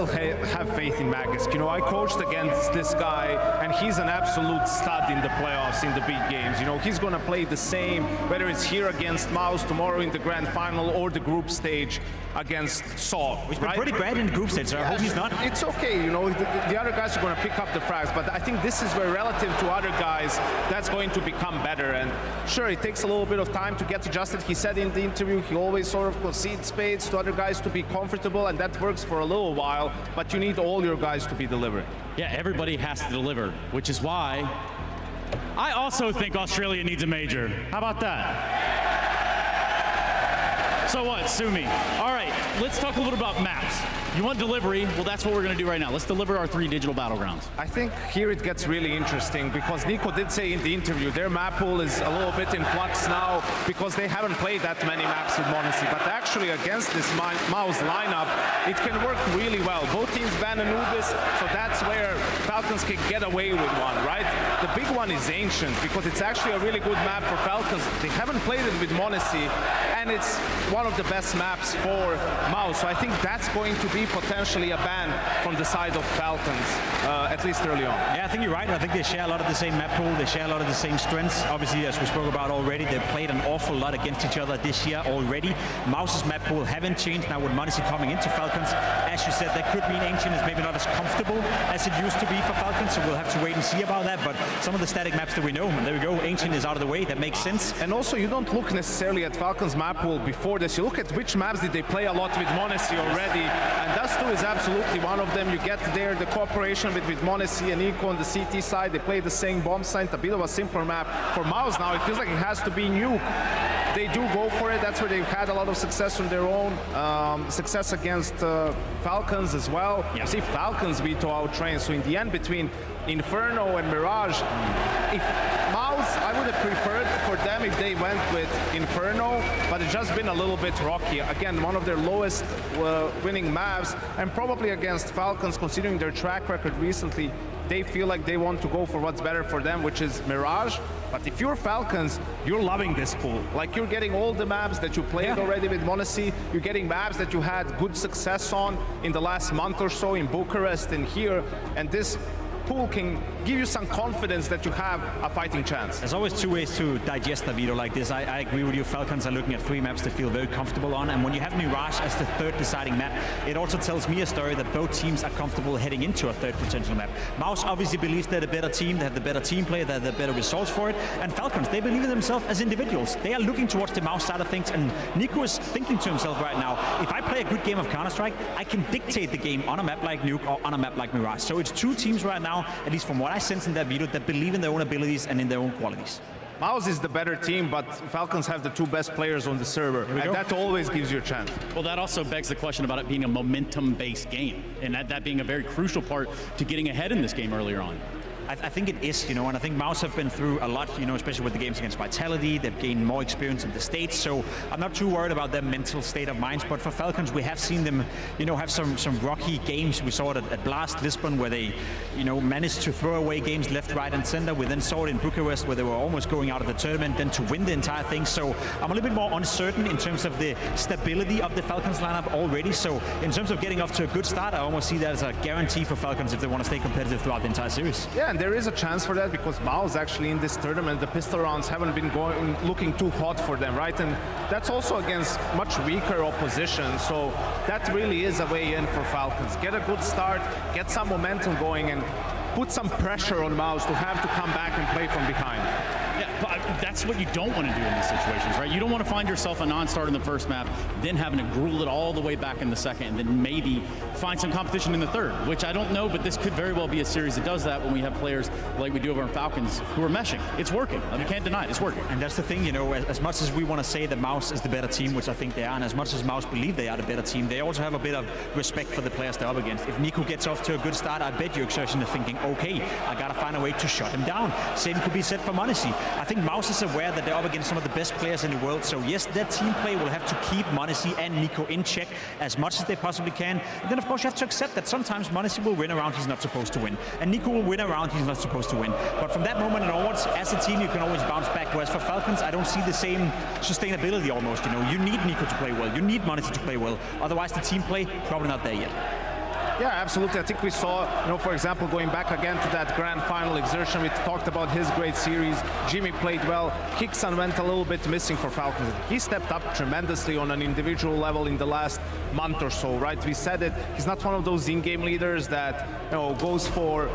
have faith in Magisk. You know, I coached against this guy, and he's an absolute stud in the playoffs, in the big games. You know, he's going to play the same, whether it's here against Mouse tomorrow in the grand final or the group stage against Saw. He's been pretty bad in the group stage, so I hope he's not. It's okay, you know, the other guys are going to pick up the frags, but I think this is where relative to other guys, that's going to become better. And sure, it takes a little bit of time to get adjusted. He said in the interview, he always sort of concedes spades to other guys to be comfortable, and that works for a little while, but you need all your guys to be delivering. Yeah, everybody has to deliver, which is why I also think Australia needs a major. How about that? So what, sue me. All right, let's talk a little bit about maps. You want delivery? Well, that's what we're going to do right now. Let's deliver our 3 digital battlegrounds. I think here it gets really interesting because Nico did say in the interview their map pool is a little bit in flux now because they haven't played that many maps with Monacy. But actually against this Mouse lineup, it can work really well. Both teams ban Anubis, so that's where Falcons can get away with one, right? The big one is Ancient because it's actually a really good map for Falcons. They haven't played it with Monacy, and it's one of the best maps for Mouse. So I think that's going to be potentially a ban from the side of Falcons, at least early on. Yeah, I think you're right. I think they share a lot of the same map pool. They share a lot of the same strengths. Obviously, as we spoke about already, they've played an awful lot against each other this year already. Mouse's map pool haven't changed now with Monacy coming into Falcons. As you said, that could mean Ancient is maybe not as comfortable as it used to be for Falcons, so we'll have to wait and see about that. But some of the static maps that we know, and there we go, Ancient is out of the way. That makes sense. And also, you don't look necessarily at Falcons map pool before this. You look at which maps did they play a lot with Monacy already, and Dust 2 is absolutely one of them. You get there the cooperation with Monacy and Nico on the CT side. They play the same bomb site, a bit of a simpler map. For Mouse now, it feels like it has to be Nuke. They do go for it. That's where they've had a lot of success on their own. Success against Falcons as well. Yeah. You see Falcons veto outtrain. So in the end, between Inferno and Mirage, if Mouse, I would have preferred for them if they went with Inferno, but it's just been a little bit rocky. Again, one of their lowest winning maps, and probably against Falcons, considering their track record recently, they feel like they want to go for what's better for them, which is Mirage. But if you're Falcons, you're loving this pool. Like, you're getting all the maps that you played already with Monacy. You're getting maps that you had good success on in the last month or so in Bucharest and here. And this pool can give you some confidence that you have a fighting chance. There's always 2 ways to digest a video like this. I agree with you. Falcons are looking at 3 maps they feel very comfortable on, and when you have Mirage as the 3rd deciding map, it also tells me a story that both teams are comfortable heading into a 3rd potential map. Mouse obviously believes they're the better team, they have the better team play, they have the better results for it, and Falcons, they believe in themselves as individuals. They are looking towards the Mouse side of things, and Nico is thinking to himself right now, if I play a good game of Counter-Strike, I can dictate the game on a map like Nuke or on a map like Mirage. So it's 2 teams right now, at least from what I sense in that video, that believe in their own abilities and in their own qualities. Mouse is the better team, but Falcons have the 2 best players on the server, and that always gives you a chance. Well, that also begs the question about it being a momentum-based game, and that being a very crucial part to getting ahead in this game earlier on. I think it is, you know, and I think Mouse have been through a lot, you know, especially with the games against Vitality. They've gained more experience in the States, so I'm not too worried about their mental state of minds. But for Falcons, we have seen them, you know, have some rocky games. We saw it at Blast Lisbon, where they, you know, managed to throw away games left, right, and center. We then saw it in Bucharest, where they were almost going out of the tournament, then to win the entire thing. So I'm a little bit more uncertain in terms of the stability of the Falcons lineup already. So in terms of getting off to a good start, I almost see that as a guarantee for Falcons if they want to stay competitive throughout the entire series. Yeah, and there is a chance for that because Mouse actually in this tournament, the pistol rounds haven't been looking too hot for them, right? And that's also against much weaker opposition, so that really is a way in for Falcons. Get a good start, get some momentum going, and put some pressure on Mouse to have to come back and play from behind. Yeah, but that's what you don't want to do in these situations, right? You don't want to find yourself a non-start in the first map, then having to gruel it all the way back in the second, and then maybe find some competition in the third, which I don't know, but this could very well be a series that does that when we have players like we do over in Falcons who are meshing. It's working. I mean, you can't deny it. It's working. And that's the thing, you know, as much as we want to say that Mouse is the better team, which I think they are, and as much as Mouse believe they are the better team, they also have a bit of respect for the players they're up against. If Nico gets off to a good start, I bet you're Exertion are thinking, okay, I got to find a way to shut him down. Same could be said for Monacy. I think Mouse is aware that they're up against some of the best players in the world, so yes, their team play will have to keep Monacy and Nico in check as much as they possibly can. And then of course you have to accept that sometimes Monacy will win a round he's not supposed to win, and Nico will win a round he's not supposed to win. But from that moment onwards, as a team, you can always bounce back. Whereas for Falcons, I don't see the same sustainability almost. You know, you need Nico to play well, you need Monacy to play well. Otherwise, the team play probably not there yet. Yeah, absolutely. I think we saw, for example, going back again to that grand final exertion, we talked about his great series. Jimmy played well. Kixan went a little bit missing for Falcons. He stepped up tremendously on an individual level in the last month or so, right? We said it. He's not one of those in-game leaders that goes for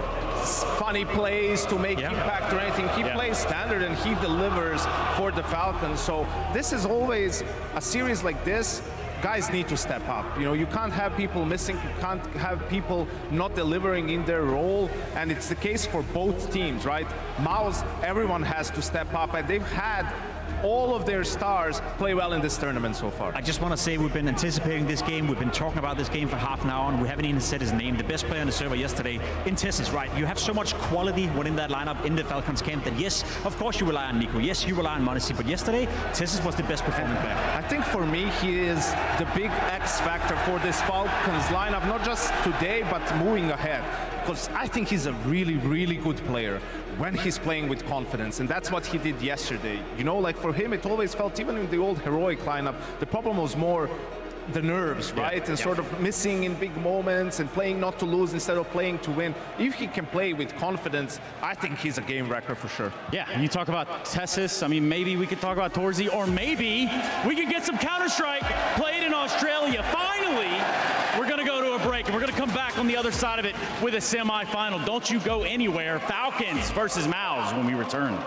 funny plays to make impact or anything. He plays standard and he delivers for the Falcons. So this is always a series like this. Guys need to step up. You can't have people missing, you can't have people not delivering in their role, and it's the case for both teams, right? MongolZ, everyone has to step up, and they've had all of their stars play well in this tournament so far. I just want to say we've been anticipating this game. We've been talking about this game for half an hour, and we haven't even said his name. The best player on the server yesterday in Tessus, right? You have so much quality within that lineup in the Falcons camp that yes, of course you rely on Nico. Yes, you rely on MongolZ, but yesterday, Tessus was the best performing player. I think for me, he is the big X factor for this Falcons lineup, not just today, but moving ahead. Because I think he's a really, really good player when he's playing with confidence, and that's what he did yesterday. Like for him, it always felt, even in the old heroic lineup, the problem was more the nerves, right? And sort of missing in big moments and playing not to lose instead of playing to win. If he can play with confidence, I think he's a game wrecker for sure. Yeah, and you talk about Tessus, I mean, maybe we could talk about Torzy, or maybe we could get some Counter-Strike played in Australia. Finally, we're gonna go to a break, and we're gonna come back on the other side of it with a semifinal. Don't you go anywhere. Falcons versus MongolZ when we return.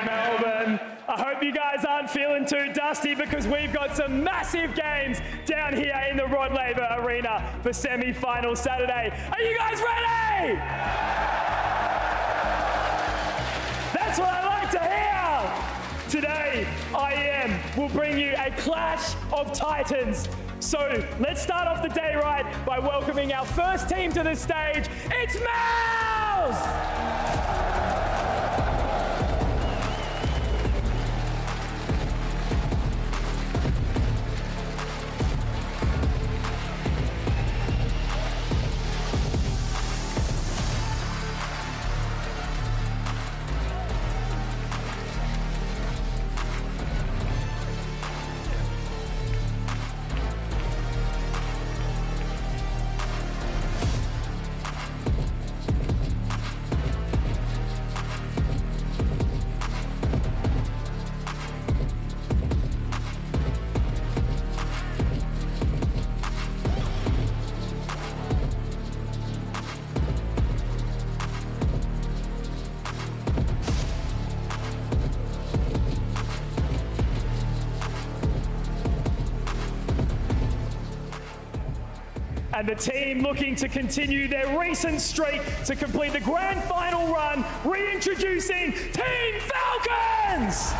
Melbourne. I hope you guys aren't feeling too dusty because we've got some massive games down here in the Rod Laver Arena for semi-final Saturday. Are you guys ready? That's what I like to hear. Today, IEM will bring you a clash of titans. So let's start off the day right by welcoming our first team to the stage. It's MongolZ! And the team looking to continue their recent streak to complete the grand final run, reintroducing Team Falcons!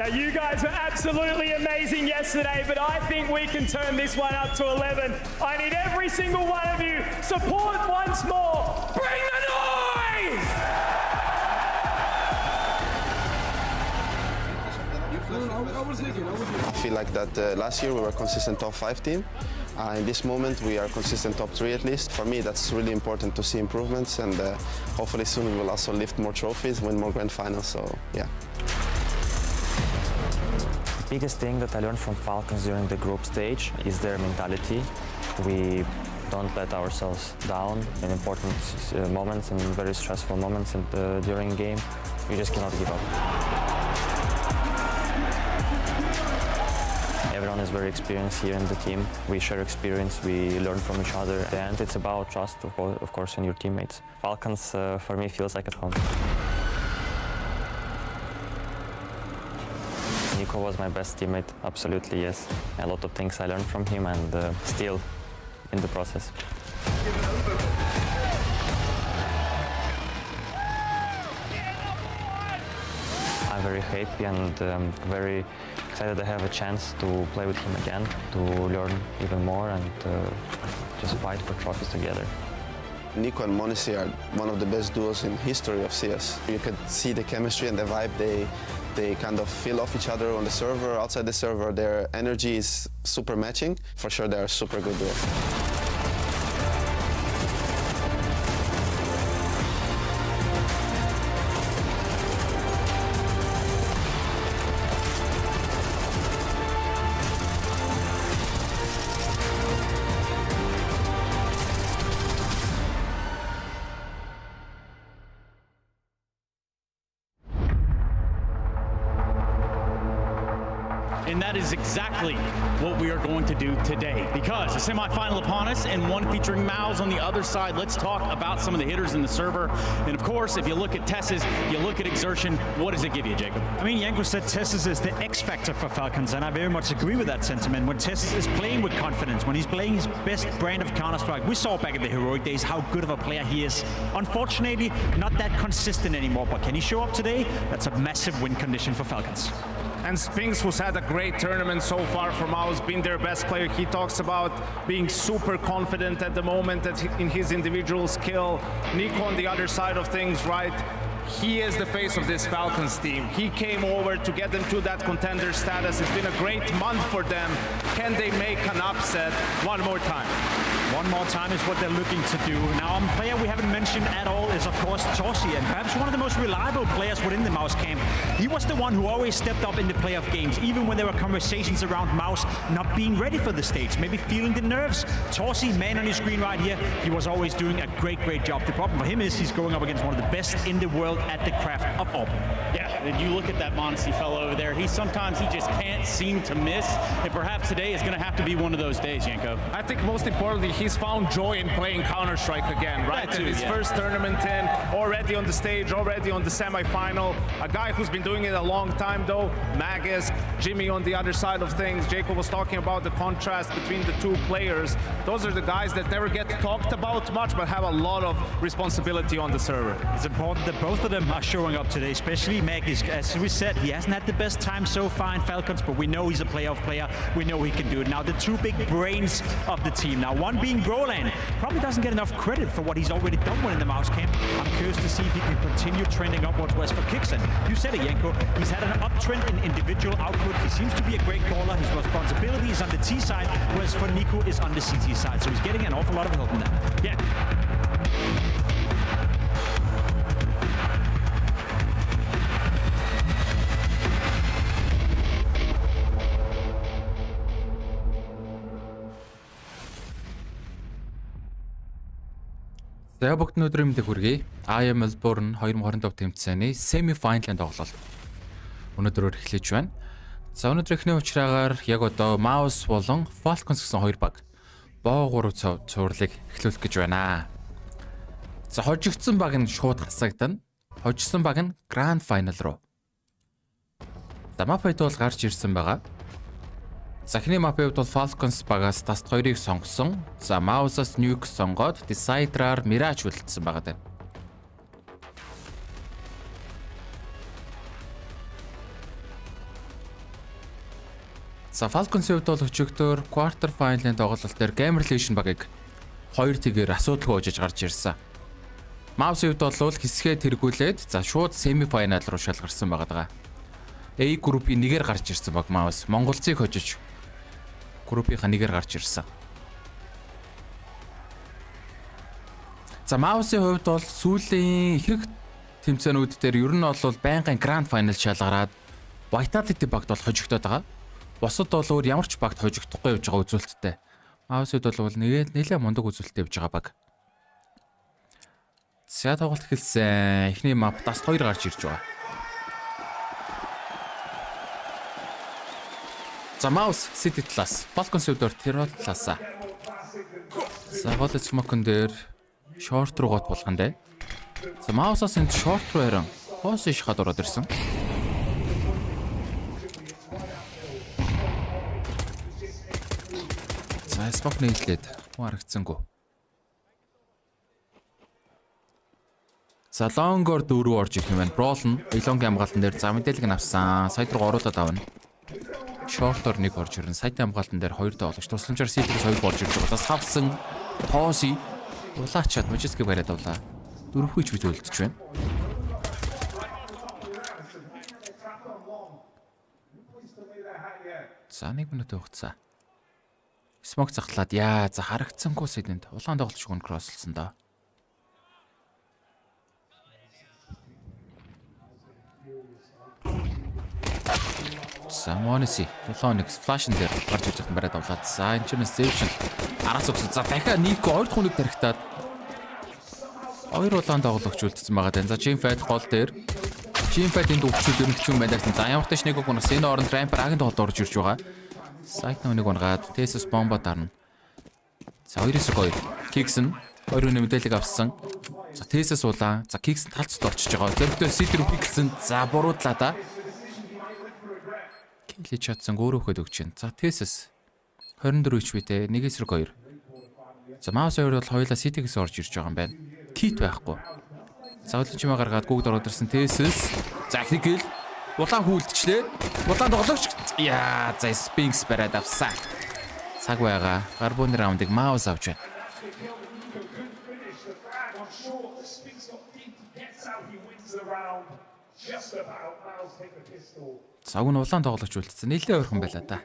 Now, you guys were absolutely amazing yesterday, but I think we can turn this one up to 11. I need every single one of you. Support once more. Bring the noise! I feel like that last year we were consistent top 5 team. In this moment we are consistent top 3 at least. For me that's really important to see improvements, and hopefully soon we will also lift more trophies, win more grand finals, so yeah. The biggest thing that I learned from Falcons during the group stage is their mentality. We don't let ourselves down in important moments and very stressful moments, and during a game we just cannot give up. Everyone is very experienced here in the team. We share experience, we learn from each other, and it's about trust, of course, in your teammates. Falcons, for me, feels like at home. Nico was my best teammate, absolutely, yes. A lot of things I learned from him, and still in the process. I'm very happy and very excited to have a chance to play with him again, to learn even more and just fight for trophies together. Nico and MongolZ are one of the best duos in history of CS. You can see the chemistry and the vibe they kind of feel off each other on the server, outside the server. Their energy is super matching. For sure they are a super good duo. And that is exactly what we are going to do today, because the semifinal upon us and one featuring Mouse on the other side. Let's talk about some of the hitters in the server. And of course, if you look at Tessus, you look at exertion, what does it give you, Jacob? I mean, Janko said Tessus is the X factor for Falcons, and I very much agree with that sentiment. When Tessus is playing with confidence, when he's playing his best brand of Counter-Strike, we saw back in the heroic days how good of a player he is. Unfortunately, not that consistent anymore, but can he show up today? That's a massive win condition for Falcons. And Spinks, who's had a great tournament so far for Mouse, been their best player. He talks about being super confident at the moment in his individual skill. Nico on the other side of things, right? He is the face of this Falcons team. He came over to get them to that contender status. It's been a great month for them. Can they make an upset one more time? One more time is what they're looking to do. Now, a player we haven't mentioned at all is, of course, Torsi, and perhaps one of the most reliable players within the Mouse camp. He was the one who always stepped up in the playoff games, even when there were conversations around Mouse not being ready for the stage, maybe feeling the nerves. Torsi, man on your screen right here, he was always doing a great job. The problem for him is he's going up against one of the best in the world at the craft of open. Yeah, and you look at that MongolZ fellow over there, sometimes he just can't seem to miss, and perhaps today is going to have to be one of those days, Janko. I think most importantly, he's found joy in playing Counter-Strike again, right? That too, his first tournament in, already on the stage, already on the semi-final. A guy who's been doing it a long time though, Magisk, Jimmy on the other side of things. Jacob was talking about the contrast between the two players. Those are the guys that never get talked about much, but have a lot of responsibility on the server. It's important that both of them are showing up today, especially Magisk. As we said, he hasn't had the best time so far in Falcons, but we know he's a playoff player. We know he can do it. Now, the two big brains of the team. Now, one being Roland, probably doesn't get enough credit for what he's already done within the Mouse camp. I'm curious to see if he can continue trending upwards. Whereas for Kixen, you said it, Janko, he's had an uptrend in individual output. He seems to be a great caller. His responsibility is on the T side, whereas for Nico is on the CT side. So he's getting an awful lot of help in that. Yeah. За бүгд өнөөдрийн мэндийг хүргэе. IEM Melbourne 2025 тэмцээний Semifinal-ын тоглолт өнөөдөр эхлэж байна. За өнөөдөр эхний учраагаар яг одоо Mouse болон Falcons гэсэн хоёр баг боо 3 цувралыг эхлүүлэх гэж байна. За хожигдсан баг нь шууд хасагдана. Хожигдсан баг нь Grand Final руу. За мапад бол гарч ирсэн байгаа. Захны мапын хувьд бол Falcons багаас таст 2-ыг сонгосон. За Mouse-аас Nuke сонгоод Decider-аар Mirage үлдсэн байгаа даа. За Falcons-ийн хувьд бол өчигдөр quarter final-ын тоглолт дээр Gamerlation багийг 2-1-ээр асуудалгүй хожиж гарч ирсэн. Mouse-ийн хувьд бол хэсгээ тэргүүлээд за шууд semi-final руу шалгарсан байгаа. A группийн нэгээр гарч ирсэн баг Mouse. MongolZ-ыг хожиж группийнхаа нэгээр гарч ирсэн. За Mouse-ийн хувьд бол сүүлийн ихэнх тэмцээнүүд дээр ер нь бол байнгын grand final шалгараад Vitality багт бол хожигдоод байгаа. Босод бол өөр ямар ч багт хожигдохгүй явж байгаа үзүүлэлттэй. Mouse-д бол нэлээд мундаг үзүүлэлттэй явж байгаа баг. За тоглолт эхэлсэн. Эхний map Dust 2 гарч ирж байгаа. За Mouse City талаас, Falcons хувьд Terror талаас. За гол smoke-н дээр short руу гот болгон дээ. За Mouse-аас энд short руу харин хоос иш хад ороод ирсэн. За smoke нийлээд хүн харагдсангүй. За Longor 4 орж ирэх юм байна. Brawl нь Elong-ийн хамгаалтан дээр за мэдээлэл нь авсан. Сайд руу оруулаад авна. Short-ор нэг орж ирнэ. Сайдын хамгаалтан дээр 2 даа болгож тусламжаар City-с 2 болж ирж байгаа. Савсан Тооси улаачаад Magisk бариад авлаа. 4 хүч бид үлдэж байна. За 1 минут хугацаа. Smoke захлаад яа за харагдсангүй сэдэнд улаан тоглолч гүн кросслсон доо. Самониси Улаанix флашн дээр гарч ирж байгаа бариад авлаа. За энэ чинь Station араас өгсөн. За дахиад Nuke 2 дахь хүнийг тархитаад 2 улаан тоглогч үлдсэн байгаа тань. За Gymfad гол дээр Gymfad энд өвчүүд өрнөгчүүн байна гэсэн. За ямар ч нэг гонос энэ оронд Ramper агийн тоглолт орж ирж байгаа. Cyclone нэг унгаад Tessus бомбо дарна. За 2-2 Kixn 2 хүний мэдээлэл авсан. За Tessus улаан. За Kixn талцд орчиж байгаа. Зөрөгтэй City рүү Kixn. За буруудлаа да. Килли чатсан өөрөө хөд өгч байна. За Tessus 24 HP-тэй 1-2. За Mouse 2 бол хоёулаа City-гээс орж ирж байгаа юм байна. Kit байхгүй. За өглөө чимээ гаргаад гүгд ороод ирсэн Tessus. За Kill улаан хүлдчихлээ. Улаан тоглогч. Яа, за Sphinx бариад авсан. Цаг байгаа. Гарбуны раундыг Mouse авч байна. Цаг нь улаан тоглогч үлдсэн. Нэлээд ойрхон байлаа да.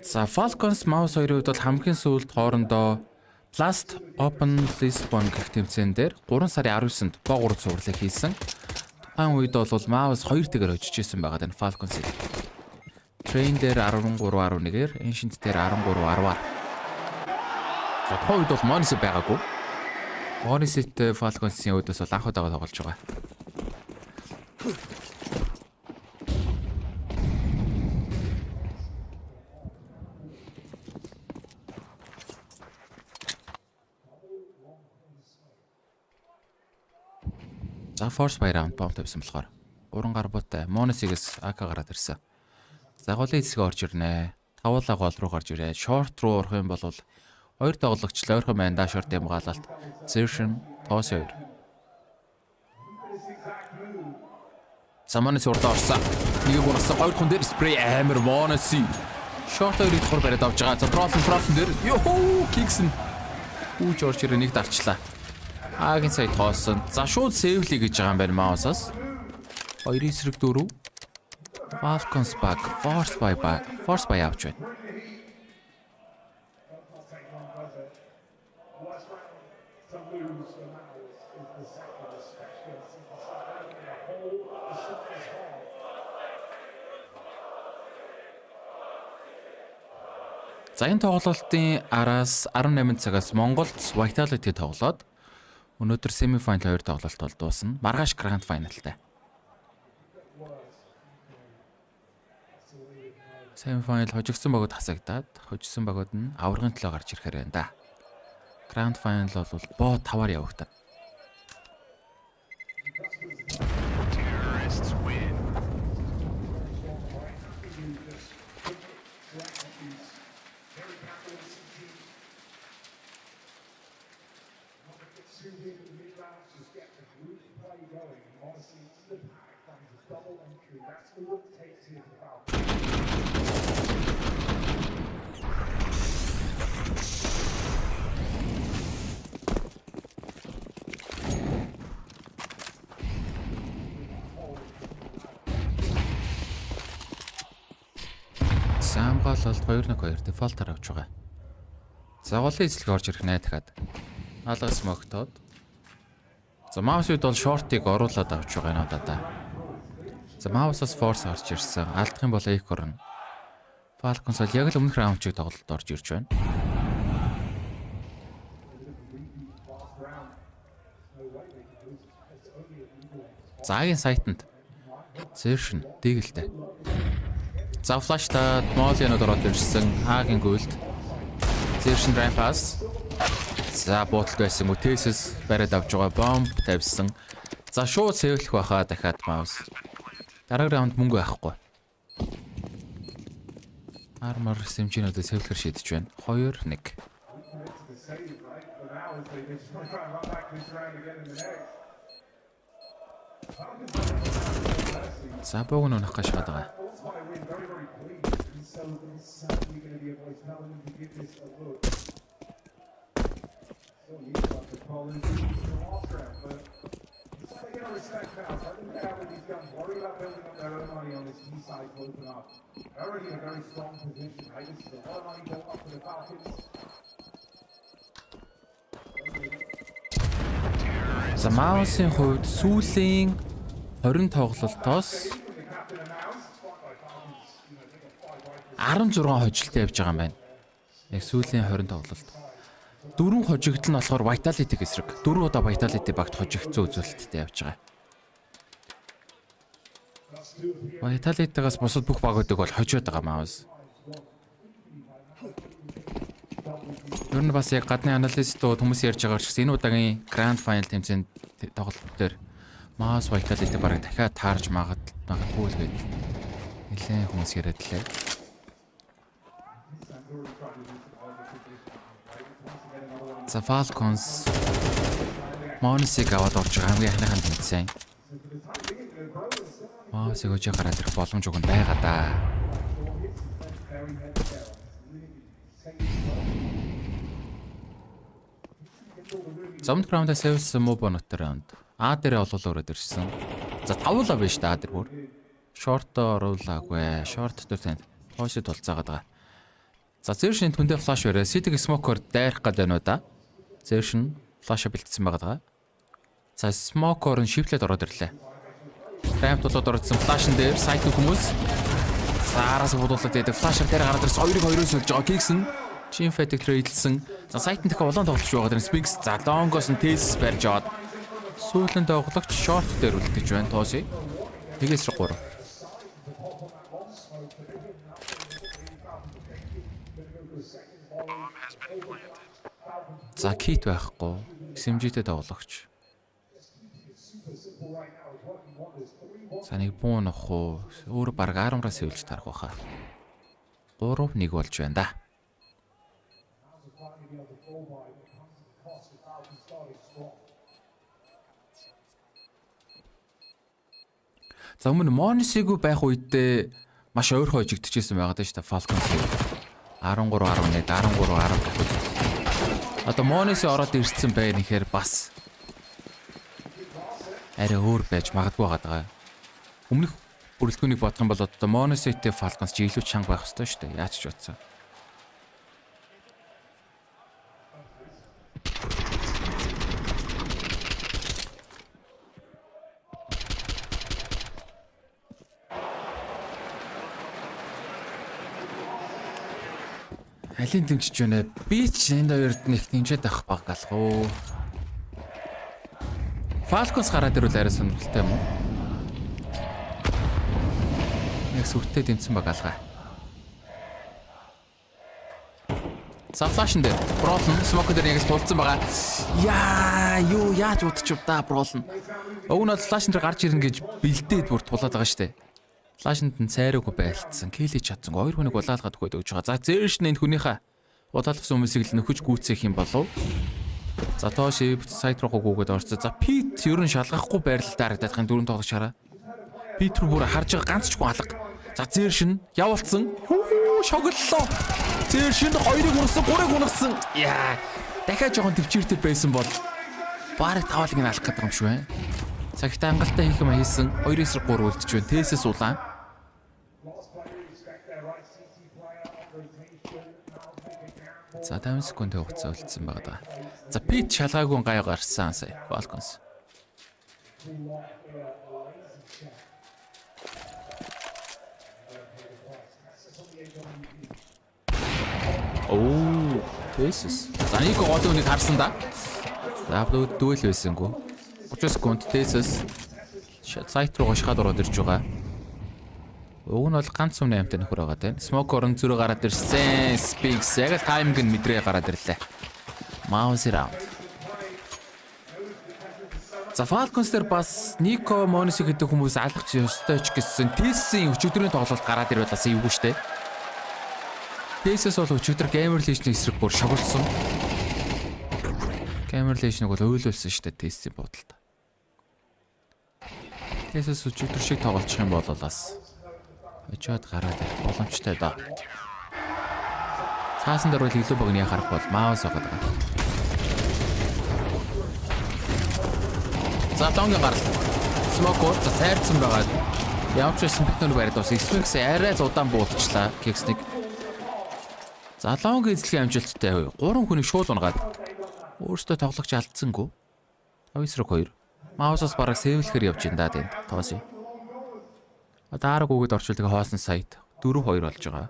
За Falcons Mouse 2-ын хувьд бол хамгийн сүүлд хоорондоо Blast Open Lisbon гэх тэмцээн дээр 3 сарын 19-нд боо 3 цувралыг хийсэн. Тухайн үед бол Mouse 2-1-ээр хожиж исэн байгаа даа Falcons-ийг. Train дээр 13-11-ээр, Ancient дээр 13-10-аар. За тухайн үед бол Monis байгаагүй. Monis-тэй Falcons-ийн үүдээс бол анх удаага тоглож байгаа. За Force by round bomb тавьсан болохоор 3 гарбуутай Monis-ээс AK гараад ирсэн. За голын хэсгээ орж ирнэ. Тавуулаа гол руу гарч ирээ. Short руу орох юм бол 2 тоглогчлаа ойрхон байна да short юм гаалалт. Zertion тоос 2. За Monis урдаа орсон. Нэг гурсан 2 хүн дээр spray амар Monis. Short 2-ыг хор бариад авч байгаа. За Brawl дээр ёо Kixn үүж орж ирээ нэг дарчлаа. Агийн сая тоосон. За шууд сэвлий гэж байгаа юм байна Mouse-аас. 2-4. Falcons back. Force by авч байна. За энэ тоглолтын араас 18 цагаас MongolZ Vitality тоглоод өнөөдөр Semifinal 2 тоглолт бол дуусна. Маргааш Grand Finalтай. Semifinal хожигдсан багууд хасагдаад, хожигдсан багууд нь аваргын төлөө гарч ирэхээр байна да. Grand Final бол боо 5-аар явагдана. хамгаалалт 2-1-2 дефолтоор авч байгаа. За голын эзлэг орж ирэх нэ дахиад. Алга смоктоод. За маусууд бол шортыг оруулаад авч байгаа юм да. За маусаас форс орж ирсэн. Алдах юм бол эйк орно. Falcons бол яг л өмнөх раундчиг тоглолтод орж ирж байна. Загийн сайтанд Zertion дэгэлтэй. За флашта Molly-нууд ороод ирсэн. Хагийн гүйлд. Zertion ramp pass. За ботлог байсан уу Tessus бариад авч байгаа бомб тавьсан. За шууд сэвлэх байхаа дахиад маус. Дараагийн раунд мөнгө авахгүй. Армор сэмжинүүдээ сэвлэхэр шийдэж байна. 2-1. За бог нь унах гэж байгаа. За маусын хувьд сүүлийн 20 тоглолтоос 16 хожигдолтой явж байгаа юм байна. Яг сүүлийн 20 тоглолт. 4 хожигдол нь болохоор Vitality эсрэг. 4 удаа Vitality багт хожигдсон үзүүлэлттэй явж байгаа. Vitality-гаас бусад бүх багуудыг бол хожоод байгаа маус. Ер нь бас яг гадны аналистууд хүмүүс ярьж байгаа ч гэсэн энэ удаагийн Grand Final тэмцээний тоглолт дээр маус Vitality бараг дахиад таарж магадгүй л гээд нэлээд хүмүүс яриад лээ. За Falcons Monisig аваад орж байгаа хамгийн анхныхан тэмцээн. Маусыг өжөө гараад ирэх боломж уг нь байгаа да. Замд раунд сэвсэн мобонотор раунд. А дээр олуулаад ирсэн. За тавлаа биш та А дээр бүр. Шорт оруулаагүй. Шорт дээр тань. Хоошид толцаагаад байгаа. За Zertion түндэ флаш өрөө. Ситиг смокер дайрах гээд байна уу да. Zertion флаша бэлдсэн байгаа. За смокер нь шифлээд ороод ирлээ. Рамп толоод орсон флашн дээр сайт хүмүүс. За араас бодуулаад байдаг. Флашер дээр гараад ирсэн. 2-2-өөс болж байгаа. Киксэн Чин фэтик трейдлсэн. За сайтн дахиад улаан тоглож байгаа дэр Spinks. За Longos нь Tessus барьж аваад сүүлэн тоглогч шорт дээр үлдэж байна тооси. Тэгээс 3. За кит байхгүй. SMG-тэй тоглогч. За нэг бүүн ах уу. Өөр баг 10-аас эвлж тарах байхаа. 3-1 болж байна да. За өмнө Monisig байх үедээ маш өөр хожигдчихсэн байгаа даа шүү дээ Falcons 13-11 13-10. Одоо Monisig ороод ирсэн байх нэхэр бас арай өөр байж магадгүй байгаа. Өмнөх бүрэлдэхүүнийг бодох юм бол одоо Monisig-тэй Falcons ч илүү чанга байх ёстой шүү дээ. Яаж ч утсан. Алин дэмжиж байна. Би ч энэ хоёрд нэг дэмжээд авах баг галах уу. Falcons гараад ирвэл арай сонирхолтой юм уу? Нэг сүртэй дэмцсэн баг алгаа. За флашн дээр Бролн смок дээр яг тулцсан байгаа. Яа, юу яаж удчих та Бролн. Өгнө флашн дээр гарч ирнэ гэж бэлдээд бүр тулаад байгаа штэ. Флашнд нь цайраагүй байлцсан. Кэли чадсан. Хоёр хүнийг улаалгаад өгөөд өгч байгаа. За Zertion энэ хүнийхээ улаалгасан хүмүүсийг л нөхөж гүйцээх юм болов. За тоош сайт руу гүгээд орцоо. За Пит ер нь шалгахгүй байрлалтай харагдаад байгаа 4 тоглогч хараа. Пит рүү бүр харж байгаа ганц ч хүн алга. За Zertion явуулсан. Шоглолоо. Zertion 2-ыг унасан, 3-ыг унасан. Яа. Дахиад жоохон төвчээртэй байсан бол бараг тавлыг нь алах гэдэг юм шүү ээ. Цагт ангалтай хийх юм хийсэн 2-3 үлдэж байна. Tessus улаан. За 50 секундын хугацаа үлдсэн байгаа. За Пит шалгаагүй гай гарсан сая Falcons. Оо, Tessus. За нэг гол үнийг харсан да. За дүүл байсангүй. 30 секунд Tessus сайт руу гошгаад ороод ирж байгаа. Уг нь бол ганц өмнө амттай нөхөр байгаа тийм. Smoke орон зүрэ гараад ирсэн. Spinks яг л тайминг нь мэдрээ гараад ирлээ. Mouse round. За Falcons дээр бас Nico Monis гэдэг хүмүүс алгах ёстой ч гэсэн Tessus-ийн өчигдрийн тоглолт гараад ирвэлээс эвгүй штэ. Tessus бол өчигдөр Gamer Legion эсрэг бүр шогулсан. Gamer Legion-ыг бол өөлүүлсэн штэ Tessus-ийн бодолд. Tessus өчигдөр шиг тоглолцох юм бол бас очоод гараад ирэх боломжтой доо. Цаасан дээр бол илүү богны харах бол Mouse байгаа. За Лонгийн гарал. Smoke за сайрцсан байгаа. Явж байсан битнэр барьд бас Sphinx арай л удаан буудчихлаа. Кексник. За Лонгийн эзлэгийн амжилттай 3 хүнийг шууд унгаад өөртөө тоглогч алдсангүй. 5-2. Mouse-ос бараг сэвлэхээр явж ин да тийм. Тооси. Дараг үгэд орчуулдаг хоосон сайт 4-2 болж байгаа.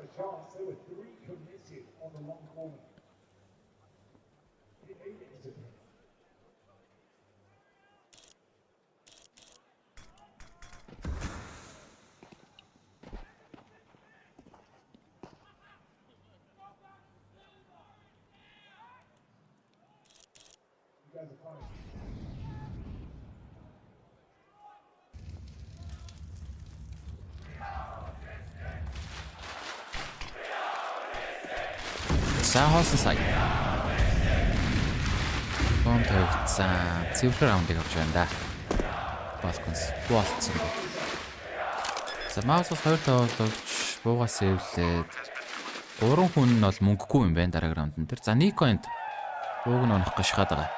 За хоосон сайт. Бом тавьцсан. Цэвэр раундыг авч байна да. Falcons болцсон. За Mouse-ос 2 тоглогч буугаас эвлээд 3 хүн нь бол мөнгөгүй юм байна дараагийн раундын дээр. За Nico энд бууг нь унах гэж шахаад байгаа.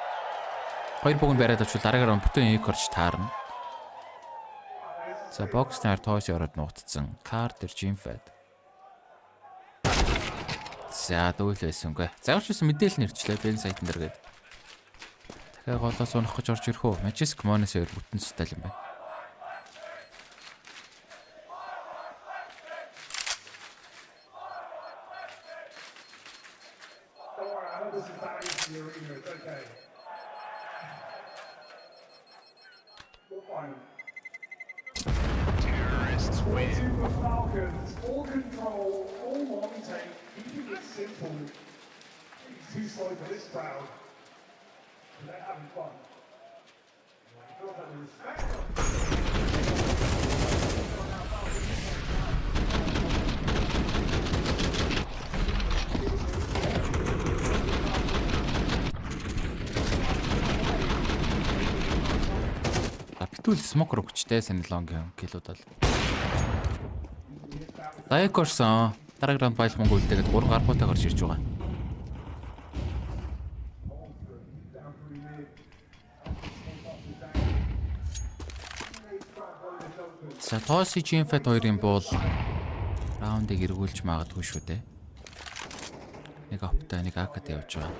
2 бууг нь бариад очвол дараагийн раунд бүтэн Nico-ч таарна. За бокснаар тоос ороод нуугдсан. Carter Jimfed. За дүүл байсангүй. Зааварчсан мэдээлэл нэрчлээ бэн сайтн дээр гээд. Дахиад голоос унах гэж орж ирэх үү? Magisk Monis 2 бүтэн стайл юм байна. Terrorists win. Falcons, full control, full long take. Keeping it simple. It's too slow for this crowd. They're having fun. I feel that the respect. Битүүл смок руу хүчтэй Sanilong-ийн киллүүд бол. Дайкорсон дараагийн раунд баял Монгол үлдээгээд 3 гаргуутай гарч ирж байгаа. За Tosi Jimfed 2-ын буул раундыг эргүүлж магадгүй шүү дээ. Нэг оптай нэг акад явж байгаа.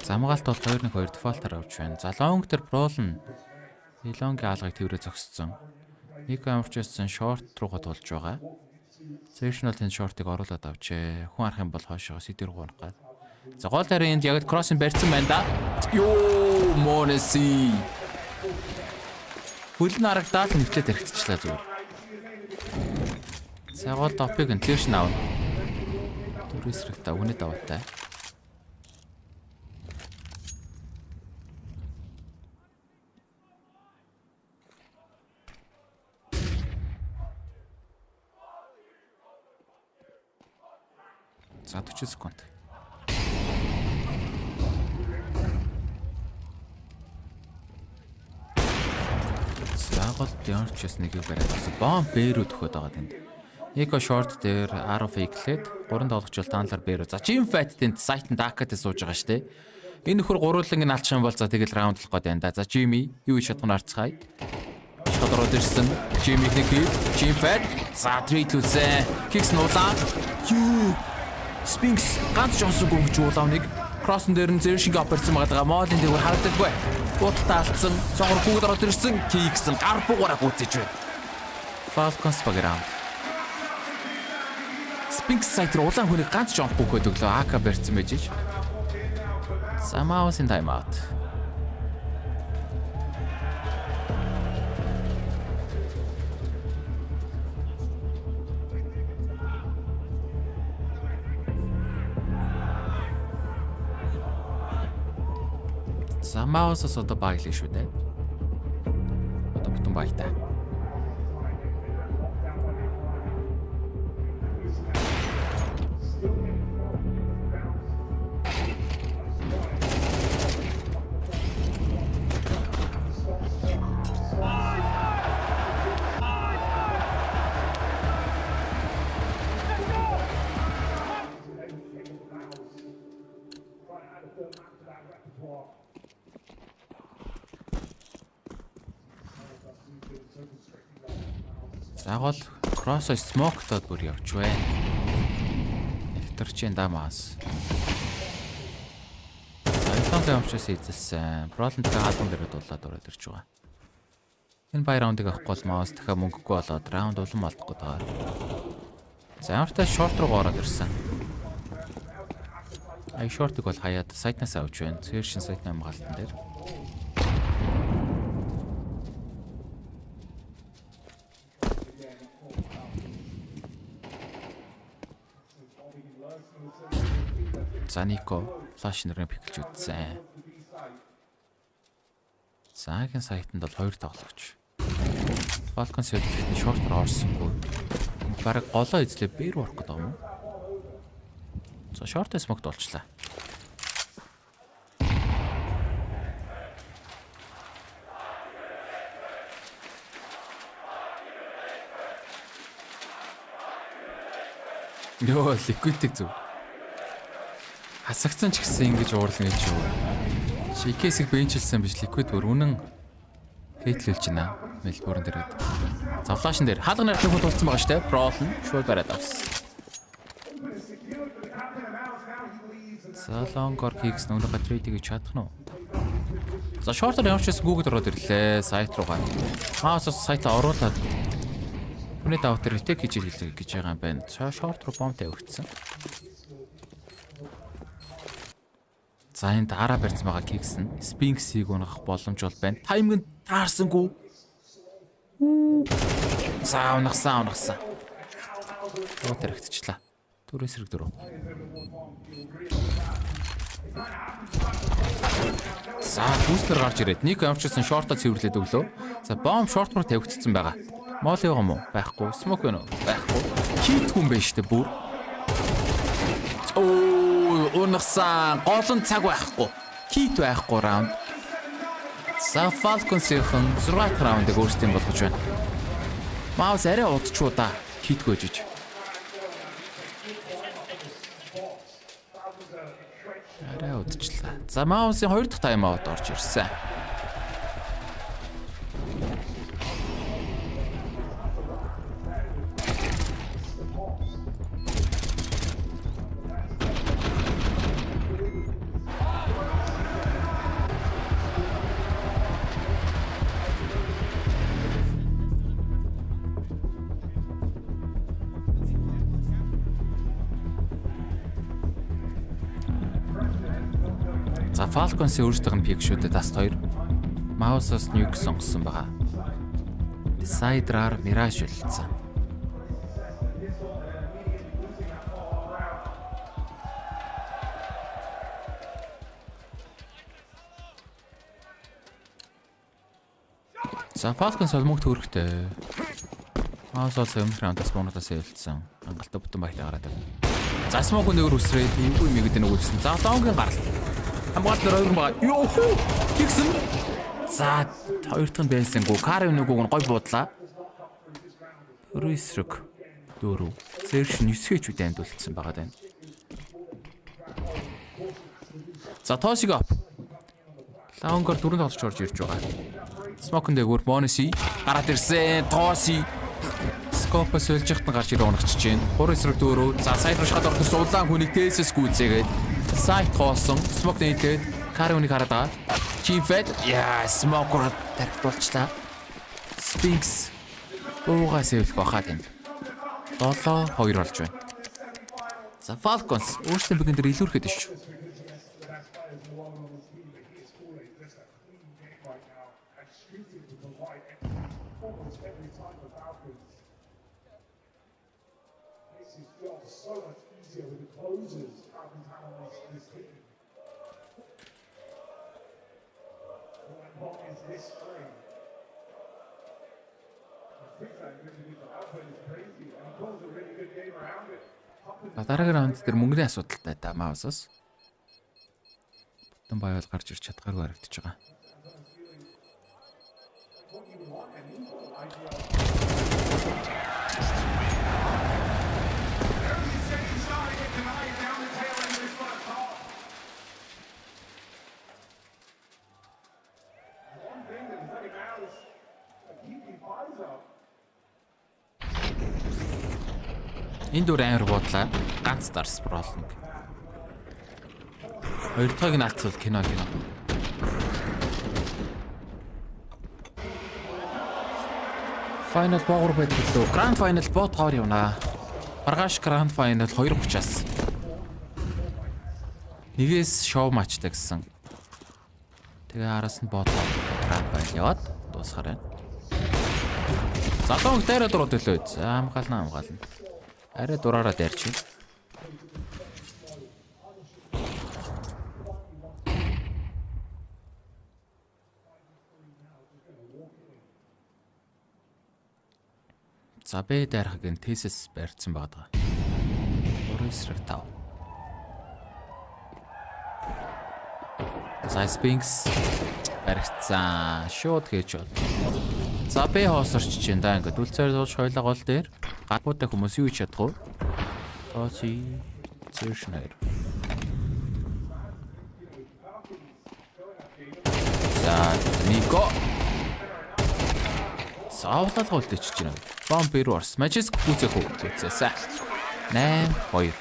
Замгаалт бол 2-1-2 дефолтоор авч байна. За Long дээр Proln Long-ийн алгыг тэрвэрээ зогссон. Nico амарчсан short руугаа тулж байгаа. Semifinal энэ short-ыг оруулаад авчээ. Хүн арах юм бол хоошоо сэдвэр гуунах гад. За гол харин энд яг кросс барьсан байна да. Йоо Monesi. Хүлээн харагдаад нэвтлээд хэрэгцчихлээ зүгээр. За гол топыг нь clear шин аавна. Дөрөс хэрэгтэй өгнөд даваатай. За 40 секунд. Загал Диончс нэгийг бариад авсан. Бом бэрүүд өгөхөд байгаа тэнд. Nico short дээр 10 фейклээд 3 тоглогч бол таанлаар бэрүү. За Jimfed тэнд сайтн дакатэ сууж байгаа штэ. Энэ нөхөр гуруулан ин алчих юм бол за тэгэл раунд л гээд байна да. За Jimmy юу хийж чадах нь арцгаая. болоод ороод ирсэн. Jimmy Nick, Jim Fat. За тритлүүлсэн. Kicks нуулаа. Spinks ганц жонсонгүй гэж уулаwnыг кросс дээр нь зэршинг операцсан байгаа. Молын дээр харагддаггүй. Буудалтаа алдсан. Цогор бүгд ороод ирсэн. Kicks нь гар бугаараа гүйцэж байна. Falcons баграа. Spinks сайтр улаан хүнийг ганц жомп бөхөд өглөө АК барьсан байж ш. Самаус in time out. Самаусаас одоо баглаа шүү дээ. Одоо бүтэн багтаа. Загвал кросс смоктод бүр явж байна. Некторчин дамаас. Cyclone амчаас эзэлсэн. Prolent-тэй хаалган дээр дуулаад ороод ирж байгаа. Энэ бай раундыг авахгүй бол маус дахиад мөнгөгүй болоод раунд улам олдох гээд байгаа. За амартай шорт руу ороод ирсэн. Ай шортыг бол хаяад сайтнаас авч байна. Цэршин сайтны хамгаалтан дээр. Занико флаш нэрээр пиклж үзсэн. Цагийн сайтанд бол 2 тоглогч. Falcons хэдийгээр шортор орсонгүй. Бараг голоо эзлээ бэр урах гэдэг юм уу? За шорт смогт болчлаа. Йоо, ликвидик зүг. Хасагцсан ч гэсэн ингэж уурлана гэж юу. Шикэсийг бенчилсэн биш ликвид бүр үнэн хейтлүүлж байна. Melbourne дээрээ. За флашн дээр хаалганы ахлын хөл тулцсан байгаа штэ. Пролн шууд бариад авсан. Салонгор Kicks нүрэ трейдийг чадах нь уу? За шортор явчихсан Google ороод ирлээ. Сайт руугаа. Маусаас сайтаа оруулаад хүний даваа дээр ретек хийж хэлээ гэж байгаа юм байна. Шорт руу бомб тавигдсан. За энэ дараа барьсан байгаа Kicks нь Spinks-ийг унах боломж бол байна. Тайминг нь таарсангүй. За унахсан. Оо тэрэгтчлээ. 4-4. За бүүстер гарч ирээд Nuke амчсан шортоо цэвэрлээд өглөө. За бомб шорт руу тавигдсан байгаа. Мол байгаа юм уу? Байхгүй. Smoke вэ нөө? Байхгүй. Хит хүн байж штэ бүр. Унахсан. Голон цаг байхгүй. Хит байхгүй раунд. За Falcons-ийн 6 раундыг өөрсдийн болгож байна. Маус арай удчуу да. Хитгүй жиж. Арай удчлаа. За Маусийн 2 дахь тайм-аут орж ирсэн. За Falcons-ийн өөрсдийнх нь пик шүүдэд даст 2. Mouse-ос Nuke сонгосон байгаа. Decider-аар Mirage үлдсэн. За Falcons олмогт хөрөхтэй. Mouse-ос өмнөх раундаас бонусаас үлдсэн. Хангалттай бүтэн баятай гараад байна. За Smoke нөр үсрээд эвгүй мэгдэн өгүүлсэн. За лонгийн гаралт. Хамгаалт нэр 2 байгаа. Йоо. Киксэн. За 2 дахь нь байсангүй. Карив нүгүүг нь гой буудлаа. 4-4. Сэрш 9-ch үдэ амдуулсан байгаа даа. За тоосиг ап. Лаунгор 4 тоглож орж ирж байгаа. Smoke-ын дээгүүр Monesy гараад ирсэн. Тооси Скопос сольж ихтэн гарч ирээ унагчиж байна. 3 эсрэг дөрөв. За сайд руу шахаад орсон улаан хүнийг Tessus гүйцээгээд сайт хоосон. Smoke нээгээд Кари үнийг хараад байгаа. Chifed яа Smoke-оор тархитуулчлаа. Sphinx уугаа сэвлэх бахаад юм. 7-2 болж байна. За Falcons өөрсдөө бигэн дээр илүүрхэд иш. Дараагийн раунд дээр мөнгөний асуудалтай да Маусаас. Бүтэн байвал гарч ирч чадхааргүй харагдаж байгаа. Энд дүр амар бодлаа. Ганц дарс пролнг. Хоёр дахьыг нь алдсан кино. Final богор байдаг лөө. Grand Final бот хоор явна. Маргааш Grand Final 2:30-аас. Нэгээс шоу матчтай гэсэн. Тэгээ араас нь бот Grand Final яваад дуусахаар байна. Залуун дээрээ дурууд төлөө. За хамгаална. Арай дураараа дайрч. За бэ дайрхагийн Tessus барьсан байгаа. 3-5. За Sphinx баригцсан. Шууд хийж бол. За бэ хоосорч чинь да ингээд үлцээр дуулж хойлоо гол дээр гадуутай хүмүүс юу хийж чадах вэ? Тооси зэршнэр. За Nico. Саавлал голд ичж байна. Бомб бэр орс. Magisk гүцэх хөвцөөсэй. 8-2.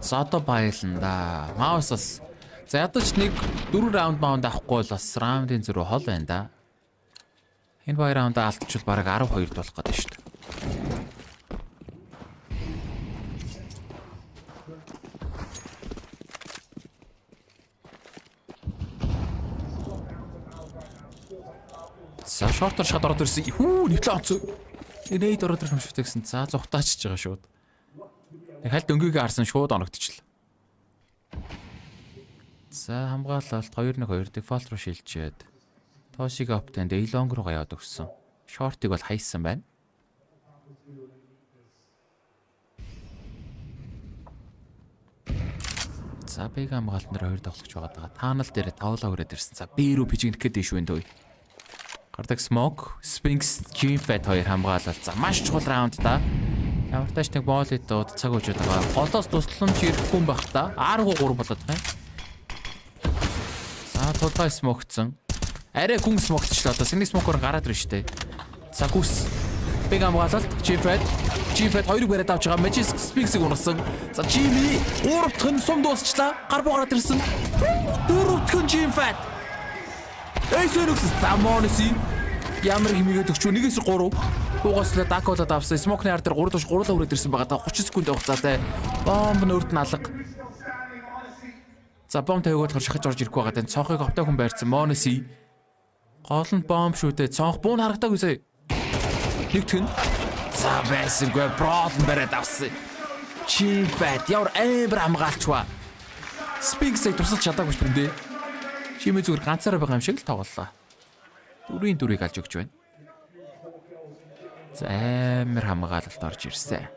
За одоо баялна да. Маусаас. За ядаж нэг 4 раунд авахгүй бол бас раундын зөрүү хол байна да. Энэ баяр раунд алдчихвал бараг 12-д болох гэдэг шүү дээ. За шортор шат ороод ирсэн. Хүү нэтлээ онцоо. Нээд ороод ирэх юм шиг тэгсэн. За зүхтаачж байгаа шууд. Хальт өнгөгийг харсан шууд оногдчихлаа. За хамгаалалт 2-1-2 дефолт руу шилжээд Тошиг оптенд Eilong руу яваад өгсөн. Шортыг бол хайсан байна. За бэг хамгаалт нэр 2 тоглож байгаа. Таанал дээр тавлаа өрөөд ирсэн. За би рүү пижигнэх гээд дэш байна дөө. Гардаг Smoke, Sphinx, G-Fat 2 хамгаалалт. За маш чухал раунд да. Ямар тач нэг боолидод цаг үжээд байгаа. Голоос тусламж ирэхгүй байх та. 10-3 болоод байна. За тулгай смокцсон. Арай гүн смокчлаа. Одоо синий смокоор гараад ирнэ штэ. За гүс. Бэг хамгаалалт G-Fat 2-ыг бариад авч байгаа. Magisk Sphinx-ийг унасан. За Jimmy 3 дахь нь сум дуусчлаа. Гар буу гараад ирсэн. 4 дахь нь G-Fat. Эйсэнүкс Monesy ямар хэмээгээд өгч үү? 1-3. Угаасла даколад авсан. Смокны ар дээр 3 душ 3 л өрөөд ирсэн байгаа. 30 секунд хугацаатай. Бомб нөрд нь алга. За бомб тавиад шахаж орж ирэхгүй байгаа. Тэн цонхыг ховтой хүн байрсан Monesy. Гол нь бомб шүүтэй. Цонх буун харагдаагүй сая. Нэгтгэн. За байсангүй брол бариад авсан. G-Fat ямар амар хамгаалчваа. Sphinx-ийг тусалж чадаагүй ч юм дээ. Чимээ зүгээр ганцаараа байгаа юм шиг л тоглолоо. 4-4-ийг алж өгч байна. За амар хамгаалалт орж ирсэн.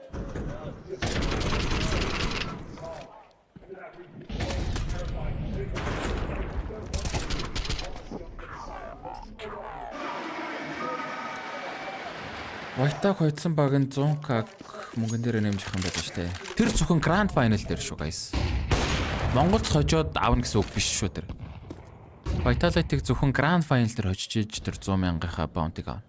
Вайтаг хоцсон баг нь 100k мөнгөн дээр нэмжих юм байна шүү дээ. Тэр зөвхөн Grand Final дээр шүү guys. Монголд хожоод аавна гэсэн үг биш шүү тэр. Vitality-г зөвхөн Grand Final дээр хожиж иж тэр 100 мянгийнхаа bounty-г авна.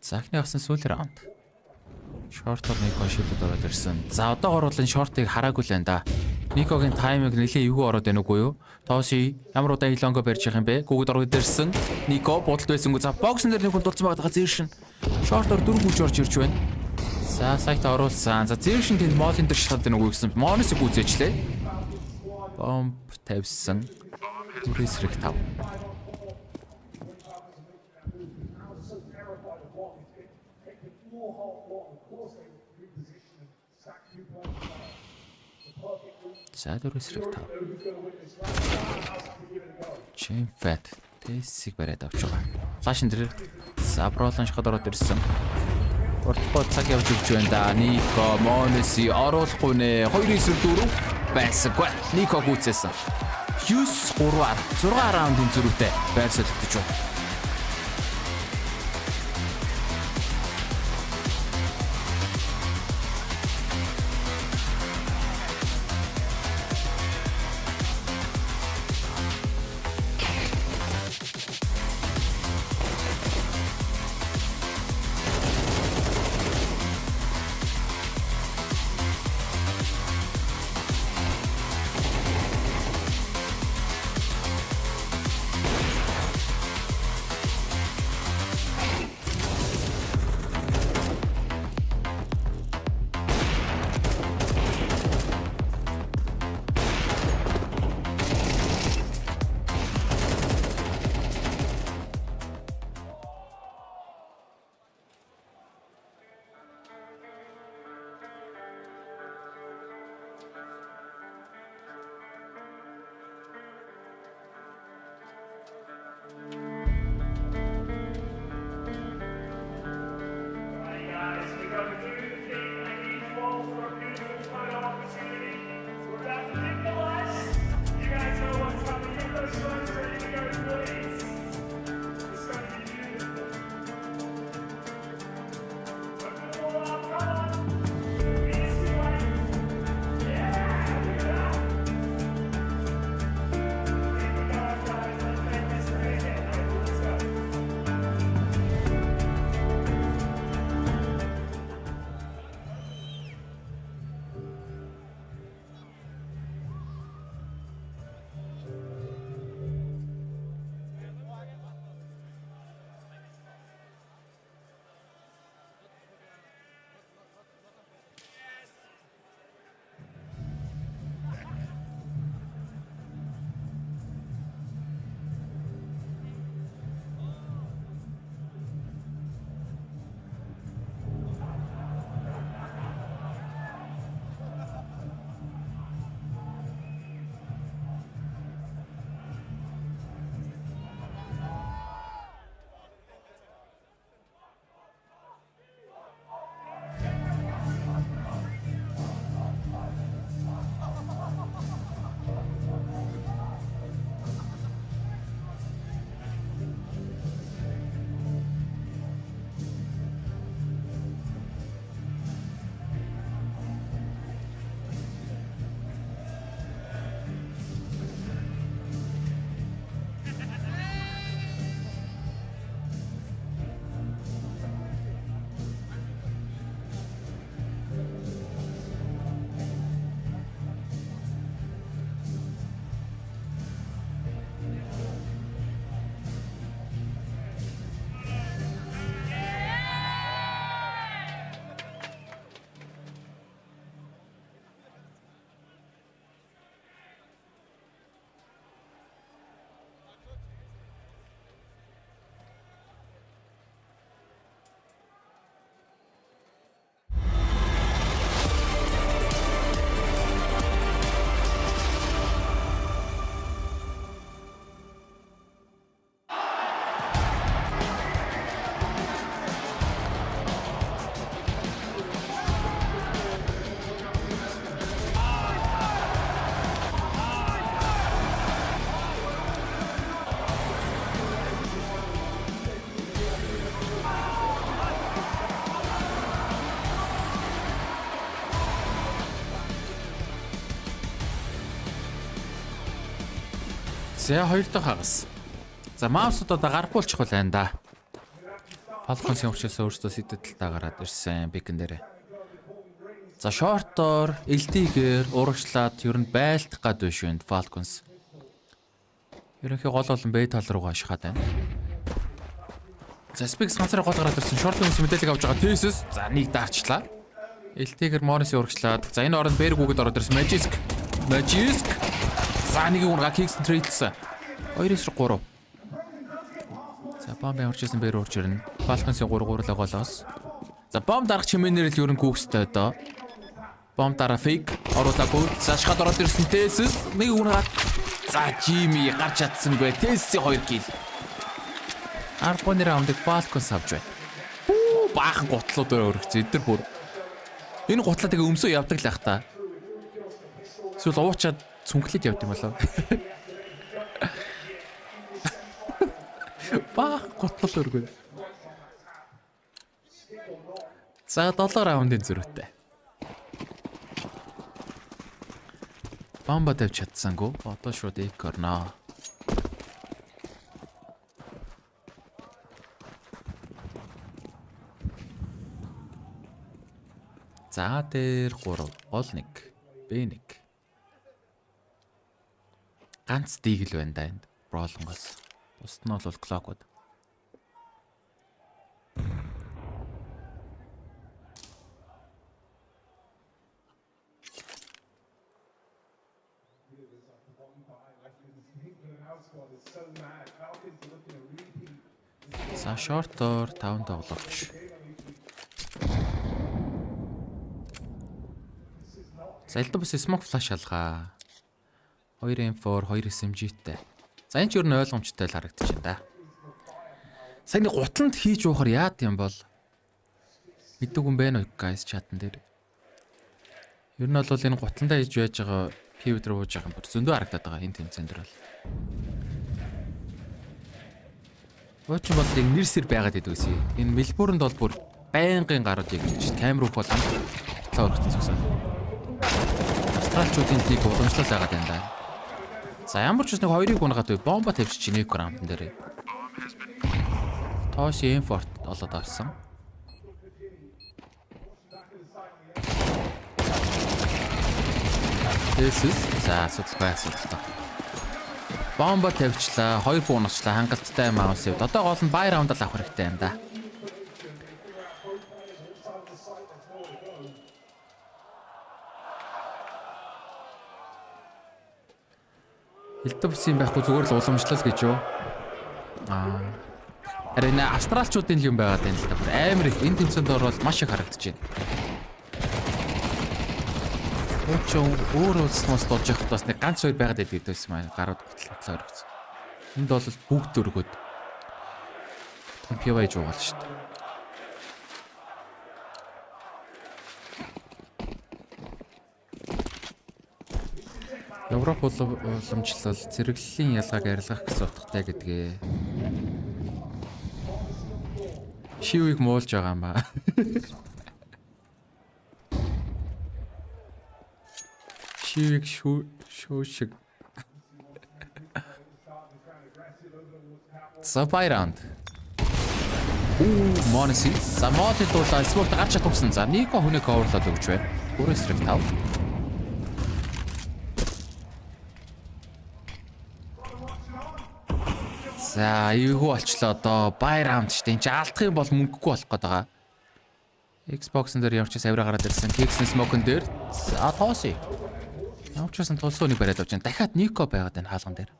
Захны авсан сүүлийн раунд. Шортор Нико шилдэд ороод ирсэн. За одоо оруулан шортыг хараагүй л байна да. Никогийн тайминг нэлээ эвгүй ороод байна уугүй юу? Тооси ямар удаа илонго барьж явах юм бэ? Гүгд ороод ирсэн. Нико бодолд байсангүй. За боксын дээр нэг хүн дурдсан байгаа зээршин. Шортор дөрөв хүч орж ирж байна. За сайт оруулсан. За зээршин тэнд молын дээр шахаад байна уугүй гэсэн. Моносыг үзээчлээ. Бомб тавьсан. Үрээс рэх тав. За дөрөсрэг тав. Чимфэт Тессиг бариад авч байгаа. Флашн дээр Сабролон шахад ороод ирсэн. Уртгой цаг явж өгч байна да. Нико Монеси оруулахгүй нэ. 2-4 байсаггүй. Нико гүйцээсэн. 9-3-аар 6 раундын зөрүүтэй байр солигдож байна. За хоёр дахь хагас. За маусууд одоо гаргуулчих байна да. Falcons-ийн учраас өөрсдөө сэдвэлтээ гараад ирсэн бикэн дээрээ. За шортоор LT-гээр урагшлаад ер нь байлдах гад биш вэ Falcons. Ерөнхий гол болон Б тал руугаа ашихаад байна. За Specs ганцаараа гол гараад ирсэн шортын хүмүүс мэдээлэл авч байгаа Tessus. За нэг даарчлаа. LT-гээр Morris урагшлаад. За энэ оронд Berg-үгэд ороод ирсэн Magisk. За нэг унгаа Kicks трейдсэн. 2-3. За бомб ямарчсан Berg урж ирнэ. Falcons-ийн 3-3 л голоос. За бомб дарах чимээнээр л ер нь гүгстэй доо. Бомб дараа фейк оруулаагүй. За шахаад ороод ирсэн Tessus. Нэг унгаа. За Jimmy гарч чадсангүй. Tessus-ийн 2 kill. Арбаны раундыг Falcons авч байна. Баахан гутлуудаар өргөцөө. Эдгээр бүр. Энэ гутлаа тэгээ өмсөө явдаг л ах та. Эсвэл уучаад цүнхлээд явд юм болоо. Баах гутлал өргөө. За 7 раундын зөрүүтэй. Бомба тавьж чадсангүй. Одоо шууд эк орноо. За дээр 3, гол 1, Б1. Ганц дигл байна да энд. Бролонгоос. Бусд нь бол клокууд. За шортоор 5 тоглогч. За элдэ бас smoke flash алгаа. 2M4, 2 SMG-тэй. За энэ ч юу н ойлгомжтой л харагдаж байна да. Сайн нэг гутланд хийж уухаар яад юм бол мэддэг юм байна уу guys чатан дээр. Ер нь бол энэ гутландаа хийж байж байгаа PV дээр ууж байгаа юм бүр зөндөө харагдаад байгаа энэ тэмцээн дээр бол. Ууч бол яг нэрсэр байгаад идэв үсэ. Энэ Melbourne-д бол бүр байнгын гарууд яг гэж камер өгөх бол амтлаа өргөцсөн. Австралчуудын тийг уламжлал байгаад байна да. За ямар ч нэг хоёрыг унгаад бай бомба тавьчих чинь нэг рампан дээр. Тоош M4 олоод авсан. Tessus за судалгаа. Бомба тавьчлаа, 2 бууначлаа, хангалттай маус явд. Одоо гол нь бай раунд л авах хэрэгтэй юм да. Элдэ бус юм байхгүй зүгээр л уламжлал гэж юу. Харин австралчуудын юм байгаад байна л да. Амар их энэ тэмцээнд орвол маш их харагдаж байна. Өчөө өөр улсмаас болж явахд бас нэг ганц хоёр байгаад байдаг гэсэн маань гарууд готлоо өргөцсөн. Энд бол бүгд өргөд. Том PV жуугаал шүү дээ. Европ уламжлал зэрэглэлийн ялгааг арилгах гэсэн утгатай гэдгээ. Шивийг муулж байгаа юм ба. Шивийг шүү шиг. За бай раунд. Монси. За модид бол спорт гарч чадсан. За нэг хүнийг оверлоод өгч байна. Өөрөөс рэв тав. За эвгүй болчлоо одоо бай раунд шүү дээ. Энд чи алдах юм бол мөнгөгүй болох гээд байгаа. Xbox-ын дээр ямар ч савраа гараад ирсэн. Kicks smoke-н дээр тооси. Ямар ч байсан тулсууны бариад авч байна. Дахиад Nuke байгаад байна хаалган дээр.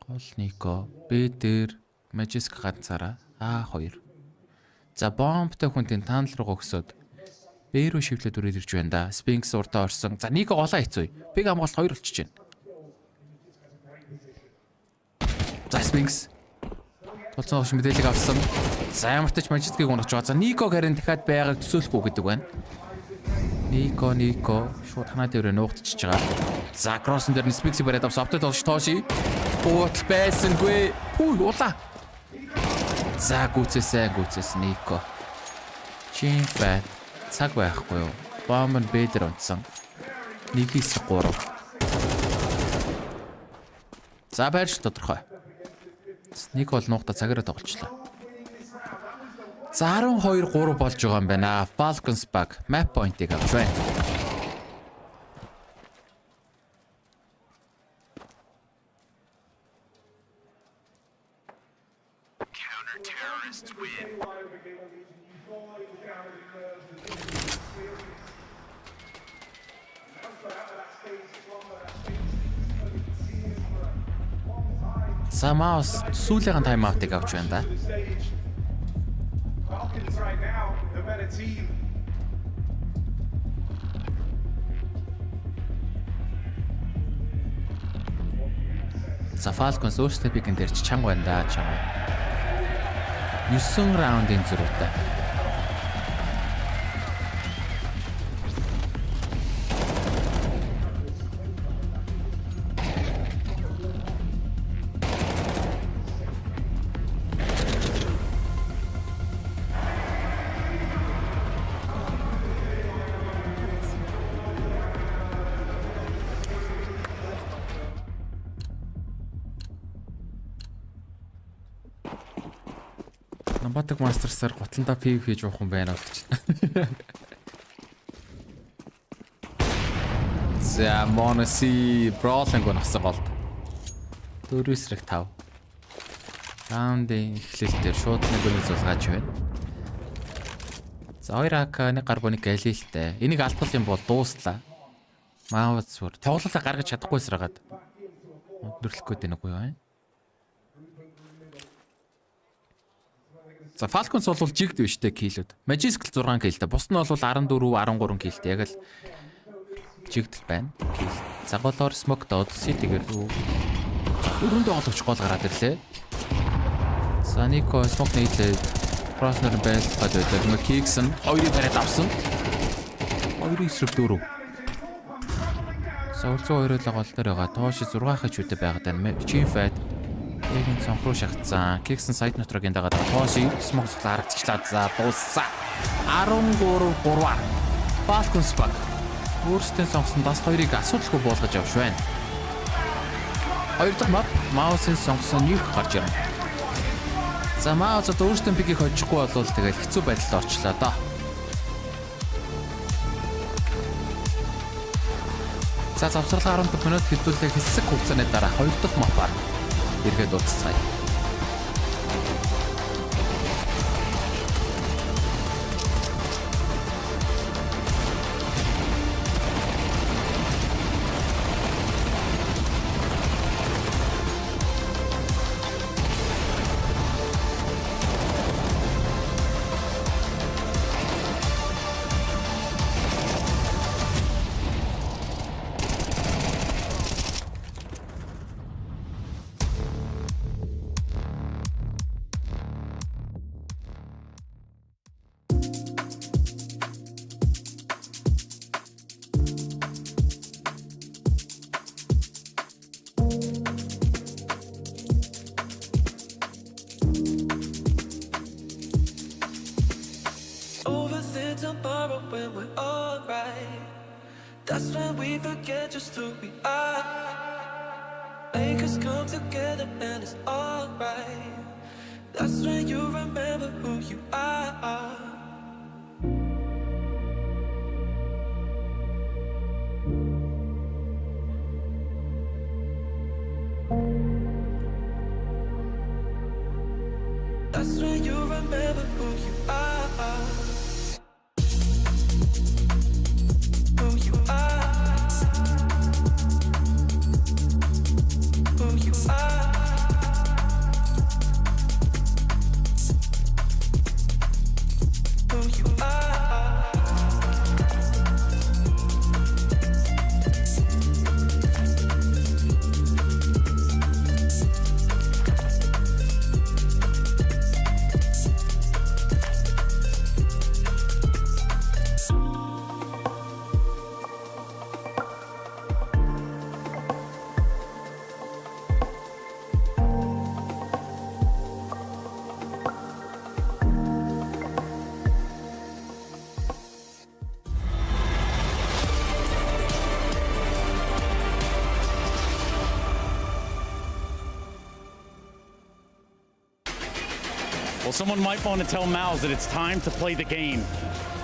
Гол Nuke Б дээр Magisk ганцаараа А2. За бомбтой хүнтийн танал руу өгсөд Б рүү шивлээд үрээд ирж байна да. Sphinx уртаа орсон. За Nuke голоо хийцүү. Биг хамгаалт 2 болчихж байна. За Sphinx. Тулцсан огш мэдээлэл авсан. За ямар ч тач Magisk-ийг унагч байгаа. За Nuke гарын дахиад байгааг төсөөлөхгүй гэдэг байна. Nuke шууд ханаа дээр нуугдчихж байгаа. За кросс дээр Sphinx-ийг бариад авсан. Апдейт олж тооshi. Уутал байсангүй. Улаа. За гүцээсэн Nuke. Чинфэ цаг байхгүй юу? Бомб нь Б дээр унтсан. 1-3. За байрш тодорхой. Ник бол нуугта цагаараа тоглолчлоо. За 12-3 болж байгаа юм байна. Falcons баг map point-ийг авч байна. За маус сүүлийн тайм аутыг авч байна да. За Falcons өөрсдөө пикэн дээр ч чанга байна да чанга. 9 раундын зөрүүтэй. Намбатаг мастерсаар готлондоо пив хийж уух юм байна болчих. За Monacy brawling гонхсан голд. 4-5. Раундын эхлэлээр шууд нэг гол зулгааж байна. За 2 АК нэг гар боник алилтэй. Энийг алдвал юм бол дуустлаа. Маавд сүр. Тоглолоо гаргаж чадахгүйсрагаад. Өдөрлөх гээд нэг уу байна. За Falcons бол жигд биштэй киллүүд. Magisk 6 киллтэй. Бус нь бол 14, 13 киллтэй. Яг л жигд байна. Килл. За голоор smoke доод ситигээр өрөнд тоглогч гол гараад ирлээ. За Nico smoke нийлээ. Crossner байлгаад байдаг. Kicks нь 2-ыг бариад авсан. 2-4. За урьдчилан 2-ыг гол дээр байгаа. Тоош 6 хэж үдэ байгаад байна. Chief fight. Яг энэ цонх руу шахацсан. Киксэн сайд нутрагийн дагаад Тооси смог харагдчихлаа. За дууссан. 13-3. Falcons баг. Өөрсдөө сонгосон бас 2-ыг асуудалгүй болгож авч байна. 2 дахь мап Маусын сонгосон Nuke гарч ирнэ. За Маус одоо өөрсдөө пикийг хожихгүй болвол тэгэл хэцүү байдалд орчлоо доо. За завсрал 15 минут хэвдүүлэх хэсэг хугацааны дараа 2 дахь мапаар эргээд уулзцгаая. Tomorrow when we're alright, that's when we forget just who we are. Make us come together and it's alright. That's when you remember who you are. That's when you remember who you are. someone might want to tell MongolZ that it's time to play the game.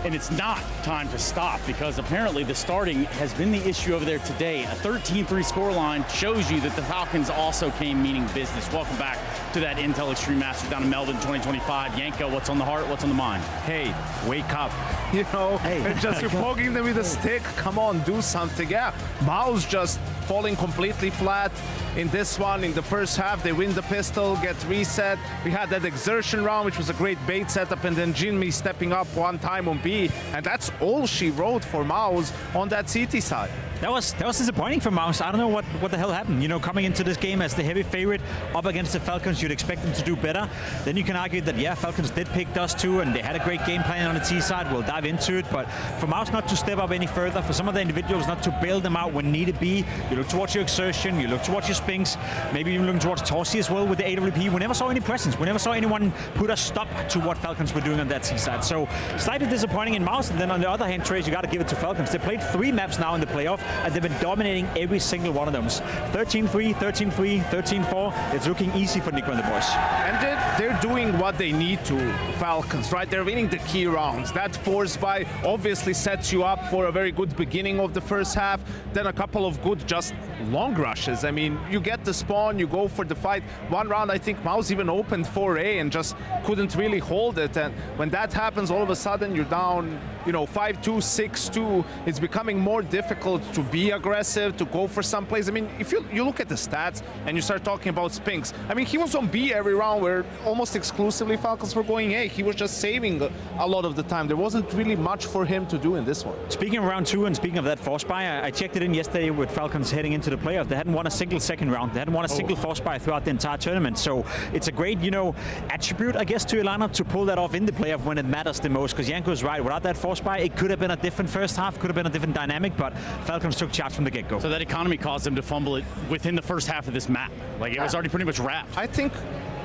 And it's not time to stop because apparently the starting has been the issue over there today. A 13-3 scoreline shows you that the Falcons also came meaning business. Welcome back to that Intel Extreme Master down in Melbourne 2025. Yanko, what's on the heart? What's on the mind? Hey, wake up. You know, just you're poking them with a stick. Come on, do something. Yeah, MongolZ just falling completely flat in this one. In the first half, they win the pistol, get reset. We had that exertion round, which was a great bait setup, and then Jinmi stepping up one time on B, and that's all she wrote for MongolZ on that CT side. That was disappointing for MongolZ. I don't know what the hell happened. You know, coming into this game as the heavy favorite up against the Falcons, you'd expect them to do better. Then you can argue that, yeah, Falcons did pick Dust too, and they had a great game plan on the T side. We'll dive into it. But for MongolZ not to step up any further, for some of the individuals not to bail them out when needed be, you look towards your exertion, you look towards your Spinks, maybe even looking towards Torsi as well with the AWP. We never saw any presence. We never saw anyone put a stop to what Falcons were doing on that T side. So slightly disappointing in MongolZ. And then on the other hand, Trace, you got to give it to Falcons. They played 3 maps now in the playoff, and they've been dominating every single one of them. 13-3, 13-3, 13-4. It's looking easy for Nico and the boys. And they're doing what they need to, Falcons, right? They're winning the key rounds. That force buy obviously sets you up for a very good beginning of the first half, then a couple of good just long rushes. I mean, you get the spawn, you go for the fight. One round, I think MongolZ even opened 4A and just couldn't really hold it. And when that happens, all of a sudden you're down, you know, 5-2, 6-2. It's becoming more difficult to be aggressive, to go for some plays. I mean, if you look at the stats and you start talking about Spinks, I mean, he was on B every round where almost exclusively Falcons were going A. He was just saving a lot of the time. There wasn't really much for him to do in this one. Speaking of round 2 and speaking of that force buy, I checked it in yesterday with Falcons heading into the playoff. They hadn't won a single second round. They hadn't won a single force buy throughout the entire tournament. So it's a great, you know, attribute, I guess, to your lineup to pull that off in the playoff when it matters the most. Because Yanko's right. Without that force buy, it could have been a different first half, could have been a different dynamic, but Falcons took charge from the get-go. So that economy caused them to fumble it within the first half of this map. Like, it was already pretty much wrapped. I think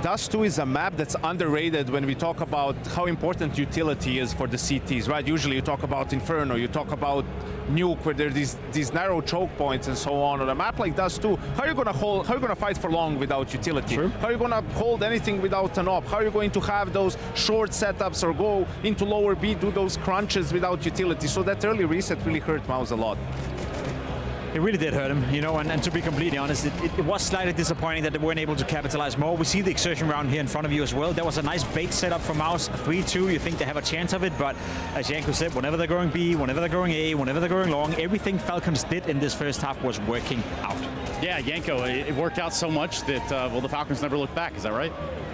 Dust 2 is a map that's underrated when we talk about how important utility is for the CTs, right? Usually you talk about Inferno, you talk about Nuke, where there's these narrow choke points and so on. On a map like Dust 2, how are you gonna fight for long without utility? True. How are you gonna hold anything without an op? How are you going to have those short setups or go into lower B, do those crunches without utility? So that early reset really hurt MongolZ a lot. It really did hurt him, you know, and to be completely honest, it was slightly disappointing that they weren't able to capitalize more. We see the exertion round here in front of you as well. There was a nice bait setup from MongolZ, 3-2. You think they have a chance of it, but as Yanko said, whenever they're going B, whenever they're going A, whenever they're going long, everything Falcons did in this first half was working out. Yeah, Yanko, it worked out so much that, well, the Falcons never looked back. Is that right?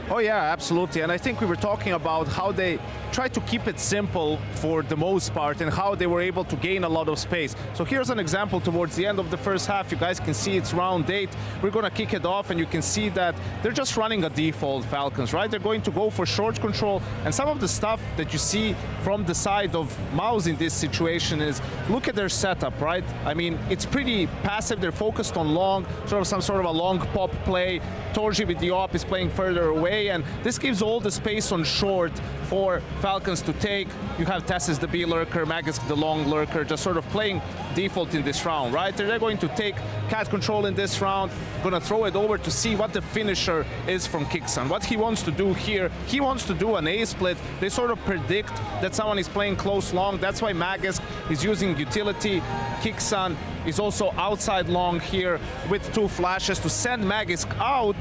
Oh yeah, absolutely. And I think we were talking about how they tried to keep it simple for the most part and how they were able to gain a lot of space. So here's an example towards the end of the first half. You guys can see it's round 8. We're going to kick it off and you can see that they're just running a default Falcons, right? They're going to go for short control. And some of the stuff that you see from the side of MongolZ in this situation is, look at their setup, right? I mean, it's pretty passive. They're focused on long, some sort of a long pop play. Torji with the op is playing further away, and this gives all the space on short for Falcons to take. You have Tessus the B lurker, Magisk the long lurker, just sort of playing default in this round, right? They're going to take cat control in this round, gonna throw it over to see what the finisher is from Kixan. What he wants to do here, he wants to do an A split. They sort of predict that someone is playing close long. That's why Magisk is using utility. Kixan is also outside long here with 2 flashes to send Magisk out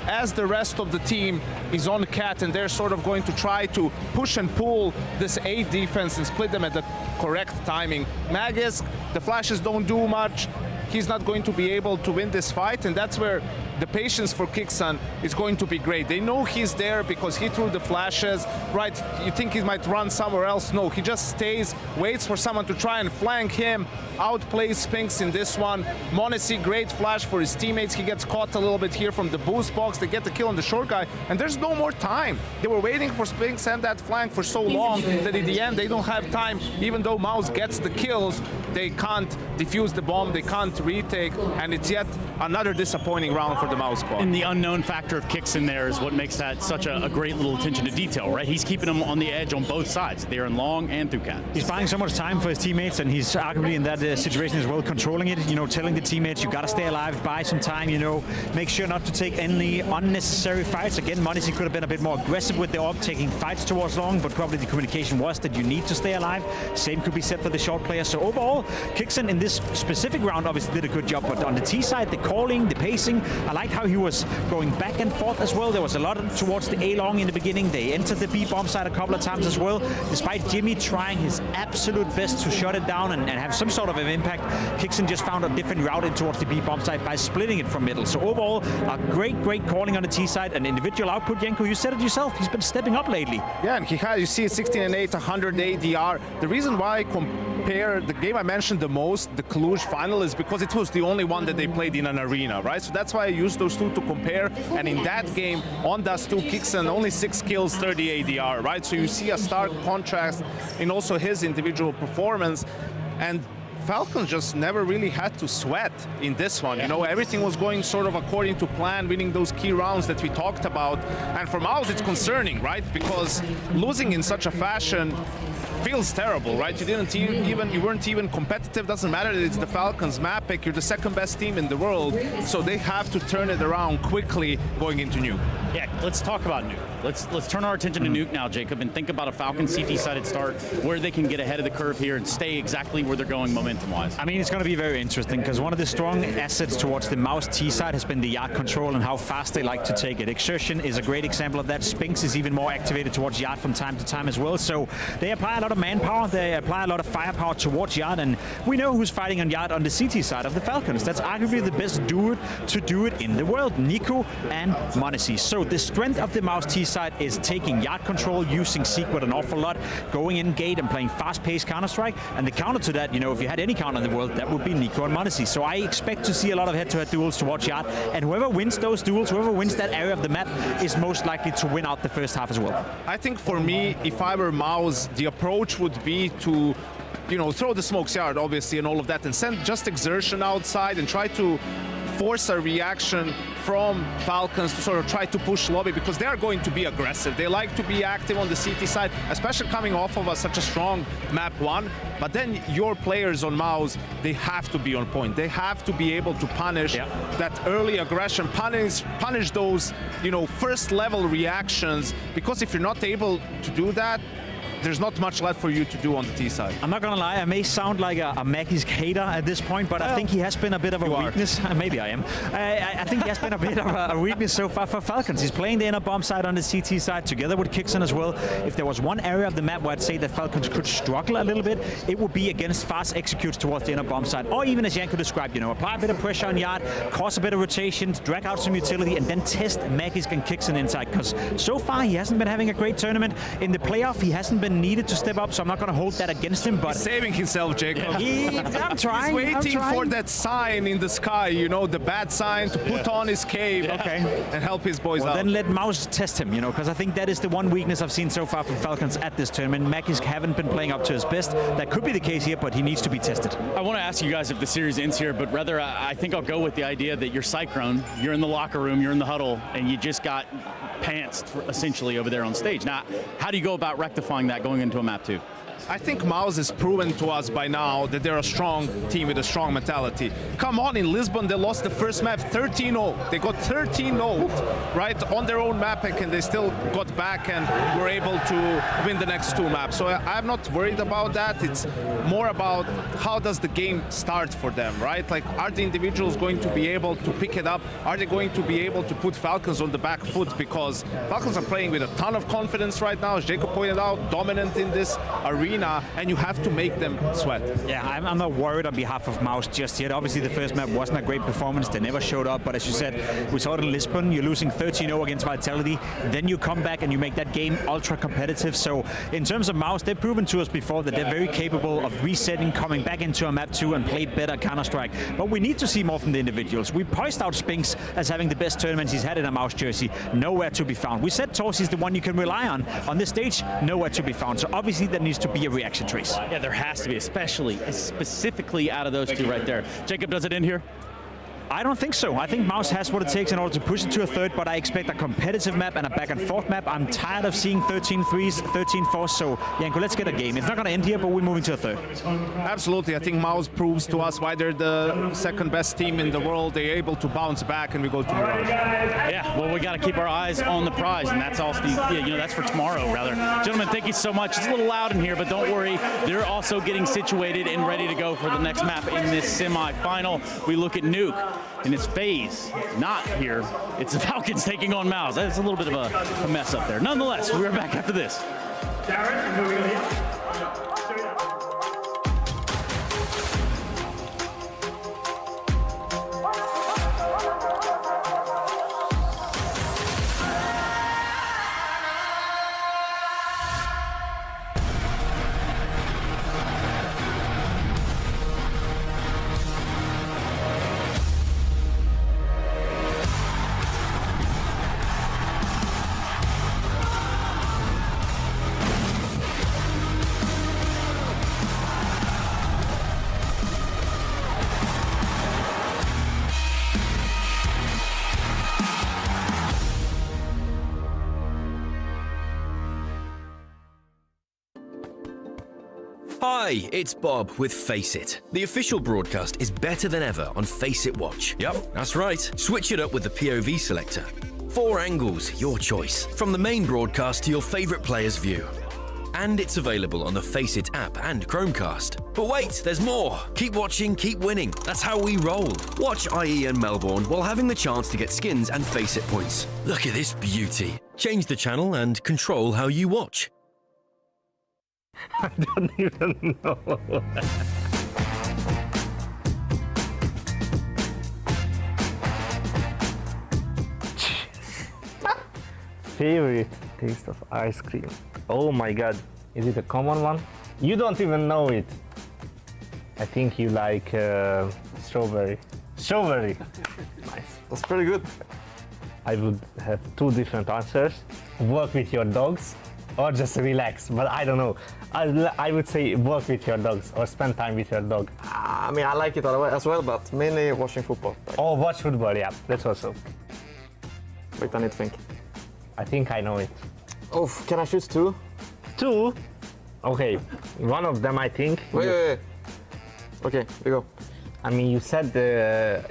as the rest of the team is on cat, and they're sort of going to try to push and pull this A defense and split them at the correct timing. Magisk, the flashes don't do much. He's not going to be able to win this fight, and that's where the patience for Kixan is going to be great. They know he's there because he threw the flashes, right? You think he might run somewhere else? No, he just stays, waits for someone to try and flank him, outplays Spinks in this one. MongolZ, great flash for his teammates. He gets caught a little bit here from the boost box. They get the kill on the short guy, and there's no more time. They were waiting for Spinks and that flank for so long that in the end they don't have time. Even though MongolZ gets the kills, they can't defuse the bomb, they can't retake, and it's yet another disappointing round for the Mouse squad. And the unknown factor of kicks in there is what makes that such a great little attention to detail, right? He's keeping them on the edge on both sides. They're in long and through cat. He's buying so much time for his teammates, and he's arguably in that situation as well, controlling it, telling the teammates, you got to stay alive, buy some time, make sure not to take any unnecessary fights. Again, MongolZ could have been a bit more aggressive with the AWP, taking fights towards long, but probably the communication was that you need to stay alive. Same could be said for the short player. So overall, Kixen in this specific round obviously did a good job, but on the T side, the calling, the pacing, I liked how he was going back and forth as well. There was a lot towards the A long in the beginning. They entered the B bomb side a couple of times as well. Despite Jimmy trying his absolute best to shut it down and have some sort of an impact, Kixen just found a different route in towards the B bomb side by splitting it from middle. So overall, a great calling on the T side. And individual output, Yenko, you said it yourself, he's been stepping up lately. Yeah, and he has, you see, 16 and 8, 100 ADR. The reason why I compare the game I mentioned the most, the Cluj final, is because it was the only one that they played in an arena, right? So that's why I used those two to compare. And in that game, on Dust 2, Kixen only 6 kills, 30 ADR, right? So you see a stark contrast in also his individual performance. And Falcons just never really had to sweat in this one. Everything was going sort of according to plan, winning those key rounds that we talked about. And for MongolZ, it's concerning, right? Because losing in such a fashion feels terrible, right? You weren't even competitive. Doesn't matter that it's the Falcons map pick. You're the second best team in the world, so they have to turn it around quickly going into Nuke. Yeah, let's talk about Nuke. Let's turn our attention to Nuke now, Jacob, and think about a Falcon CT-sided start, where they can get ahead of the curve here and stay exactly where they're going momentum-wise. I mean, it's going to be very interesting because one of the strong assets towards the Mouse T side has been the yard control and how fast they like to take it. Exertion is a great example of that. Spinks is even more activated towards yard from time to time as well. So they apply a lot of manpower, they apply a lot of firepower towards yard, and we know who's fighting on yard on the CT side of the Falcons. That's arguably the best duo to do it in the world, Nico and MongolZ. So the strength of the Mouse T side is taking yard control, using Secret an awful lot, going in gate and playing fast-paced Counter-Strike. And the counter to that, if you had any counter in the world, that would be Nico and MongolZ. So I expect to see a lot of head-to-head duels towards yard, and whoever wins those duels, whoever wins that area of the map, is most likely to win out the first half as well. I think for me, if I were MongolZ, the approach would be to throw the smokes yard, obviously, and all of that, and send just exertion outside and try to force a reaction from Falcons to sort of try to push lobby, because they are going to be aggressive. They like to be active on the CT side, especially coming off of such a strong map 1. But then your players on MongolZ, they have to be on point. They have to be able to punish that early aggression, punish those, first level reactions, because if you're not able to do that, there's not much left for you to do on the T side. I'm not gonna lie, I may sound like a Magisk hater at this point, but I think he has been a bit of a weakness. Maybe I am. I think he has been a bit of a weakness so far for Falcons. He's playing the inner bomb side on the CT side together with Kixen as well. If there was one area of the map where I'd say that Falcons could struggle a little bit, it would be against fast executes towards the inner bomb side, or even as Janko described, apply a bit of pressure on yard, cause a bit of rotation, drag out some utility, and then test Magisk and Kixen inside. Because so far he hasn't been having a great tournament. In the playoff, he hasn't been needed to step up, so I'm not going to hold that against him. But he's saving himself, Jacob. I'm trying. He's waiting for that sign in the sky, the bad sign to put on his cave, and help his boys out. Then let MongolZ test him, because I think that is the one weakness I've seen so far from Falcons at this tournament. Magisk haven't been playing up to his best. That could be the case here, but he needs to be tested. I want to ask you guys if the series ends here, but rather I think I'll go with the idea that you're Cyclone, you're in the locker room, you're in the huddle, and you just got pantsed essentially over there on stage. Now, how do you go about rectifying that going into a map 2? I think MongolZ has proven to us by now that they're a strong team with a strong mentality. Come on, in Lisbon, they lost the first map 13-0. They got 13-0, right, on their own map pick, and they still got back and were able to win the next 2 maps. So I'm not worried about that. It's more about how does the game start for them, right? Like, are the individuals going to be able to pick it up? Are they going to be able to put Falcons on the back foot? Because Falcons are playing with a ton of confidence right now, as Jacob pointed out, dominant in this arena, and you have to make them sweat. Yeah, I'm not worried on behalf of MongolZ just yet. Obviously, the first map wasn't a great performance. They never showed up. But as you said, we saw it in Lisbon. You're losing 13-0 against Vitality. Then you come back and you make that game ultra competitive. So in terms of MongolZ, they've proven to us before that they're very capable of resetting, coming back into a map 2 and play better Counter-Strike. But we need to see more from the individuals. We priced out Spinks as having the best tournaments he's had in a MongolZ jersey. Nowhere to be found. We said Torsi's the one you can rely on. On this stage, nowhere to be found. So obviously there needs to be a reaction trace. Yeah, there has to be, specifically out of those two right there. Jacob, does it end here? I don't think so. I think Mouse has what it takes in order to push it to a third, but I expect a competitive map and a back and forth map. I'm tired of seeing 13 threes, 13 fours, so Yanko, let's get a game. It's not going to end here, but we're moving to a third. Absolutely. I think Mouse proves to us why they're the second best team in the world. They're able to bounce back and we go to the round. Yeah, well, we got to keep our eyes on the prize, and that's also, that's for tomorrow, rather. Gentlemen, thank you so much. It's a little loud in here, but don't worry. They're also getting situated and ready to go for the next map in this semi-final. We look at Nuke in its phase. Not here. It's the Falcons taking on Mouse. That's a little bit of a mess up there. Nonetheless, we're back after this. Darren, moving on here. Hi, it's Bob with Face It. The official broadcast is better than ever on Face It Watch. Yep, that's right. Switch it up with the POV selector. 4 angles, your choice. From the main broadcast to your favourite player's view. And it's available on the Face It app and Chromecast. But wait, there's more. Keep watching, keep winning. That's how we roll. Watch IEM Melbourne while having the chance to get skins and Face It points. Look at this beauty. Change the channel and control how you watch. I don't even know. Favorite taste of ice cream? Oh my god, is it a common one? You don't even know it. I think you like strawberry. Strawberry! Nice. That's pretty good. I would have 2 different answers. Work with your dogs or just relax, but I don't know. I would say work with your dogs or spend time with your dog. I mean, I like it as well, but mainly watching football. Oh, watch football, yeah, that's also. Wait, I need to think. I think I know it. Oh, can I choose 2? 2? Okay, one of them I think. Wait. Okay, we go. I mean, you said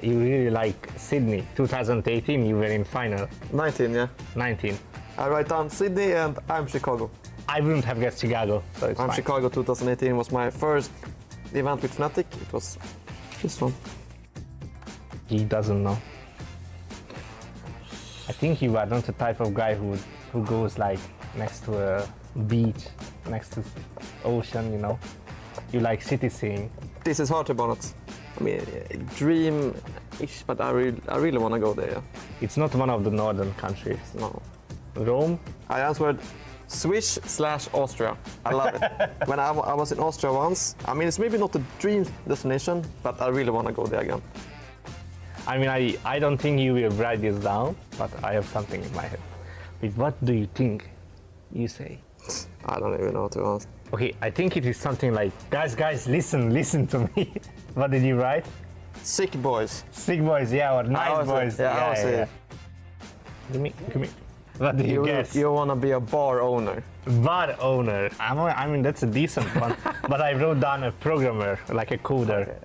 you really like Sydney. 2018, you were in final. 19, yeah. 19. I write down Sydney and I'm Chicago. I wouldn't have guessed Chicago, so it's I'm fine. Chicago 2018 was my first event with Fnatic. It was this one. He doesn't know. I think you are not the type of guy who goes like next to a beach, next to ocean, you know. You like sightseeing. This is hard to balance. I mean, dream-ish, but I really want to go there. Yeah. It's not one of the northern countries. No. Rome? I answered Swiss/Austria. I love it. When I was in Austria once, I mean, it's maybe not the dream destination, but I really want to go there again. I mean, I don't think you will write this down, but I have something in my head. But what do you think you say? I don't even know, to be honest. Okay, I think it is something like, guys, listen to me. What did you write? Sick boys. Sick boys, yeah, or nice boys. Yeah. Give me. What do you guess? You want to be a bar owner. Bar owner. I mean, that's a decent one. But I wrote down a programmer, like a coder.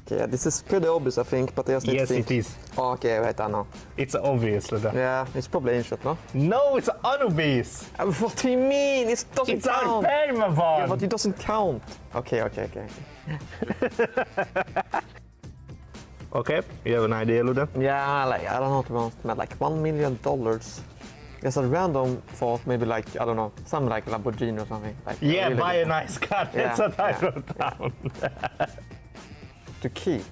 Okay, yeah, this is pretty obvious, I think, but I just need to think. Yes, it is. Oh, okay, wait, I know. It's obvious, Luda. Yeah, it's probably ancient, no? No, it's unobvious. What do you mean? It doesn't It's our count. permabond. Yeah, but it doesn't count. Okay. Okay, you have an idea, Luda? Yeah, like, I don't know, to be honest, but like $1 million. There's a random thought, maybe like, I don't know, something like Lamborghini or something. Like, Yeah, really buy a good. nice car. That's what I wrote down. To keep,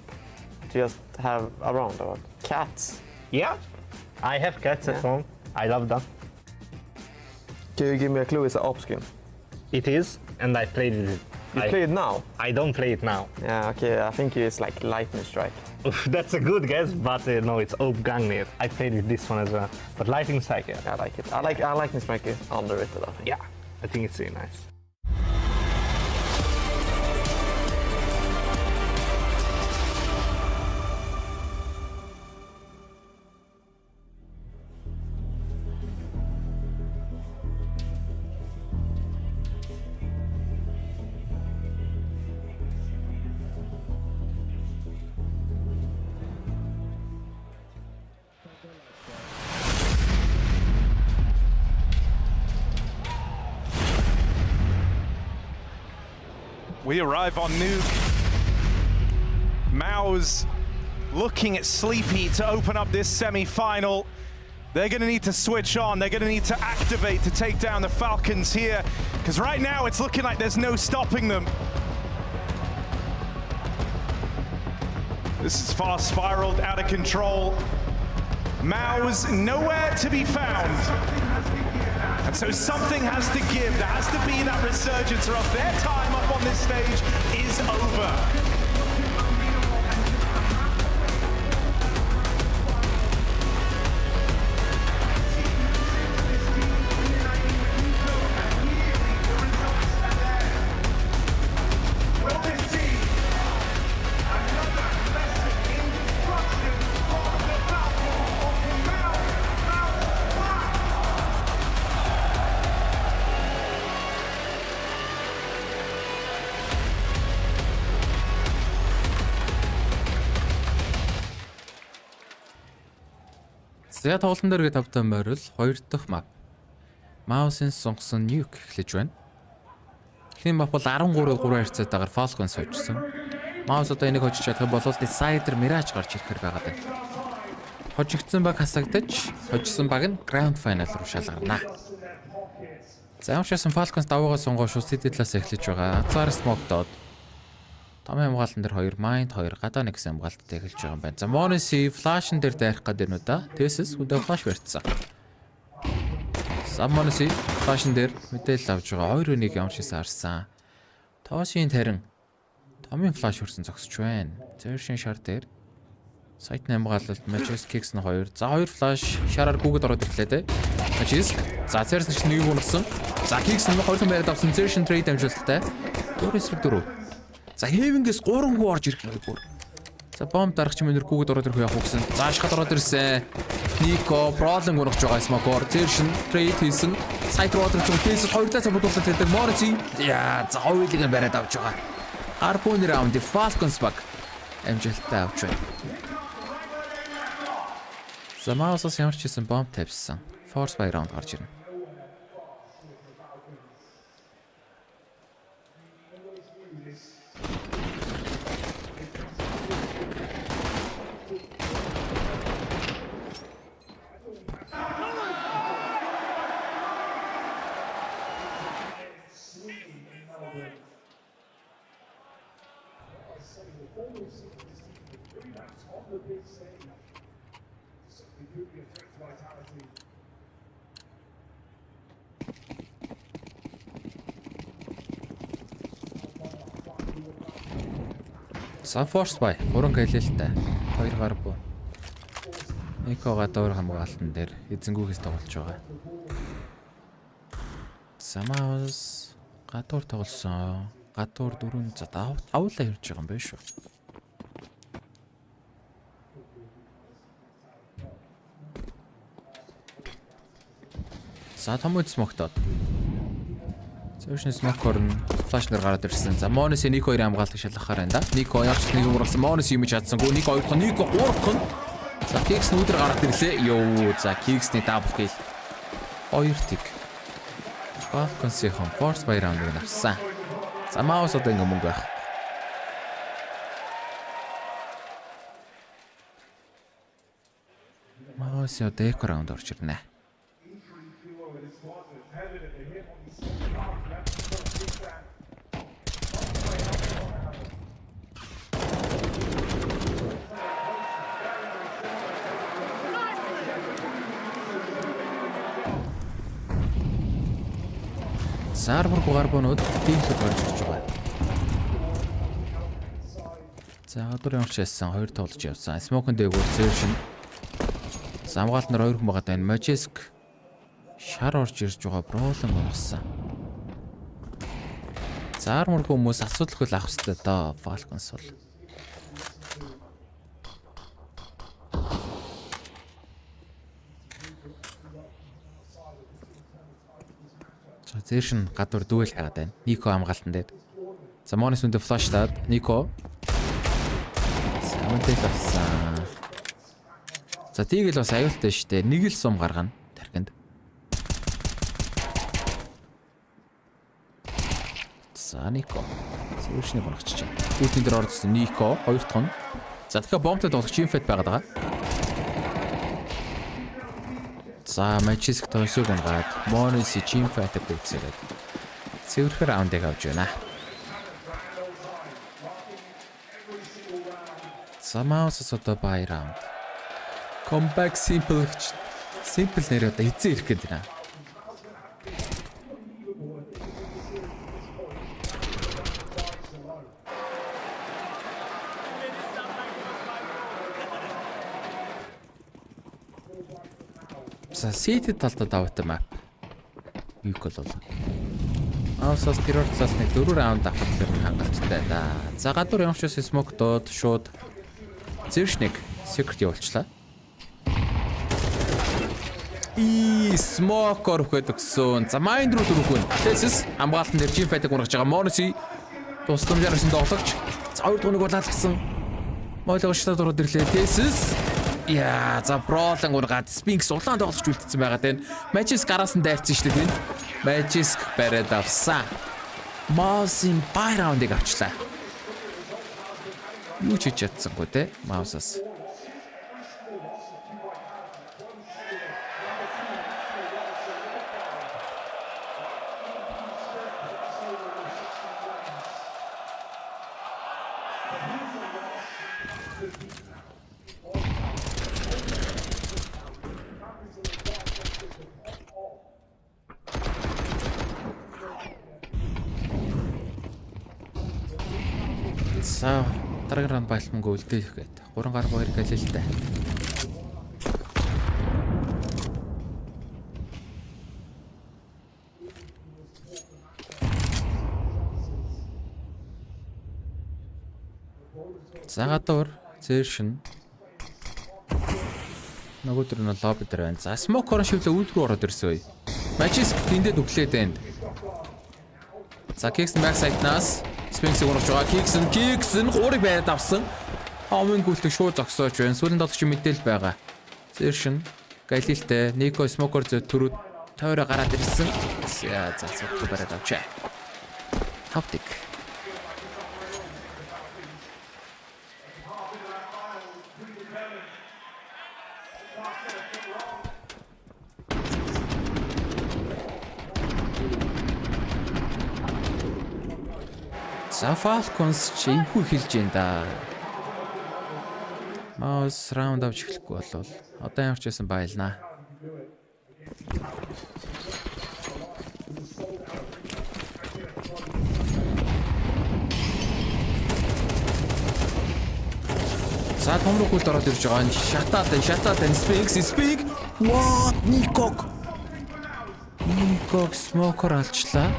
to just have around about cats. Yeah, I have cats at home. I love them. Can you give me a clue? It's an op skin. It is, and I played it. You play it now? I don't play it now. Yeah, okay, I think it's like lightning strike. Oof, that's a good guess, but no, it's Op Gangnir. I played with this one as well. But Lightning Strike, yeah. I like it. I like lightning strike is underrated, I think. Yeah, I think it's really nice. We arrive on Nuke. Mao's looking at Sleepy to open up this semi-final. They're going to need to switch on. They're going to need to activate to take down the Falcons here. Because right now it's looking like there's no stopping them. This is far spiraled out of control. Mao's nowhere to be found. And so something has to give. There has to be that resurgence or else their time up on this stage is over. За тоглолтын дээр тавтан морил 2 дахь map. Mouse-ын сонгосон Nuke эхлэж байна. Эхний map бол 13-3 харьцаатайгаар Falcons хожсон. Mouse одоо энийг хожиж чадах бол Decider Mirage гарч ирэх байгаа даа. Хожигдсан баг хасагдаж, хожсон баг нь Grand Final руу шалгарна. За явшаасан Falcons даваагаа сонгоо шууд City талаас эхлэж байгаа. Azar Smoke-дод Томын хамгаалалтан дээр 2 Mind 2 гадны гэсэн хамгаалттай эхэлж байгаа юм байна. За MESA Flash-н дээр дайрах гэдэг нь да. Tessus үдэ Flash барьцсан. MESA Flash-н дээр мэдээлэл авж байгаа 2-1 ямар ч хэсэг харсан. Тоошийн тарин Томын Flash хүрсэн зогсож байна. Зэршин шар дээр сайтны хамгаалалт Magisk нь 2. За 2 Flash шараар гүгэд ороод ирлээ те. Magisk. За Zerson ч нэг унсан. За Kicks нь 2 байраад авсан Zerson trade дамжуулалттай. 4-4. За Heaven-гээс 3 хүү орж ирэх нэг бүр. За бомб дарагч мөнөр гүгэд ороод ирэх явах гэсэн. За ашхад ороод ирсэн. Nico Problem гонож байгаа Smoke-оор Zerson trade хийсэн. Сайт руу ороод ирсэн. Tessus 2-даа цабуулуулаад байдаг. Morrissey. Яа, за хоёулыг нь бариад авч байгаа. Harpoon round Falcons баг амжилттай авч байна. За Mouse-ос ямар ч хэсэн бомб тавьсан. Force by round гарч ирнэ. За Force by 3 галилтай 2 гар буу. Никога доор хамгаалтан дээр эзэнгүүгээс тоглож байгаа. Самаус гадуур тоглосон. Гадуур 4 за тавлаа явж байгаа юм байна шүү. За том үз Smoke-дод. Зөшин Smoke-оор нь Flash-нэр гараад ирсэн. За Monis Nico 2 хамгаалдаг шалгахаар байна да. Nico явж нэг урагсан. Monis юм чадсангүй. Nico 2 Nico 3 хон. За Kicks нүдэр гараад ирлээ. Йоо за Kicks-ний double kill. 2 тиг. Falcons-ийн Force by round-ыг авсан. За Mouse одоо ингэ мөнгө байх. Mouse одоо eco round орж ирнэ. Сарбар гарбонууд тиймсэд гарч ирж байгаа. За гадуур ямар ч яасан 2 тоглож явсан. Smoke-ын дээгүүр Zerson. Замгаалт нар 2 хүн байгаа даа. Magisk шар орж ирж байгаа Problem болгосон. За армор хүмүүс асуудал хөл авах хэрэгтэй доо Falcons бол. Zerson гадуур дүүл хагаад байна. Nico хамгаалтан дээр. За Monis үндэ Flash таад Nico. Самтай авсан. За тийгэл бас аюултай штэ. Нэг л сум гаргана тархинд. За Nico. Сүүршний гоногч чинь. Бүгдийн дээр орсон Nico 2 дахь нь. За тэгэхээр бомбтой тоглох Gymfet байгаад байгаа. За Magisk тойсог унгаад Monis Gymfet-ийг үүсгээд цэвэрхэн раундыг авч байна. За Mouse-с одоо buy round. Comeback simple нэр одоо эзэн ирэх гээд байна. За City талдаа давтаа map. Nuke бол. Аасаас тэрээр талаас нэг 4 раунд авах гэх юм хангалттай да. За гадуур явахчаас smoke доод шууд зэршник secret явуулчлаа. Smoke-оор өгöd өгсөн. За mind руу дөрөвхөн. Tessus хамгаалтан дээр Gymfet-ийг ургаж байгаа. Monis тусламжаар ирсэн тоглогч. За 2 дууныг бол алгасан. Мойлгоочтой дурууд ирлээ. Tessus яа, за Бролан ургаад Sphinx улаан тоглож үлдсэн байгаа тань. Magisk гараас нь дайрцсан шүү дээ. Magisk бариад авсан. Mouse-ийн buy round-ыг авчлаа. Юу ч хийж чадсангүй те Mouse-аас. За дараагийн раунд байлмангүй үлдээх гээд 3 гар боёр гэлээ л дээ. За гадуур зэршин нөгөө төр нь лобби дээр байна. За smoke-оор шивлээ үүд рүү ороод ирсэн үе. Magisk тэндээ дүглээд байна. За Kix max site-наас Sphinx-ийг урагж байгаа. Kix нь 3-ыг байраад авсан. Хомын гүйлтийг шууд зогсоож байна. Сүүлийн тоглогч мэдээл байгаа. Зэршин Галилтэй Nico smoke-оор төрөд тойроо гараад ирсэн. За зөвхөн бараад авчаа. Тавтик. За Falcons чи инхүү хэлж юм да. Mouse round авч эхлэхгүй болвол одоо ямар ч байсан байлнаа. За том руу ороод ирж байгаа. Шатаад Sphinx. What? Nico smoke-оор алчлаа.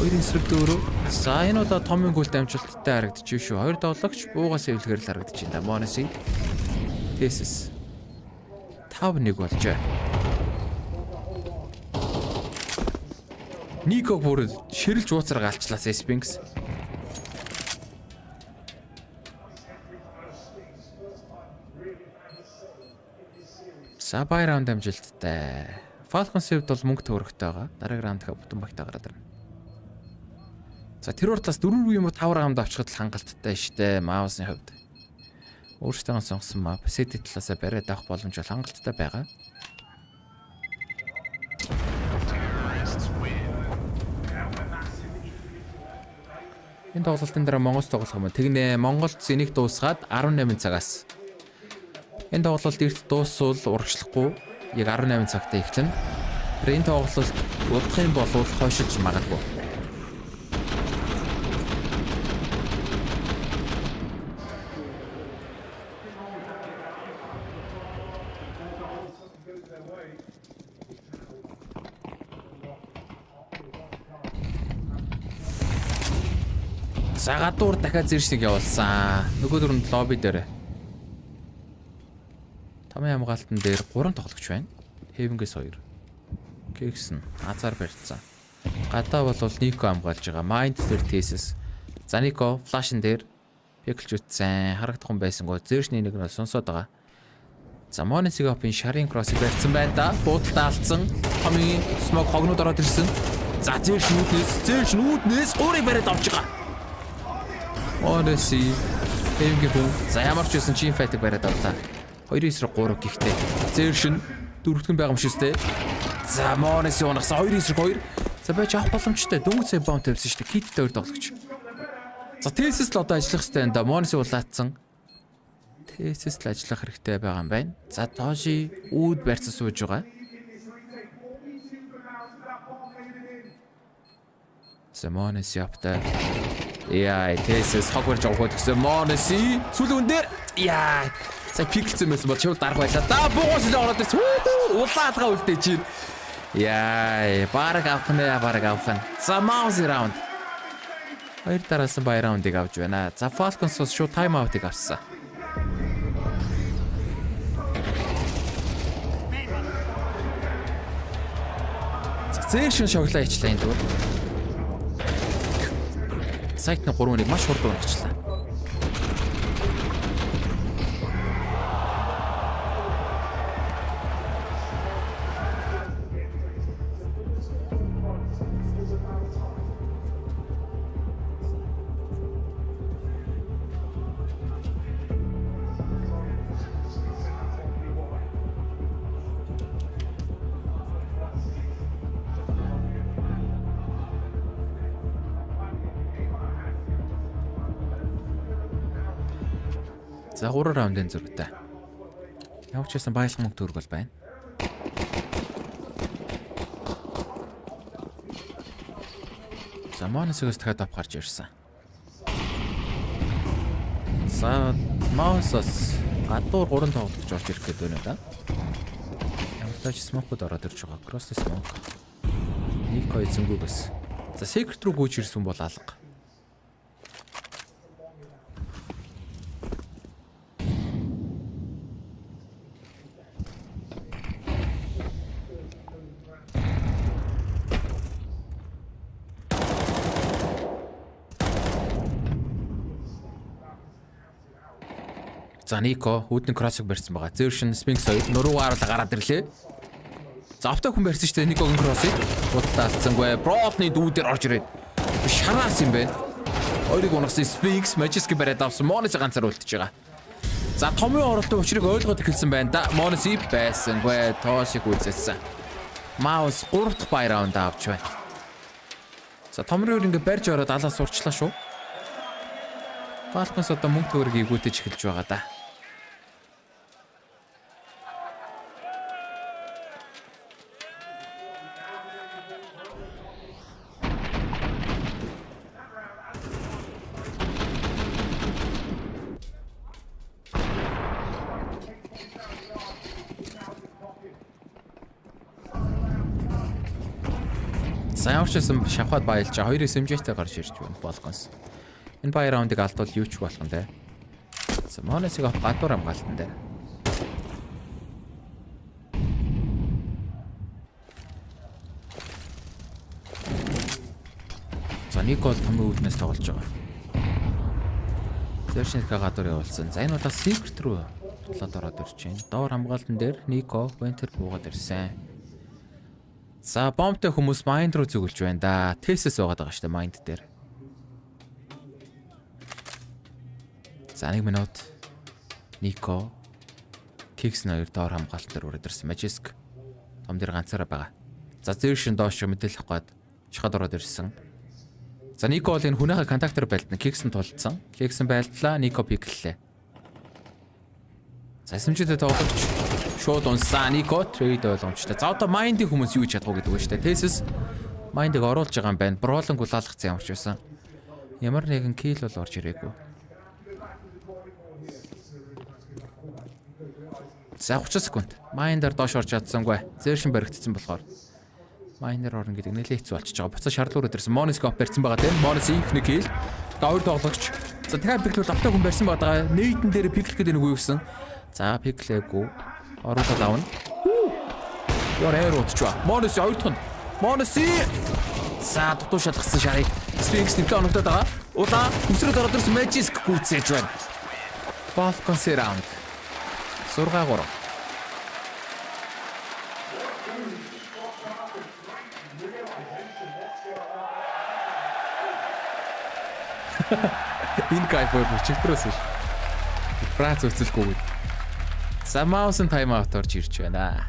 2 эсрэг дөрөв. За энэ удаа томын гүйлт амжилттай харагдчих шүү. 2 тоглогч буугаас эвлэхээр л харагдчих юм да. Monis Tessus 5-1 болжээ. Nico бүр ширэлж ууцраг алчлаа Sphinx. За buy round амжилттай. Falcons-д бол мөнгө төгрөгтэй байгаа. Дараагийн раундаа бүтэн багтаа гараад ирнэ. За тэр уртлаас 4 юм уу 5 раунд авчихад л хангалттай штэ Mouse-ны хувьд. Өөртөө сонгосон map City талаасаа бариад авах боломж бол хангалттай байгаа. Энэ тоглолтын дараа Монголс тоглох юм. Тэгнэ MongolZ энийг дуусгаад 18 цагаас. Энэ тоглолт эрт дуусвал урагшлахгүй яг 18 цагтаа эхэлнэ. Энэ тоглолт удах юм бол хойшилж магадгүй. За гадуур дахиад зэршиг явуулсан. Нөгөө дөрөнд лобби дээр. Томын хамгаалтан дээр 3 тоглогч байна. Heaven-гээс 2. Kix нь азар барьцсан. Гадаа бол Nico хамгаалж байгаа. Mind дээр Tessus. За Nico flash-н дээр пиклж үтсэн. Харагдах юм байсангүй. Зэршний нэг нь сонсоод байгаа. За Monis-ийн шарын кросс барьцсан байна да. Буудалтай алдсан. Томын smoke хогнууд ороод ирсэн. За зээршнүүднээс өөрийг бариад авч байгаа. Моноси эмгэн хүн. За ямар ч байсан чим файтыг бариад авлаа. 2-3 гихтэй. Зээршн дөрөвдгөн байгаа юм шүү дээ. За Моноси унагсан 2-2. За байж авах боломжтой. Дөнгөж сая бомб тавьсан шүү дээ. Киттэй 2 тоглогч. За Tessus л одоо ажиллах хэрэгтэй энэ да. Моноси улаацсан. Tessus л ажиллах хэрэгтэй байгаа юм байна. За Дожи үүд барьцсан сууж байгаа. За Моноси апта. Яа, Tessus хогварж авах гэсэн Моноси сүлүүн дээр. Яа. За пиклцэн байсан бол чив дарга байлаа. Да бугуус л ороод ирсэн. Улаалгаа үлдээж чинь. Яа, бараг авах нь. За Mouse раунд. Хоёр дараасан бай раундыг авч байна. За Falcons-ос шууд тайм аутыг авсан. За зээршин шоглоо ичлээ энэ дүү. Cyclone 3-1 маш хурд унагчлаа. За 3 раундын зурагтай. Явж байсан баялаг мөнгө төгрөг бол байна. За Monosигоос дахиад ап гарч ирсэн. За Mouse-ос гадуур 3 тоглогч орж ирэх гээд байна да. Ямар ч смокод ороод ирж байгаа. Cross smoke. Nuke эзэнгүүгээс. За secret руу гүйж ирсэн бол алга. За Nico үүдний кроссыг барьсан байгаа. Зээршин Sphinx 2 нуруугаар л гараад ирлээ. За автаа хүн барьсан шүү дээ Nico-гийн кроссыг. Бодлоо алдсангүй. Brawl-ны дүүдээр орж ирээд. Шанаас юм байна. Хоёрыг унагсан Sphinx Magisk бариад авсан. Monosi ганцаар үлдчихэж байгаа. За томын оролтын учрыг ойлгоод эхэлсэн байна да. Monosi байсангүй. Тоошиг үзсэн. Mouse 3 дахь бай раунд авч байна. За томроор ингэ барьж ороод алаас сурчлаа шүү. Falcons одоо мөнгө төгрөгийг игүүтэж эхэлж байгаа да. Саявчсан шавхад баялж 2 SMG-тэй гарч ирж байна Falcons. Энэ бай раундыг алдвал юу ч болох нь дээ. За Monosig гадуур хамгаалтан дээр. За Nico томын үүднээс тоглож байгаа. Зээршнийхээ гадуур явуулсан. За энэ бол secret руу бодлоод ороод ирж байна. Доор хамгаалтан дээр Nico Winter буугаад ирсэн. За бомбтой хүмүүс mind руу зүгэлж байна да. Tessus байгаад байгаа шүү дээ mind дээр. За 1 минут. Nico Kicks 2 доор хамгаалтан дээр ураад ирсэн. Magisk том дээр ганцаараа байгаа. За зээршин доош мэдээлэх гээд чахад ороод ирсэн. За Nico бол энэ хүнийхээ контактор байлдана. Kicks-н тулцсан. Kicks-н байлдлаа. Nico пиклээ. За эсэмжтэй тоглогч шууд унсан. Nico трейд ойлгомжтой. За одоо mind-ийн хүмүүс юу хийж чадах вэ гэдэг нь шүү дээ. Tessus mind-ыг оруулж байгаа юм байна. Brawl-ын гулаалгацсан ямар ч байсан. Ямар нэгэн kill бол орж ирээгүй. За 30 секунд. Mind-аар доош орж чадсангүй. Зээршин баригдсан болохоор Mind-аар орно гэдэг нэлээд хэцүү болчихж байгаа. Буцаа шаардлагаар ирсэн. Monosi барьсан байгаа тийм. Monosi ихний kill. Хоёр тоглогч. За дахиад пиклүүд автаа хүн барьсан байгаа. Нейдэн дээр пиклэх гэдэг нэг үү гэсэн. За пиклээгүй. Оруулаад авна. Яар ээр утчихва. Monosi хоёр дахь нь. Monosi. За дутуу шалгасан шарыг Sphinx нэмтэ оногдоод байгаа. Улаа үсрээд ороод ирсэн Magisk гүйцээж байна. Falcons раунд. Сургаа 3. Энэ кайфор чигтрээс ш. Прац үцэлгүй. За маусын тайм аут орж ирж байна.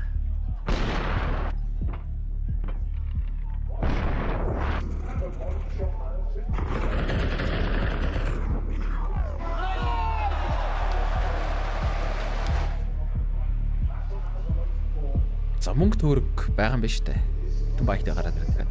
За мөнгө төгрөг байгаа юм ба штэ. Бүтэн баяртай гараад ирдэг.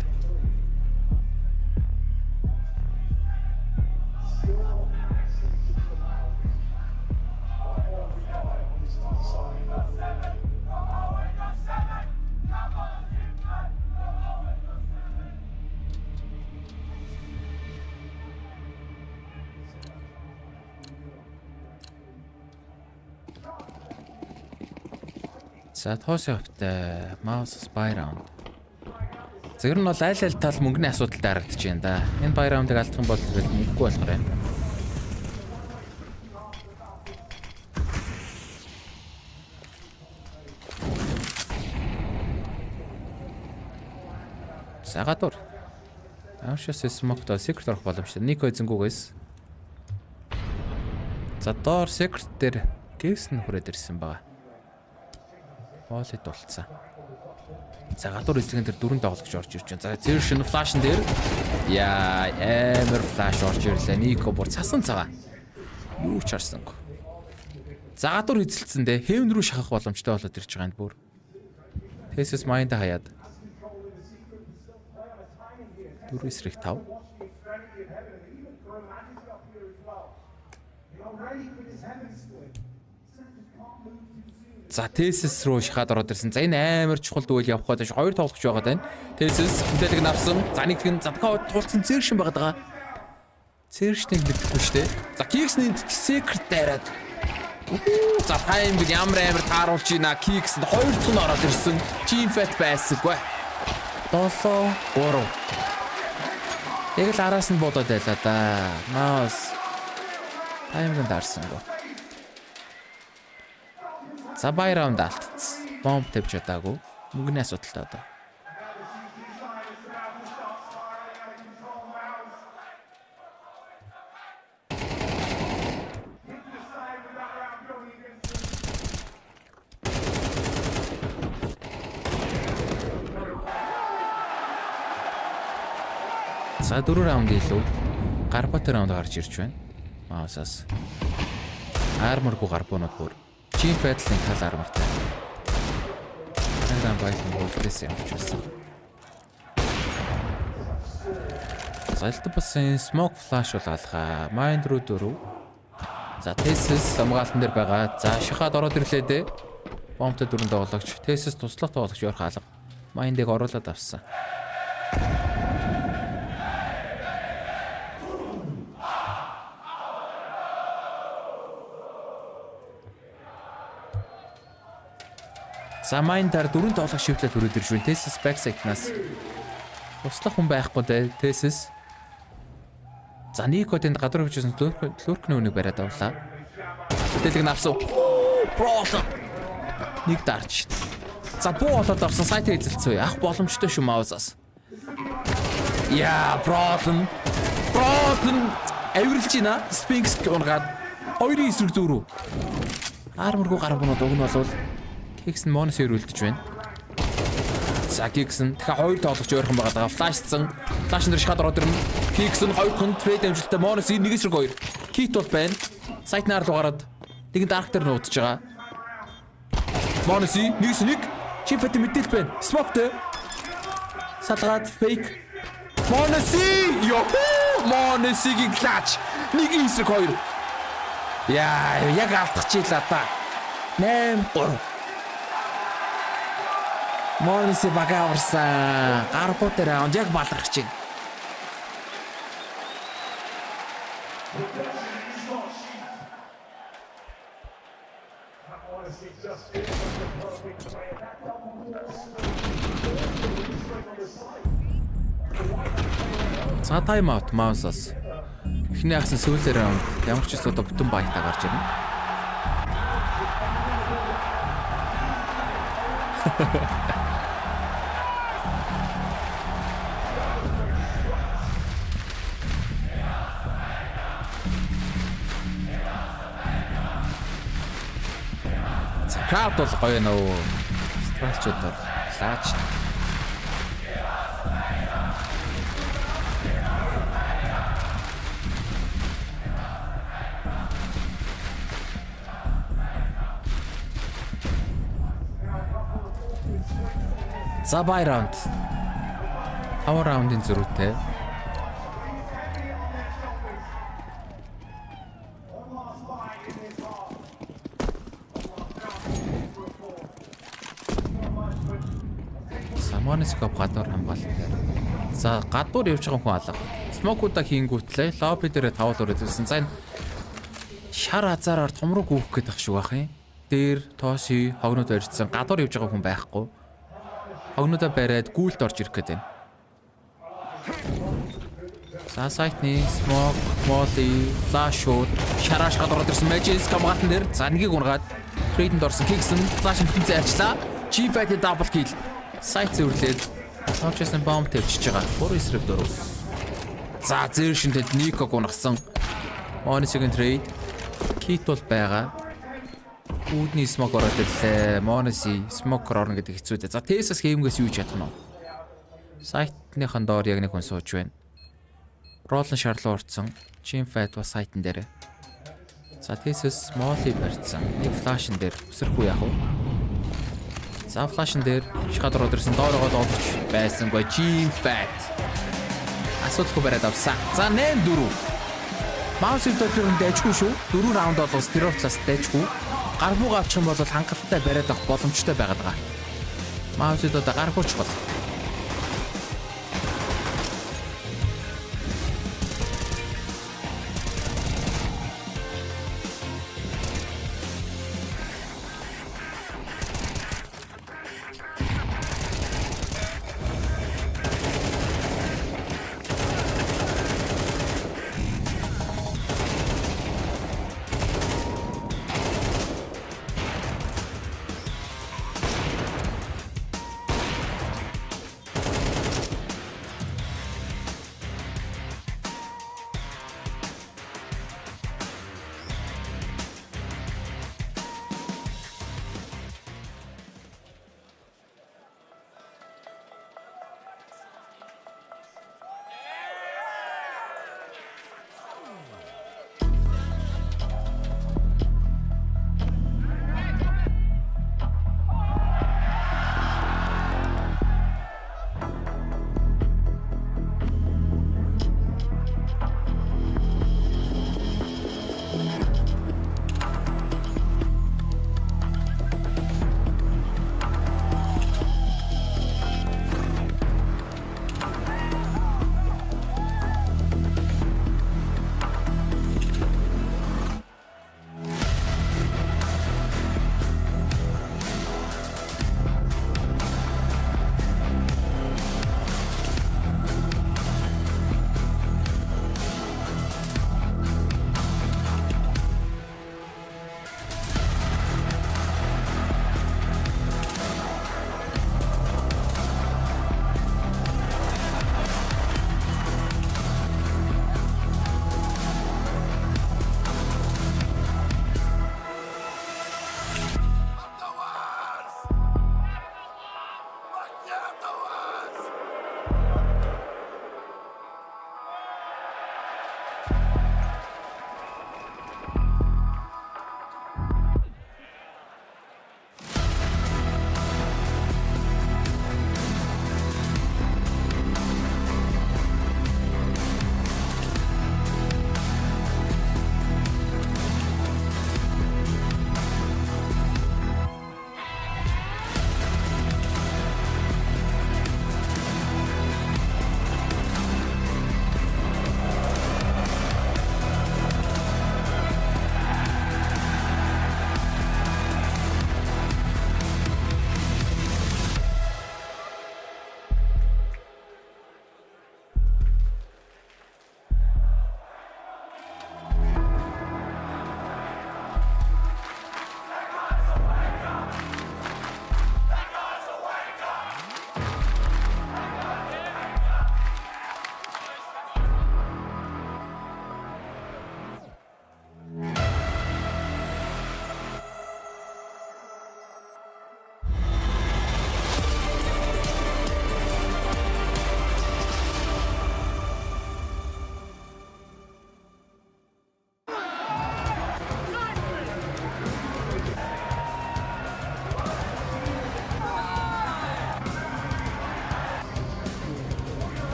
За тоос явтай mouse spy round. Зэр нь бол аль аль тал мөнгөний асуудалтай харагдаж байна да. Энэ buy round-ыг алдах юм бол тэгэл мөнгөгүй болохоор юм. Сагатур. Аашаас смокто secret орох боломжтой. Ник эзэнгүүгээс. За доор secret дээр гэвс нь хүрээд ирсэн байгаа. Болит болцсон. За гадуур эзлэгэн дээр дөрөв тоглогч орж ирж байна. За зэршин флашн дээр яа амар флаш орж ирлээ. Нико бүр цасан цагаа. Юу ч харсангүй. За гадуур эзэлсэн дээ. Хэвн рүү шахах боломжтой болоод ирж байгаа юм бүр. Tessus майнда хаяад. 4-5. За Tessus руу шахаад ороод ирсэн. За энэ амар чухал дуэл явах гэдэг хоёр тоглогч байгаа даа. Tessus мэдээлэг авсан. За нэг тэгэн задгаа туулсан зэршин байгаа. Зэршнийг мэдхгүй шүү дээ. За Kicks-ний secret дайраад. За тайм бид ямар амар тааруулж байна. Kicks-д хоёр дахь нь ороод ирсэн. Team fight байсаггүй. 7-3. Яг л араас нь бодоод байлаа да. Mouse. Таймыг дарсан гоо. За buy round алдсан. Бомб тавьж чадаагүй. Мөнгөний асуудалтай одоо. За 4 раунд илүү. Гарбат раунд гарч ирж байна. Маусаас. Арморгүй гарбуунууд бүр. Team battle-ийн тал армартай. Харин байхын хөлөөс явж байсан. Зайлт басан smoke flash бол алгаа. Mind руу дөрөв. За Tessus хамгаалтан дээр байгаа. За шахаад ороод ирлээ дээ. Бомбтой дөрөв тоглогч. Tessus туслах тоглогч явах алга. Mind-ыг оруулаад авсан. За майндаар дөрөв тоглох шивтлээ төрөөд ирж байна. Tessus backside-наас туслах хүн байхгүй дээ. Tessus. За Nico тэнд гадуур хөвчсөн луркны үнийг бариад авлаа. Мэдээлэг нь авсан. Брооло. Нэг дарж. За буу болоод авсан сайт эзэлцээ. Ах боломжтой шүү Mouse-аас. Яа, Броолон. Авирлж байна. Sphinx гонгаад 2-ын эсрэг зүүрүү. Арморгүй гарбунууд уг нь болвол Kicks нь моносоор үлдэж байна. За Kicks нь дахиад хоёр тоглогч ойрхон байгаа. Flashсан. Flash дээр шахаад ороод ирнэ. Kicks нь хоёр хүн трейд амжилттай монос нэг эсрэг хоёр. Kit бол байна. Сайт наар руу гараад нэг дарах дээр нуудаж байгаа. Монос нэг чипэт мэдээл байна. Smoke. Салгаад fake. Монос ёо. Моносигийн клатч. Нэг эсрэг хоёр. Яа, яг алдчихлаа та. 8-3. Монис бага аварсан. Гарбуу дээр раунд яг баларх чинь. За тайм аут Mouse-аас. Эхний хагас сүүлээр раунд ямар ч асуудал бүтэн баятаа гарч ирнэ. Crowd бол гоё нөө. Страчуд бол лаач. За бай раунд. 5 раундын зөрүүтэй. Самонископ гадуур хамгаалт. За гадуур явж байгаа хүн алга. Смокуудаа хийнгүүтлээ. Лобби дээрээ тавуулаар үзсэн. За энэ шар азараар томрог үүх гээд ах шүү бах юм. Дээр тооси хогнод барьсан. Гадуур явж байгаа хүн байхгүй. Хогнодоо бариад гүйлт орж ирэх гээд байна. За сайтны смок, молли, флашууд, шараш гадуур ирсэн Magisk хамгаалтан дээр. За нэгийг унгаад трейдэнд орсон киксэн. Флаш хэмтэн зайлчлаа. G5 double kill. Сайт зөвлөд Авчсан бомб тавьчихж байгаа. 3 эсрэг 4. За зээршинтэд Nuke гунагсан. Monisig-ийн трейд кит бол байгаа. Үүдний смок ороод ирлээ. Monis смок орно гэдэг хэцүү дээ. За Tessus хиймгээс юу хийж чадах нь вэ? Сайтныхан доор яг нэг хүн сууж байна. Ролн шарлуу урдсан. G5 бас сайтн дээр. За Tessus молли барьсан. Нэг флашн дээр өсөрхгүй яах вэ? За флашн дээр шахад ороод ирсэн доорогоо доолж байсангүй G5. Асуудалгүй бариад авсан. За 8-4. Маусыг доторн дэжгүй шүү. 4 раунд болоос тэр талаас дэжгүй. Гарбууга авчих юм бол хангалттай бариад авах боломжтой байгаад байгаа. Маусыг одоо гарбууч бол.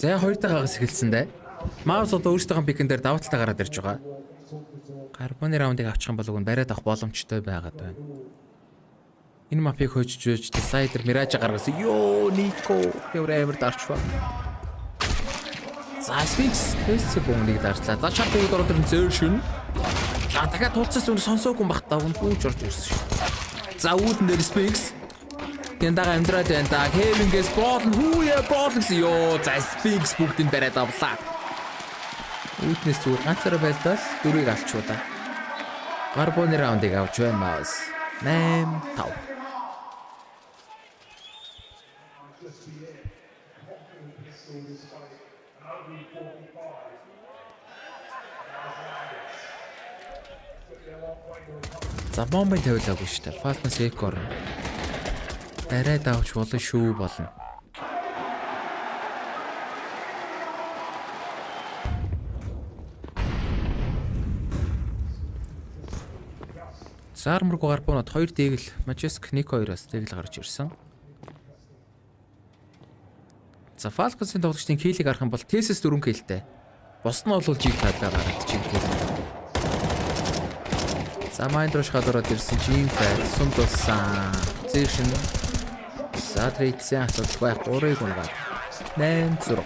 За хоёр дахь хагас эхэлсэн дээ. Маус одоо өөрсдийнхөө пикэн дээр даваа талаа гараад ирж байгаа. Карбоны раундыг авчих юм бол үгүй бариад авах боломжтой байгаад байна. Энэ мапыг хожиж Decider Mirage гаргасан. Йоо, Nico Евреймер дарчваа. За Sphinx Tessus бөмбөгийг дарслаа. За шатыг ороод ирэн зөөршин. За дахиад тулцаас үн сонсоогүй бах таа үн бүүж орж ирсэн шүү. За үүдэн дээр Sphinx. Тэндага амьдраад байна да. Kevin-гээс Brawl гэсэн ёо. За Sphinx бүгдийг бариад авлаа. Үүднээс зүгээр ганцаараа байлдал дөрвийг алчуу да. Карбоны раундыг авч байна Маус. 8-5. За бомбын тавилаагүй шүү дээ. Falcons Echo-ор дараад авч болно шүү болно. Сармург гарбонод 2 дээгэл Magisk Nuke 2-аас дээгэл гарч ирсэн. За Falcons-ийн тоглогчдын киллийг харах юм бол Tessus 4 киллтэй. Бос нь бол жиг талаа гараад чинь килл. За майндрош гадараад ирсэн жин фай сумдулсан. Зэшин. Садрейцэн асуудалгүй 3-ыг унгаад 8-6.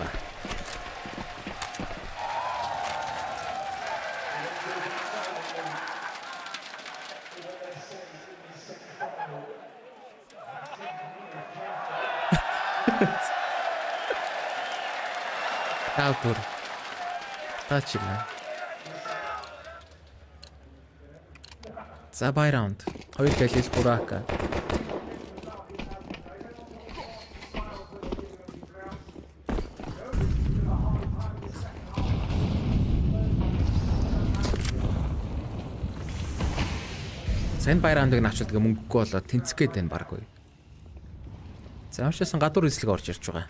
Outdoor. Тачна. За бай раунд. 2 гэлэл бурака. Сэн бай раундыг навчилдаг мөнгөгүй болоод тэнцэх гээд байна баргүй. За уушаасан гадуур эслэг орж ирж байгаа.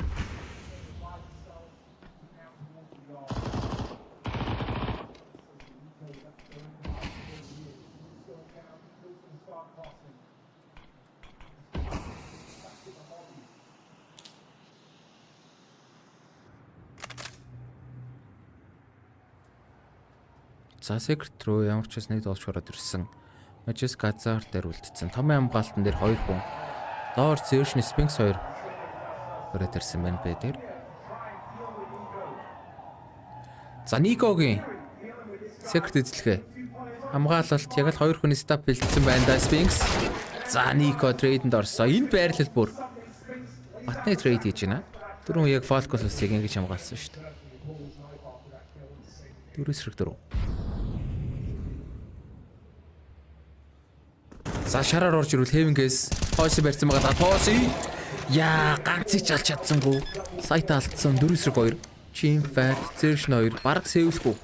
За Secret руу ямар ч нэг доолж ороод ирсэн. Magisk газар дээр үлдсэн. Томын хамгаалтан дээр 2 хүн. Доор Zershny Sphinx 2 ороод ирсэн байна бэ дээр. За Nico-гийн Secret эзлэхээ. Хамгаалалт яг л 2 хүний стап бэлдсэн байна да Sphinx. За Nico трейдэнд орсон. Энэ байрлал бүр батны трейд хийж байна. Түрүүн яг Falcons-ыг ингэж хамгаалсан шүү дээ. 4-4. За шараар орж ирвэл Heaven-гээс Tosi барьсан байгаа. Tosi яа ганцыг ч алж чадсангүй. Сайт алдсан 4-2. Team Fat Zershny 2 бараг сэвлэхгүй.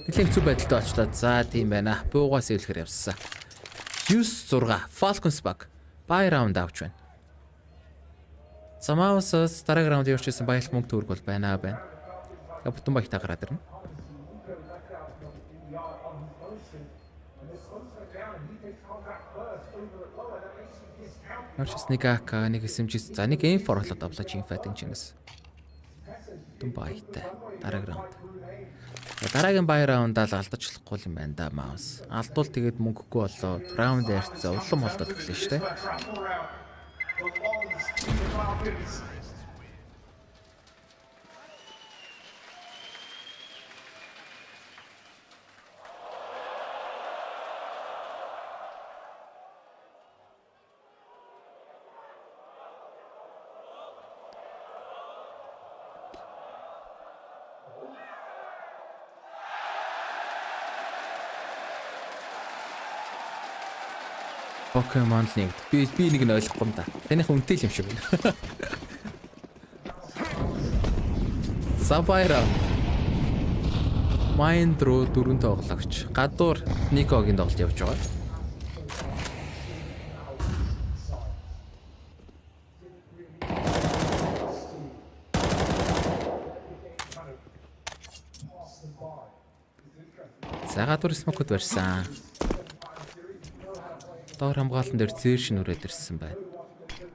Нэлээд хэцүү байдалтай очлоо. За тийм байна. Буугаа сэвлэхээр явсан. 9-6 Falcons баг. Buy round авч байна. За Mouse-с дараагийн раунд явуулчихсан баялаг мөнгө төгрөг бол байна. Тэгээ бутан багтаа гараад ирнэ. Нэрчс нэг АК нэг SMG за нэг M4 болоод авлаа Team Fight-ын чинээс. Бутан багтаа дараагийн раунд. Дараагийн бай раундаа л алдчихлахгүй юм байна да Mouse. Алдвал тэгээд мөнгөгүй болоо раунд ярьцаа улам холдоод эхлэв шүү дээ. Pokemon нэг би нэг нь ойлгохгүй юм да. Таних үнэтэй юм шиг байна. Сабайра. Mind руу 4 тоглогч. Гадуур Nico-гийн тоглолт явж байгаа. За гадуур смокод барьсан. Доор хамгаалтан дээр Zershny үрээд ирсэн байна.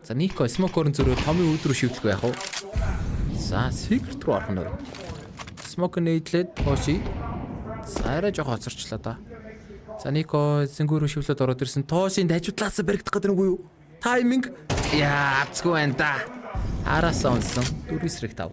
За Nico smoke-оор зөрөө томын үүд рүү шивдэлгүй яах вэ? За, secret руу орох нь. Smoke нээдлээд Тоши. Арай жоо хоцорчлаа да. За Нико зингүүрүү шивлээд ороод ирсэн. Тошинд хажуудлаас баригдах гэдэг нь үгүй юу? Тайминг. Яа, цгүй энэ да. Араас онсон. 4-5.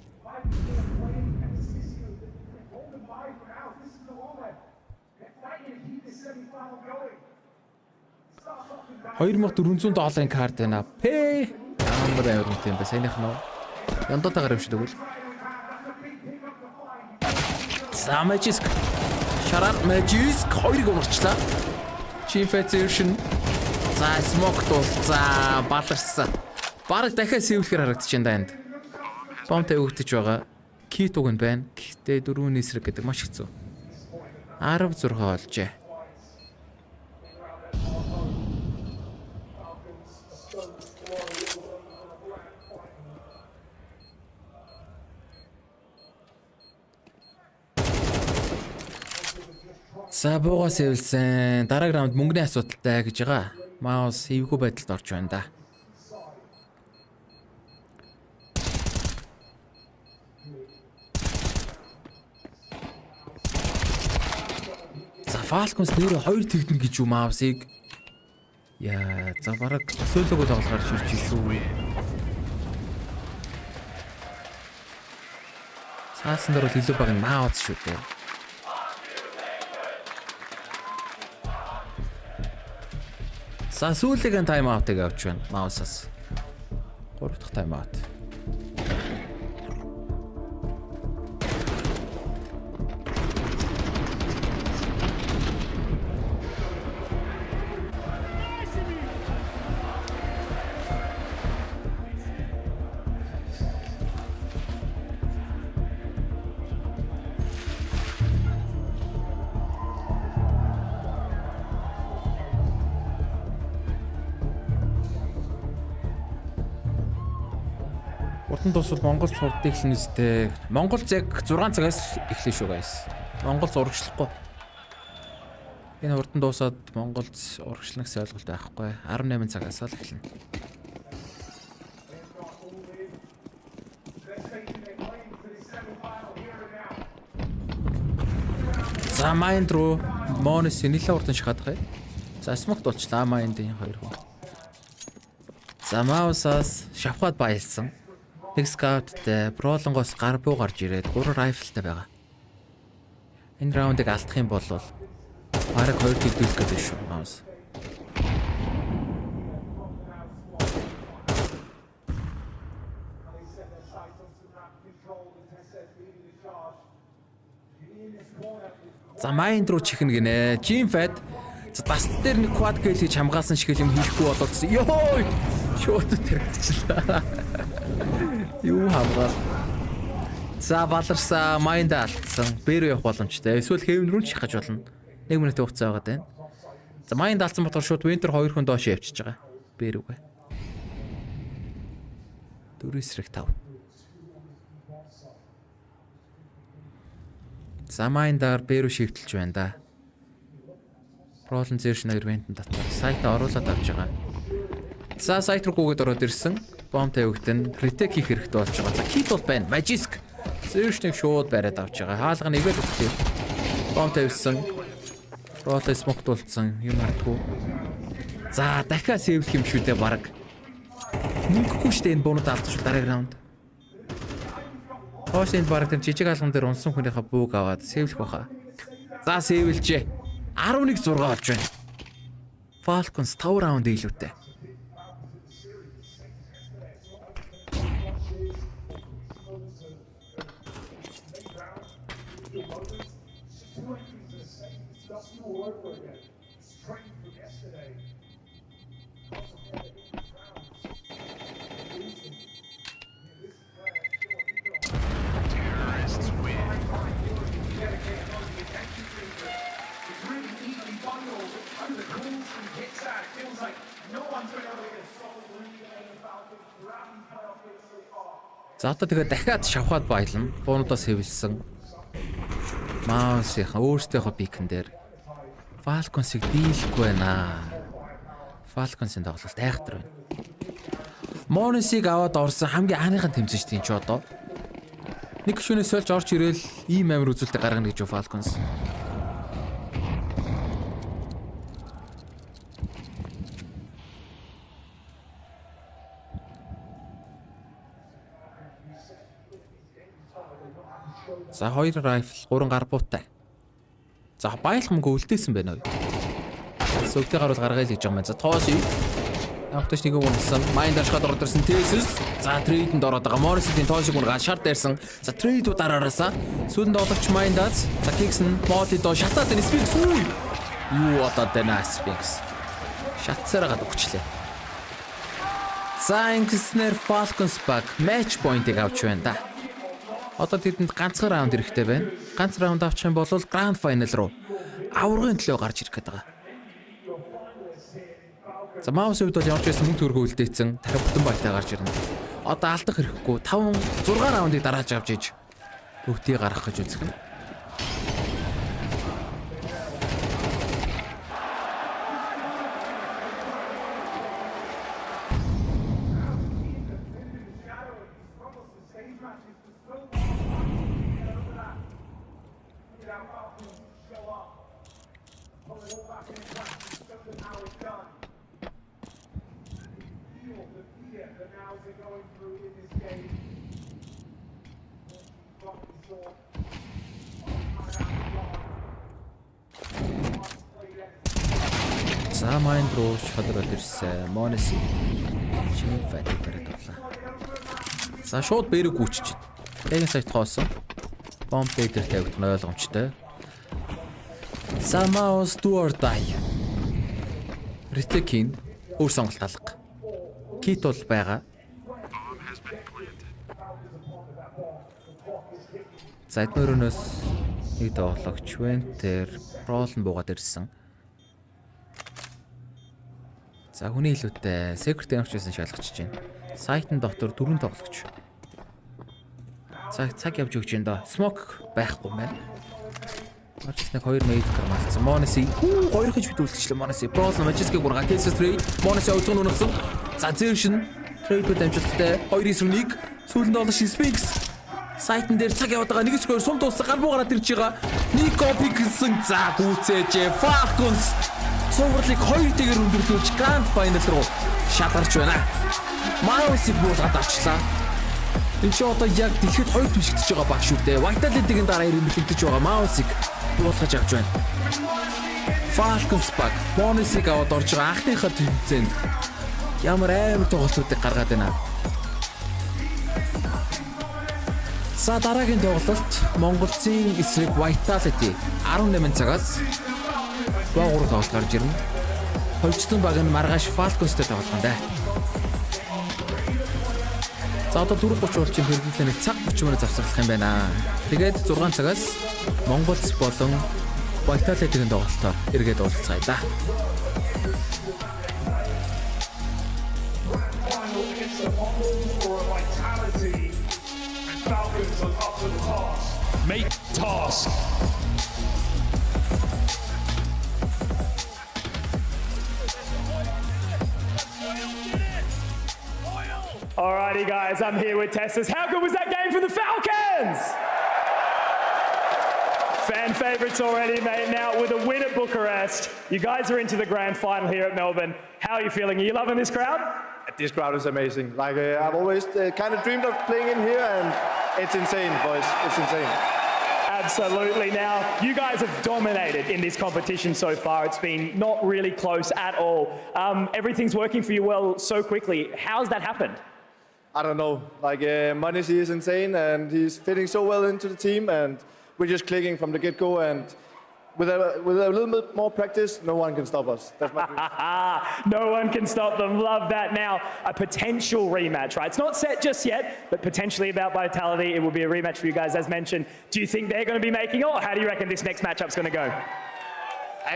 2400 $-ын карт байна. Пэ. Амар амар юм байна. Саяных нь. Яндотойгоор юм шиг тэгвэл. За Magisk. Шараад Magisk 2-ыг уурчлаа. Chimfation. За Smoke дуул. За баларсан. Бараг дахиад сэвлэхээр харагдаж байна энд. Бомтой өгдөж байгаа. Kit үг нь байна. Гэхдээ 4 эсрэг гэдэг маш хэцүү. 16 болжээ. За буугаас эвэлсэн. Дараагийн раунд мөнгөний асуудалтай гэж байгаа. Маус эвгүй байдалд орж байна да. За Falcons нэр 2 тэгдэн гэж юу маусыг. Яа, за бараг өсөөлөгөө тоглохоор ширч шүү. Саасан дээр бол илүү баг нь маус шүү дээ. За сүүлийн тайм аутыг авч байна. Маусаас. 3 дахь тайм аут. Уртан тус бол Монгол сурддаг л нэстэй. MongolZ 6 цагаас эхлэв шүү guys. Монгол урагшлахгүй. Энэ уртан дуусаад Монголд урагшлах гэсэн ойлголт байхгүй. 18 цагаас л эхэлнэ. За Mind руу Monis нэлээд уртан шахаад байгаа. За Smoke дулчлаа Mind-ийн 2 хүн. За Mouse-аас шавхаад баялсан. Нэг scout-тэй пролонгоос гар буу гарч ирээд 3 rifle-тай байгаа. Энэ раундыг алдах юм бол бараг 2 тэгдүүлэх гэдэг шүү. Маус. За Mind руу чихнэ гинэ. Chimfat за даст дээр нэг quad kill хийж хамгаалсан шиг юм хийхгүй болоодсон. Йой! Шууд тэрэгчлээ. Юу хамгаал. За баларсаа Mind алдсан. Бэр явах боломжтой. Эсвэл хэвэн рүү чихэж болно. 1 минут хугацаа байгаа даа. За Mind алдсан ботор шууд Winter 2 хүн доош явчихж байгаа. Бэр үгүй. 4-5. За Mind-аар бэр рүү шивтэлж байна да. Prolon version 2 вентэн дотор сайт оруулаад авч байгаа. За сайт руу гүгээд ороод ирсэн. Бомтой өгдөн retake хийх хэрэгтэй болж байгаа. За kit бол байна. Magisk version-ыг шууд бариад авч байгаа. Хаалга нэгээд өгчээ. Бомтой өссөн. Prolon smoke дулцсан юм хардгүй. За дахиад сэвлэх юм шүү дээ баг. Нүкгүй штэ энэ буунууд алдчих дараагийн раунд. Хоошинд баг тэм жижиг алган дээр унсан хүнийхээ бууг аваад сэвлэх баха. За сэвэлжээ. 11-6 болж байна. Falcons 5 раунд илүүтэй. За одоо тэгээ дахиад шавхаад баялна. Буунуудаас хэвлсэн. Маусынхаа өөрсдийнхөө пикэн дээр Falcons-ыг дийлэхгүй байна. Falcons-ын тоглолт айхтар байна. Monis-ыг аваад орсон хамгийн анхны тэмцээч тийм ч одоо. Нэг гүшүүнээс сольж орж ирээл ийм амир үзүүлэлт гаргана гэж Falcons. За 2 rifle, 3 гар буутай. За байлхамгүй үлдээсэн байна уу? Сөвтэй гаруул гаргая л гэж байгаа юм. За тоос юу? Авточ нэг унсан. Майнд ашгаад ороод ирсэн Tessus. За трейдэнд ороод байгаа. Morrison-ийн тоосыг унгаа шар дайрсан. За трейдүүд дараараасаа сүүлд оловч Майндаас. За Kixn моди доо шатаад энэ Sphinx. Юу болоод байна Sphinx? Шатсараад өгчлээ. За ингэснээр Falcons баг match point-ыг авч байна да. Одоо тэдэнд ганцхан раунд хэрэгтэй байна. Ганц раунд авчих юм бол Grand Final руу аваргын төлөө гарч ирэх гээд байгаа. За Mouse үед бол ямар ч байсан мөнгө төгрөгөө үлдээсэн дахиад бүтэн байтай гарч ирнэ. Одоо алдах хэрэггүй 5 6 раундыг дарааж авч иж өвтгий гаргах гэж үзэх нь. За Mind руу шалрал ирсэн. Monesi шинэ файтыг бариад авлаа. За шууд бэрэг гүйчиж. Тэгэн сайт хоосон. Бомб дээр тавигдах нь ойлгомжтой. За Mouse do or die. Retake-ийн өөр сонголт алга. Kit бол байгаа. За эднөрөөс нэг тоглогч Venter Roll-н буугаад ирсэн. За хүний илүүтэй secret amp-чсэн шалгачиж байна. Site-н дотор 4 тоглогч. Цаг явж өгч энэ доо. Smoke байхгүй мэн. Марчс нэг 2 mate гармалцсан. Monesi 2 гэж битүүлчихлээ Monesi. Roll Magisk-ийг ургаа Tessus trade. Monesi өцгөн унагсан. За Zertion trade-үүд амжилттай 2-1 сүүлд олон шин Sphinx. Site-н дээр цаг яваад байгаа. Нэгс хоёр сум дууссан гарбуу гараад ирж байгаа. Нэг копи гэсэн. За гүцээж Falcons цувралыг 2-1-ээр өндөрлүүлж Grand Final руу шалгарч байна. Mouse-ийг буулгаад авчлаа. Энд чи одоо яг дэлхийд 2 түшигдэж байгаа баг шүү дээ. Vitality-гийн дараа ирэмбэлэгдэж байгаа Mouse-ийг буулгаж авч байна. Falcons баг Monesi-г аваад орж байгаа анхныхаа тэмцээнд ямар амар тоглолтуудыг гаргаад байна. За дараагийн тоглолт MongolZ эсрэг Vitality 18 цагаас гоогоор тоглолт гарч ирнэ. Хожигдсон баг нь маргааш Falcons-тэй тоглох юм да. За одоо 4:30 болчих хэрэглээ нэг цаг 30 минут завсарлах юм байна. Тэгээд 6 цагаас MongolZ болон Vitality-ийн тоглолтоор эргээд уулзцаая да. Make task. Alrighty guys, I'm here with Tessus. How good was that game for the Falcons? Fan favourites already, mate. Now with a win at Bucharest, you guys are into the grand final here at Melbourne. How are you feeling? Are you loving this crowd? This crowd is amazing. Like I've always kind of dreamed of playing in here, and it's insane, boys. It's insane. Absolutely. Now, you guys have dominated in this competition so far. It's been not really close at all. Everything's working for you well so quickly. How's that happened? I don't know. Like Monesi is insane, and he's fitting so well into the team, and we're just clicking from the get-go. And with a little bit more practice, no one can stop us. That's my dream. No one can stop them. Love that. Now, a potential rematch, right? It's not set just yet, but potentially about Vitality. It will be a rematch for you guys, as mentioned. Do you think they're going to be making it, or how do you reckon this next matchup's going to go? I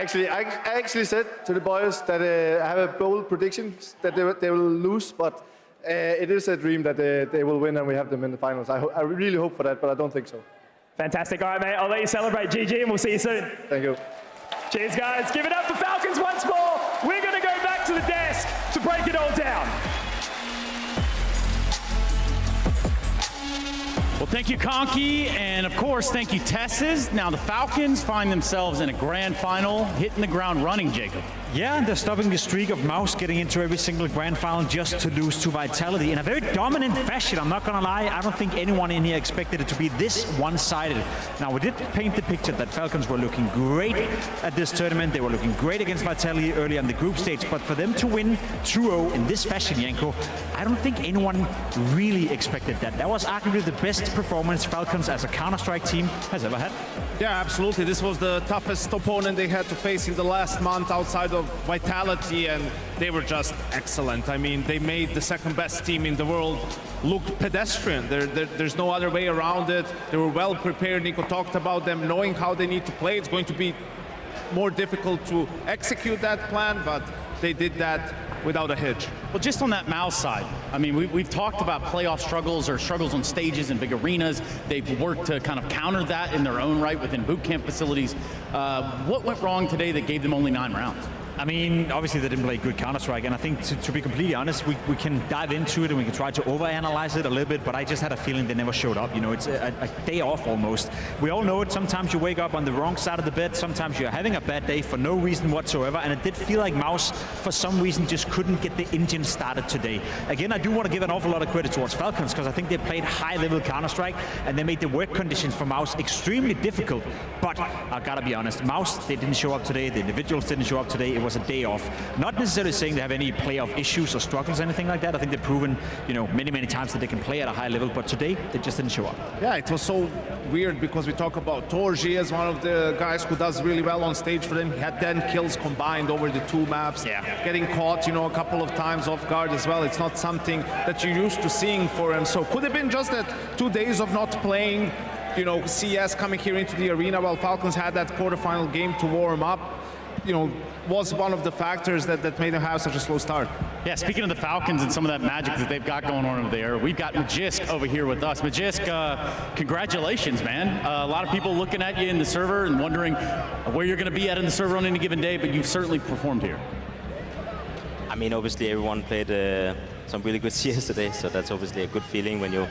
actually said to the boys that I have a bold prediction that they will lose, but it is a dream that they will win and we have them in the finals. I really hope for that, but I don't think so. Fantastic. All right, mate. I'll let you celebrate. GG, and we'll see you soon. Thank you. Cheers, guys. Give it up for Falcons once more. We're going to go back to the desk to break it all down. Well, thank you, Conky, and of course, thank you, Tessus. Now the Falcons find themselves in a grand final, hitting the ground running, Jacob. Yeah, and they're stopping the streak of Mouse getting into every single grand final just to lose to Vitality in a very dominant fashion. I'm not going to lie, I don't think anyone in here expected it to be this one-sided. Now, we did paint the picture that Falcons were looking great at this tournament. They were looking great against Vitality early on the group stage, but for them to win 2-0 in this fashion, Yanko, I don't think anyone really expected that. That was arguably the best performance Falcons as a Counter-Strike team has ever had. Yeah, absolutely. This was the toughest opponent they had to face in the last month outside of Vitality, and they were just excellent. I mean, they made the second best team in the world look pedestrian. There's no other way around it. They were well prepared. Nico talked about them knowing how they need to play. It's going to be more difficult to execute that plan, but they did that without a hitch. Well, just on that Mouse side, I mean, we've talked about playoff struggles or struggles on stages in big arenas. They've worked to kind of counter that in their own right within boot camp facilities. What went wrong today that gave them only 9 rounds? I mean, obviously they didn't play good Counter-Strike, and I think to be completely honest, we can dive into it and we can try to overanalyze it a little bit, but I just had a feeling they never showed up. You know, it's a day off almost. We all know it. Sometimes you wake up on the wrong side of the bed. Sometimes you're having a bad day for no reason whatsoever, and it did feel like Mouse, for some reason, just couldn't get the engine started today. Again, I do want to give an awful lot of credit towards Falcons because I think they played high-level Counter-Strike, and they made the work conditions for Mouse extremely difficult. But I gotta be honest, Mouse, they didn't show up today. The individuals didn't show up today. It was a day off. Not necessarily saying they have any playoff issues or struggles or anything like that. I think they've proven, you know, many times that they can play at a high level, but today they just didn't show up. Yeah, it was so weird because we talk about Torji as one of the guys who does really well on stage for them. He had 10 kills combined over the 2 maps. Yeah. Getting caught, you know, a couple of times off guard as well. It's not something that you're used to seeing for him. So could have been just that 2 days of not playing, you know, CS coming here into the arena while Falcons had that quarterfinal game to warm up, you know, was one of the factors that made them have such a slow start. Yeah, speaking of the Falcons and some of that magic that they've got going on over there, we've got Magisk over here with us. Magisk, congratulations, man. A lot of people looking at you in the server and wondering where you're going to be at in the server on any given day, but you've certainly performed here. I mean, obviously everyone played some really good CS today, so that's obviously a good feeling when you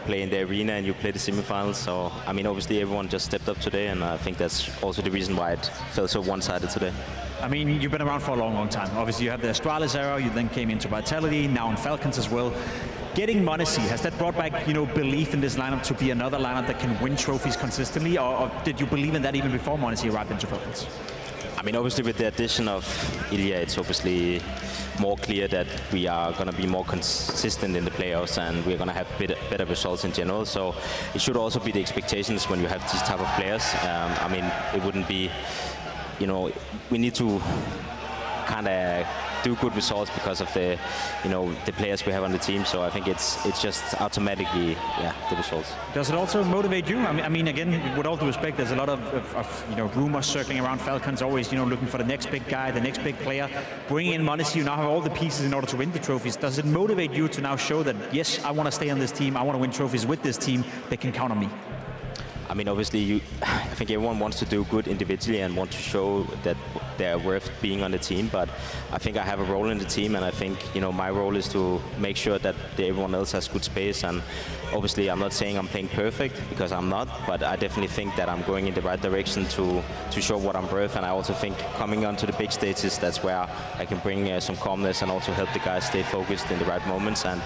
play in the arena and you play the semifinals. So, I mean, obviously everyone just stepped up today, and I think that's also the reason why it felt so one-sided today. I mean, you've been around for a long time. Obviously, you have the Astralis era, you then came into Vitality, now in Falcons as well. Getting MongolZ, has that brought back, you know, belief in this lineup to be another lineup that can win trophies consistently, or did you believe in that even before MongolZ arrived into Falcons? I mean, obviously with the addition of Ilya, it's obviously more clear that we are going to be more consistent in the playoffs and we're going to have better results in general. So it should also be the expectations when you have these type of players. I mean, it wouldn't be, you know, we need to kind of do good results because of the, you know, the players we have on the team. So I think it's just automatically, yeah, the results. Does it also motivate you? I mean, again, with all due respect, there's a lot of you know, rumors circling around Falcons, always, you know, looking for the next big guy, the next big player. Bringing in MongolZ, you now have all the pieces in order to win the trophies. Does it motivate you to now show that, yes, I want to stay on this team, I want to win trophies with this team, they can count on me? I mean, obviously, I think everyone wants to do good individually and want to show that they're worth being on the team. But I think I have a role in the team, and I think, you know, my role is to make sure that everyone else has good space. And obviously, I'm not saying I'm playing perfect because I'm not, but I definitely think that I'm going in the right direction to show what I'm worth. And I also think coming onto the big stages, that's where I can bring some calmness and also help the guys stay focused in the right moments. And,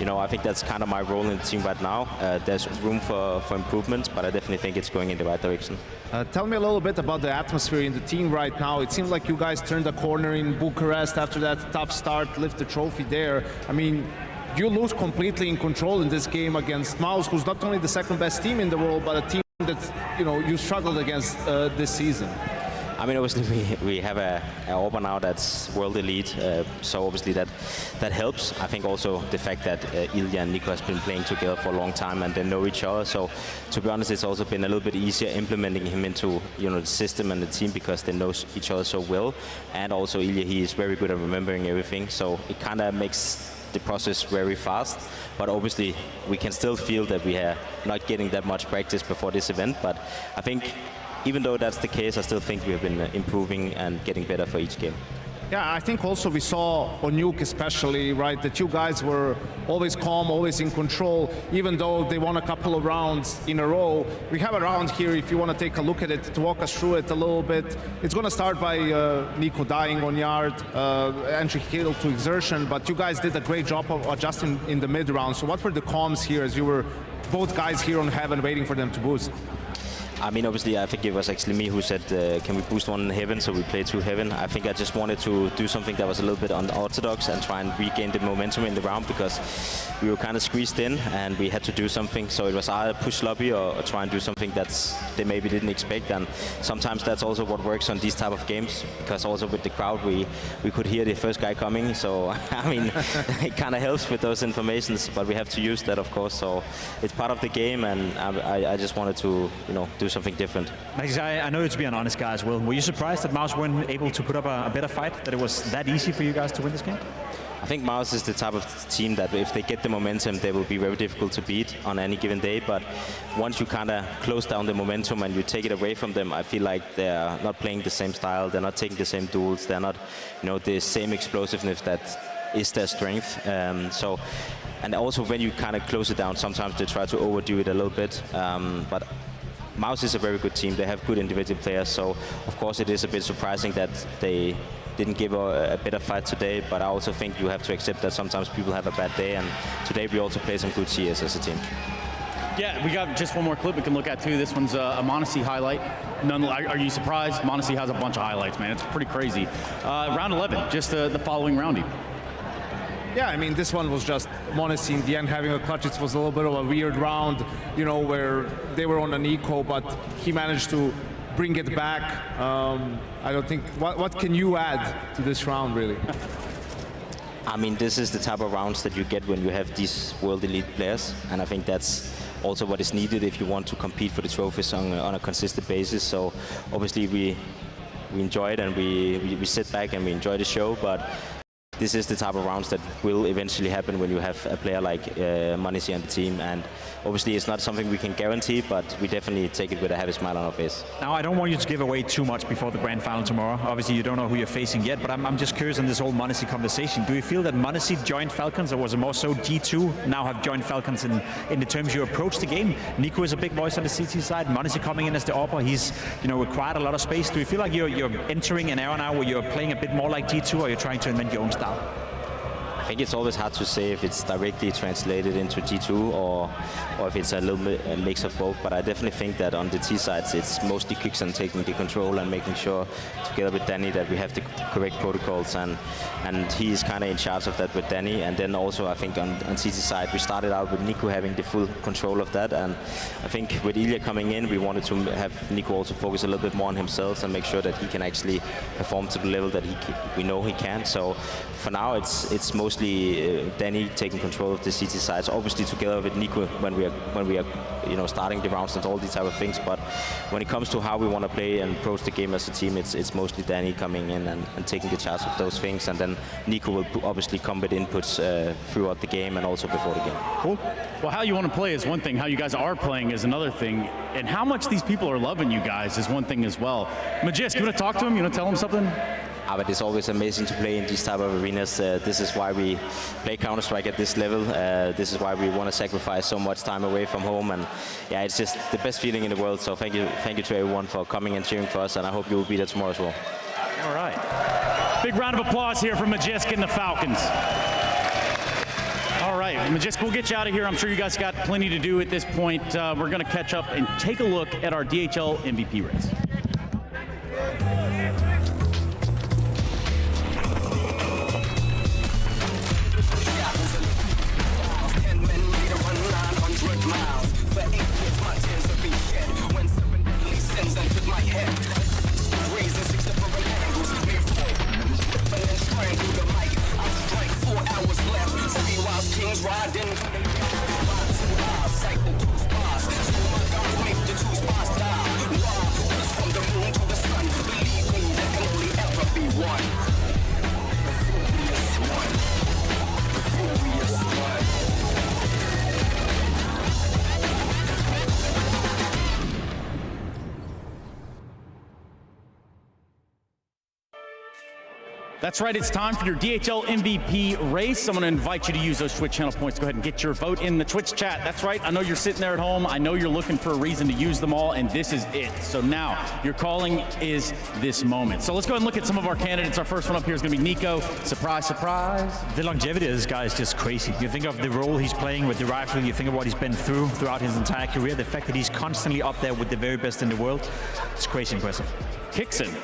you know, I think that's kind of my role in the team right now. There's room for improvement, but I definitely think it's going in the right direction. Tell me a little bit about the atmosphere in the team right now. It seems like you guys turned a corner in Bucharest after that tough start, lift the trophy there. I mean, you lose completely in control in this game against Mouse, who's not only the second best team in the world, but a team that, you know, you struggled against this season. I mean, obviously we have a Orban now that's world elite, so obviously that helps. I think also the fact that Ilya and Nico has been playing together for a long time and they know each other. So to be honest, it's also been a little bit easier implementing him into, you know, the system and the team because they know each other so well. And also Ilya, he is very good at remembering everything, so it kind of makes the process very fast. But obviously we can still feel that we are not getting that much practice before this event. But I think even though that's the case, I still think we have been improving and getting better for each game. Yeah, I think also we saw on Nuke especially, right, that you guys were always calm, always in control, even though they won a couple of rounds in a row. We have a round here, if you want to take a look at it, to walk us through it a little bit. It's going to start by Nico dying on yard, entry kill to exertion, but you guys did a great job of adjusting in the mid round. So what were the comms here as you were both guys here on heaven waiting for them to boost? I mean, obviously, I think it was actually me who said, can we boost one in heaven? So we played through heaven. I think I just wanted to do something that was a little bit unorthodox and try and regain the momentum in the round because we were kind of squeezed in and we had to do something. So it was either push lobby or try and do something that they maybe didn't expect. And sometimes that's also what works on these type of games because also with the crowd, we could hear the first guy coming. So, I mean, it kind of helps with those informations, but we have to use that, of course. So it's part of the game and I just wanted to, do something different. Magisk, I know you to be an honest guy as well. Were you surprised that MongolZ weren't able to put up a better fight, that it was that easy for you guys to win this game? I think MongolZ is the type of team that if they get the momentum, they will be very difficult to beat on any given day. But once you kind of close down the momentum and you take it away from them, I feel like they're not playing the same style, they're not taking the same duels, they're not, the same explosiveness that is their strength. And also when you kind of close it down, sometimes they try to overdo it a little bit. But MongolZ is a very good team. They have good individual players, so of course it is a bit surprising that they didn't give a better fight today, but I also think you have to accept that sometimes people have a bad day, and today we also play some good CS as a team. Yeah, we got just one more clip we can look at too. This one's a MongolZ highlight. Are you surprised? MongolZ has a bunch of highlights, man. It's pretty crazy. Round 11, just the following round even. Yeah, I mean, this one was just MongolZ in the end having a clutch. It was a little bit of a weird round, where they were on an eco, but he managed to bring it back. I don't think, what can you add to this round, really? I mean, this is the type of rounds that you get when you have these world elite players, and I think that's also what is needed if you want to compete for the trophies on a consistent basis. So obviously we enjoy it and we sit back and we enjoy the show, but this is the type of rounds that will eventually happen when you have a player like MongolZ on the team, and obviously it's not something we can guarantee, but we definitely take it with a happy smile on our face. Now, I don't want you to give away too much before the grand final tomorrow. Obviously, you don't know who you're facing yet, but I'm just curious on this whole MongolZ conversation. Do you feel that MongolZ joined Falcons, or was it more so G2 now have joined Falcons in the terms you approach the game? Nico is a big voice on the CT side. MongolZ coming in as the AWPer. He's required a lot of space. Do you feel like you're entering an era now where you're playing a bit more like G2, or you're trying to invent your own style? I think it's always hard to say if it's directly translated into G2 or if it's a little bit a mix of both, but I definitely think that on the T sides it's mostly Kixon taking the control and making sure together with Danny that we have the correct protocols, and he's kind of in charge of that with Danny. And then also I think on CT side we started out with Nico having the full control of that, and I think with Ilya coming in we wanted to have Nico also focus a little bit more on himself and make sure that he can actually perform to the level that we know he can. So for now it's mostly Danny taking control of the CT sides, obviously together with Nico when we are starting the rounds and all these type of things. But when it comes to how we want to play and approach the game as a team, it's mostly Danny coming in and taking the charge of those things, and then Nico will obviously come with inputs throughout the game and also before the game. Cool. Well, how you want to play is one thing, how you guys are playing is another thing, and how much these people are loving you guys is one thing as well. Magisk, you want to talk to him? You want to tell him something? But it's always amazing to play in these type of arenas. This is why we play Counter-Strike at this level. This is why we want to sacrifice so much time away from home, and yeah, it's just the best feeling in the world. So thank you to everyone for coming and cheering for us, and I hope you will be there tomorrow as well. All right. Big round of applause here from Magisk and the Falcons. All right, Magisk, we'll get you out of here. I'm sure you guys got plenty to do at this point. We're going to catch up and take a look at our DHL MVP race. That's right, it's time for your DHL MVP race. I'm going to invite you to use those Twitch channel points. Go ahead and get your vote in the Twitch chat. That's right, I know you're sitting there at home. I know you're looking for a reason to use them all, and this is it. So now, your calling is this moment. So let's go ahead and look at some of our candidates. Our first one up here is going to be Nico. Surprise, surprise. The longevity of this guy is just crazy. You think of the role he's playing with the rifle, you think of what he's been through throughout his entire career, the fact that he's constantly up there with the very best in the world, it's crazy impressive. Kixon.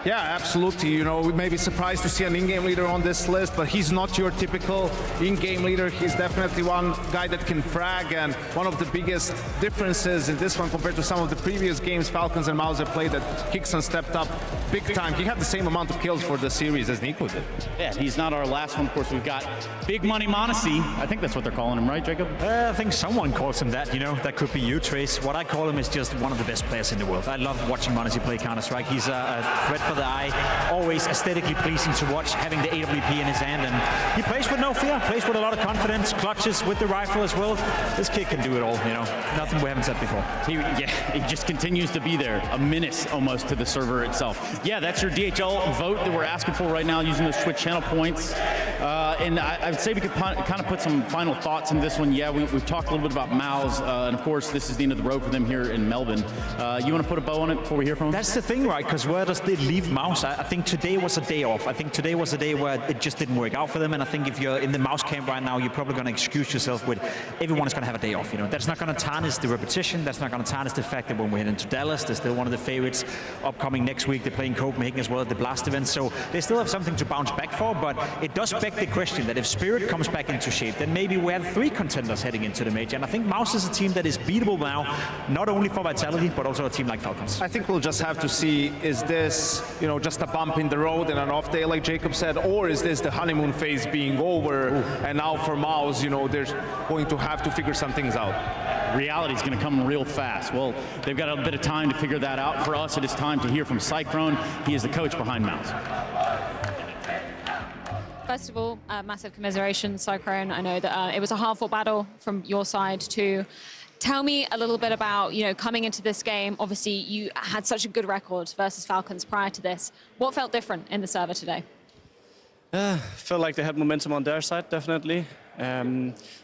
Yeah, absolutely. You know, we may be surprised to see an in-game leader on this list, but he's not your typical in-game leader. He's definitely one guy that can frag, and one of the biggest differences in this one compared to some of the previous games Falcons and MongolZ played, that Kixon stepped up big time. He had the same amount of kills for the series as Nico did. Yeah, he's not our last one. Of course, we've got Big Money Monesi. I think that's what they're calling him, right, Jacob? I think someone calls him that, you know. That could be you, Trace. What I call him is just one of the best players in the world. I love watching Monesi play Counter-Strike. He's a threat for the eye, always aesthetically pleasing to watch, having the AWP in his hand, and he plays with no fear, plays with a lot of confidence, clutches with the rifle as well. This kid can do it all, you know. Nothing we haven't said before. He just continues to be there, a menace almost to the server itself. Yeah, that's your DHL vote that we're asking for right now using those Twitch channel points. And I would say we could kind of put some final thoughts in this one. Yeah, we've talked a little bit about MongolZ, and of course, this is the end of the road for them here in Melbourne. You want to put a bow on it before we hear from them? That's the thing, right? Because where does they leave MongolZ? I think today was a day off. I think today was a day where it just didn't work out for them, and I think if you're in the MongolZ camp right now, you're probably going to excuse yourself with everyone is going to have a day off. You know, that's not going to tarnish the repetition. That's not going to tarnish the fact that when we head into Dallas, they're still one of the favorites. Upcoming next week, they're playing Copenhagen as well at the Blast event, so they still have something to bounce back for. But it does beg the question that if Spirit comes back into shape, then maybe we have 3 contenders heading into the major. And I think MongolZ is a team that is beatable now, not only for vitality, but also a team like Falcons. I think we'll just have to see, is this, you know, just a bump in the road and an off day like Jacob said, or is this the honeymoon phase being over? And now for MongolZ, you know, they're going to have to figure some things out. Reality is going to come real fast. Well, they've got a bit of time to figure that out. For us, it is time to hear from Cyclone. He is the coach behind MongolZ. First of all, massive commiserations, Cyclone. I know that it was a hard-fought battle from your side too. Tell me a little bit about, you know, coming into this game. Obviously, you had such a good record versus Falcons prior to this. What felt different in the server today? Felt like they had momentum on their side, definitely.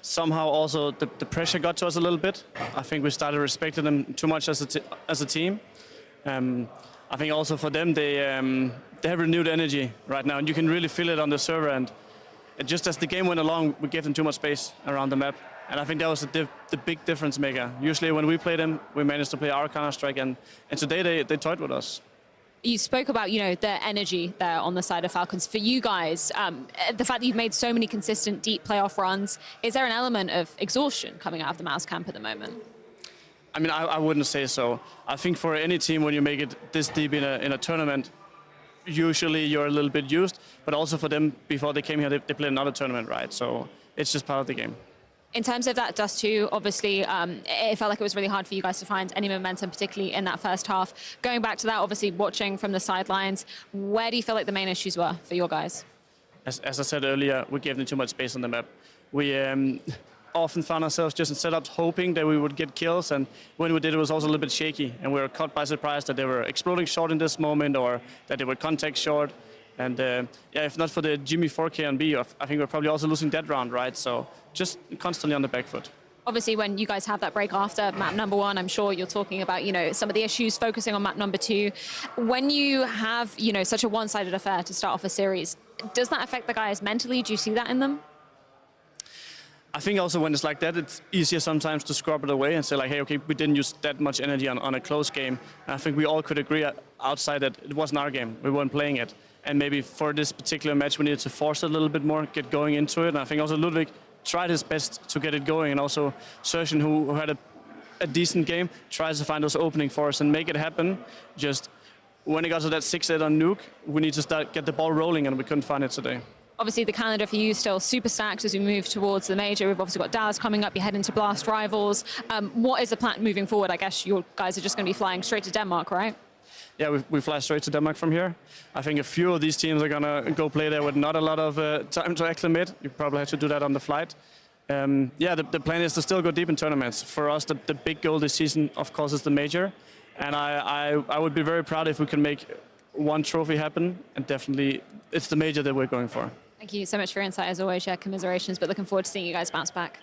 Somehow also the pressure got to us a little bit. I think we started respecting them too much as a team. I think also for them, they have renewed energy right now, and you can really feel it on the server. And just as the game went along, we gave them too much space around the map. And I think that was the big difference maker. Usually when we play them, we managed to play our Counter-Strike, and today they toyed with us. You spoke about, you know, the energy there on the side of Falcons. For you guys, the fact that you've made so many consistent deep playoff runs, is there an element of exhaustion coming out of the MongolZ camp at the moment? I mean, I wouldn't say so. I think for any team, when you make it this deep in a tournament, usually you're a little bit used, but also for them, before they came here, they played another tournament, right? So it's just part of the game. In terms of that Dust 2, obviously, it felt like it was really hard for you guys to find any momentum, particularly in that first half. Going back to that, obviously, watching from the sidelines, where do you feel like the main issues were for your guys? As I said earlier, we gave them too much space on the map. We often found ourselves just in setups hoping that we would get kills, and when we did, it was also a little bit shaky, and we were caught by surprise that they were exploding short in this moment, or that they were contact short. And yeah, if not for the Jimmy 4K on B, I think we're probably also losing that round, right? So just constantly on the back foot. Obviously, when you guys have that break after map number 1, I'm sure you're talking about, you know, some of the issues focusing on map number 2. When you have, you know, such a one-sided affair to start off a series, does that affect the guys mentally? Do you see that in them? I think also when it's like that, it's easier sometimes to scrub it away and say like, hey, okay, we didn't use that much energy on a close game. And I think we all could agree outside that it wasn't our game. We weren't playing it. And maybe for this particular match, we needed to force it a little bit more, get going into it. And I think also Ludwig tried his best to get it going. And also Sergeant, who had a decent game, tries to find those openings for us and make it happen. Just when it got to that 6-8 on Nuke, we need to get the ball rolling, and we couldn't find it today. Obviously, the calendar for you is still super stacked as we move towards the major. We've obviously got Dallas coming up. You head into Blast Rivals. What is the plan moving forward? I guess you guys are just going to be flying straight to Denmark, right? Yeah, we fly straight to Denmark from here. I think a few of these teams are going to go play there with not a lot of time to acclimate. You probably have to do that on the flight. Yeah, the plan is to still go deep in tournaments. For us, the big goal this season, of course, is the major. And I would be very proud if we can make one trophy happen, and definitely it's the major that we're going for. Thank you so much for your insight as always. Yeah, commiserations, but looking forward to seeing you guys bounce back.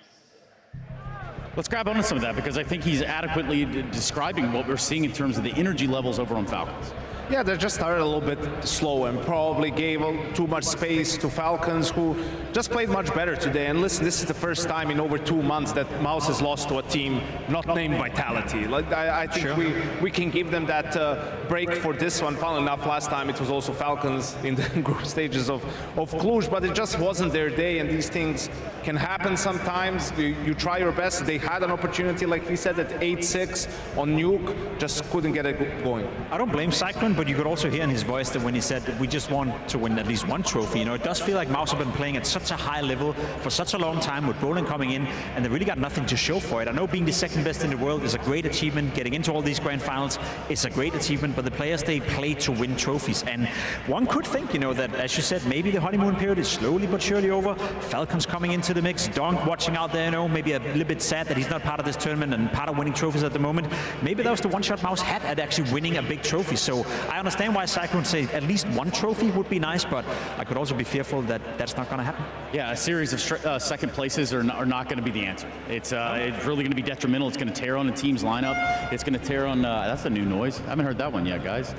Let's grab onto some of that because I think he's adequately describing what we're seeing in terms of the energy levels over on Falcons. Yeah, they just started a little bit slow and probably gave too much space to Falcons, who just played much better today. And listen, this is the first time in over 2 months that Mouse has lost to a team not named Vitality. Like, I think we can give them that break for this one. Funnily enough, last time it was also Falcons in the group stages of Cluj, but it just wasn't their day, and these things can happen sometimes. You try your best. They had an opportunity, like we said, at 8-6 on Nuke, just couldn't get it going. I don't blame Cyclone, but you could also hear in his voice that when he said that we just want to win at least one trophy, you know, it does feel like Mouse have been playing at such a high level for such a long time with Roland coming in, and they really got nothing to show for it. I know being the second best in the world is a great achievement. Getting into all these grand finals is a great achievement, but the players, they play to win trophies. And one could think, you know, that, as you said, maybe the honeymoon period is slowly but surely over. Falcons coming into the mix, Donk watching out there, you know, maybe a little bit sad that he's not part of this tournament and part of winning trophies at the moment. Maybe that was the one-shot Mouse had at actually winning a big trophy. So I understand why Cyclone say at least one trophy would be nice, but I could also be fearful that that's not going to happen. Yeah, a series of second places are not going to be the answer. It's really going to be detrimental. It's going to tear on the team's lineup. It's going to tear on, that's a new noise. I haven't heard that one yet, guys.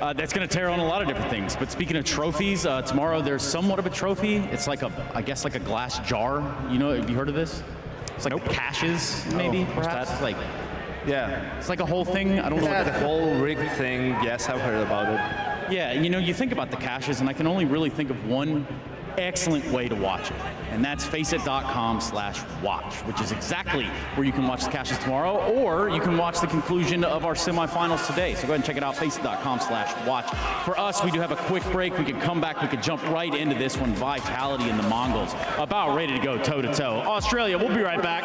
That's going to tear on a lot of different things. But speaking of trophies, tomorrow there's somewhat of a trophy. It's like I guess like a glass jar. You know, have you heard of this? It's like caches, maybe, perhaps? Like, yeah. It's like a whole thing. I don't know. Yeah, the whole rig thing. Yes, I've heard about it. Yeah, you know, you think about the caches, and I can only really think of one excellent way to watch it, and that's faceit.com/watch, which is exactly where you can watch the caches tomorrow, or you can watch the conclusion of our semifinals today. So go ahead and check it out, faceit.com/watch. For us, we do have a quick break. We can come back. We can jump right into this one. Vitality and the Mongols about ready to go toe-to-toe. Australia, we'll be right back.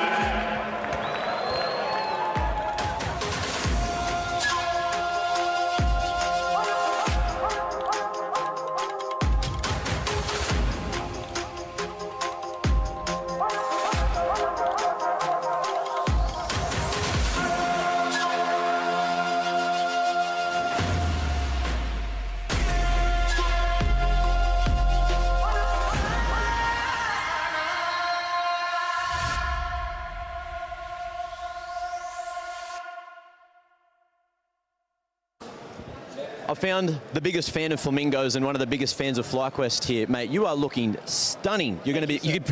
I found the biggest fan of flamingos and one of the biggest fans of FlyQuest here. Mate, you are looking stunning. You're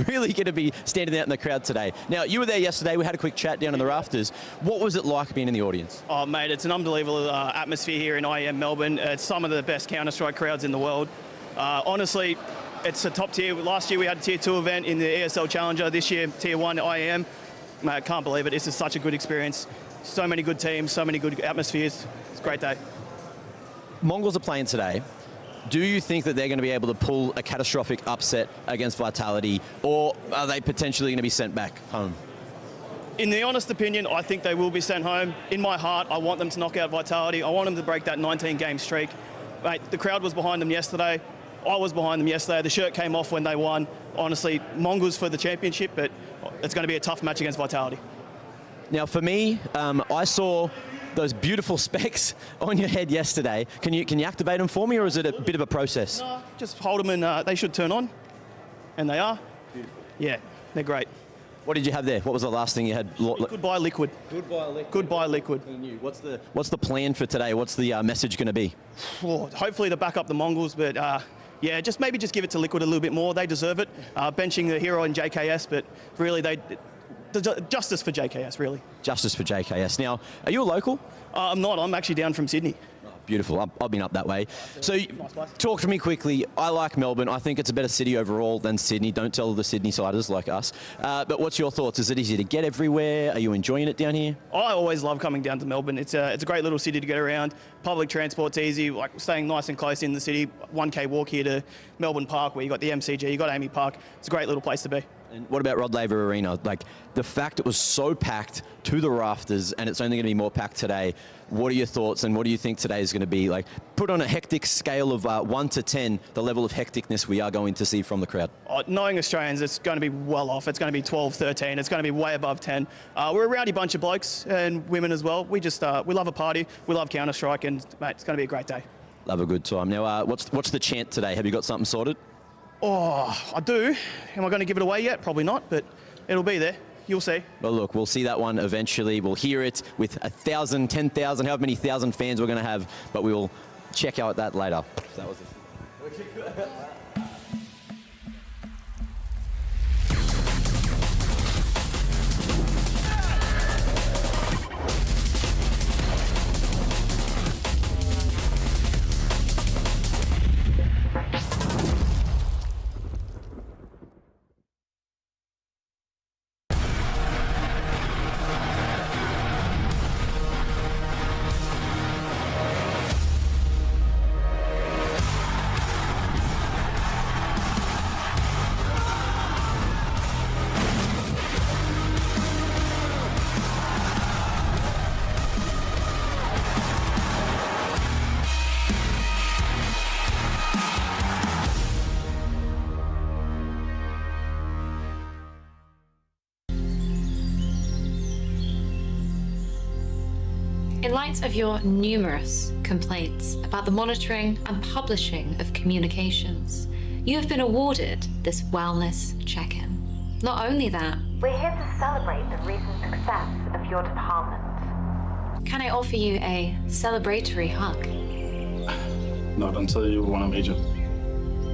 really going to be standing out in the crowd today. Now, you were there yesterday. We had a quick chat down in the rafters. What was it like being in the audience? Oh, mate, it's an unbelievable atmosphere here in IEM Melbourne. It's some of the best Counter-Strike crowds in the world. Honestly, it's a top tier. Last year we had a tier 2 event in the ESL Challenger. This year, tier 1 IEM. Mate, I can't believe it. This is such a good experience. So many good teams, so many good atmospheres. It's a great day. Mongols are playing today. Do you think that they're going to be able to pull a catastrophic upset against Vitality, or are they potentially going to be sent back home? In the honest opinion, I think they will be sent home. In my heart, I want them to knock out Vitality. I want them to break that 19-game streak. Mate, the crowd was behind them yesterday. I was behind them yesterday. The shirt came off when they won. Honestly, Mongols for the championship, but it's going to be a tough match against Vitality. Now, for me, I saw those beautiful specs on your head yesterday. Can you activate them for me, or is it a bit of a process? No, just hold them and they should turn on. And they are. Beautiful. Yeah, they're great. What did you have there? What was the last thing you had? Goodbye liquid. Goodbye liquid. Goodbye liquid. What's the plan for today? What's the message going to be? Oh, hopefully to back up the Mongols, but yeah, maybe just give it to Liquid a little bit more. They deserve it. Benching the hero in JKS, but really justice for JKS, really. Justice for JKS. Now, are you a local? I'm not. I'm actually down from Sydney. Beautiful. I've been up that way. So talk to me quickly. I like Melbourne. I think it's a better city overall than Sydney. Don't tell the Sydney-siders like us. But what's your thoughts? Is it easy to get everywhere? Are you enjoying it down here? I always love coming down to Melbourne. It's a great little city to get around. Public transport's easy, like staying nice and close in the city. 1K walk here to Melbourne Park, where you got the MCG, you got Amy Park. It's a great little place to be. And what about Rod Laver Arena? Like, the fact it was so packed to the rafters, and it's only going to be more packed today. What are your thoughts, and what do you think today is going to be? Like, put on a hectic scale of 1 to 10, the level of hecticness we are going to see from the crowd. Knowing Australians, it's going to be well off. It's going to be 12, 13. It's going to be way above 10. We're a rowdy bunch of blokes and women as well. We just we love a party. We love Counter-Strike, and mate, it's going to be a great day. Love a good time. Now, what's the chant today? Have you got something sorted? Oh, I do. Am I going to give it away yet? Probably not, but it'll be there. You'll see. Well, look, we'll see that one eventually. We'll hear it with 1,000, 10,000, however many thousand fans we're going to have, but we will check out that later. That was it. In light of your numerous complaints about the monitoring and publishing of communications, you have been awarded this wellness check-in. Not only that, we're here to celebrate the recent success of your department. Can I offer you a celebratory hug? Not until you won a major.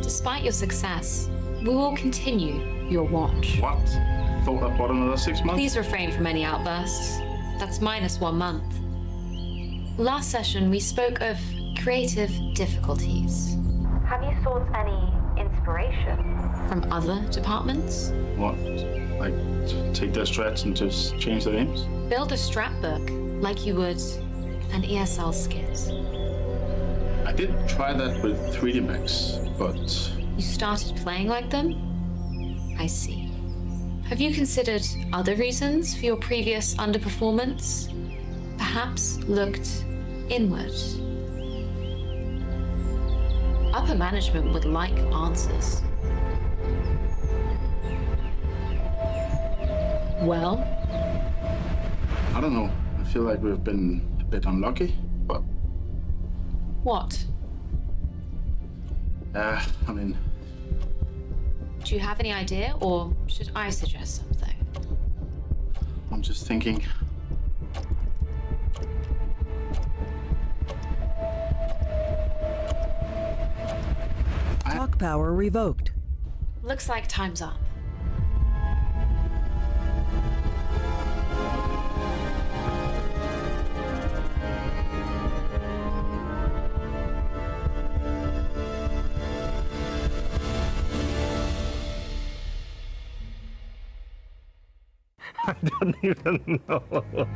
Despite your success, we will continue your watch. What? Thought I'd got another 6 months? Please refrain from any outbursts. That's minus 1 month. Last session, we spoke of creative difficulties. Have you sought any inspiration from other departments? What? Like, take their strats and just change the names? Build a scrapbook like you would an ESL skit. I did try that with 3D Max, but... You started playing like them? I see. Have you considered other reasons for your previous underperformance? Perhaps looked inward. Upper management would like answers. Well? I don't know. I feel like we've been a bit unlucky, but... What? I mean... Do you have any idea, or should I suggest something? I'm just thinking... Talk power revoked. Looks like time's up. I don't even know.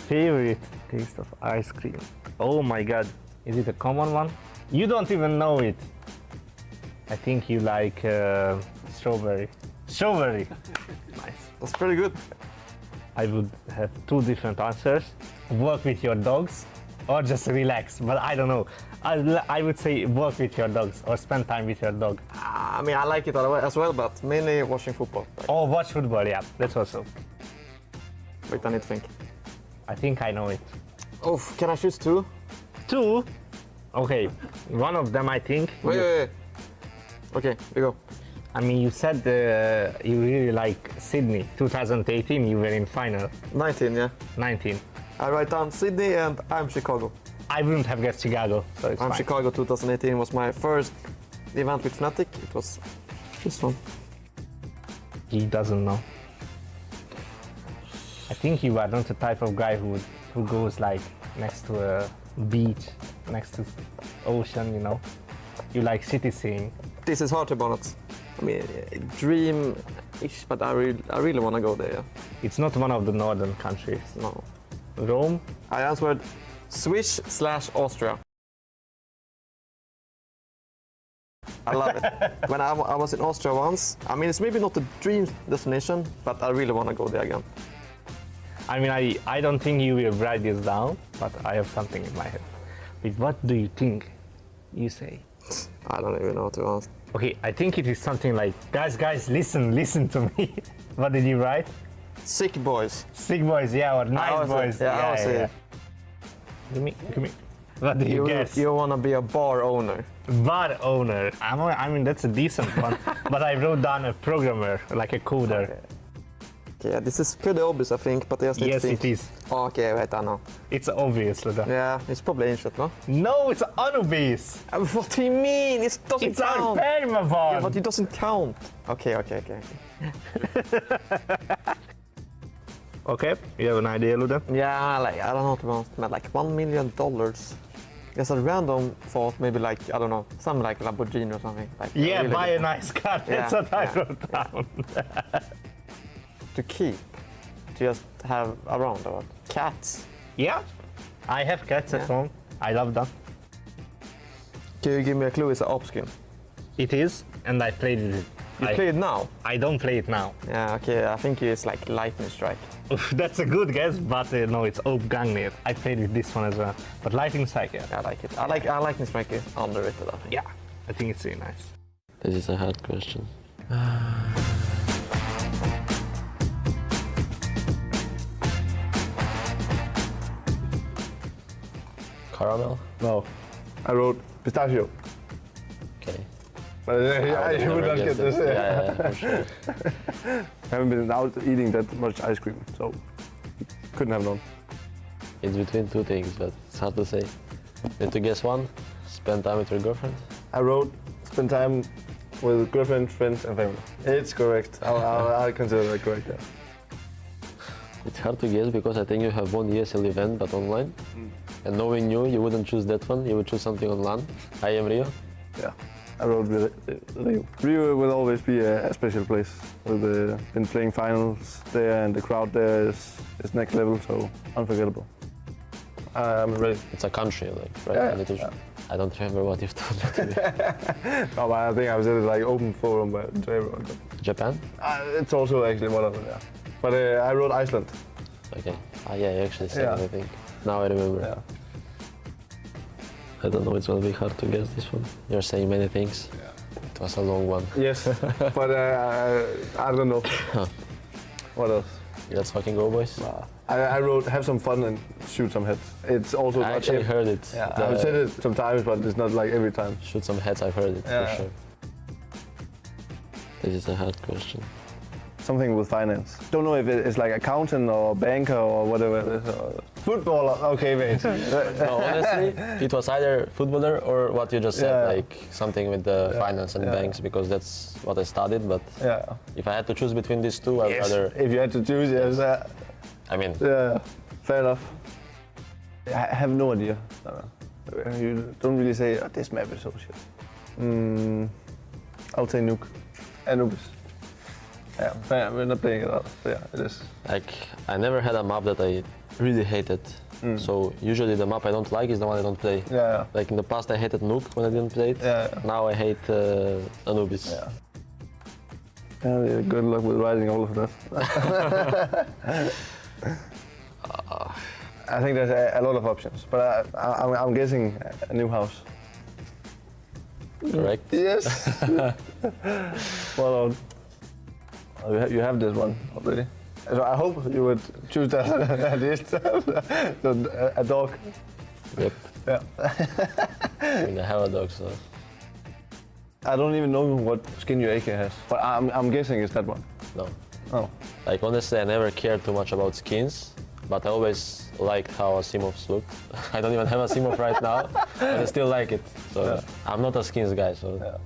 Favorite taste of ice cream? Oh my god, is it a common one? You don't even know it. I think you like strawberry. Strawberry. Nice. That's pretty good. I would have 2 different answers. Work with your dogs or just relax, but I don't know. I would say work with your dogs or spend time with your dog. I mean, I like it as well, but mainly watching football. Oh, watch football, yeah, that's also. Wait, I need to think. I think I know it. Oh, can I choose 2? 2? Okay, one of them I think. Wait. Okay, we go. I mean, you said you really like Sydney. 2018, you were in final. 19, yeah. 19. I write down Sydney and I'm Chicago. I wouldn't have guessed Chicago, so it's I'm fine. Chicago 2018 was my first event with Fnatic. It was this one. He doesn't know. I think you are not the type of guy who goes like next to a beach, next to ocean, you know. You like sightseeing. This is hard to balance. I mean, dream-ish, but I really want to go there. Yeah. It's not one of the northern countries. No. Rome? I answered Swiss/Austria. I love it. When I was in Austria once, I mean, it's maybe not the dream destination, but I really want to go there again. I mean, I don't think you will write this down, but I have something in my head. But what do you think? You say. I don't even know, to be honest. Okay, I think it is something like, guys, listen to me. What did you write? Sick boys. Sick boys, yeah, or nice boys. Yeah. Give me. What do you guess? You wanna be a bar owner. Bar owner. I mean, that's a decent one. But I wrote down a programmer, like a coder. Okay. Yeah, this is pretty obvious, I think, but I just need to think. Yes, it is. Oh, okay, wait, I know. It's obvious, Luda. Yeah, it's probably ancient, no? No, it's unobvious. What do you mean? It doesn't It's count. our permabond. Yeah, but it doesn't count. Okay. Okay, you have an idea, Luda? Yeah, like, I don't know, to be honest, but like $1 million. There's a random thought, maybe like, I don't know, something like Lamborghini or something. Like, Yeah, really buy a good. nice car. That's what I wrote down. To keep, to just have around or what? Cats. Yeah, I have cats at home. I love them. Can you give me a clue? It's an op skin. It is, and I played it. You play it now? I don't play it now. Yeah, okay, I think it's like lightning strike. That's a good guess, but no, it's Op Gangnir. I played with this one as well. But lightning strike, yeah. I like it. I like lightning strike is underrated, I think. Yeah, I think it's really nice. This is a hard question. Caramel? No, I wrote pistachio. Okay. But I would not get this. Yeah, for sure. I haven't been out eating that much ice cream, so couldn't have known. It's between two things, but it's hard to say. Need to guess one? Spend time with your girlfriend? I wrote spend time with girlfriend, friends, and family. It's correct. I consider that correct. Yeah. It's hard to guess because I think you have one ESL event, but online. And knowing you wouldn't choose that one. You would choose something on LAN. IEM Rio. Yeah. I wrote Rio. Rio will always be a special place. We've been playing finals there, and the crowd there is next level, so unforgettable. I'm ready. It's a country, like, right? Yeah. I don't remember what you've told me today. No, but I think I was in like open forum to everyone. Japan? It's also actually one of them, yeah. But I wrote Iceland. Okay. Yeah, you actually said it, I think. Now I remember. Yeah. I don't know, it's gonna be hard to guess this one. You're saying many things. Yeah. It was a long one. Yes, but I don't know. What else? Let's fucking go, boys. I wrote have some fun and shoot some heads. It's also I actually heard it. Yeah, I've said it sometimes, but it's not like every time. Shoot some heads, I've heard it, Yeah. for sure. This is a hard question. Something with finance. Don't know if it's like accountant or banker or whatever it is. Or footballer, okay, mate. No, honestly, it was either footballer or what you just said, like something with the finance and banks, because that's what I studied. But if I had to choose between these two, I'd rather. If you had to choose, yes. I mean. Yeah, fair enough. I have no idea. You don't really say, oh, this map is so shit. I'll say Nuke. Anubis. Yeah, we're not playing it out. So yeah, it is. Like, I never had a map that I really hated. So usually the map I don't like is the one I don't play. Yeah. Like in the past I hated Nuke when I didn't play it. Yeah. Now I hate Anubis. Yeah. Yeah, good luck with writing all of that. I think there's a lot of options, but I'm guessing a new house. Correct. Yes. Well, you have this one already. So I hope you would choose that at least. So, a dog. Yep. Yeah. I mean, I have a dog, so. I don't even know what skin your AK has, but I'm guessing it's that one. No. Oh. Like, honestly, I never cared too much about skins, but I always liked how Asimovs looked. I don't even have Asimov right now, but I still like it. So I'm not a skins guy, so. Yeah.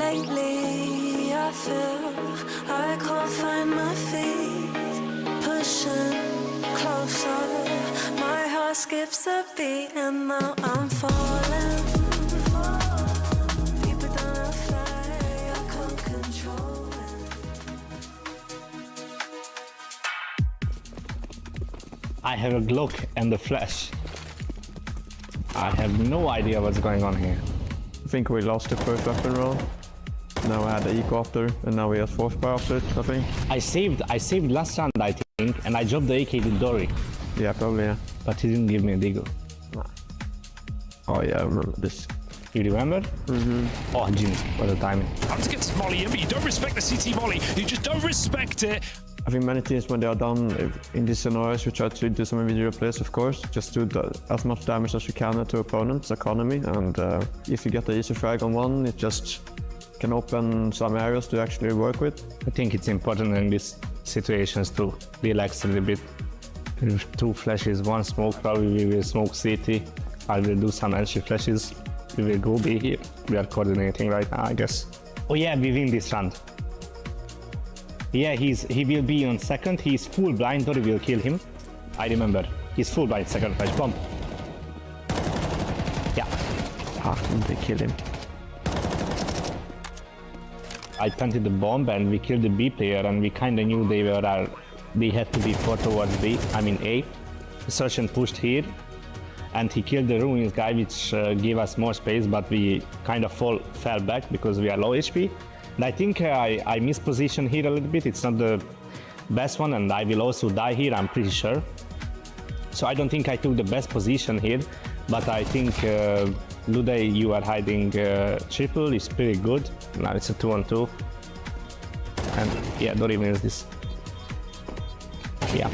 lately I feel I can't find my feet. Pushing closer, my heart skips a beat, and now I'm falling. Deeper down I fly, I can't control it. I have a Glock and a flash. I have no idea what's going on here. I think we lost the first weapon round. Now we had the eco after, and now we have force bar after it, I think. I saved last round, I think, and I dropped the AK to Dory. Yeah, probably, yeah. But he didn't give me a deagle. Oh yeah, I remember this. You remember? Mm-hmm. Oh, genius, what a timing. I'm to get to volley in, but you don't respect the CT volley. You just don't respect it. I think many teams, when they are down in these scenarios, we try to do some individual plays, of course. Just do as much damage as you can to opponent's economy. And if you get the easy frag on one, it just can open some areas to actually work with. I think it's important in these situations to relax a little bit. Two flashes, one smoke, probably we will smoke CT. I will do some entry flashes. We will go B here. We are coordinating right now, I guess. Oh yeah, we win this round. Yeah, he will be on second. He's full blind. Dory will kill him. I remember. He's full blind. Second flash bomb. Yeah. They kill him. I planted the bomb and we killed the B player, and we kind of knew they had to be fought towards B. I mean A. Sergeant pushed here, and he killed the ruins guy, which gave us more space, but we kind of fell back because we are low HP. And I think I missed position here a little bit. It's not the best one, and I will also die here, I'm pretty sure. So I don't think I took the best position here, but I think Luday, you are hiding triple, is pretty good. Now it's a 2-on-2. And yeah, Dory wins this. Yeah,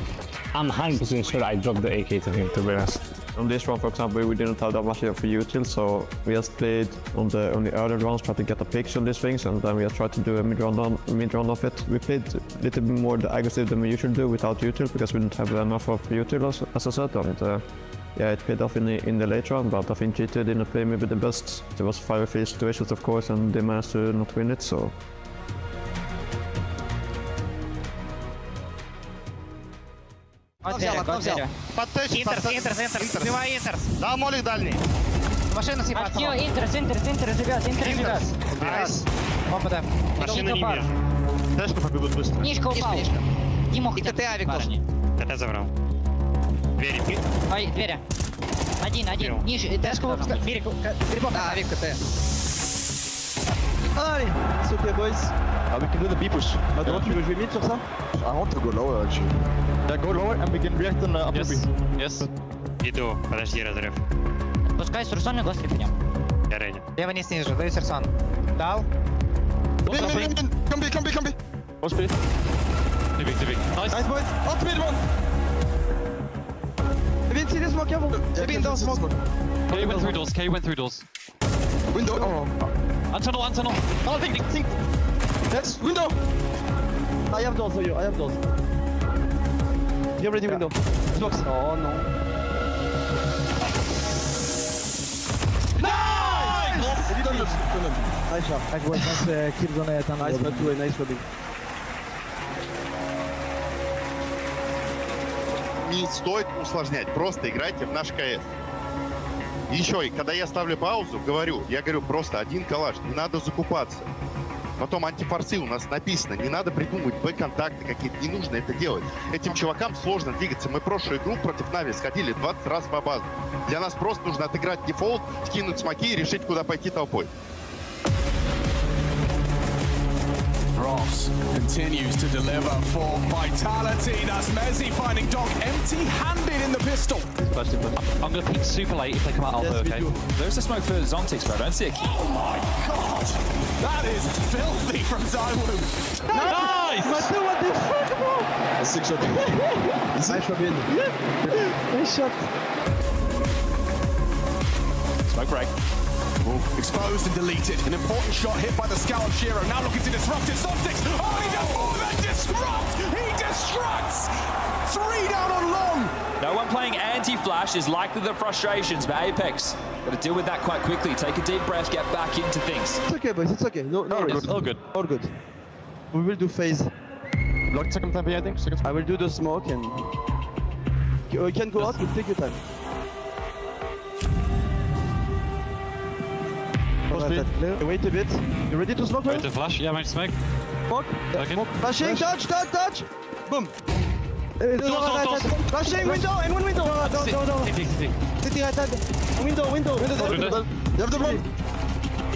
I'm 100% sure I dropped the AK to him, to be honest. On this round, for example, we didn't have that much of a util, so we just played on the earlier rounds, tried to get the picks on these things, and then we just tried to do a mid round of it. We played a little bit more aggressive than we usually do without util, because we didn't have enough of util, as I said, and yeah, it paid off in the late round, but I think GT didn't play maybe the best. There was 5 or 3 situations, of course, and they managed to not win it, so. Взял. Подтащи, Интерс. Сбивай Интерс. Да, молик дальний. Машина съебаться. Интерс, ребят. Найс. Опа, Машина не вижу. Тэшка побегут быстро. Нишка упал. Димох, и КТ авик был. КТ забрал. Двери. Ой, двери. Один. Ниже. Тэшка берег. Да, авик КТ. Allez, it's okay boys. We can do the B-push. Don't you jouer mid sur ça? I want to go lower actually. Yeah, go lower and we can react on upper B. Yes. Иду, подожди, разрыв. Пускай Сурсон и Гостри пнем. Я рейди. Лево не снизу, даю Сурсон. Дал. Come B. Watch B. Ты big. Nice boys. Up mid one. I didn't see this smoke, careful. Maybe in down smoke. K went through doors. Window. Oh. Tunnel. Oh, think. Yes, window. I have doors for you. You already window. Smokes. Oh no. Nice! Nice shot. Nice kill zone. Nice for me. Не стоит усложнять, просто играйте в наш КС. Еще, и когда я ставлю паузу, я говорю просто один калаш, не надо закупаться. Потом антифорсы у нас написано, не надо придумывать Б-контакты какие-то, не нужно это делать. Этим чувакам сложно двигаться. Мы прошлую игру против Нави сходили 20 раз по базу. Для нас просто нужно отыграть дефолт, скинуть смоки и решить, куда пойти толпой. Ross continues to deliver for Vitality. That's Mezzy finding Dog empty-handed in the pistol. I'm going to peek super late if they come out alpha, okay? There's a smoke for Zontix, but I don't see a key. Oh my god! That is filthy from Zywoo. Nice! What the fuck, bro? That's 6 shot. Nice shot in. Nice shot. Smoke break. Ooh, exposed and deleted. An important shot hit by the scout of Shiro. Now looking to disrupt it. Something. Oh, he does more than disrupt. He destructs. 3 down on long. No one playing anti-flash is likely the frustrations, but Apex got to deal with that quite quickly. Take a deep breath, get back into things. It's okay, boys. It's okay. No, All good. All good. All good. We will do phase. Block second time, I think. Second. I will do the smoke and you can go out. We'll take your time. Wait a bit. You ready to smoke? Wait to flash. Yeah, might smoke. Smoke. Okay. Smoke. Flashing. Touch. Boom. Flashing window and one window. City right side. Window. You have the bomb.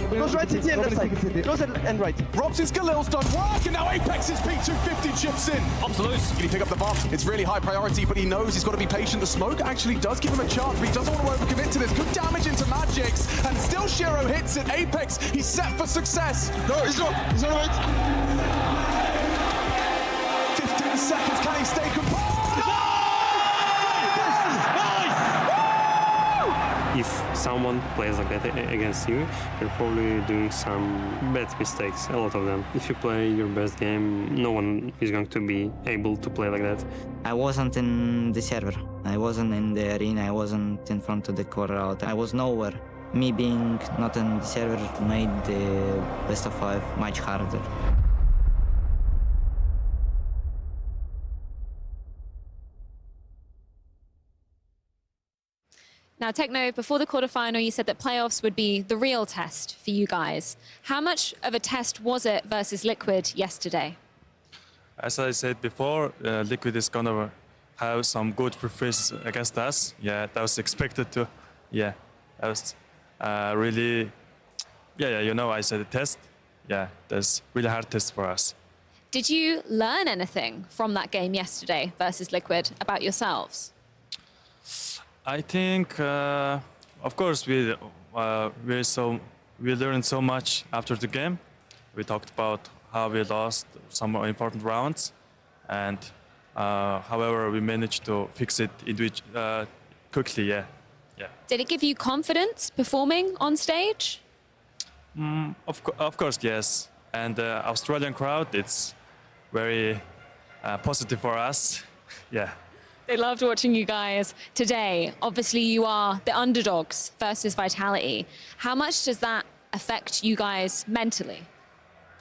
Close right, city and left side. Close and right. Robson's Galil's done work, and now Apex's P250 chips in. Absolute. Can he pick up the bomb? It's really high priority, but he knows he's got to be patient. The smoke actually does give him a chance, but he doesn't want to overcommit to this. Good damage into Magisk, and still Shiro hits it. Apex, he's set for success. No, he's not right. 15 seconds, can he stay composed? If someone plays like that against you, you're probably doing some bad mistakes, a lot of them. If you play your best game, no one is going to be able to play like that. I wasn't in the server. I wasn't in the arena. I wasn't in front of the crowd. I was nowhere. Me being not in the server made the best of 5 much harder. Now, Techno, before the quarterfinal, you said that playoffs would be the real test for you guys. How much of a test was it versus Liquid yesterday? As I said before, Liquid is gonna have some good preferences against us. Yeah, that was expected to. Yeah, that was really. Yeah, you know, I said a test. Yeah, that's really hard test for us. Did you learn anything from that game yesterday versus Liquid about yourselves? I think, of course, we learned so much after the game. We talked about how we lost some important rounds, and however we managed to fix it quickly. Yeah. Did it give you confidence performing on stage? Of course, yes. And the Australian crowd, it's very positive for us. Yeah. They loved watching you guys today. Obviously, you are the underdogs versus Vitality. How much does that affect you guys mentally?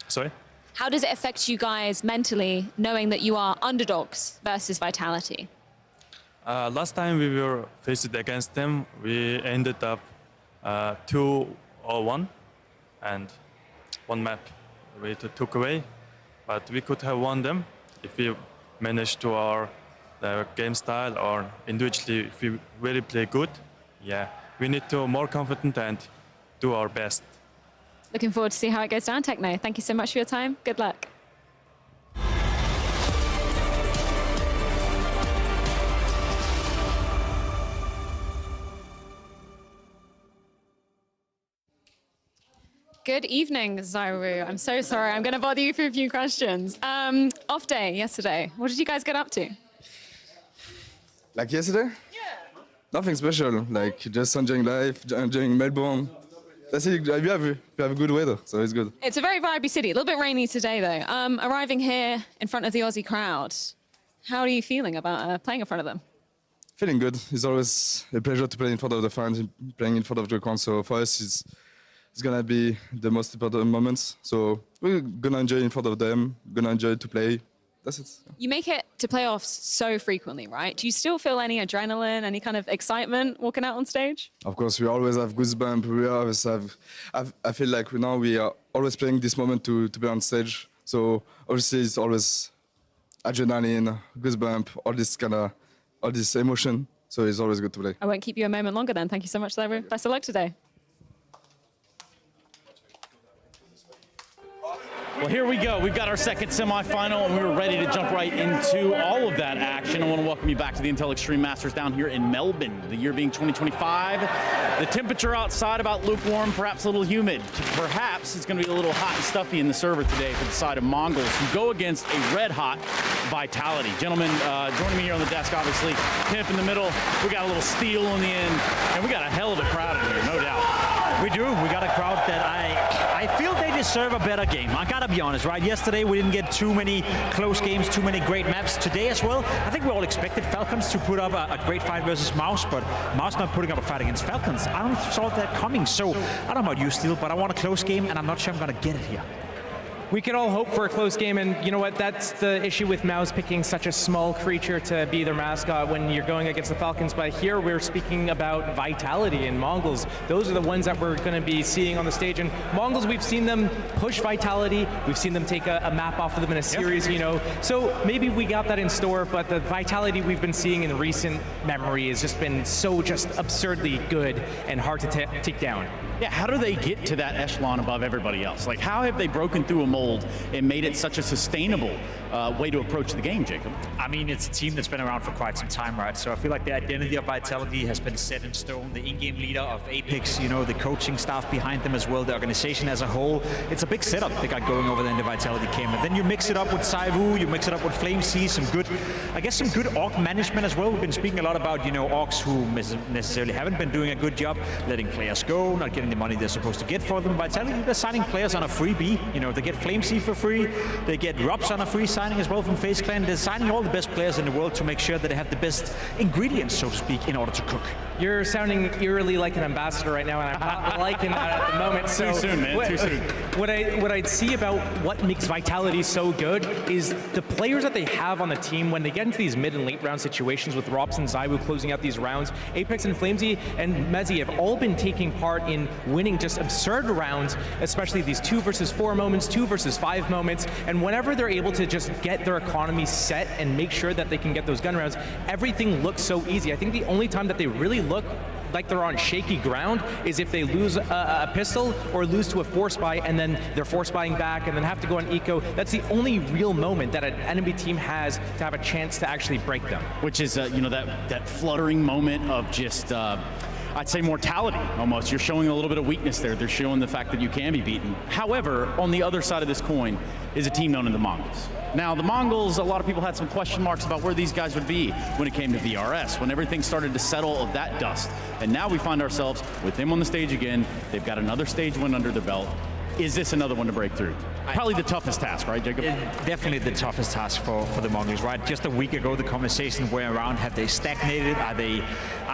Sorry? How does it affect you guys mentally knowing that you are underdogs versus Vitality? Last time we were faced against them, we ended up 2-1, and one map we took away. But we could have won them if we managed to the game style or individually if we really play good. Yeah, we need to more confident and do our best. Looking forward to see how it goes down, Techno. Thank you so much for your time. Good luck. Good evening, Zairu. I'm so sorry. I'm going to bother you for a few questions. Off day yesterday. What did you guys get up to? Like yesterday? Yeah. Nothing special. Like just enjoying life, enjoying Melbourne. That's it. We have a good weather, so it's good. It's a very vibrant city. A little bit rainy today, though. Arriving here in front of the Aussie crowd, how are you feeling about playing in front of them? Feeling good. It's always a pleasure to play in front of the fans, playing in front of the crowd. So for us, it's gonna be the most important moments. So we're gonna enjoy in front of them. Gonna enjoy to play. That's it. You make it to playoffs so frequently, right? Do you still feel any adrenaline, any kind of excitement walking out on stage? Of course, we always have goosebumps. We always have. I feel like we are always playing this moment to be on stage. So obviously, it's always adrenaline, goosebump, all this emotion. So it's always good to play. I won't keep you a moment longer then. Thank you so much, Zairu. Best of luck today. Well, here we go. We've got our second semifinal, and we're ready to jump right into all of that action. I want to welcome you back to the Intel Extreme Masters down here in Melbourne, the year being 2025. The temperature outside about lukewarm, perhaps a little humid. Perhaps it's going to be a little hot and stuffy in the server today for the side of Mongols, who go against a red-hot Vitality. Gentlemen, joining me here on the desk, obviously, Pimp in the middle. We got a little Steel in the end, and we got a hell of a crowd in here, no doubt. We do. We got a crowd that I feel they deserve a better game. I gotta be honest, right? Yesterday we didn't get too many close games, too many great maps. Today as well, I think we all expected Falcons to put up a great fight versus Mouse, but Mouse not putting up a fight against Falcons. I don't saw that coming. So I don't know about you, Steel, but I want a close game, and I'm not sure I'm gonna get it here. We can all hope for a close game, and you know what? That's the issue with Mouse picking such a small creature to be their mascot when you're going against the Falcons. But here we're speaking about Vitality and Mongols. Those are the ones that we're going to be seeing on the stage. And Mongols, we've seen them push Vitality. We've seen them take a map off of them in a series, you know. So maybe we got that in store, but the Vitality we've been seeing in recent memory has just been so just absurdly good and hard to take down. Yeah, how do they get to that echelon above everybody else? Like, how have they broken through a mold and made it such a sustainable way to approach the game, Jacob? I mean, it's a team that's been around for quite some time, right? So I feel like the identity of Vitality has been set in stone. The in-game leader of Apex, you know, the coaching staff behind them as well, the organization as a whole. It's a big setup they got going over there in the Vitality camp. And then you mix it up with Saivu, you mix it up with FlameC, some good orc management as well. We've been speaking a lot about, you know, orcs who necessarily haven't been doing a good job letting players go, not getting the money they're supposed to get for them. Vitality, they're signing players on a freebie. You know, they get FlameC for free, they get Robs on a free signing as well from FaZe Clan. They're signing all the best players in the world to make sure that they have the best ingredients, so to speak, in order to cook. You're sounding eerily like an ambassador right now, and I'm not liking that at the moment. So too soon, man, too soon. What I'd see about what makes Vitality so good is the players that they have on the team when they get into these mid and late round situations with Robs and Zaiwu closing out these rounds. Apex and FlameZ and Mezi have all been taking part in winning just absurd rounds, especially these 2 versus 4 moments, 2 versus 5 moments, and whenever they're able to just get their economy set and make sure that they can get those gun rounds, everything looks so easy. I think the only time that they really look like they're on shaky ground is if they lose a pistol or lose to a force buy and then they're force buying back and then have to go on eco. That's the only real moment that an enemy team has to have a chance to actually break them. Which is, you know, that fluttering moment of just, I'd say mortality almost. You're showing a little bit of weakness there. They're showing the fact that you can be beaten. However, on the other side of this coin is a team known as the Mongols. Now, the Mongols, a lot of people had some question marks about where these guys would be when it came to VRS, when everything started to settle of that dust. And now we find ourselves with them on the stage again. They've got another stage win under their belt. Is this another one to break through? Probably the toughest task, right, Jacob? Definitely the toughest task for the Mongols, right? Just a week ago, the conversation went around, have they stagnated? Are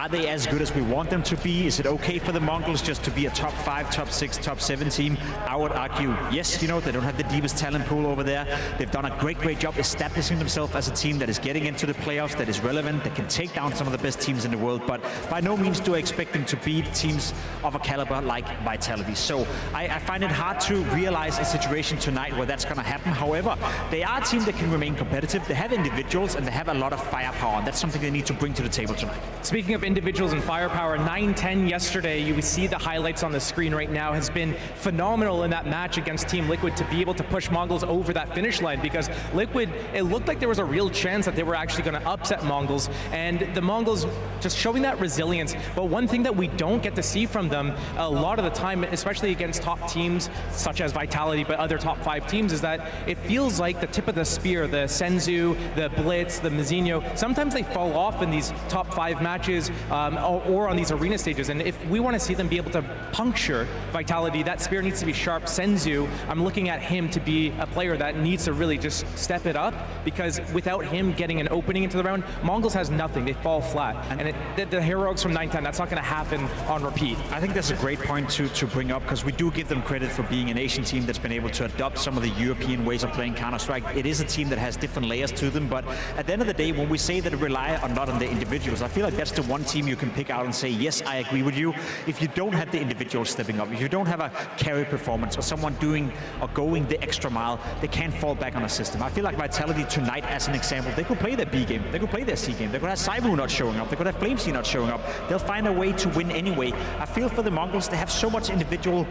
they as good as we want them to be? Is it okay for the Mongols just to be a top 5, top 6, top 7 team? I would argue, yes, you know, they don't have the deepest talent pool over there. They've done a great job establishing themselves as a team that is getting into the playoffs, that is relevant, that can take down some of the best teams in the world, but by no means do I expect them to beat teams of a caliber like Vitality. So I find it hard to realize a situation tonight where that's going to happen. However, they are a team that can remain competitive. They have individuals and they have a lot of firepower, and that's something they need to bring to the table tonight. Speaking of individuals and firepower, 9-10 yesterday, you see the highlights on the screen right now, has been phenomenal in that match against Team Liquid to be able to push Mongols over that finish line, because Liquid, it looked like there was a real chance that they were actually going to upset Mongols, and the Mongols just showing that resilience. But one thing that we don't get to see from them a lot of the time, especially against top teams such as Vitality, but other top 5 teams, is that it feels like the tip of the spear, the Senzu, the Blitz, the Mizzino, sometimes they fall off in these top 5 matches or on these arena stages. And if we want to see them be able to puncture Vitality, that spear needs to be sharp. Senzu, I'm looking at him to be a player that needs to really just step it up, because without him getting an opening into the round, Mongols has nothing. They fall flat. And the heroics from 9-10, that's not going to happen on repeat. I think that's a great point to bring up, because we do give them credit for being an Asian team that's been able to adopt some of the European ways of playing Counter-Strike. It is a team that has different layers to them, but at the end of the day, when we say that it rely a lot on the individuals, I feel like that's the one team you can pick out and say, yes, I agree with you. If you don't have the individuals stepping up, if you don't have a carry performance or someone doing or going the extra mile, they can't fall back on a system. I feel like Vitality tonight, as an example, they could play their B game, they could play their C game, they could have Saivu not showing up, they could have FlameC not showing up. They'll find a way to win anyway. I feel for the Mongols, they have so much individual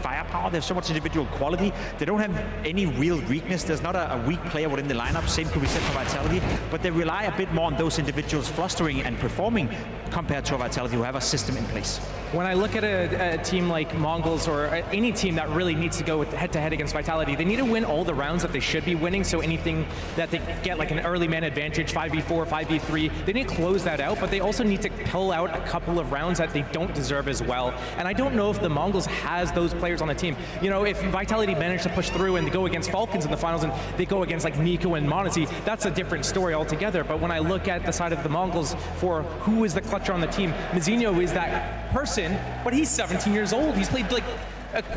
firepower, they have so much individual quality. They don't have any real weakness. There's not a weak player within the lineup. Same could be said for Vitality, but they rely a bit more on those individuals flustering and performing compared to a Vitality who have a system in place. when I look at a team like MongolZ or any team that really needs to go head-to-head against Vitality, they need to win all the rounds that they should be winning, so anything that they get like an early man advantage, 5v4, 5v3, they need to close that out, but they also need to pull out a couple of rounds that they don't deserve as well. And I don't know if the MongolZ has those players on the team. You know, if Vitality managed to push through and go against Falcons in the finals and they go against like Nico and MongolZ, that's a different story altogether. But when I look at the side of the MongolZ for who is the clutcher on the team, Mizinho is that person, but he's 17 years old. He's played like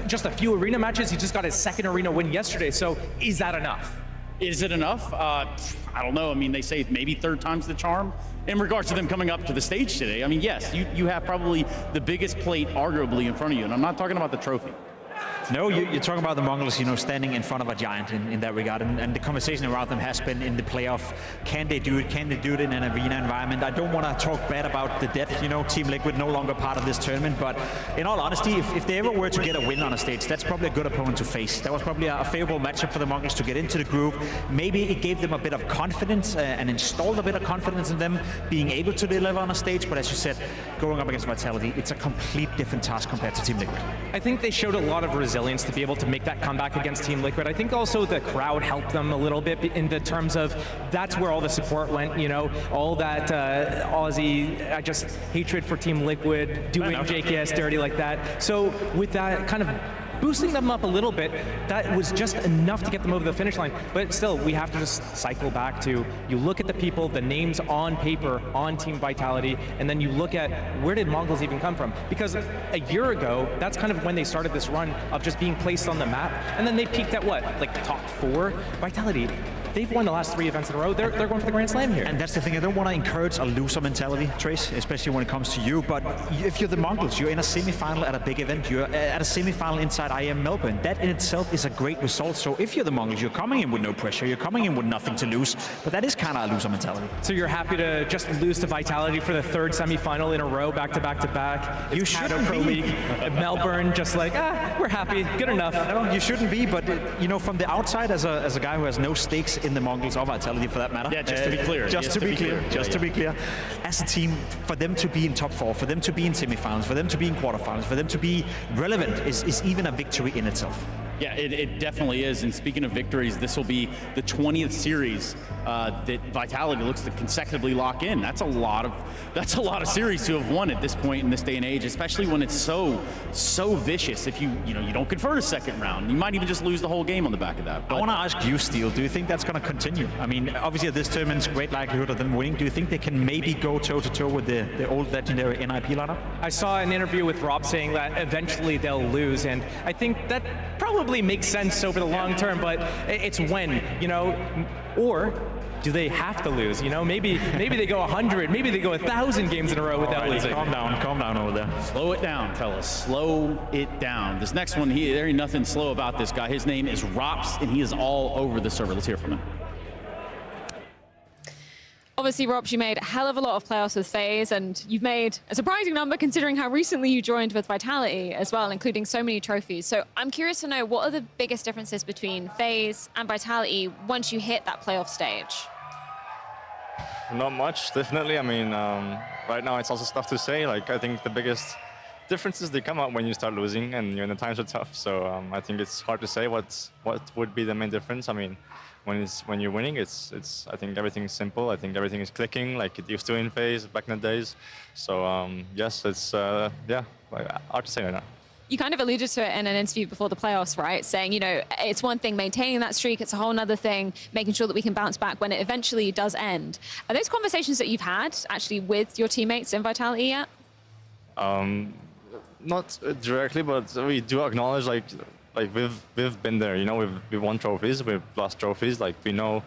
just a few arena matches. He just got his second arena win yesterday. So is that enough? Is it enough? I don't know. I mean, they say maybe third time's the charm. In regards to them coming up to the stage today, I mean, yes, you have probably the biggest plate arguably in front of you, and I'm not talking about the trophy. No, you're talking about the MongolZ, you know, standing in front of a giant in that regard, and the conversation around them has been in the playoff. Can they do it? Can they do it in an arena environment? I don't want to talk bad about the dead, you know, Team Liquid no longer part of this tournament, but in all honesty, if they ever were to get a win on a stage, that's probably a good opponent to face. That was probably a favorable matchup for the MongolZ to get into the group. Maybe it gave them a bit of confidence and installed a bit of confidence in them being able to deliver on a stage, but as you said, going up against Vitality, it's a complete different task compared to Team Liquid. I think they showed a lot of resilience to be able to make that comeback against Team Liquid. I think also the crowd helped them a little bit in the terms of that's where all the support went, you know, all that Aussie just hatred for Team Liquid, doing JKS dirty like that. So with that kind of boosting them up a little bit, that was just enough to get them over the finish line. But still, we have to just cycle back to, you look at the people, the names on paper on Team Vitality, and then you look at where did MongolZ even come from? Because a year ago, that's kind of when they started this run of just being placed on the map, and then they peaked at what, like top 4? Vitality, they've won the last 3 events in a row. They're going for the Grand Slam here. And that's the thing, I don't want to encourage a loser mentality, Trace, especially when it comes to you, but if you're the MongolZ, you're in a semi-final at a big event, you're at a semi-final inside IEM Melbourne. That in itself is a great result. So if you're the MongolZ, you're coming in with no pressure, you're coming in with nothing to lose, but that is kind of a loser mentality. So you're happy to just lose to Vitality for the 3rd semi-final in a row, back to back to back. You shouldn't Pro be. League, Melbourne, just like, we're happy, good enough. No, you shouldn't be, but you know, from the outside, as a guy who has no stakes in the MongolZ or Vitality for that matter. Yeah, just to be clear. Just to be clear. As a team, for them to be in top 4, for them to be in semifinals, for them to be in quarterfinals, for them to be relevant is even a victory in itself. Yeah, it definitely is. And speaking of victories, this will be the 20th series that Vitality looks to consecutively lock in. That's a lot of series to have won at this point in this day and age, especially when it's so vicious. If you don't convert a second round, you might even just lose the whole game on the back of that. But I want to ask you, Steele, do you think that's going to continue? I mean, obviously at this tournament's great likelihood of them winning. Do you think they can maybe go toe-to-toe with the old legendary NIP lineup? I saw an interview with Rob saying that eventually they'll lose, and I think that probably makes sense over the long term, but it's when, you know, or do they have to lose? You know, maybe they go 100, maybe they go 1,000 games in a row without losing. Calm down over there. Slow it down, fellas. Slow it down. This next one, there ain't nothing slow about this guy. His name is Rops, and he is all over the server. Let's hear from him. Obviously, Rob, you made a hell of a lot of playoffs with FaZe, and you've made a surprising number considering how recently you joined with Vitality as well, including so many trophies. So I'm curious to know, what are the biggest differences between FaZe and Vitality once you hit that playoff stage? Not much, definitely. I mean, right now it's also tough to say. Like, I think the biggest differences, they come out when you start losing and when the times are tough. So I think it's hard to say what would be the main difference. I mean, when you're winning, it's I think everything's simple. I think everything is clicking like it used to in FaZe back in the days. So yes, it's yeah, hard to say right now. You kind of alluded to it in an interview before the playoffs, right? Saying, you know, it's one thing maintaining that streak, it's a whole other thing making sure that we can bounce back when it eventually does end. Are those conversations that you've had actually with your teammates in Vitality yet? Not directly, but we do acknowledge like we've been there, you know, we've won trophies, we've lost trophies, like we know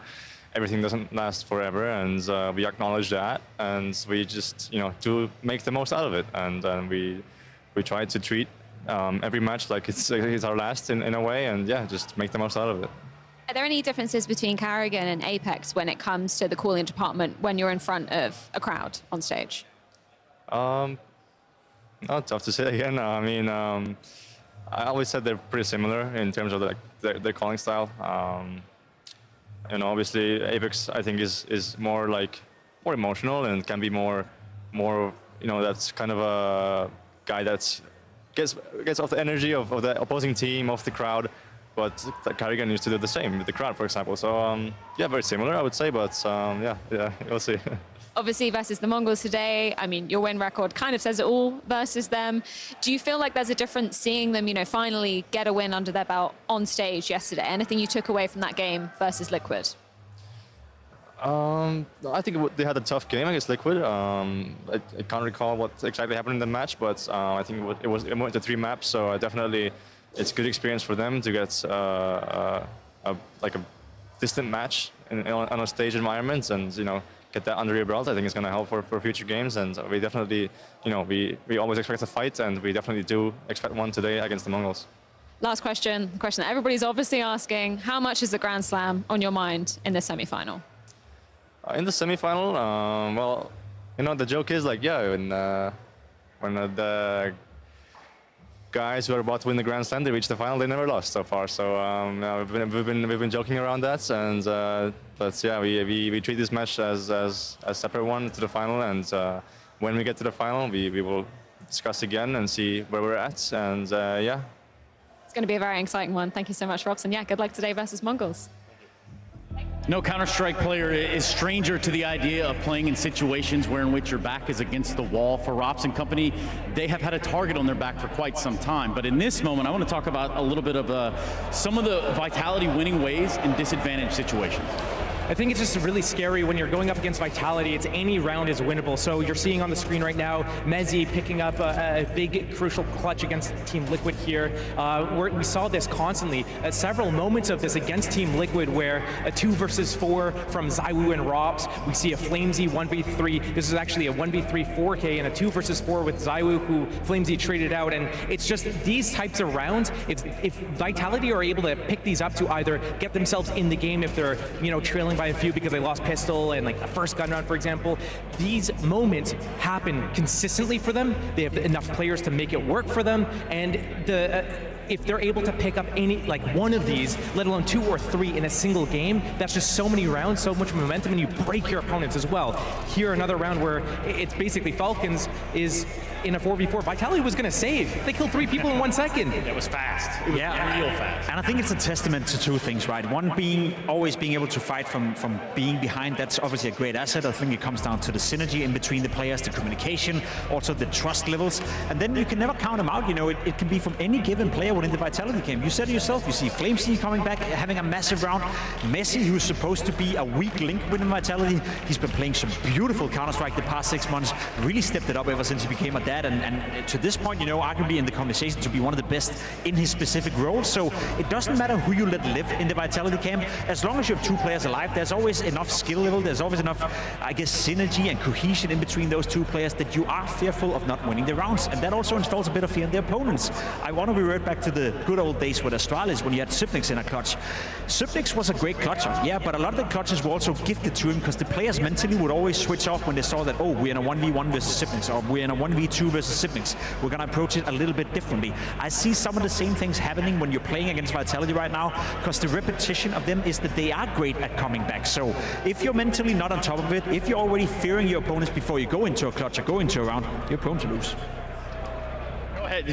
everything doesn't last forever, and we acknowledge that, and we just, you know, to make the most out of it, and we try to treat every match like it's our last in a way, and yeah, just make the most out of it. Are there any differences between Karrigan and Apex when it comes to the calling department when you're in front of a crowd on stage? Not tough to say again. I mean, I always said they're pretty similar in terms of their calling style. You know, obviously Apex I think is more emotional and can be more, you know, that's kind of guy that gets off the energy of the opposing team, of the crowd. But Carrigan used to do the same with the crowd, for example. So yeah, very similar, I would say. But yeah, we'll see. Obviously versus the Mongols today, I mean, your win record kind of says it all versus them. Do you feel like there's a difference seeing them, you know, finally get a win under their belt on stage yesterday? Anything you took away from that game versus Liquid? I think they had a tough game against Liquid. I can't recall what exactly happened in the match, but I think it went to 3 maps, so definitely it's good experience for them to get like a distant match on a stage environment, and you know, get that under your belt. I think it's going to help for future games, and we definitely, you know, we always expect a fight, and we definitely do expect one today against the Mongols. Last question, the question that everybody's obviously asking: how much is the Grand Slam on your mind in the semi-final? In the semi-final, well, you know, the joke is like, yeah, when the guys who are about to win the Grand Slam, they reach the final, they never lost so far. So we've been joking around that, and but yeah, we treat this match as a separate one to the final, and when we get to the final, we will discuss again and see where we're at, and yeah. It's going to be a very exciting one. Thank you so much, Robson. Yeah, good luck today versus Mongols. No Counter-Strike player is stranger to the idea of playing in situations where in which your back is against the wall. For Robson Company, they have had a target on their back for quite some time. But in this moment, I want to talk about a little bit of some of the Vitality winning ways in disadvantaged situations. I think it's just really scary when you're going up against Vitality. It's any round is winnable. So you're seeing on the screen right now, MESA picking up a big, crucial clutch against Team Liquid here. We saw this constantly. Several moments of this against Team Liquid where a 2 versus 4 from ZywOo and Rops. We see a Flamesy 1v3. This is actually a 1v3 4K and a 2 versus 4 with ZywOo, who Flamesy traded out. And it's just these types of rounds, if Vitality are able to pick these up to either get themselves in the game if they're, you know, trailing by a few because they lost pistol and like the first gun round, for example. These moments happen consistently for them. They have enough players to make it work for them, and if they're able to pick up any, like one of these, let alone 2 or 3 in a single game, that's just so many rounds, so much momentum, and you break your opponents as well. Here, another round where it's basically Falcons is in a 4v4. Vitality was going to save. They killed 3 people in 1 second. It was fast. It was real fast. And I think it's a testament to 2 things, right? One being always being able to fight from being behind. That's obviously a great asset. I think it comes down to the synergy in between the players, the communication, also the trust levels. And then you can never count them out. You know, it can be from any given player within the Vitality game. You said it yourself. You see Flamesy coming back, having a massive round. MESA, who's supposed to be a weak link within Vitality, he's been playing some beautiful Counter-Strike the past 6 months. Really stepped it up ever since he became a dad. And to this point, you know, arguably in the conversation to be one of the best in his specific role. So it doesn't matter who you let live in the Vitality camp. As long as you have 2 players alive, there's always enough skill level. There's always enough, I guess, synergy and cohesion in between those 2 players that you are fearful of not winning the rounds. And that also installs a bit of fear in the opponents. I want to revert back to the good old days with Astralis when you had Sypnix in a clutch. Sypnix was a great clutcher, yeah, but a lot of the clutches were also gifted to him because the players mentally would always switch off when they saw that, oh, we're in a 1v1 versus Sypnix, or we're in a 1v2 versus Sypnix. We're going to approach it a little bit differently. I see some of the same things happening when you're playing against Vitality right now, because the repetition of them is that they are great at coming back. So if you're mentally not on top of it, if you're already fearing your opponents before you go into a clutch or go into a round, you're prone to lose.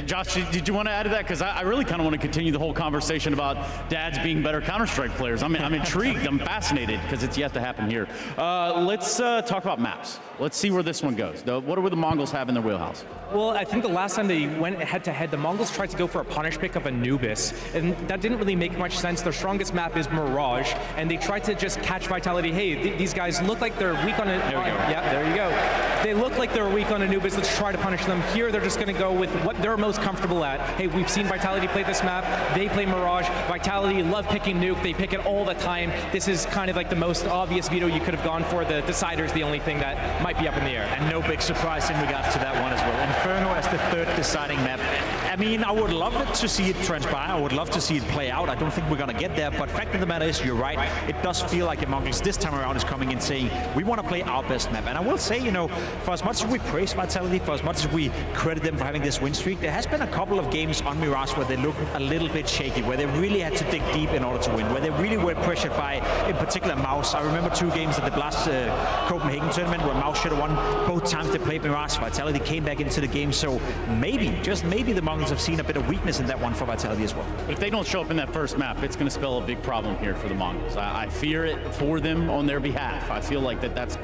Josh, did you want to add to that? Because I really kind of want to continue the whole conversation about dads being better Counter-Strike players. I'm intrigued. I'm fascinated because it's yet to happen here. Let's talk about maps. Let's see where this one goes. What do the Mongols have in their wheelhouse? Well, I think the last time they went head-to-head, the Mongols tried to go for a punish pick of Anubis, and that didn't really make much sense. Their strongest map is Mirage, and they tried to just catch Vitality. Hey, these guys look like they're weak on it. There we go. Yeah, there you go. They look like they're weak on Anubis. Let's try to punish them. Here, they're just going to go with what they're most comfortable at. Hey, we've seen Vitality play this map. They play Mirage. Vitality love picking Nuke. They pick it all the time. This is kind of like the most obvious veto you could have gone for. The Decider's the only thing that might be up in the air. And no big surprise in regards to that one as well. Inferno as the 3rd deciding map. I mean, I would love to see it transpire. I would love to see it play out. I don't think we're going to get there, but fact of the matter is, you're right. It does feel like MongolZ this time around is coming in saying, we want to play our best map. And I will say, you know, for as much as we praise Vitality, for as much as we credit them for having this win streak, there has been a couple of games on Mirage where they look a little bit shaky, where they really had to dig deep in order to win, where they really were pressured by, in particular, Mouse. I remember 2 games at the last Copenhagen tournament where Mouse should have won both times they played Mirage. Vitality came back into the game, so maybe, just maybe, the Mongols have seen a bit of weakness in that one for Vitality as well. But if they don't show up in that first map, it's going to spell a big problem here for the Mongols. I fear it for them on their behalf. I feel like that's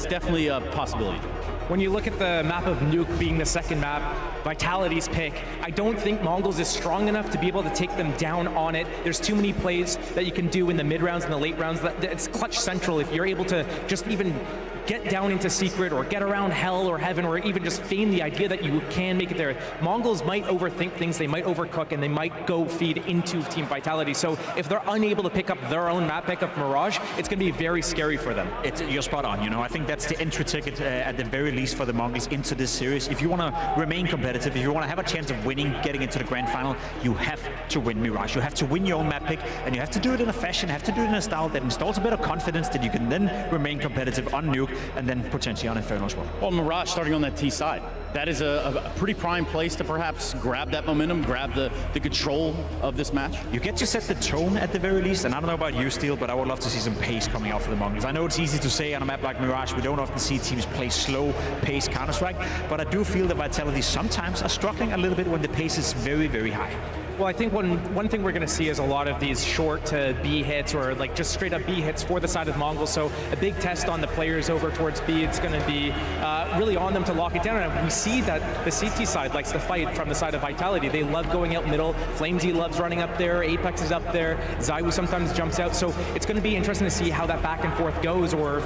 definitely a possibility. When you look at the map of Nuke being the second map, Vitality's pick, I don't think MongolZ is strong enough to be able to take them down on it. There's too many plays that you can do in the mid rounds and the late rounds. It's clutch central if you're able to just even get down into secret or get around hell or heaven or even just feign the idea that you can make it there. Mongols might overthink things, they might overcook, and they might go feed into Team Vitality. So if they're unable to pick up their own map pick of Mirage, it's going to be very scary for them. You're spot on, you know. I think that's the entry ticket at the very least for the Mongols into this series. If you want to remain competitive, if you want to have a chance of winning, getting into the grand final, you have to win Mirage. You have to win your own map pick, and you have to do it in a fashion, have to do it in a style that installs a bit of confidence that you can then remain competitive on Nuke and then potentially on Inferno as well. Well, Mirage starting on that T side. That is a pretty prime place to perhaps grab that momentum, grab the control of this match. You get to set the tone at the very least, and I don't know about you, Steel, but I would love to see some pace coming out for the Mongols. I know it's easy to say on a map like Mirage, we don't often see teams play slow pace Counter-Strike, but I do feel that Vitality sometimes are struggling a little bit when the pace is very, very high. Well, I think one thing we're going to see is a lot of these short to B hits or like just straight up B hits for the side of Mongols. So a big test on the players over towards B. It's going to be really on them to lock it down. And we see that the CT side likes to fight from the side of Vitality. They love going out middle. Flamesy loves running up there. Apex is up there. Zywoo sometimes jumps out. So it's going to be interesting to see how that back and forth goes, or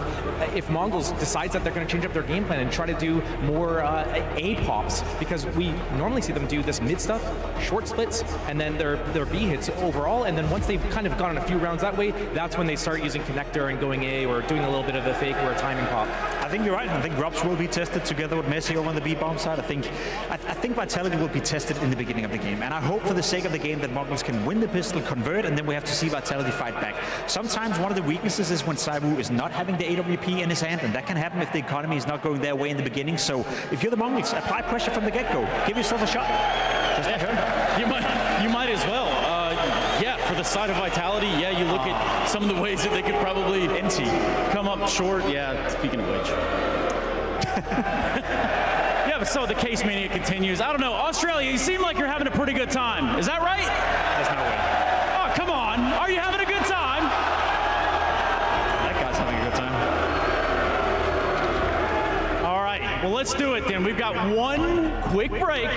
if Mongols decides that they're going to change up their game plan and try to do more A pops, because we normally see them do this mid stuff, short splits, and then their B hits overall, and then once they've kind of gone a few rounds that way, that's when they start using connector and going A or doing a little bit of a fake or a timing pop. I think you're right. I think Robs will be tested together with Messi over on the B bomb side. I think Vitality will be tested in the beginning of the game, and I hope for the sake of the game that Mongols can win the pistol, convert, and then we have to see Vitality fight back. Sometimes one of the weaknesses is when Zywoo is not having the AWP in his hand, and that can happen if the economy is not going their way in the beginning. So if you're the Mongols, apply pressure from the get-go. Give yourself a shot. Just like her. You might as well. Yeah, for the side of Vitality, yeah, you look at some of the ways that they could probably come up short. Yeah, speaking of which. Yeah, but so the case mania continues. I don't know, Australia, you seem like you're having a pretty good time. Is that right? There's no way. Oh, come on. Are you having a good time? That guy's having a good time. All right, well, let's do it then. We've got one quick break,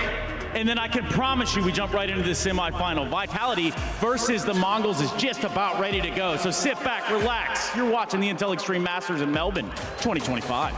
and then I can promise you we jump right into the semifinal. Vitality versus the Mongols is just about ready to go. So sit back, relax. You're watching the Intel Extreme Masters in Melbourne 2025.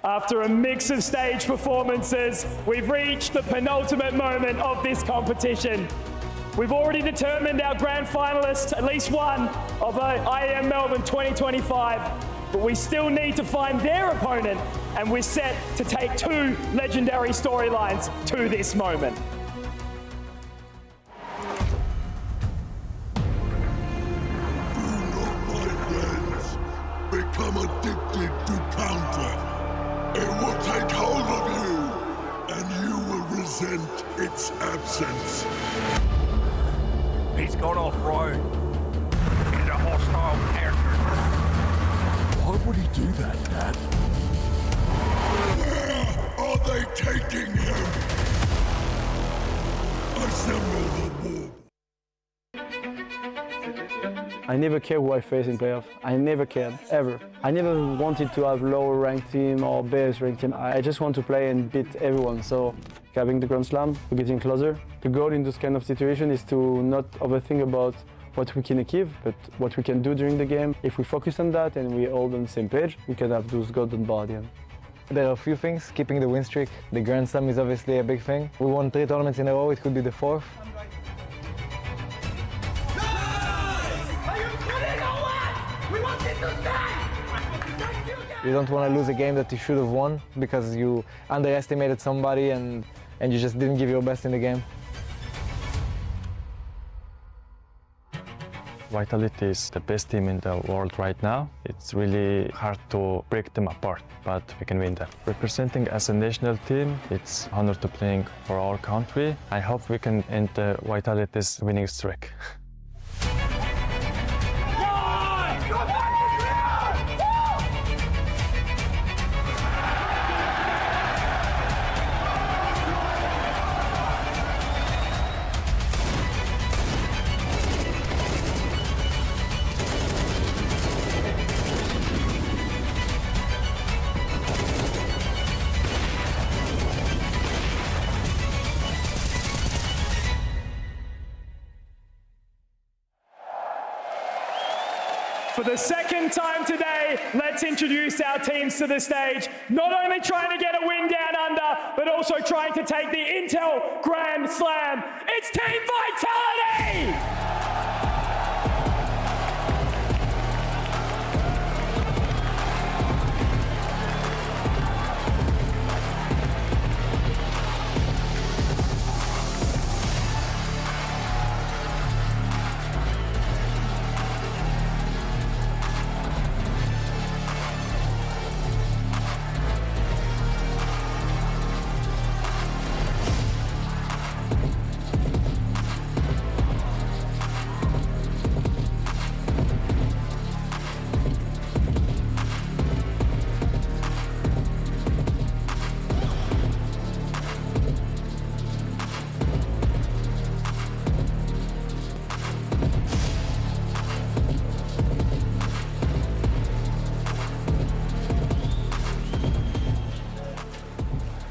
After a mix of stage performances, we've reached the penultimate moment of this competition. We've already determined our grand finalists, at least one, of IEM Melbourne 2025, but we still need to find their opponent, and we're set to take two legendary storylines to this moment. Become addicted to counter. It will take hold of you, and you will resent its absence. He's gone off-road. He's a hostile character. Why would he do that, Dad? Where are they taking him? Assemble the war. I never cared who I face in playoff. I never cared, ever. I never wanted to have lower ranked team or base ranked team. I just want to play and beat everyone. So having the Grand Slam, we're getting closer. The goal in this kind of situation is to not overthink about what we can achieve, but what we can do during the game. If we focus on that and we're all on the same page, we can have those golden bar at the end. There are a few things, keeping the win streak. The Grand Slam is obviously a big thing. We won 3 tournaments in a row, it could be the 4th. You don't want to lose a game that you should have won because you underestimated somebody and you just didn't give your best in the game. Vitality is the best team in the world right now. It's really hard to break them apart, but we can win them. Representing as a national team, it's an honor to playing for our country. I hope we can end Vitality's winning streak. For the second time today, let's introduce our teams to the stage. Not only trying to get a win down under, but also trying to take the Intel Grand Slam. It's Team Vitality!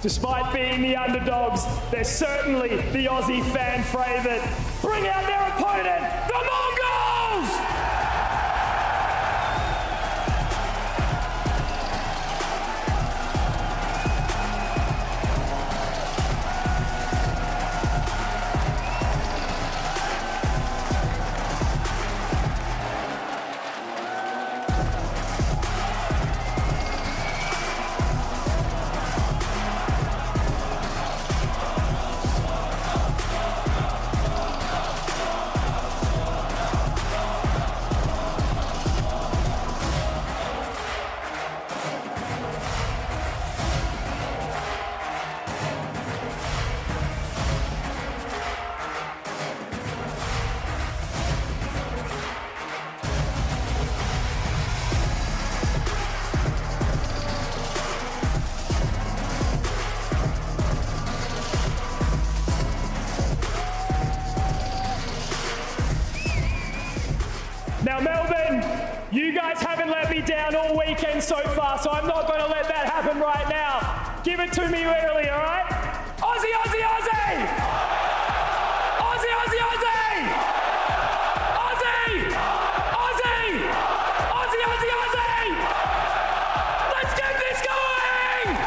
Despite being the underdogs, they're certainly the Aussie fan favourite. Bring out their opponent, the Mongols! Now, Melbourne, you guys haven't let me down all weekend so far, so I'm not going to let that happen right now. Give it to me early, all right? Aussie, Aussie, Aussie! Aussie, Aussie, Aussie! Aussie! Aussie! Aussie, Aussie, Aussie! Let's get this going!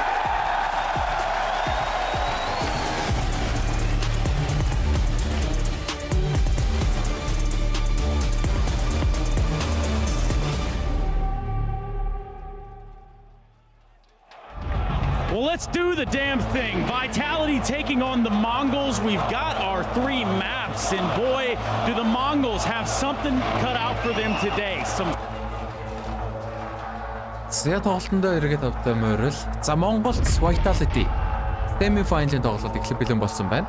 let's do the damn thing. Vitality taking on the Mongols. We've got our 3 maps, and boy, do the Mongols have something cut out for them today. Зэ тоглолтондоо эргээд авдаг морил. За Монголд Vitality Semifinal-ийн тоглолт эхлэх бэлэн болсон байна.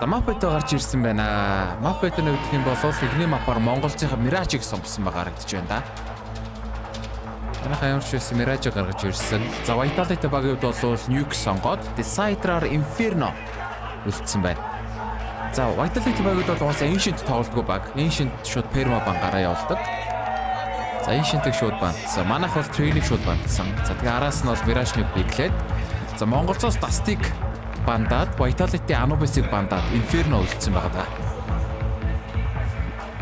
За map-д гарч ирсэн байна. Map-д нэвдэх юм бол эхний map-аар MongolZ-ийн Magisk сонгосон байгаа харагдаж байна да. Манайхаа ямар ч байсан Magisk гаргаж ирсэн. За Vitality багийн хувьд бол Nuke сонгоод Decider-аар Inferno үлдсэн байна. За Vitality багийн хувьд бол Ancient тоглолтгүй баг. Ancient шууд perma бангараа явуулдаг. За Ancient-ыг шууд бандсан. Манайх бол Train-ыг шууд бандсан. За тэгээ араас нь бол Mirage-ыг биглээд. За MongolZ-оос Dust-ыг бандаад, Vitality Anubis-ыг бандаад Inferno үлдсэн байгаа.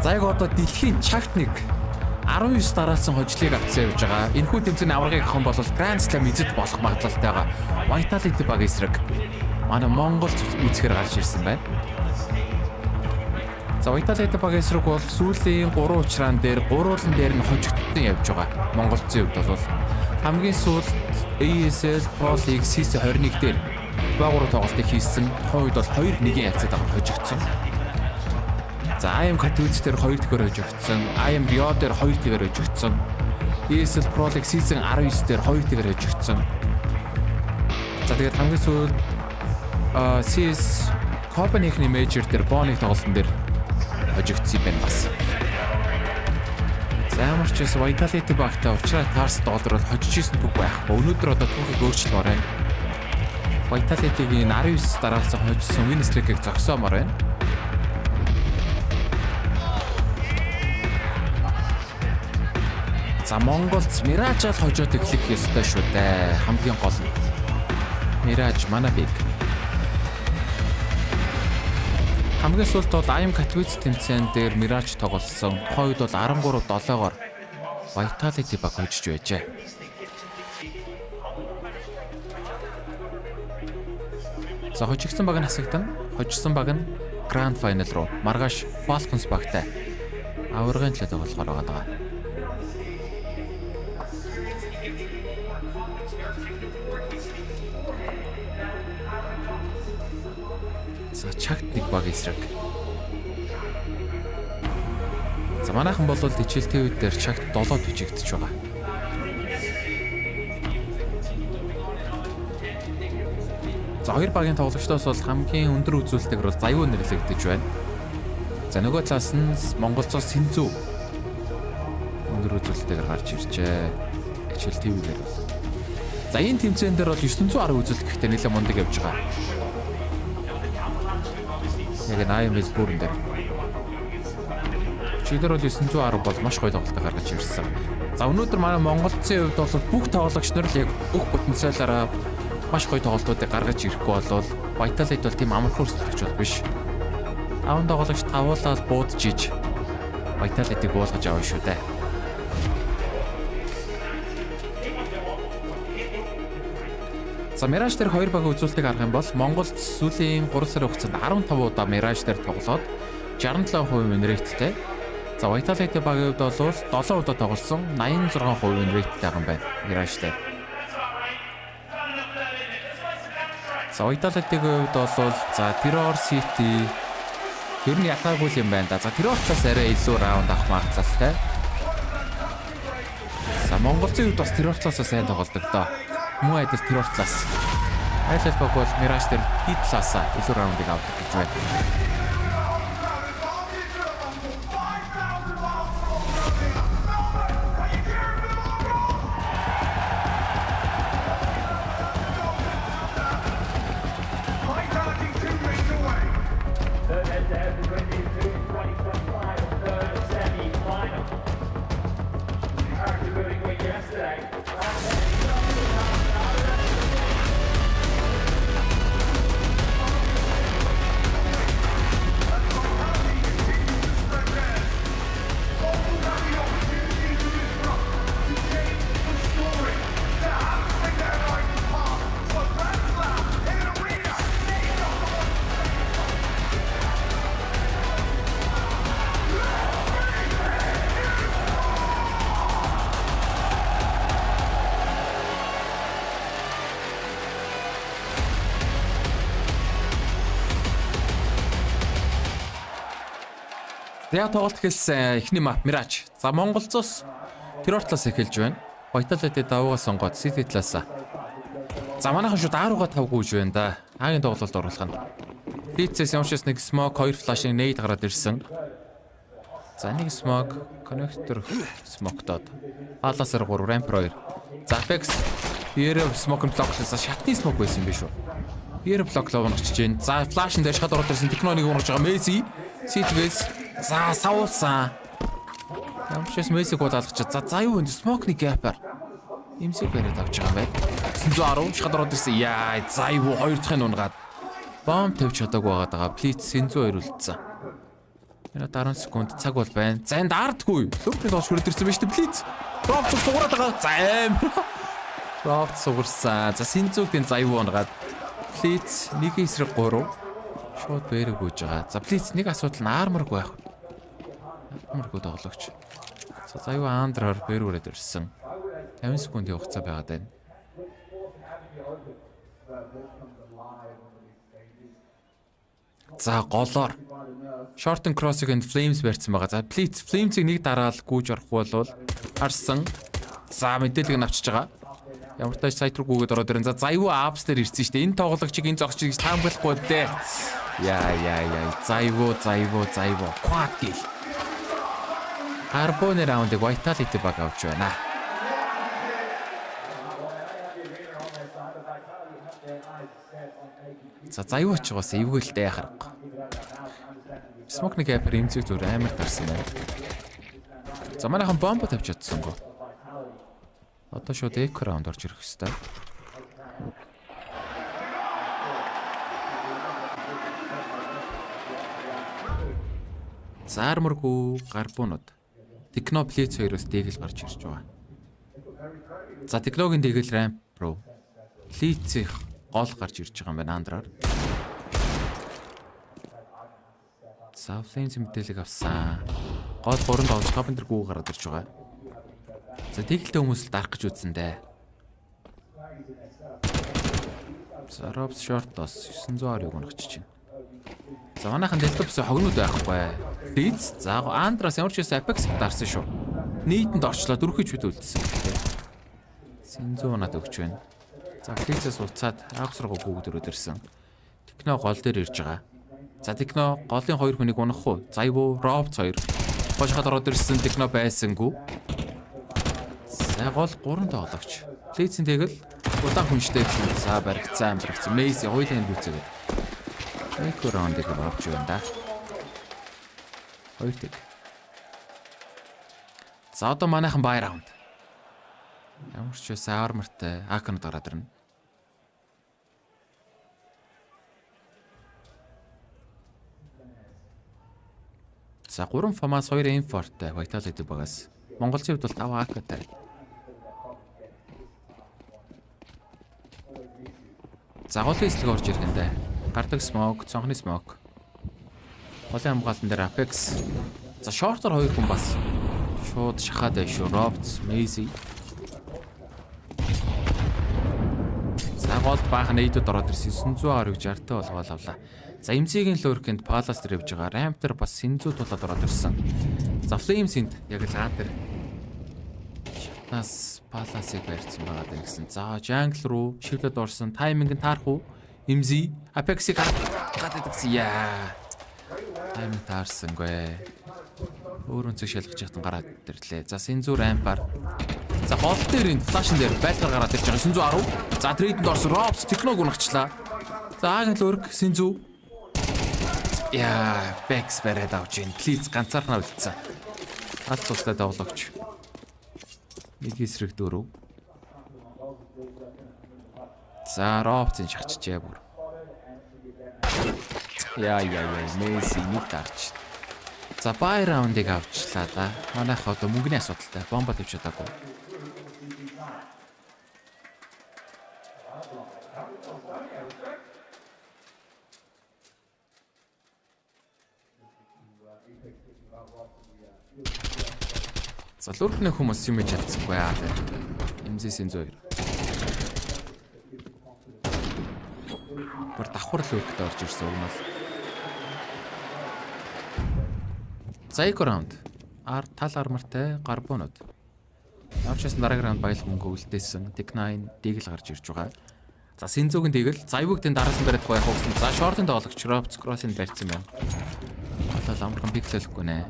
За яг одоо дэлхийн чагт нэг 19 дараалсан хожлыг авцсан явж байгаа. Энэхүү тэмцээний аваргыг авах юм бол Grand Slam эзэд болох магадлалтай байгаа. Vitality баг эсрэг манай Монгол үзэхээр гарч ирсэн байна. За Vitality баг эсрэг бол сүүлийн 3 учраан дээр гурвуулан дээр нь хожигдсон явж байгаа. MongolZ-ийн хувьд бол хамгийн сүүлд ASL Pro League CS21 дээр багууруу тоглолтыг хийсэн. Тухайн үед бол 2-1-ийн ялцаад байгаа хожигдсон. За IEM Katowice дээр 2-2 хожигдсон. IEM Rio дээр 2-2 хожигдсон. ASL Pro League Season 19 дээр 2-2 хожигдсон. За тэгээд хамгийн сүүлд CS Copenhagen Major дээр Bonnie тоглолтын дээр хожигдсан байна бас. За ямар ч байсан Vitality багтаа уучраа таарс доллар бол хожиж исэн түүх байхгүй. Өнөөдөр одоо түүхийг өөрчлөмөр байна. Vitality-гийн 19 дараалсан хожсон win streak-ийг зогсоомоор байна. За MongolZ Mirage-аар хожоод эхлэх ёстой шүү дээ. Хамгийн гол нь Mirage манай big. Хамгийн сүүлд бол IEM Katowice тэмцээн дээр Mirage тоглосон. Тухайн үед бол 13-7-оор Vitality баг хожиж байжээ. За хожигдсан баг нь хасагдан. Хожсон баг нь Grand Final руу маргааш Falcons багтай аваргын төлөө тоглохоор байгаа. За чагт нэг баг эсрэг. За манайхан бол хичээл твд дээр чагт 7 бичигдэж байгаа. За хоёр багийн тоглогчдоос бол хамгийн өндөр үзүүлэлтээр бол заяа нэрлэгдэж байна. За нөгөө талаас нь MongolZ Синзүү өндөр үзүүлэлтээр гарч иржээ. Хичээл твд дээр бол. За энэ тэмцээн дээр бол 910 үзүүлэлт гэхдээ нэлээд мундаг явж байгаа. Яг IEM Melbourne дээр. Чигээр бол 910 бол маш гоё тоглолт гаргаж ирсэн. За өнөөдөр манай MongolZ-ийн хувьд бол бүх тоглогч нар л яг бүх потенциалаараа маш гоё тоглолтуудыг гаргаж ирэхгүй бол Vitality бол тийм амархан өрсөлдөгч бол биш. 5 тоглогч тавуулаад буудаж иж Vitality-г буулгаж авна шүү дээ. За Mirage дээр 2 баг үзүүлэлтийг харах юм бол MongolZ сүүлийн 3 сарын хугацаанд 15 удаа Mirage дээр тоглоод 67% win rate-тэй. За Vitality багийн хувьд бол 7 удаа тоглосон 86% win rate-тэй байгаа юм байна Mirage дээр. За Vitality-гийн хувьд бол за Terror City ер нь ятаагүй юм байна да. За Terror талаас арай илүү раунд авах магадлалтай. За MongolZ-ийн хувьд бас Terror талаас сайн тоглодог доо. Муу адил Terror талаас. Айлал баг бол Mirage дээр хит талаасаа илүү раундыг авдаг гэж байна. За тоглолт хэлсэн эхний мап Mirage. За MongolZ-оос тэр ортлоос эхэлж байна. Vitality давуугаа сонгоод City талаас. За манайхан шууд 10-5 гүйж байна да. Агийн тоглолтод оруулах нь. Blitz-с ямарчс нэг smoke 2 flash-ing nade гараад ирсэн. За нэг smoke connector smoke-дод. Аласар 3 ramp 2. За Apex Here smoke block-лээс шатны smoke байсан юм биш үү? Here block-лоо унгачж байна. За flash-ын дээр шат ороод ирсэн Techno-ыг унгаж байгаа Messi. City-гээс за савуулсан. Ямарчс Messi-г удаалгач. За юу вэ? Smoke-ны gap-аар имсэг бариад авч байгаа юм байна. 910 шат ороод ирсэн. Яа, за юу хоёр дахь нь унгаад. Бомб тавьж чадаагүй байгаа. Blitz 102 үлдсэн. Минут 10 секунд цаг бол байна. За энд ардгүй. Лүкний доош хүрээд ирсэн байна шүү дээ. Blitz. Бомб сугараад байгаа. За Бомб сугарсан. За Синзүүгийн заяа унгаад. Blitz 1-3 шууд бэрэг гүйж байгаа. За Blitz нэг асуудал нь арморг байх. Арморгоо тоглогч. За заяа андраар бэрүүрээд ирсэн. 50 секундын хугацаа байгаад байна. За голоор Short and Cross-ыг and Flames барьсан байгаа. За Blitz Flames-ийг нэг дараал гүйж орох бол харсан. За мэдээлэл нь авчиж байгаа. Ямар тааш сайт руу гүйгээд ороод ирэн. За заяа апс дээр ирсэн шүү дээ. Энэ тоглогчийг энэ зогсчийг таамаглахгүй дээ. Яа. Заяа. Quad kill. Carbon раундыг Vitality баг авч байна. За заяа ч бас эвгээлтэй харахгүй. Smoke-ны gap-ээр имзэг зүр амар тарсан байна. За манайхан бомбо тавьж чадсан гоо. Одоо шууд эко раунд орж ирэх хэвээр. За арморгүй гарбуунууд. Techno Blitz 2-оос дээгэл гарч ирж байгаа. За Techno-гийн дээгэл ramp руу. Blitz-ийн гол гарч ирж байгаа юм байна андраар. За Flames мэдээлэл авсан. Гол 3 тоглож Carpenter гүү гараад ирж байгаа. За тэгэлтэй хүмүүс л дарах гэж үзсэн дээ. За Robs short-оос 920-ыг унгачиж байна. За манайхан Delta-с хогнууд байхгүй. Blitz за Андраас ямар ч байсан Apex дарсан шүү. Нийтэнд орчлоо 4 хийж бид үлдсэн. Синзүү надад өгч байна. За Blitz-с уцаад Abs руу гүгд өрөөд ирсэн. Techno гол дээр ирж байгаа. За Techno голын 2 хүнийг унах уу? За юу Robs 2. Хожихад ороод ирсэн Techno байсангүй. За гол 3 тоглогч. Blitz-ийн тэгэл удаан хүнштэй за баригцсан. Messi хоёулын дүүцгээд. Эко раундыг авч байна да. Хоёр тэг. За одоо манайхан бай раунд. Ямар ч байсан армортай Акн дараад ирнэ. За 3 фамас 2 инфортай Vitality багаас. MongolZ хувьд бол 5 АК-тай. За голын эслэг орж ирэхэндээ гардаг smoke, цонхны smoke. Голын хамгаалтан дээр Apex. За short-ор 2 хүн бас шууд шахаад байна шүү. Robs, Messi. За голд баахан эйдүүд ороод ирсэн 910 60-тай болгоол авлаа. За MC-гийн lurk-энд Palace дээр явж байгаа. Ramp дээр бас Sinzu тулаад ороод ирсэн. За Flames-энд яг л гаа дээр нас Palace-ыг барьсан байгаа даа гэсэн. За Jungle руу шивлээд орсон. Тайминг нь таарах уу? MC Apex-ийг гадаад гэсэн. Яа. Тайминг таарсангүй. Өөр өнцөг шалгаж яхад гараад ирлээ. За Sinzu Ramp-аар. За гол дээр энэ flash-ын дээр байлгаар гараад ирж байгаа. 910. За трейдэнд орсон Robs Techno-г унагчлаа. За Агийн lurk Sinzu. Яа, Bex бариад авч ийн. Please ганцаархнаа үлдсэн. Алт цустай тоглогч. Нэг эсрэг 4. За Robs-ын шахчихжээ бүр. Яа, Messi нэг дарч. За бай раундыг авчлаа да. Манайх одоо мөнгөний асуудалтай. Бомба тавьж чадаагүй. За луркны хүмүүс юм чадсангүй аа. MC-2. Бүр давхар луркт орж ирсэн өгнөл. За эко раунд. Тал армартай гарбуунууд. Явчаас дараагийн раунд баялаг мөнгө үлдээсэн. Tech9 дигл гарч ирж байгаа. За Синзүүгийн дигл. За ивэгтэн дараасан бариад байх хогсон. За шортын тоглогч Ropz Cross-ыг барьсан байна. Одоо амархан пикселэхгүй нэ.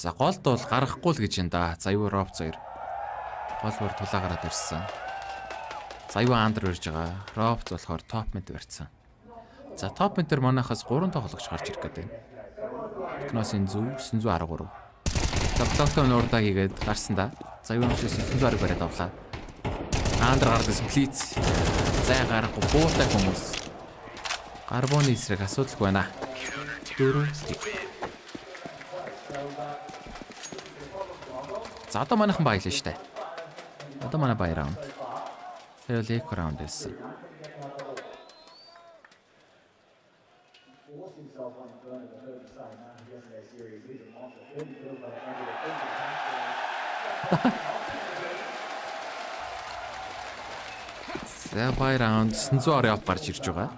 За голд бол гаргахгүй л гэж юм да. За юу Ropz 2. Гол бүр тулаа гараад ирсэн. За юу андер ирж байгаа. Ropz болохоор топ мид барьсан. За топ мидэр манайхаас 3 тоглогч гарч ирэх гэдэг. Техносын зүв 913. Топ нуурдаа хийгээд гарсан да. За юу нөхөс 910 бариад авлаа. Андер гаргасан плиз. Зай гарахгүй буутай хүмүүс. Гарбоны эсрэг асуудалгүй байна. 4. За одоо манайхан баялаа штэ. Одоо манай бай раунд. Тэгэл эко раунд байсан. За бай раунд 910 явж гарч ирж байгаа.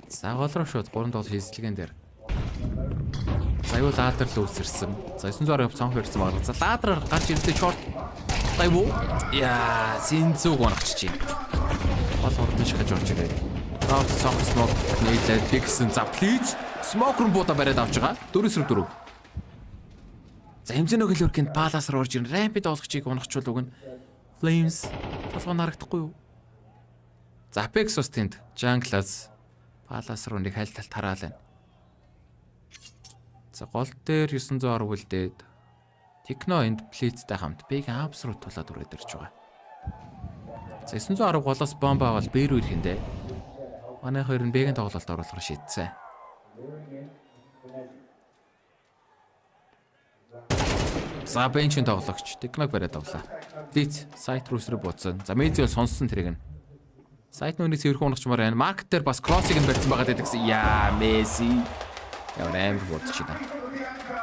За гол руу шууд 3 дол хийслэгэн дээр. За юу ладер л үүсэрсэн. За 910 явж цонх ирсэн байгаа. За ладераар гарч ирлээ шорт. Тайвуу. Яа, Синзүүг унагч чинь. Гол урд шахаж орж ирээ. Ропz цонх смок нийлээд бигсэн. За плиз смок руу буута бариад авч байгаа. 4-4. За хэмжээний хөлөөрөнд палас руу орж ирэн рампид олгочийг унагчвал уг нь Flames толгой харагдахгүй юу? За Apex ус тэнд Jungle-аас палас руу нэг хайлталт хараалаа. За гол дээр 910 үлдээд Techno энд Blitz-тэй хамт Big Abs руу тулаад үрээд ирж байгаа. За 910 голоос бомб авал Б рүү ирэх юм дээ. Манай хоёр нь Big-ийн тоглолтод оруулахаар шийдсэн. За бенчийн тоглогч Techno-г бариад авлаа. Blitz сайт руу сэрэг бууцсан. За Mezi бол сонссон тэрийг нь. Сайт нүнээс өрхөн унагчмаар байна. Mark дээр бас Cross-ыг нь барьсан байгаа гэдэгсэн. Яа, Messi. Ямар амар бодчих юм.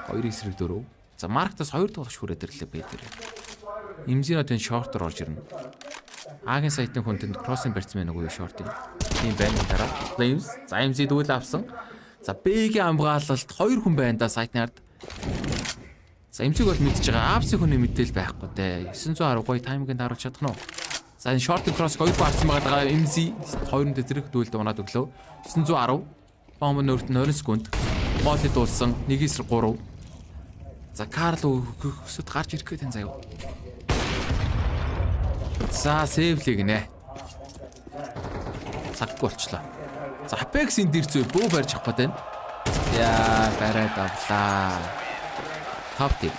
2-4. За Mark-таас 2 тоглогч хүрээд ирлээ бэ дээр. Имзинотын шортор орж ирнэ. Агийн сайтын хүндэнд Cross-ыг барьсан байна уу шортыг. Тийм байна дараа. Flames. За Imzi дүүл авсан. За Big-ийн амгаалалт 2 хүн байна да сайтны ард. За Imzi-г бол мэдчихэж байгаа. Abs-ийн хүний мэдээл байхгүй дээ. 910 гоё тайминг харуулж чадах нь уу? За энэ short cross 2 баарсан байгаа Imzi 2-нд зэрэг дүүлд унаад өглөө. 910 бомб нөрт 20 секунд. Гол дуулсан 1-3. За Карл өсөд гарч ирэх гэдэг заяа. За сейвлиг нэ. Цаггүй болчлаа. За Apex энэ дэр зүй бөө барьж авах гэдэг. Яа барайд авлаа. Топ тик.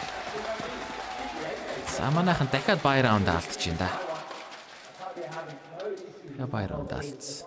За манайхан дахиад бай раунд алдчихин да. Я бай раунд алдсан.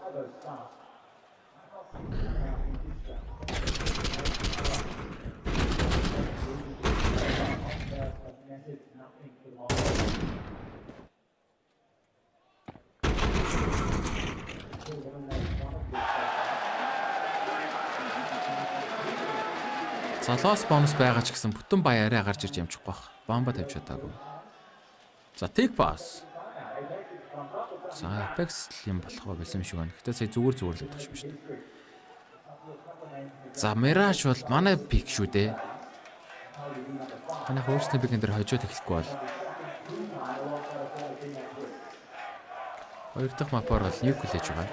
Залоос бонус байгаа ч гэсэн бүтэн бай арай гарч ирж ямчих байх. Бомба тавьж чадаагүй. За take pass. За Apex юм болох байсан юм шиг байна. Гэтэ сая зүгээр л байдаг шүү дээ. За Mirage бол манай пик шүү дээ. Манай өөрсдөө пикэн дээр хожоод эхлэхгүй бол. Хоёр дахь мапаар бол Nuke лээж байгаа.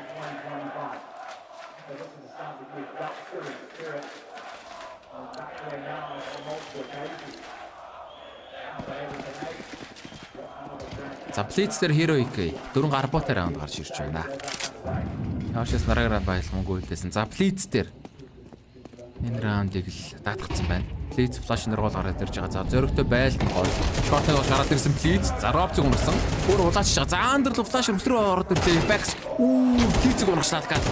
За Blitz дээр Hero IK 4 гарбуутай раунд гарч ирж байна. Яашаас нараараа баялах мөнгө үлдээсэн. За Blitz дээр энэ раундыг л даатгацсан байна. Blitz flash нэр гол гараад ирж байгаа. За зөрөгтэй байлт гол. Short-ыг гараад ирсэн Blitz. За Ropz-ыг унагсан. Өөр улаач байгаа. За Under flash өсрөө ороод ирлээ. Backs. Blitz-ыг унагшлаад гад.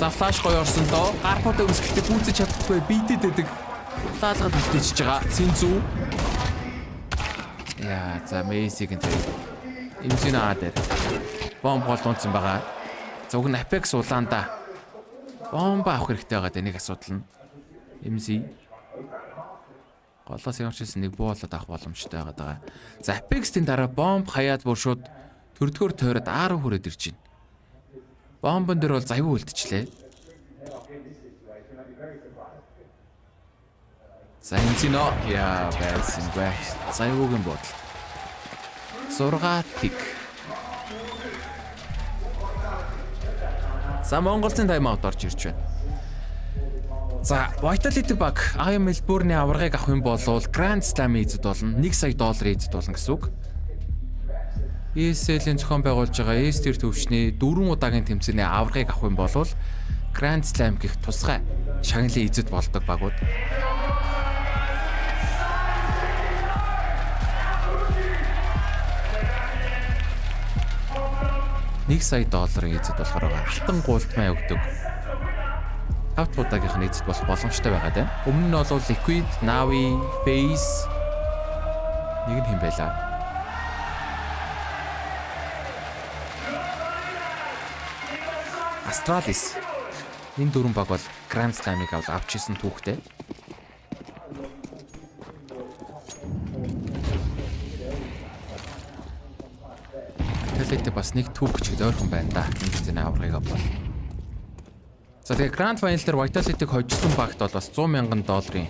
За flash гоё орсон доо. Гарбуутай өсгөлтөд гүйцэж чадахгүй бидэд өгдөг. Лаалгаад үлдээчихэж байгаа. Синзүү. Яа, за Messi-гийн тэр Imzi-наа дээр бомб гол дундсан байгаа. Зөв нь Apex улаанда бомба авах хэрэгтэй байгаа дэ нэг асуудал нь. Imzi Болоос ямарчсан нэг буулаад авах боломжтой байгаа. За Apex-ийн дараа бомб хаяад бүр шууд төрдгөр тойроод R хүрээд ирж байна. Бомбон дээр бол заяа үлдчихлээ. За энэ яа байсан бэ? Заяагийн бодол. 6 тик. За MongolZ тайм-аут орж ирж байна. За Vitality баг IEM Melbourne-ийн аваргыг авах юм бол Grand Slam эзэд болно. $1 сая эзэд болно гэсэн үг. ESL-ийн зохион байгуулж байгаа ES-тер төвчний 4 удаагийн тэмцээний аваргыг авах юм бол Grand Slam гэх тусгай шагналын эзэд болдог багууд. $1 сая эзэд болохоор алтан гуултмаа өгдөг. 5 удаагийнх нь эзэд болох боломжтой байгаа даа. Өмнө нь бол Liquid, Navi, Face нэг нь хэм байлаа. Astralis. Энэ дөрвөн баг бол Grand Slam-ыг авч ирсэн түүхтэй. Тэлэтэй бас нэг түүх ч ойрхон байна да. Энэ зэний аврагыг авбал. За тэгээ Grand Final дээр Vitality-г хожсон багт бол бас $100,000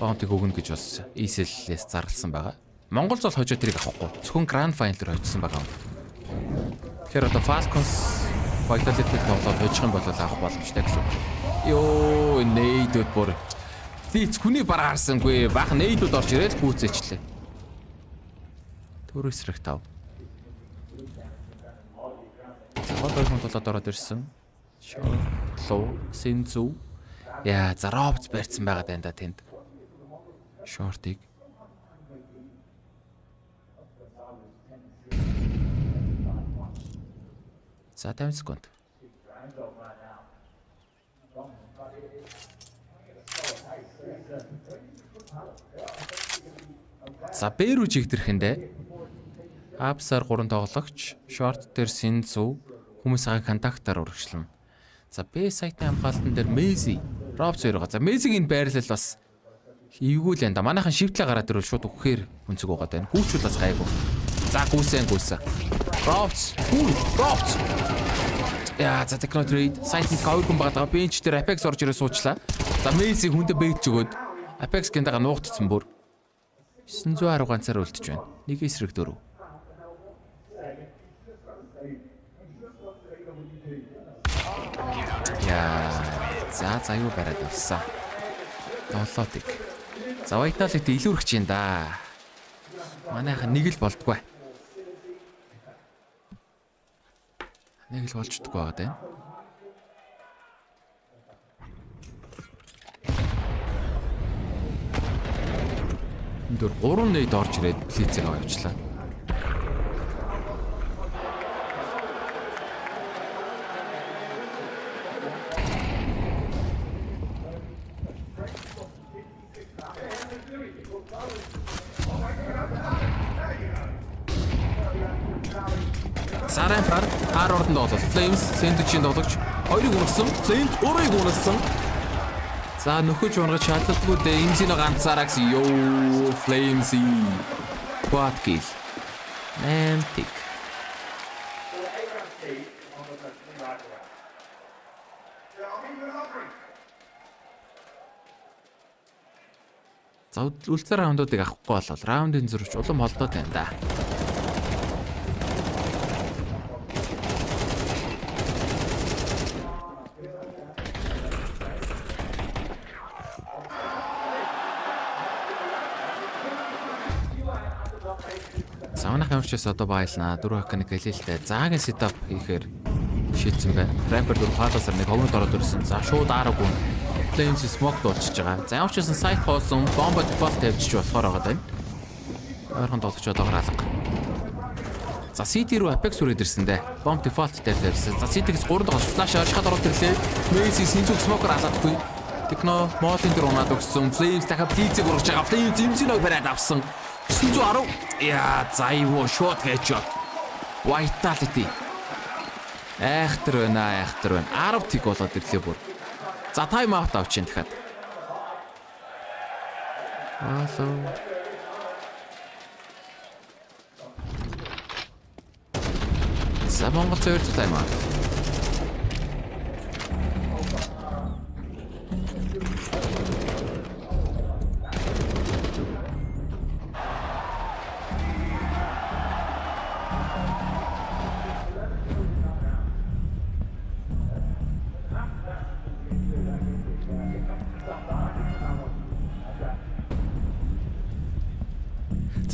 баунтиг өгнө гэж бас ESL-ээс зарласан байгаа. MongolZ бол хожоо тэрийг авахгүй. Зөвхөн Grand Final дээр хожсон байгаа юм. Тэгэхээр одоо Falcons Vitality-г тоглоод хожих юм бол авах боломжтой гэсэн үг. Йоо, нейдүүд бүр. Тийц хүний бараа харсангүй. Баах нейдүүд орж ирээд гүйцээчлээ. Төрөс хэрэг тав. Хадгалсан толоод ороод ирсэн. Лоо, Синзу. Яа, за робц барьсан байгаа даа тэнд. Шортыг. За 50 секунд. За Бэрүү жигдэрхэндээ Апсаар 3 тоглогч, шорт дээр Синзу хүмүүс хааг контактаар урагшлана. За B сайтын хамгаалтан дээр Messi, Rob 2 байгаа. За Messi-гийн байрлал бас эвгүй л энэ да. Манайхан шивтлээ гараад ирвэл шууд өгөхээр өнцөг байгаа даа. Гүүчүүл бас гайгүй. За гүйсэн. Rob. Яа, за techno trade сайтын кавргон байгаа. Bench дээр Apex орж ирээ суучлаа. За Messi хүндэ бэйж өгөөд Apex гинтэйгээ нуугдсан бүр 910 ганцаар үлдэж байна. Нэг эсрэг 4. За юу бараад авсан. Долоотыг. За Vitality илүү өргөж юм да. Манайхан нэг л болдгоо. Нэг л болчдгоо байгаа даа. Энд 3 нейд орж ирээд Блицийг авчихлаа. Сарайфар ордонд болол. Flames сэндвичийн тоглогч 2-ыг унагсан. Flames өөрийг унагсан. За нөхөж унгаж шалдалгүй дээ. Энэ зинэ ганцаараа гэсэн ёо Flames. Quad kill. Mantic. За үлцээр раундуудыг авахгүй болол. Раундын зөрвч улам холдоод байна да. Савнах ямарчээс одоо байлнаа 4 хаканы гэлэлтэй заагийн сетап хийхээр шийдсэн байна. Рампер 4 хаалгасаар нэг хогнод ороод ирсэн. За шууд аргагүй. Flames smoke болчихж байгаа. За ямарчээс сайт хоосон бомба default тавьчих болохоор байгаа даа. Ойрхон тоглож одоогоор алга. За CT руу Apex үрээд ирсэн дээ. Бомб default тавьсан. За CT-гээс 3 тоглож флаш арчхад ороод ирлээ. Messi Синзуг smoke-оор алгаадаггүй. Techno модын дээр унаад өгсөн. Flames дахиад Blitz-ийг ургаж байгаа. Flames зэмзинөө бариад авсан. 910. Яа, зайвуу шууд headshot. Vitality. Айхтар байна. 10 тиг болоод ирлээ бүр. За тайм аут авчин дахиад. Follow. За Монгол зөв таймаа.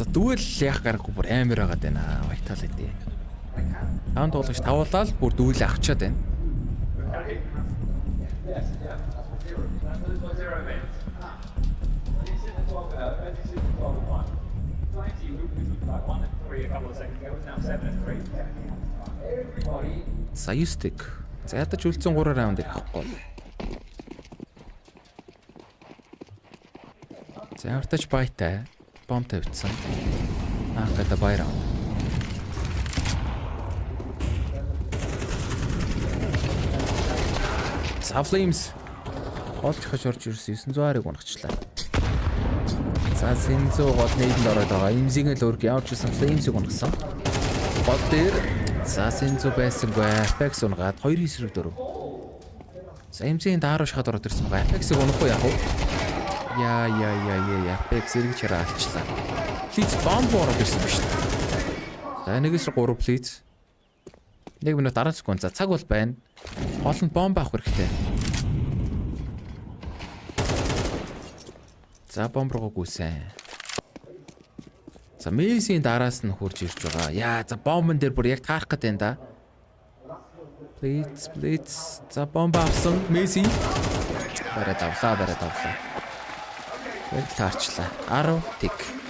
За дүүл яах гарахгүй бүр амар байгаад байна. Вайтал эдээ. Раунд болгож тавуулаад бүр дүүл авчаад байна. Саястик. За ядаж үлдсэн 3 раундыг авахгүй. За артач байтай. Бомб тавьсан. Нааката байраа. За Flames олж хаж орж ирсэн 900-ыг унагчлаа. За Синзо гол нээдэнд ороод байгаа. Имзигийн л өрг явж ирсэн Flames-ыг унагсан. Гол дээр за Синзо байсангүй Apex унгаад 2-4. За Имзигийн дааруу шахаад ороод ирсэн байгаа. Apex-ыг унахгүй яах вэ? Яа Apex эргэж хараачлаа. Please бомб ороод ирсэн биш. За нэгээс 3 please. 1 минут 10 секунд. За цаг бол байна. Хоолнд бомб авах хэрэгтэй. За бомб руу гүйсэн. За Месийн дараас нь хурж ирж байгаа. Яа за бомбон дээр бүр яг таарах гэдэг юм да. Please. За бомб авсан Меси. Бараа давлаа. Яг таарчлаа. 10 тик.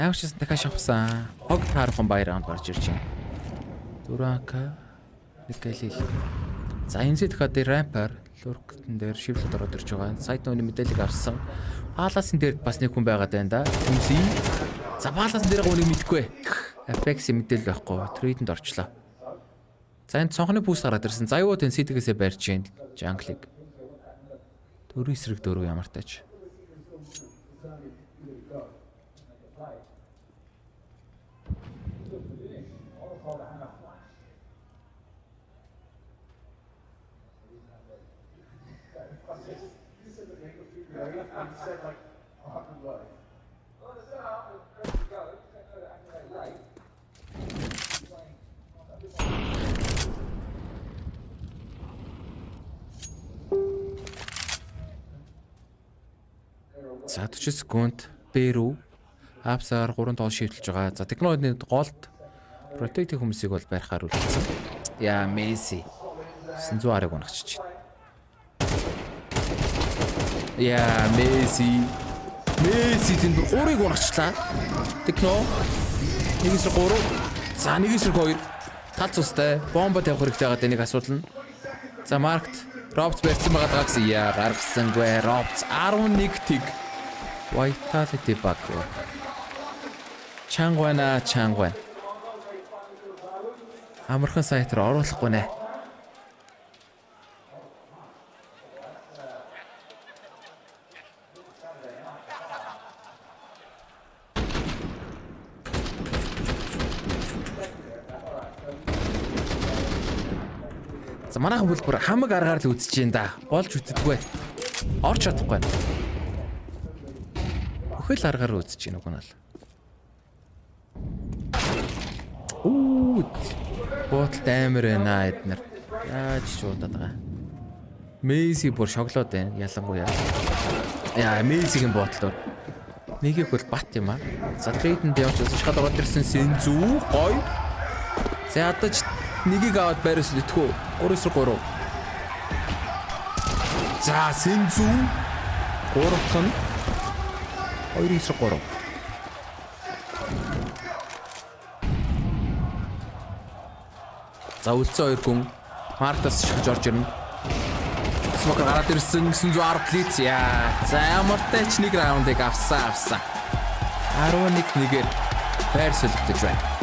Аавчсан дахиад шавсан. Хог таархан баяранд гарч ирж байна. Дурака Никэлил. За энэ дахиад рампаар лурктэн дээр шивлэд ороод ирж байгаа. Cyclone мэдээлэл авсан. Паласын дээр бас нэг хүн байгаад байна да. Хүмси. За паласын дээр гоонийг мэдгүй. Apex мэдээлэл байхгүй. Трейдэнд орчлоо. За энэ цонхны пүүс гараад ирсэн. За юу тэн сэтгээсээ барьж байна. Jungle-ыг. 4 эсрэг 4 ямар тааж. За 40 секунд Бэрүү апсаар 3 тоол шийдэлж байгаа. За технологийн голд протектив хүмүүсийг бол барихаар үлдсэн. Яа Месси 900-ыг унагчиж байна. Яа Месси тэнд 3-ыг унагчлаа. Техно 1-3. За 1-2 тал цустай бомба тавих хэрэгтэй байгаа энийг асуудал нь. За маркт Робс барьсан байгаа гэсэн яа гаргасангүй Робс 11 тиг. Vitality back. Чангвана. Амархан сайт руу оруулахгүй нэ. За манайхан бүлбэр хамаг аргаар л үзэж юм да. Болж үтдэггүй. Орч чадахгүй. Хөл аргаар үзэж гинэ уг нь л. Ботлт амар байна эднэр. Яаж чуудаад байгаа. Месси бүр шоглоод байна. Ялангуяа. Яа Мессигийн ботлоор. Нэгийг бол бат юм аа. За трейдэнд явж шахаад ороод ирсэн Синзүү гой. За ядаж нэгийг аваад байраас литгүү. 3-3. За Синзүү 3-т нь 2-3. За үлцэн 2 хүн Мартас шахаж орж ирнэ. Смок гараад ирсэн 910 лиц яа. За ямартай ч нэг раундыг авсан. 11-1-ээр байр сэлгэж байна.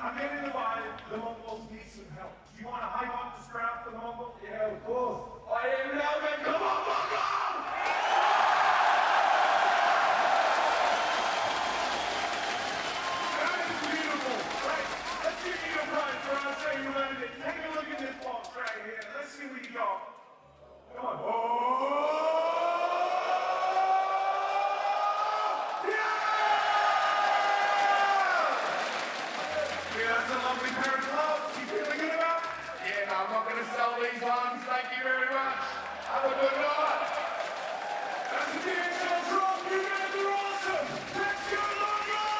I'm getting the vibe the Mongols need some help. Do you want to hype up this crowd for the Mongols? Yeah, of course. IEM Melbourne, come on, Mongol! That is beautiful. Right, let's give you a prize for us saying you learned it. Take a look at this box right here. Let's see what you got. Come on. Thank you very much. Have a good night. That's the DHL drop. You guys are awesome. Let's go, Mongol!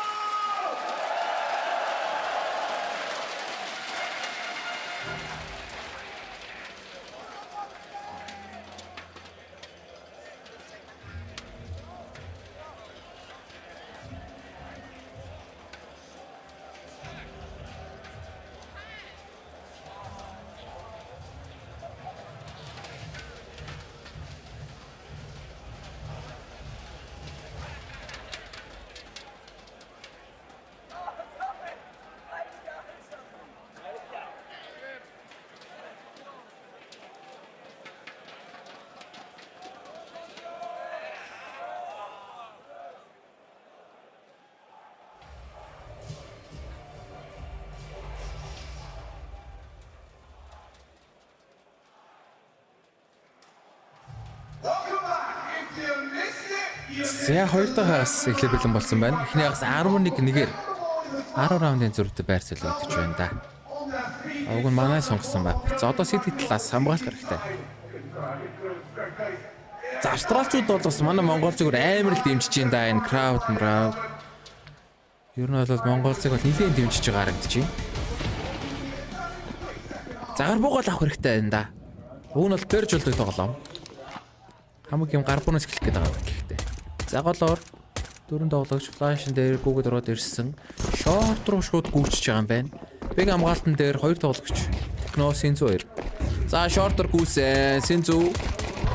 За хоёр дахь эхлэх бэлэн болсон байна. Эхний хагас 11-1-ээр 10 раундын зөрүүтэй байр сэлгэж байна да. Уг нь манай сонгосон байв. За одоо Сити талаас хамгаалах хэрэгтэй. За австралчууд бол бас манай монголзыг амар л дэмжиж байна да. Энэ крауд. Ер нь бол монголзыг бол нэлээд дэмжиж байгаа харагдаж байна. За гарбуугаал авах хэрэгтэй байна да. Уг нь бол перж болдог тоглоом. Хамаг юм гарбуунаас эхлэх гээд байгаа юм гэхдээ. За голоор дөрөв тоглогч флашн дээр гүгэд ороод ирсэн. Шорт руу шууд гүйчж байгаа юм байна. Бэг хамгаалтан дээр хоёр тоглогч Техно Синзу 2. За шортор гүйсэн Синзу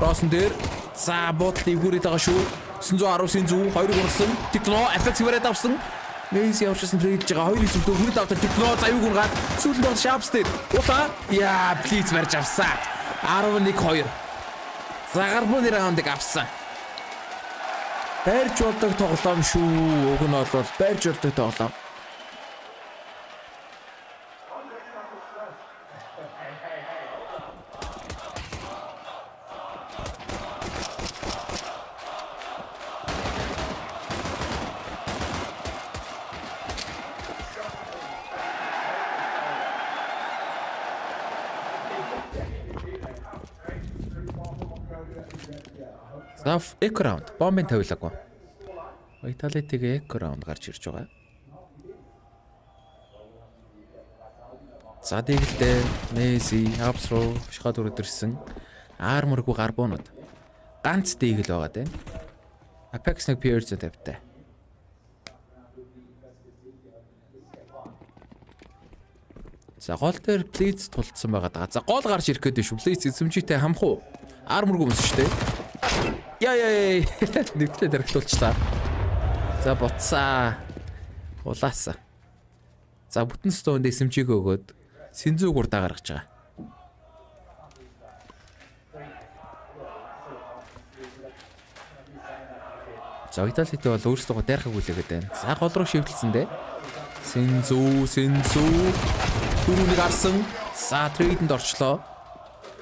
Росон дээр за бодлыг гүрээд байгаа шүү. 910 Синзу 2 гурсан. Техно аффекс вэрэд авсан. Мэйс явчихсан трейдж байгаа 2 эсвэл хүрээд авдаг Техно заяуг унгаад сүүлд бол шапс дээр. Ута яа плиз марж авсан. 11-2. За гарбууны раундыг авсан. Байрж болдог тоглоом шүү. Уг нь бол байрж болдог тоглоом. За эко раунд. Бомбын тавилаагүй. Vitality-г эко раунд гарч ирж байгаа. За дэгэлдээ Месси апс руу шахаад өрөдөрсөн арморгүй гарбуунууд. Ганц дээгэл байгаа дээ. Apex нэг Pierce тавьтай. За гол дээр Blitz тулцсан байгаа даа. За гол гарч ирэх гээд шүү. Blitz эзэмжийтэй хамах уу? Арморгүй юмс шүү дээ. Яа. Нэгтлээ дэрхтүүлчлаа. За буцаа. Улаасаа. За бүтэн стоонд эсэмжийг өгөөд Синзүү гурдаа гаргаж байгаа. За Vitality бол өөрсдөө дээрхи хүлээгээд байна. За гол руу шивэлсэн дээ. Синзүү. Түрүүнийг арсан. За трейдэнд орчлоо.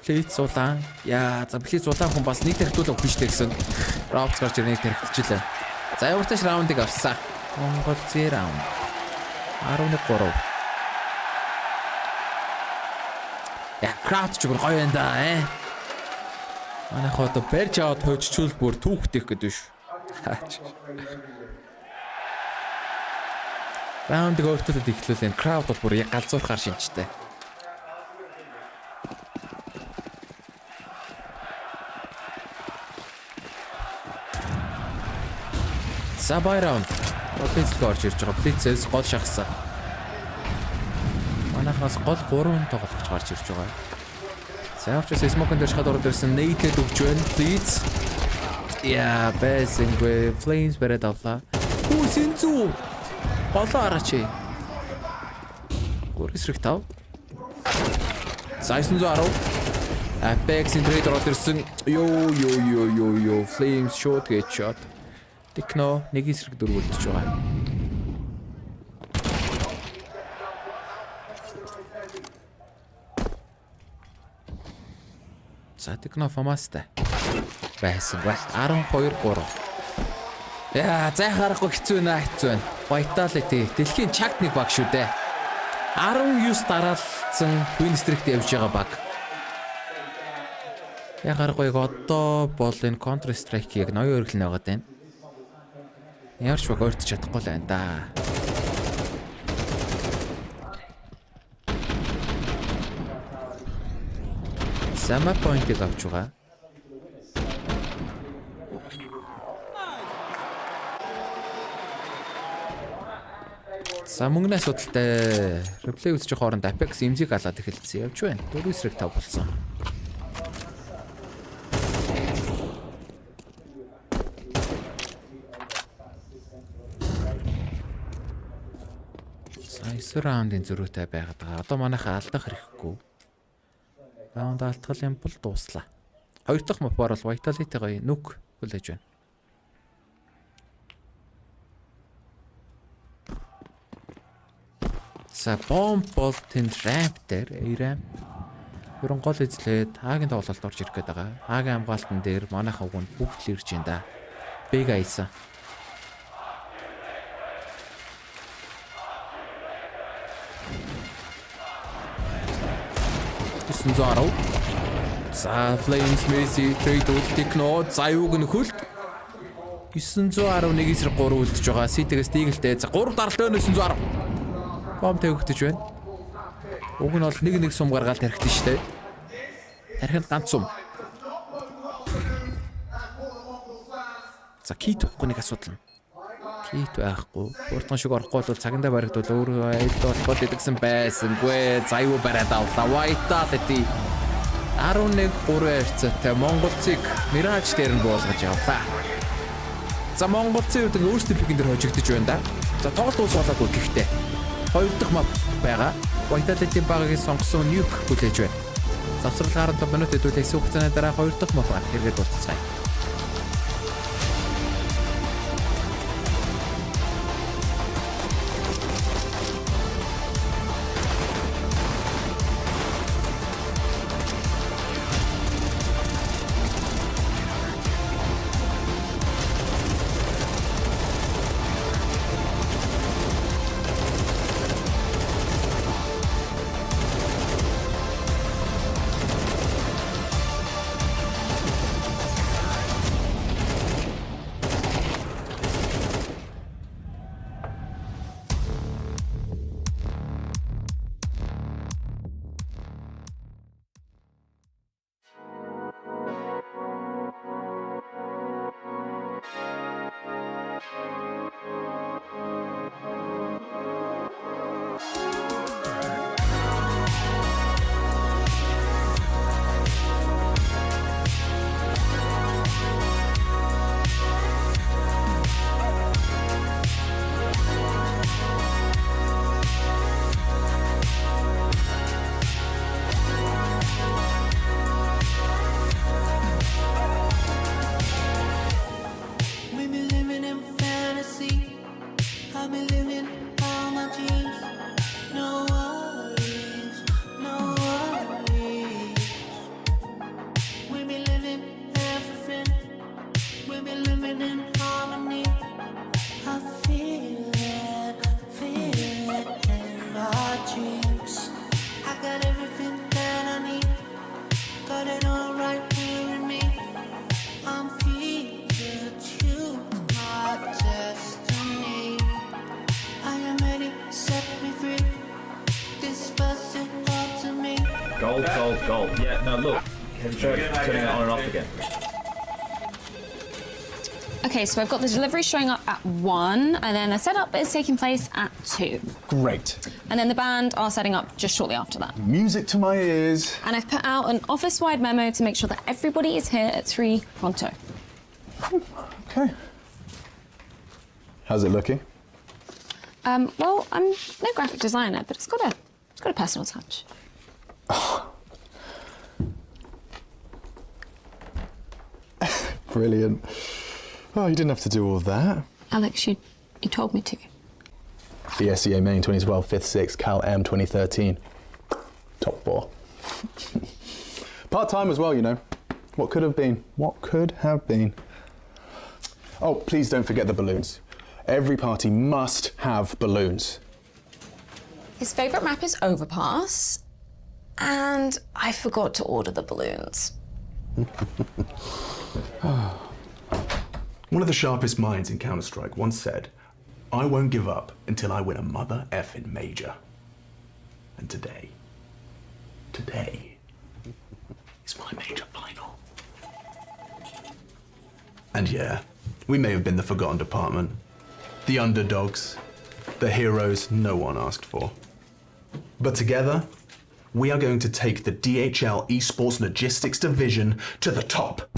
Blitz улаан. Яа, за Blitz улаан хүн бас нэг дэрхтүүлэг биш гэсэн. Robs гарч ирэх дэрхтчихлээ. За яварташ раундыг авсан. MongolZ раунд. 11-3. Я крауд ч бүр гоё энэ да. Манайх одоо барьж аваад хойччул бүр түүхтэх гэдэг биш. Раундыг өөртөө ихлүүлэн крауд бол бүр галзуурхаар шинжтэй. За бай раунд. Блиц орж ирж байгаа. Блицээс гол шахсан. Манайхаас гол 3 тоглогч гарч ирж байгаа. За авчаас Smoke-ын дээр шахаад ороод ирсэн Nate-д өгч байна. Blitz. Яа, бэсэнгүй Flames бараад авлаа. Синзүү. Болоо араач. Гүрсрэг тав. Сайсэн 110. Apex-ийн трейд ороод ирсэн. Йоо. Flames shot headshot. Техно нэг эсрэг дөрвөлдөж байгаа. За техно фамастай. Байсан ба 12-3. Яа, зайхаарахгүй хэцүү байна. Vitality дэлхийн чагт нэг баг шүү дээ. 19 дараалсан win streak-т явж байгаа баг. Яхаарахгүй одоо бол энэ Counter Strike-ийг ноён өргөлнө байгаад байна. Ярч баг ойртож чадахгүй л байна да. Сама поинтыг авч байгаа. За мөнгөний асуудалтай реплей үзчих хооронд Apex имзийг алаад эхэлсэн явж байна. 4-5 болсон. Раундын зөрүүтэй байгаад байгаа. Одоо манайхаа алдах хэрэггүй. Раунд алдхал юм бол дууслаа. Хоёр дахь мапаар бол Vitality-гийн Nuke хүлээж байна. За бомб бол тэнд ramp дээр A-ramp. Ерөн гол эзлээд Хагийн тоглолтод орж ирэх гээд байгаа. Хагийн хамгаалтан дээр манайхаа үгэнд бүгд л ирж байна да. Big Ice. За Flames Messi trade техно заюуг нь хөлт 911 эсрэг 3 үлдэж байгаа. Ситигээс дийгэлтэй. За 3 даралт 910. Бомб тавигдаж байна. Уг нь бол нэг сум гаргаад тархитэн штэ. Тархинд ганц сум. За кит байхгүй нэг асуудал нь. Кит байхгүй. Урдган шиг орохгүй бол цагандаа баригдвал өөрөө айлд болох гэдгсэн байсангүй. Заюу бараад авлаа. Vitality 11-3 харьцаатай MongolZ Mirage дээр нь буулгаж явлаа. За MongolZ үүдэн өөрсдөө пикэн дээр хожигдож байна да. За тоглолт дуусгалаагүй гэхдээ хоёр дахь мап байгаа. Vitality багийн сонгосон Nuke хүлээж байна. Завсрал 15 минут хэдүүлээс хугацааны дараа хоёр дахь мап хэрэгэд уулзцгаая. Gold, gold, gold. Yeah, no, look. Have you tried turning it on and off again? Okay, so I've got the delivery showing up at 1, and then the setup is taking place at 2. Great. And then the band are setting up just shortly after that. Music to my ears. And I've put out an office-wide memo to make sure that everybody is here at 3 pronto. Okay. How's it looking? Well, I'm no graphic designer, but it's got a personal touch. Brilliant. Oh, you didn't have to do all of that. Alex, you told me to. BSEA Main 2012, 5th, 6th, Cal M 2013. Top 4. Part-time as well, you know. What could have been? What could have been? Oh, please don't forget the balloons. Every party must have balloons. His favourite map is Overpass, and I forgot to order the balloons. One of the sharpest minds in Counter-Strike once said, "I won't give up until I win a mother effing major." And today is my major final. And yeah, we may have been the forgotten department, the underdogs, the heroes no one asked for. But together, we are going to take the DHL Esports Logistics Division to the top.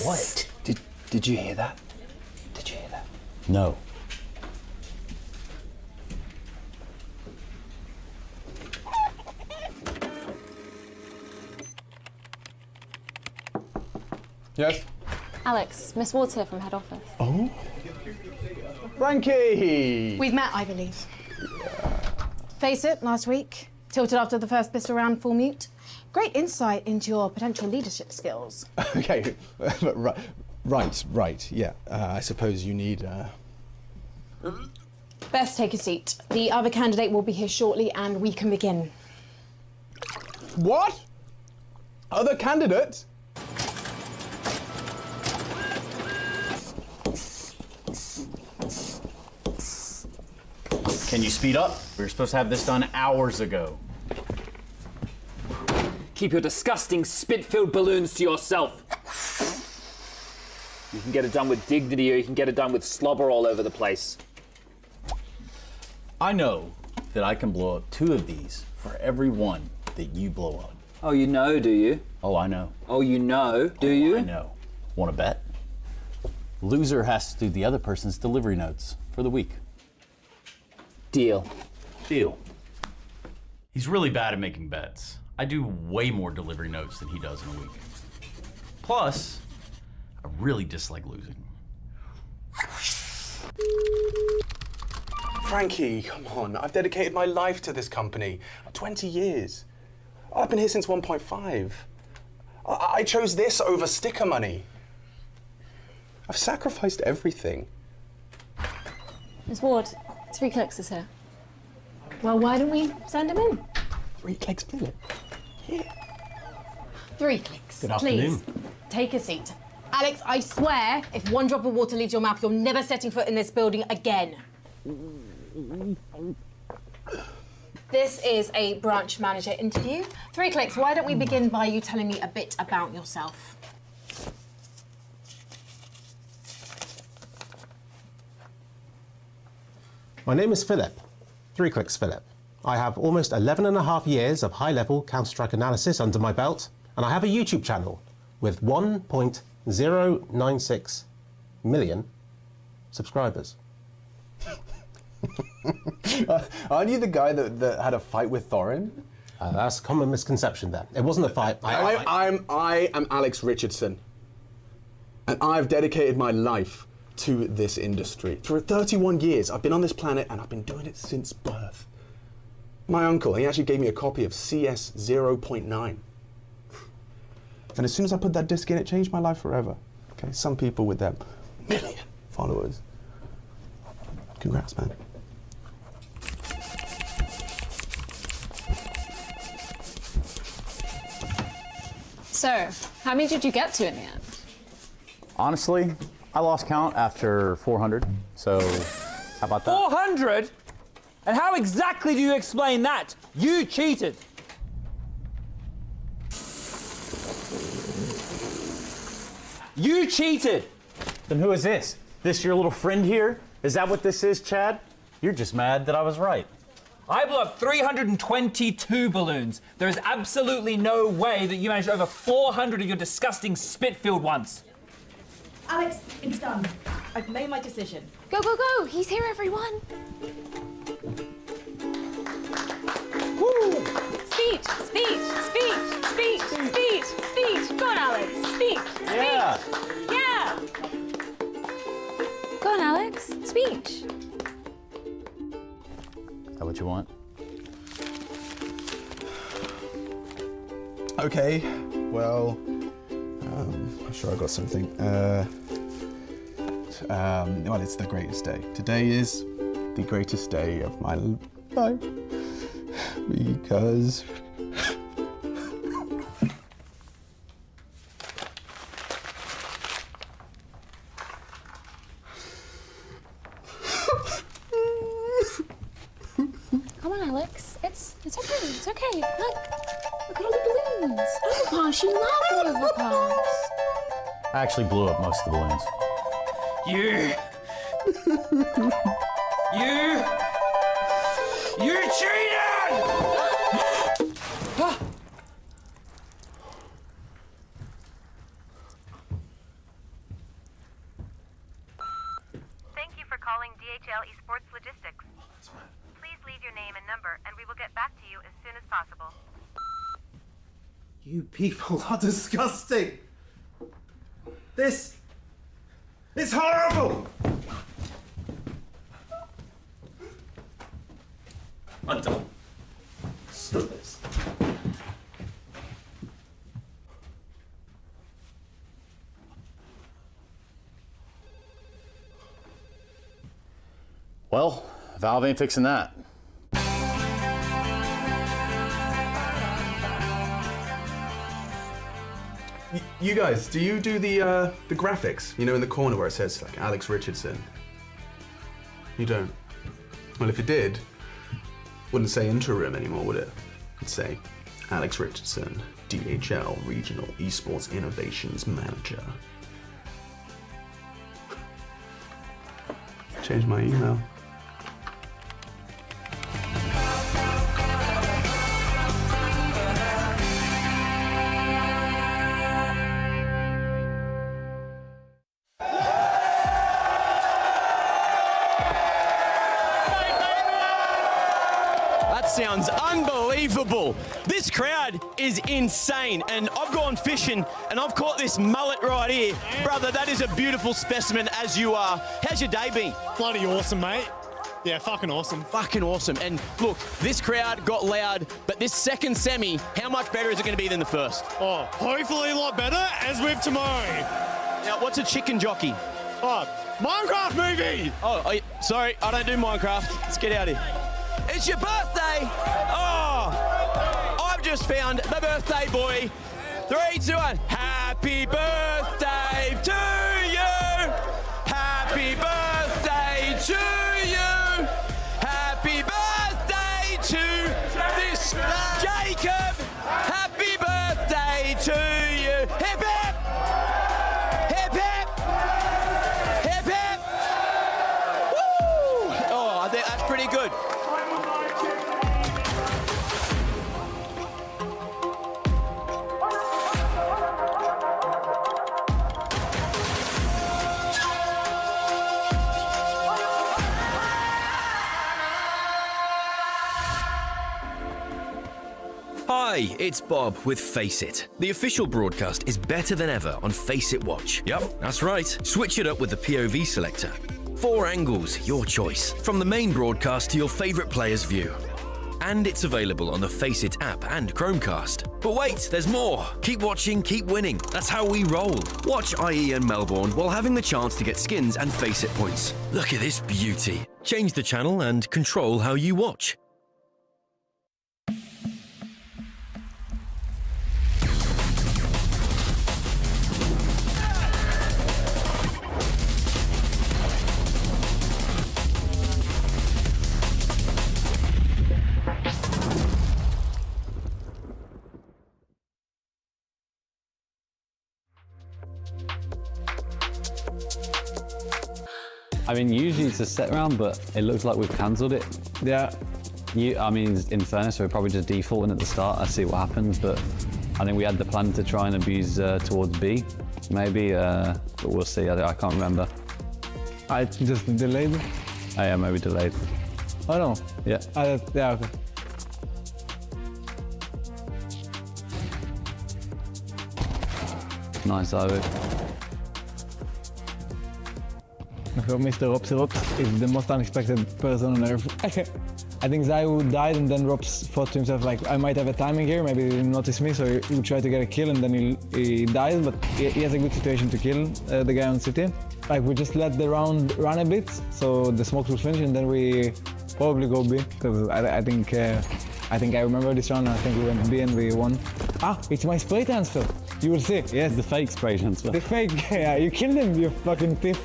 What? Did you hear that? Did you hear that? No. Yes? Alex, Miss Ward's here from head office. Oh? Frankie! We've met, I believe. Face it, last week. Tilted after the first pistol round, full mute. Great insight into your potential leadership skills. Okay, right, yeah. I suppose you need, Best take a seat. The other candidate will be here shortly and we can begin. What? Other candidate? Can you speed up? We were supposed to have this done hours ago. Keep your disgusting spit-filled balloons to yourself. You can get it done with dignity or you can get it done with slobber all over the place. I know that I can blow up 2 of these for every one that you blow up. Oh, you know, do you? Oh, I know. Oh, you know, do you? I know. Want to bet? Loser has to do the other person's delivery notes for the week. Deal. Deal. He's really bad at making bets. I do way more delivery notes than he does in a week. Plus, I really dislike losing. Frankie, come on. I've dedicated my life to this company. 20 years. I've been here since 1.5. I chose this over sticker money. I've sacrificed everything. Miss Ward, 3 clicks is here. Well, why don't we send him in? 3 clicks, minute. Yeah. 3 clicks. Good afternoon. Please, take a seat. Alex, I swear, if one drop of water leaves your mouth, you're never setting foot in this building again. This is a branch manager interview. 3 clicks, why don't we begin by you telling me a bit about yourself? My name is Philip. 3 clicks Philip. I have almost 11.5 years of high-level Counter-Strike analysis under my belt, and I have a YouTube channel with 1.096 million subscribers. Aren't you the guy that had a fight with Thorin? That's a common misconception there. It wasn't a fight. I am Alex Richardson, and I've dedicated my life to this industry. For 31 years, I've been on this planet, and I've been doing it since birth. My uncle, he actually gave me a copy of CS 0.9. And as soon as I put that disc in, it changed my life forever. Okay, some people with their million followers. Congrats, man. So, how many did you get to in the end? Honestly, I lost count after 400, so how about that? 400? And how exactly do you explain that? You cheated. You cheated. Then who is this? This your little friend here? Is that what this is, Chad? You're just mad that I was right. I blew up 322 balloons. There is absolutely no way that you managed over 400 of your disgusting spit-filled ones. Alex, it's done. I've made my decision. Go, go, go! He's here, everyone! Woo! Speech, speech, speech, speech, speech, speech! Go on, Alex! Speech! Yeah! Speech! Yeah! Go on, Alex! Speech! Is that what you want? Okay, well, I'm sure I got something. Well, it's the greatest day. Today is the greatest day of my life because Come on, Alex. It's okay. It's okay. Look at all the balloons. Overpass. You love overpass. I actually blew up most of the balloons. You cheated! Thank you for calling DHL Esports Logistics. Please leave your name and number, and we will get back to you as soon as possible. You people are disgusting. This is horrible. I'm done. Screw this. Well, Valve ain't fixing that. you guys, do you do the graphics? You know, in the corner where it says like Alex Richardson. You don't. Well, if you did, wouldn't say interim anymore, would it? It'd say Alex Richardson, DHL Regional Esports Innovations Manager. Change my email. Sounds unbelievable. This crowd is insane, and I've gone fishing and I've caught this mullet right here. Brother, that is a beautiful specimen, as you are. How's your day been? Bloody awesome, mate. Yeah, fucking awesome. Fucking awesome. And look, this crowd got loud, but this second semi, how much better is it going to be than the first? Oh, hopefully a lot better, as with tomorrow. Now, what's a chicken jockey? Oh, Minecraft movie! Oh, sorry, I don't do Minecraft. Let's get out of here. It's your birthday! Oh! I've just found the birthday boy. 3, 2, 1. Happy birthday to you! Happy birthday to you! Happy birthday to this Jacob! Happy birthday to you! Hip hip! Hip hip! Hip hip! Woo! Oh, that's pretty good. Hi, it's Bob with Face It. The official broadcast is better than ever on Face It Watch. Yep, that's right. Switch it up with the POV selector. 4 angles, your choice. From the main broadcast to your favourite player's view. And it's available on the Face It app and Chromecast. But wait, there's more. Keep watching, keep winning. That's how we roll. Watch IEM Melbourne while having the chance to get skins and Face It points. Look at this beauty. Change the channel and control how you watch. I mean, usually it's a set round, but it looks like we've cancelled it. Yeah. I mean, in fairness, we're probably just defaulting at the start. I see what happens, but I think we had the plan to try and abuse towards B, maybe, but we'll see. I can't remember. I just delayed. Oh, yeah, maybe delayed. Oh no. Yeah. Yeah. Okay. Nice, David. Mr. Rops is the most unexpected person on earth. I think Zayu died and then Rops thought to himself like, I might have a timing here, maybe he didn't notice me, so he tried to get a kill and then he dies, but he has a good situation to kill the guy on city. Like we just let the round run a bit, so the smokes will finish and then we probably go B, because I think I remember this round and I think we went B and we won. Ah, it's my spray transfer. You will see. Yes. The fake spray transfer. The fake, yeah, you killed him, you fucking thief.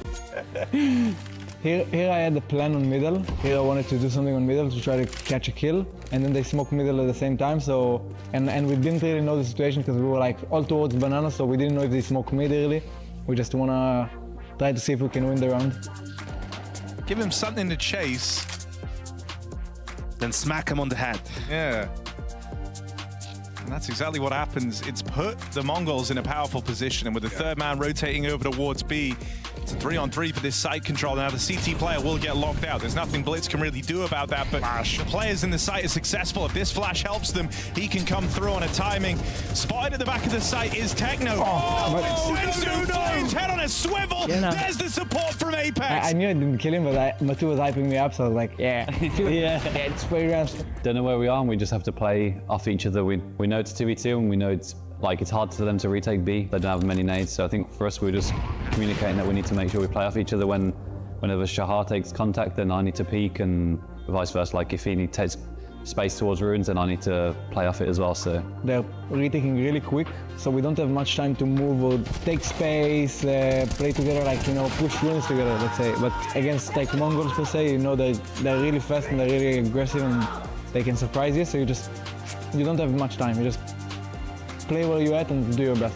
Here I had a plan on middle. Here I wanted to do something on middle to try to catch a kill, and then they smoked middle at the same time. So and we didn't really know the situation because we were like all towards banana, so we didn't know if they smoked mid really. We just wanna try to see if we can win the round. Give him something to chase, then smack him on the head. Yeah. And that's exactly what happens. It's put the Mongols in a powerful position, and with the third man rotating over towards B, it's a 3-on-3 for this site control. Now the CT player will get locked out. There's nothing Blitz can really do about that, but the players in the site are successful. If this flash helps them, he can come through on a timing. Spotted at the back of the site is Techno. His head on a swivel. Yeah, no. There's the support from Apex. I knew I didn't kill him, but Matu was hyping me up, so I was like, yeah. Yeah, it's spray rounds. Don't know where we are, and we just have to play off each other. We know it's 2v2, and we know it's hard for them to retake B. They don't have many nades, so I think for us we're just communicating that we need to make sure we play off each other. Whenever Shahar takes contact, then I need to peek, and vice versa. Like if he takes space towards ruins, then I need to play off it as well. So they're retaking really quick, so we don't have much time to move or take space, play together, like push ruins together, let's say. But against like Mongols per se, they're really fast and they're really aggressive and they can surprise you. So you don't have much time. You just play where you're at and do your best.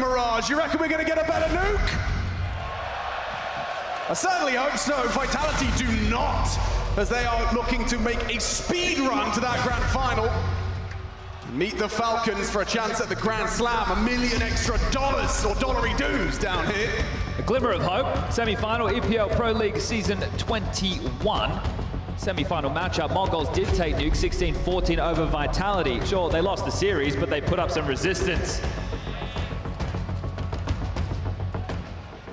Mirage. You reckon we're going to get a better Nuke? I certainly hope so. Vitality do not, as they are looking to make a speed run to that grand final. Meet the Falcons for a chance at the Grand Slam. $1 million extra or dollary dues down here. A glimmer of hope. Semi-final EPL Pro League Season 21. Semi-final matchup. MongolZ did take Nuke 16-14 over Vitality. Sure, they lost the series, but they put up some resistance.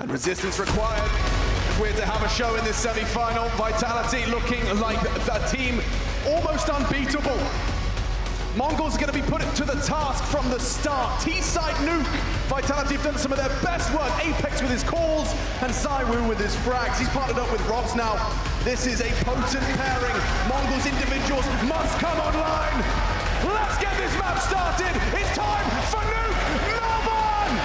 And resistance required. If we're to have a show in this semi-final, Vitality looking like a team almost unbeatable. MongolZ are going to be put to the task from the start. T-side Nuke. Vitality have done some of their best work. Apex with his calls and Zywoo with his frags. He's partnered up with Robs now. This is a potent pairing. MongolZ individuals must come online. Let's get this map started. It's time for Nuke Melbourne!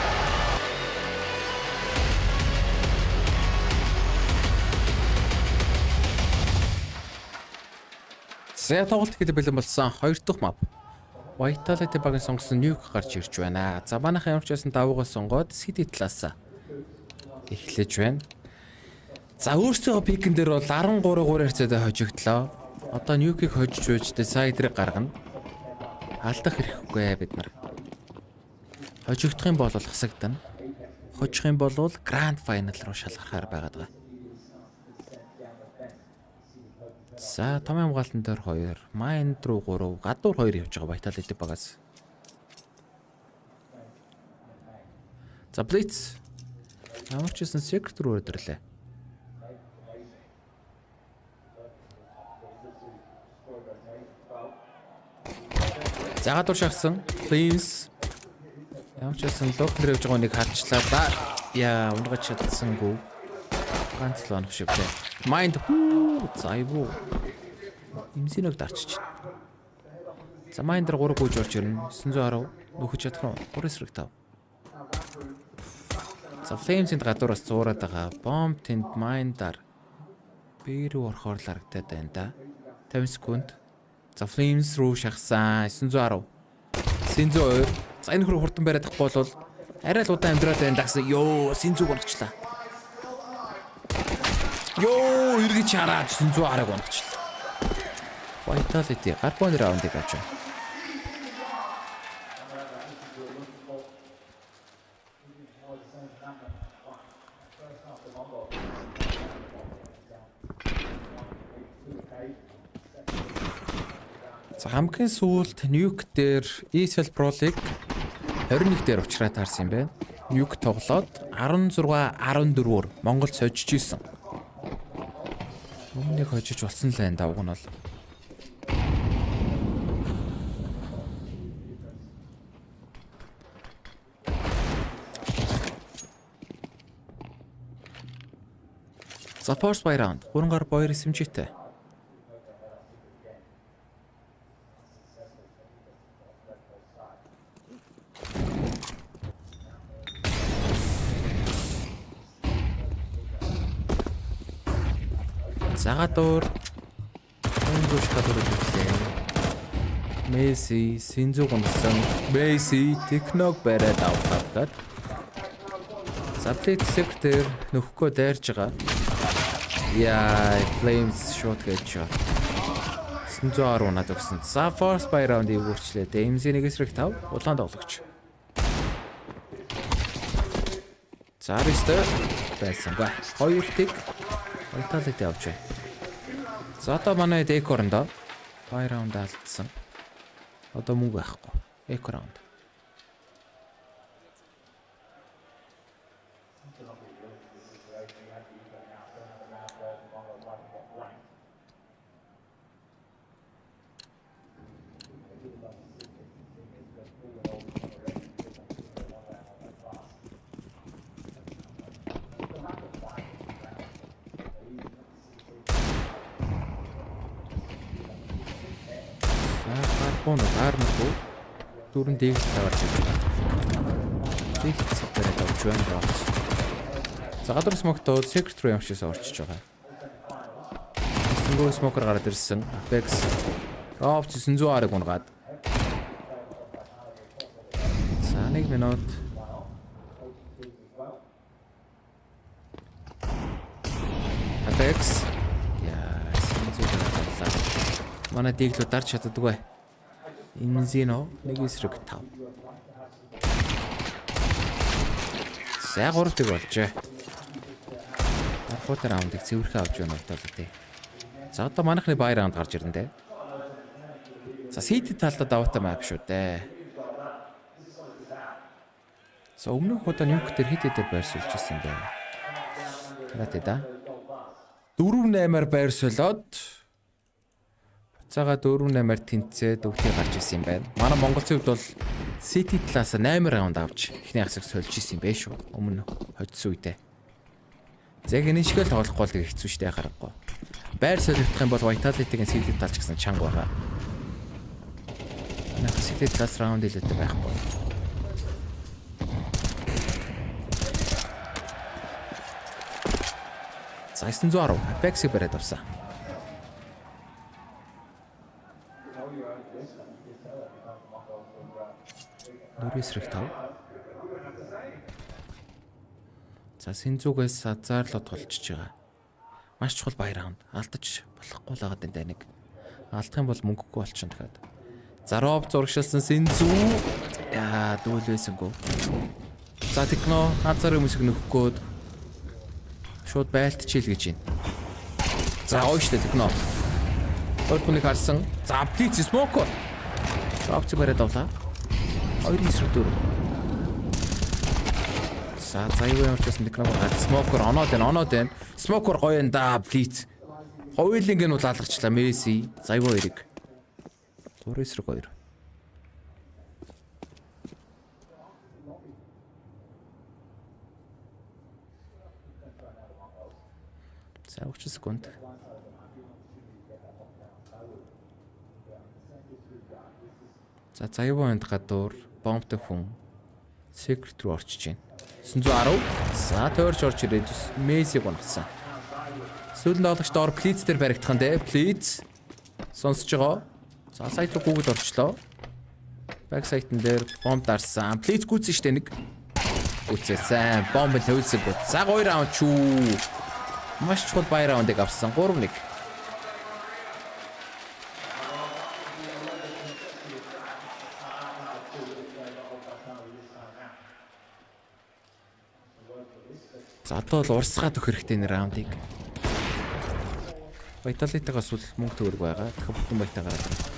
За тоглолт гэдэг бэлэн болсон 2 дахь map. Vitality багийн сонгосон Nuke гарч ирж байна. За манайхан ямар ч байсан давуугаас сонгоод City талаас эхлэж байна. За өөрсдөө пикэн дээр бол 13-3 хэсэгтэй хожигдлоо. Одоо Nuke-ийг хожиж үйжтэй сайдрыг гаргана. Алдах хэрэггүй бид нар. Хожигдох юм бол хасагдана. Хожих юм бол Grand Final руу шалгарахаар байгаа. За томьёо хамгаалтан дээр 2, Mind руу 3, гадуур 2 явж байгаа Vitality багаас. За Blitz. Ямар ч гэсэн Secret руу өдөрлөө. За гадуур шахсан Flames. Ямар ч гэсэн лог дээр явж байгаа нэг харчлаа да. Яа, унгаж чадсангүй. Ганц л онох шиг байна. Mind Зайвуу. Имсиног дарчиж байна. За Mind дээр 3 гүйж орж ирнэ. 910 нөхөж чадах нь 3 эсрэг 5. За Flames-ийн гадуураас зуураад байгаа. Bomb тэнд Mind-аар B рүү орохоор л харагдаад байна да. 50 секунд. За Flames руу шахсан 910. 902. За энэ хөр хурдан бариадах бол арай л удаан амьдраад байна дагсан. Йоо, Синзүг болгочлаа. Йоо, эргэж хараад 910-ыг болгочлаа. Vitality гарбон раундыг авч байна. За хамгийн сүүлд Nuke дээр ESL Pro League 21 дээр уучраа таарсан юм байна. Nuke тоглоод 16-14-оор MongolZ хожиж исэн. Өмнөнийг хожиж болсон л энэ давг нь бол. За first by round 3 гар боёр эсэмжтэй. Загадуур өнгөш гадуур үлээ. Месси Синзүг унсан. Месси техног бариад аваад. Заплит сектор нөхгүй дайрж байгаа. Яа, Flames shot гэж. 910 унаад өгсөн. За force by round-ийг үрчлээ. MC-ийн эсрэг 5 улаан тоглогч. За ристер байсангаа. 2 тиг Vitality авч бай. За одоо манай декорндоо 2 раунд алдсан. Одоо мөнгө байхгүй. Эко раунд. Армуу дөрөнд дээг тавьж байна. Дээг цэвэрээд авч байна. За гадуур смоктод secret руу явчихсан орчиж байгаа. Сингл смокер гараад ирсэн. Apex Robs 910-ыг унгаад. За 1 минут Apex. Яа, сэнзүүрээ. Манай диглүү дарч чаддаггүй. Инзино нэг эсрэг 5. За 3-ыг болжээ. Архууд раундыг цэвэрхэн авч байна болоо тий. За одоо манайхны бай раунд гарч ирнэ дээ. За сийд талдаа даваатай мап шүү дээ. За өмнөх удаа Nuke дээр хэд дээр байрсуулж ирсэн бэ? Хараатай да. 4-8-аар байрсуулаад буцаага 4-8-аар тэнцээд өвхий гарч ирсэн юм байна. Манай монголчууд бол City талаас 8 раунд авч эхний хасаг сольж ирсэн юм бэ шүү. Өмнө хоцсон үедээ. Зэг энэ шиг л тоглохгүй л хэцүү штэй харахгүй. Байр солигдох юм бол Vitality-гийн City талч гэсэн чанга байгаа. Манай City талаас раунд илүүтэй байхгүй. За 910 Apex-ийг бариад авсан. Нөрөөсрэх тав. За сэнзүүгээс азаарлууд голчж байгаа. Маш чухал бай раунд. Алдаж болохгүй л байгаа даа нэг. Алдах юм бол мөнгөгүй болчихно дахиад. За роб зурагшилсан сэнзүү. Яа дүүлээсэнгөө. За техно хазар хүмүүсийг нөхгөөд шууд байлтчихил гэж байна. За ойштой техно. Өөртөнийг харсан. За блиц смоко. Робч бариад авлаа. 2-4. За юу юм чсэн техно смокер оноод байна. Смокер гоё энэ да блиц. Хоёулынг нь бол алгачлаа Месси. За юу эрэг. 3-2. За 30 секунд. За заяаванд гадуур бомбтой хүн secret руу орчиж байна. 910. За тойрч орж ирээд Мессиг унгасан. Сүүлд тоглогч доор Плиц дээр баригдах нь дээ. Плиц сонсож байгаа. За сайт руу гүгд орчлоо. Бак сайтн дээр бомб дарсан. Плиц гүцсэн штэ нэг. Гүцсэн. Бомб л хөвсөг. За 2 раунд чүү. Маш чухал бай раундыг авсан. 3-1. За одоо л урсгаад өгөх хэрэгтэй нэр раундыг. Vitality-гаас бол мөнгө төгрөг байгаа. Тэгэхээр бүхэн баятаа гараад.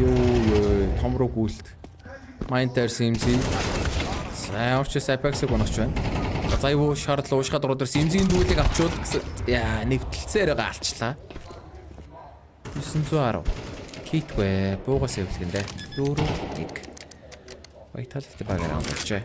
Ёо том руу гүйлт. Майнтер симси. За орчс Apex-ыг унагч байна. За юу шаардлага уушгаад ороод ирсэн эмзгийн дүүлийг авчвал яа нэгдэлцээр байгаа алчлаа. 910. Китвэ буугаас эвлэгэндээ 4-1. Vitality багаар амжээ.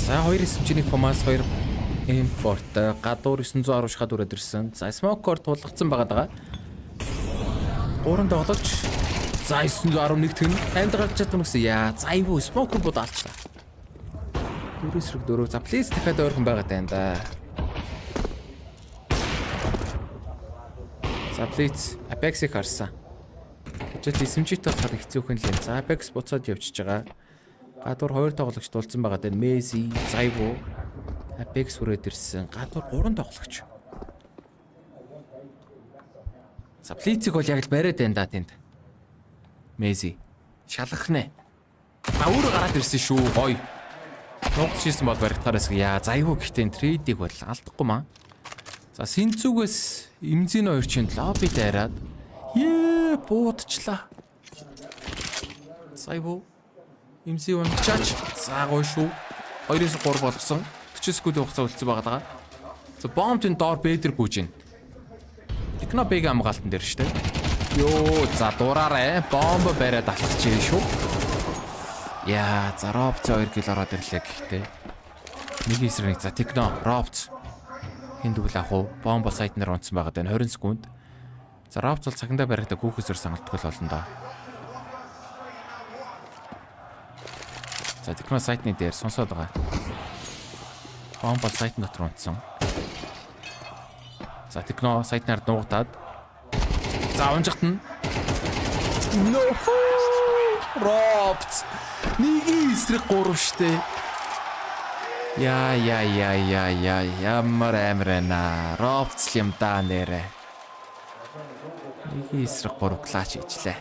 За 2 эсэмчний Фомас 2 импорт гадуур 910 шахаад өрөөд ирсэн. За смокер тулгацсан байгаа. 3 тоглогч. За 911 тэн танд гарч чадсан гэсэн. Яа, за ивүү смокер бод алчлаа. 4-4. За плиз дахиад ойрхон байгаа даа. За плиз Apex-ийг харсан. Гэтэл эсэмчтэй болохоор хэцүүхэн л юм. За Apex буцаад явчихж байгаа. Гадуур 2 тоглогч дулцсан байгаа даа. Месси, Зайво, Apex хүрээд ирсэн. Гадуур 3 тоглогч. За Блицийг бол яг л бариад байна да тэнд. Меси шалгах нэ. Өөр гараад ирсэн шүү. Гой. Нуугч хийсэн бол баригдахаас яа. За айгүй гэхдээ трейдийг бол алдахгүй маа. За Синцүгээс Имзин хоёр чинь лобби дайраад буудчлаа. Сайвуу Имзин унчаач. Заагүй шүү. 2-3 болгосон. 40 секунд хугацаа үлдсэн байгаа. За бомбын доор бэдэр гүйж байна. Техно бэг амгаалтан дээр штэ. Йоо за дураарэ. Бомб бариад алхаж ирэн шүү. Яа за робц 2 кил ороод ирлээ гэхдээ. Нэг эсрэг за техно робц. Хиндүүл ах уу? Бомбо сайт нэр унтсан байгаа даа 20 секунд. За робц бол цагандаа баригдаа хүүхээсээр санагдтгал болно да. За техно сайтны дээр сонсоод байгаа. Бомбо сайт дотор унтсан. За техно сайтнаар нуугатаад. За унжихт нь. No! Робц. Нэг эсрэг 3 штэ. Ямар амарна. Робц юм да нэрэ. Нэг эсрэг 3 клач хийжлээ.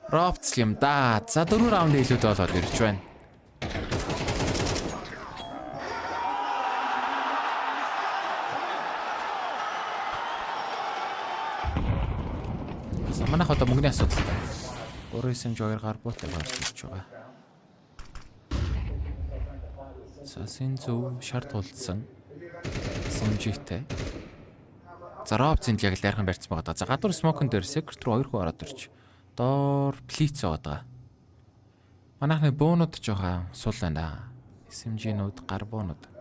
Робц юм да. За 4 раунд илүү болоод ирж байна. Манайх одоо мөнгөний асуудал. 3-9 жойр гар буутай болж байгаа. За Синзүү шарт тулдсан. Сэмжигтэй. За Робцын яг л дайрхан барьсан байгаа. За гадуур смокон дээр секрет руу 2 хүү ороод ирж. Доор плиц байгаа. Манайхны буунууд жоохон сул байна. SMG-нүүд гар буунууд.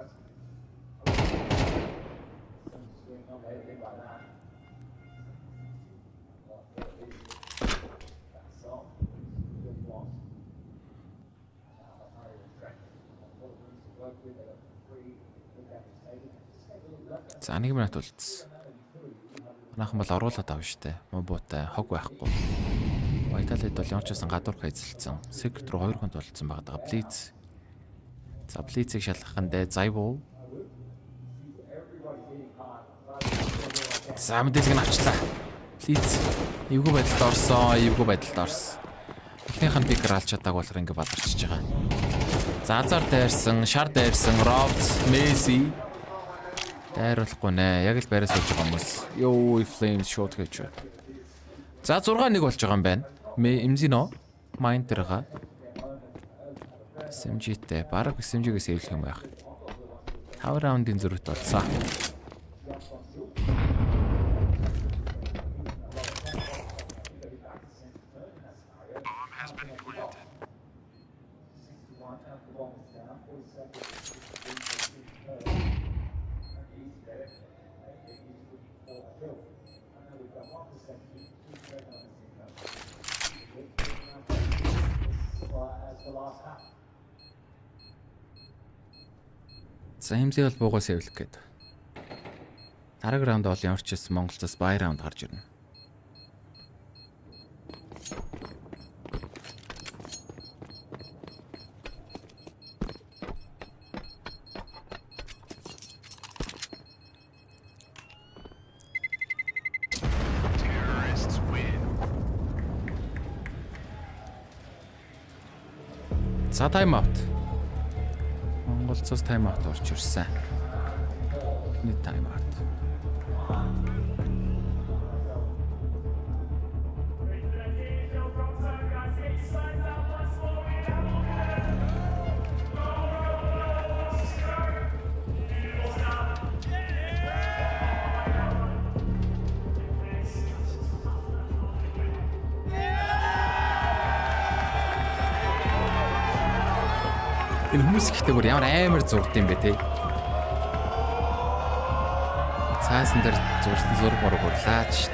За 1 минут үлдсэн. Манайхан бол оруулаад авна штэ. Мобутай хог байхгүй. Италид бол ямчсан гадуур хайцэлцэн. Секрет руу 2 хүнд болцсон байгаа. Блиц. За блицийг шалгахын дээр зайвуу. За мэдээлэл нь авчлаа. Блиц. Эвгүй байдалд орсон. Эхнийх нь пикер алж чадаагүй болохоор ингэ баларчж байгаа. За азар дайрсан, шар дайрсан, робц, меси. Дайруулахгүй нэ. Яг л байраас болж байгаа хүмүүс. Йоо, flames short гэж. За 6-1 болж байгаа юм байна. Имзино майнд дэрга. SMG-тэй бараг SMG-гээс эвлэх юм байх. 5 раундын зөрүүт болсон. За хэмзээ бол буугаас эвлэх гээд. Дараагийн раунд бол ямар ч юм МongolZ бай раунд гарч ирнэ. За тайм аут. МongolZ тайм аут орж ирсэн. Нэг тайм аут. Энэ хүмүүс ихтэй бүр ямар амар зурд юм бэ те. Цаасан дээр зураг гурлаач.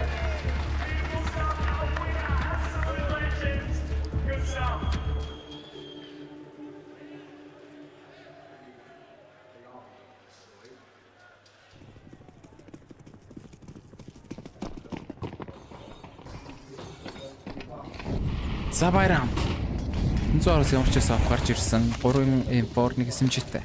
За баярам. Зоороос ямар ч байсан гарч ирсэн 3 импорт нэг SMG-тэй.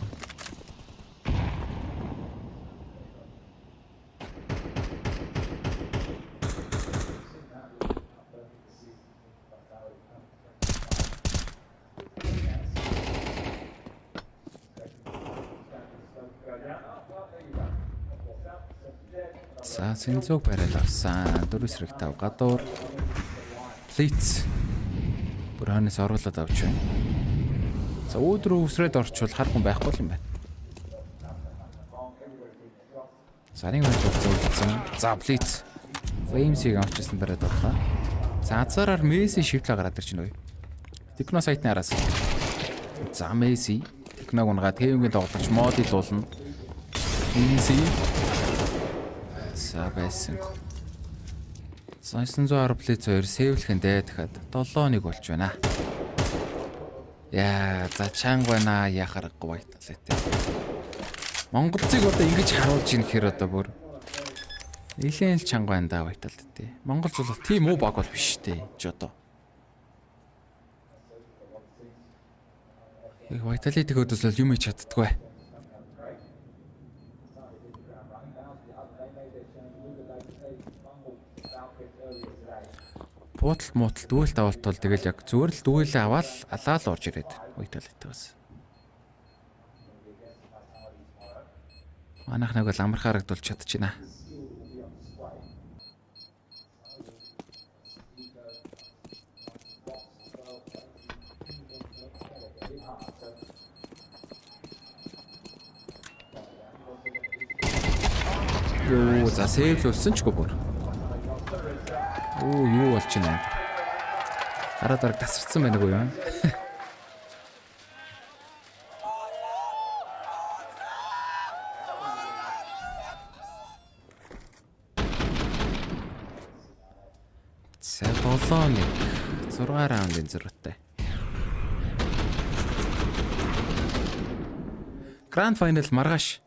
За сэнзүүг барайл авсан. 4-5 гадуур. Лиц. Бүр ханаас оруулаад авч байна. За өөдрөө үсрээд орчвол хар хүн байхгүй юм байна. Сарын үйлдэл зөвлөсөн. За Blitz. Flames-ийг авчихсан бариад авлаа. За азараар Messi шивтлээ гараад ирж байна уу? Techno сайтны араас. За Messi Techno-г унгаа Тэвэнгийн тоглогч модилуулна. Messi. За байсан. За 910 Blitz 2 сэвлэхэндээ дахиад 7-1 болж байна. Яа, за чанга байна яхарахгүй байтал ээ. МongolZ-ыг одоо ингэж харуулж ийн гэхээр одоо бүр нэлээд л чанга байна да байтал дээ. МongolZ бол тийм үү баг бол биш дээ. Ч одоо. Яг байталын төгөөдөөс л юм хийж чаддгүй. Буудалт муутал дүүлт авалт бол тэгэл яг зүгээр л дүүлээ аваад алаал орж ирээд байталтай бас. Манайх нэг л амар харагдуулж чадчихна. Юу за сэвлүүлсэн ч гоо бүр. Оо юу болж байна. Гараа дараг тасарсан байна уу юм? За 7-1 6 раундын зөрүүтэй. Grand Final маргааш.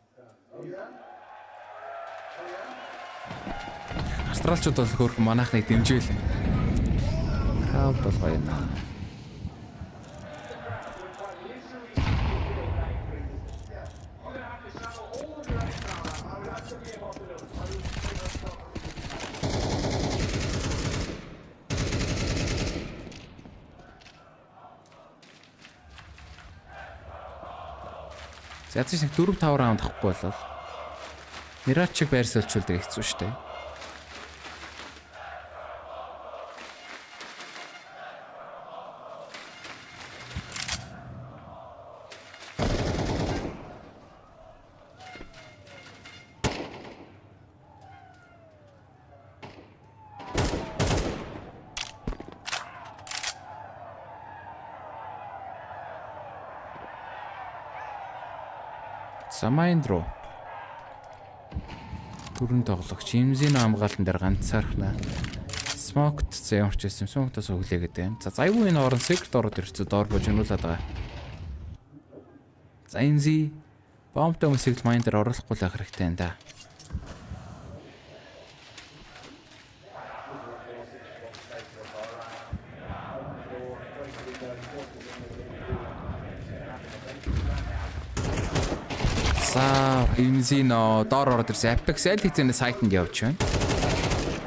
Австралчууд бол хөөрхөн манайхныг дэмжээл. Крауд бол гоё наа. За тийм 4-5 раунд авахгүй болол Мирачиг байрсалчулдаг хэцүү шттэ. Самайндро түрэн тоглогч Имзийн хамгаалалтан дээр ганцаархна Smoked зэморч ирсэн Smoked-оос өглөөгээд байна. За зайгүй энэ орон Secret ороод ирчихсэн доор божигнуулаад байгаа. За Имзи бомбтой хүмүүсийг майн дээр оруулахгүй л ах хэрэгтэй энэ да. За Имзино доор ороод ирсэн Apex аль хэзээ сайтанд явж байна.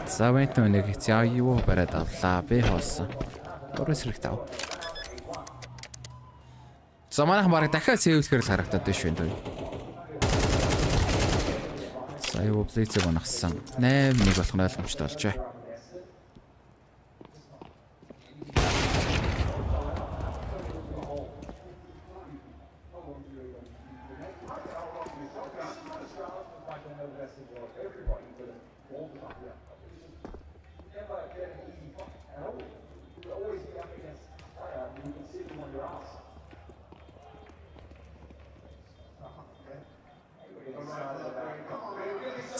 За вэнтэн нэг яа юу бараад авлаа. Бэ хоосон. Дөрөс хэрэгтэй ав. За манайхан бараг дахиад сэвлэхээр л харагдаад байна шүү дээ. За юу Blitz-ийг унагсан. 8-1 болох нь ойлгомжтой болжээ.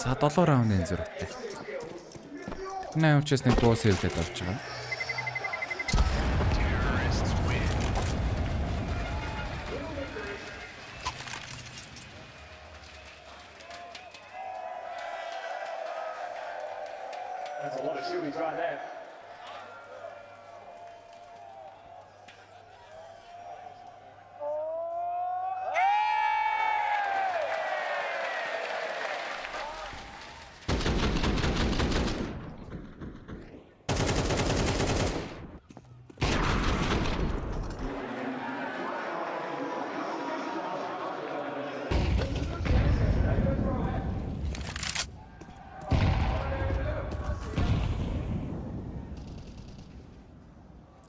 За 7 раундын зөрүүтэй. Тэний учраас нэг гол сэвлээд болж байгаа. That's a lot of shootings right there.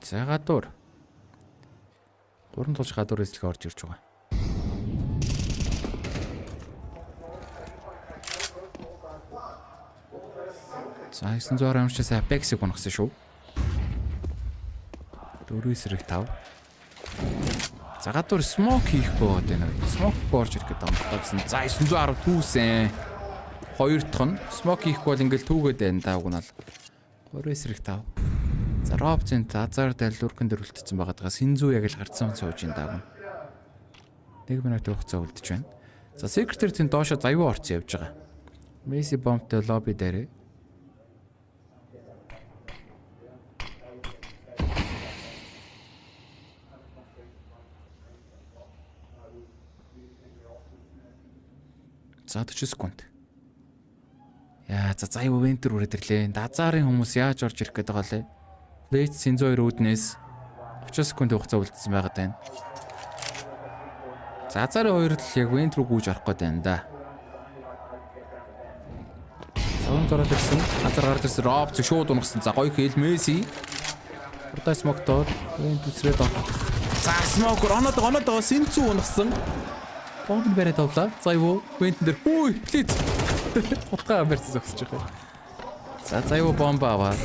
За гадуур. 3 тулж гадуур эслэх орж ирж байгаа. За 900 амжаас Apex-ийг унагсан шүү. 4-5. За гадуур smoke хийх бод байна. Smoke орж ирэх гэдэг юм гэсэн. За 910 түүсэн. Хоёр дахь нь smoke хийх бол ингээл түүгээд байна даа уг нь бол. 3-5. За Robson азар дэлгүүрхэн дөрвөлдсөн байгаадгаа Синзүү яг л гарцсан сууж ин даа. 1 минут хугацаа үлдэж байна. За секретэр тэн доошо заяа орцсон явж байгаа. Messi bombтой лобби дээр. За 40 секунд. Яа за заяа вентер үрээд ирлээ. Дазарын хүмүүс яаж орж ирэх гээд байгаа лээ. Плейт Синзүү 2 үүднээс 30 секунд хугацаа үлдсэн байгаад байна. За азарын 2 л яг вент руу гүйж орох гээд байна да. Савн зороод ирсэн. Азар гард ирсэн. Роб шууд унагсан. За гоё хэл Месси. Уртай смоктоор вент үсрээд орох. За смокор оноод Синзүү унагсан. Бомб бариад авлаа. За юу вентэн дээр хүй плит. Утгаа барьсан зогсож байгаа. За юу бомб аваад.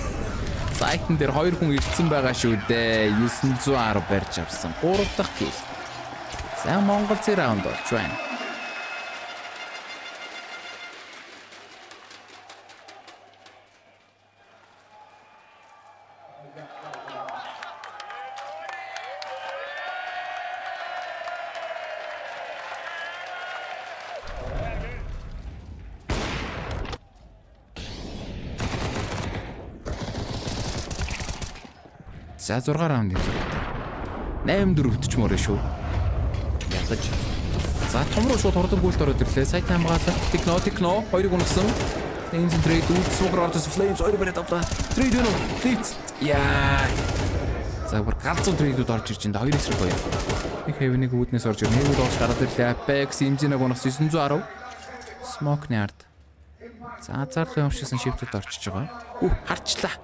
Cyclone дээр 2 хүн ирсэн байгаа шүү дээ. 910 барьж авсан. 3 дахь kill. За MongolZ раунд болж байна. За 6 раунд юм. 8-4 өвтчмөр шүү. Ядаж. За том руу шууд хурдан гүйлт ороод ирлээ. Сайт хамгаалалт. Техно 2-ыг унагсан. Энзэн трейд үүд суугаар ордос Flames 2 бариад авлаа. Трейд өнө. Блиц. Яа. За бүр галзуу трейдүүд орж ирж энэ 2 эсрэг гоё. Нэг хэвнийг үүднээс орж ир. Нэг үүд оос гараад ирлээ. Apex Имжинаг унагсан 910. Smoke Nerd. За зарлын өмшсөн шивтэд орчиж байгаа. Харчлаа.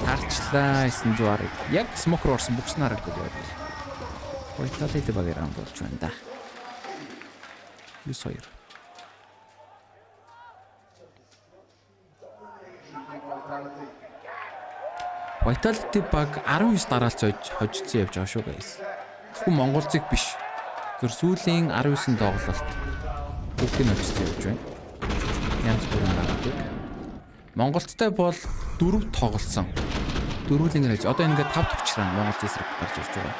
Арчлаа 910-ыг. Яг smoke руу орсон бүгснээр харагдаад байна. Vitality багаар раунд болж байна да. 9-2. Vitality баг 19 дараалцаж хожигдсон явж байгаа шүү guys. Зөвхөн MongolZ биш. Зөв сүүлийн 19 тоглолт бүгдийг хожигдсон явж байна. Янз бүрийн багуудыг. MongolZ-тай бол 4 тоглосон. Дөрвөлэн гэж одоо ингээд 5 төвчрэн MongolZ эсрэг гарч ирж байгаа.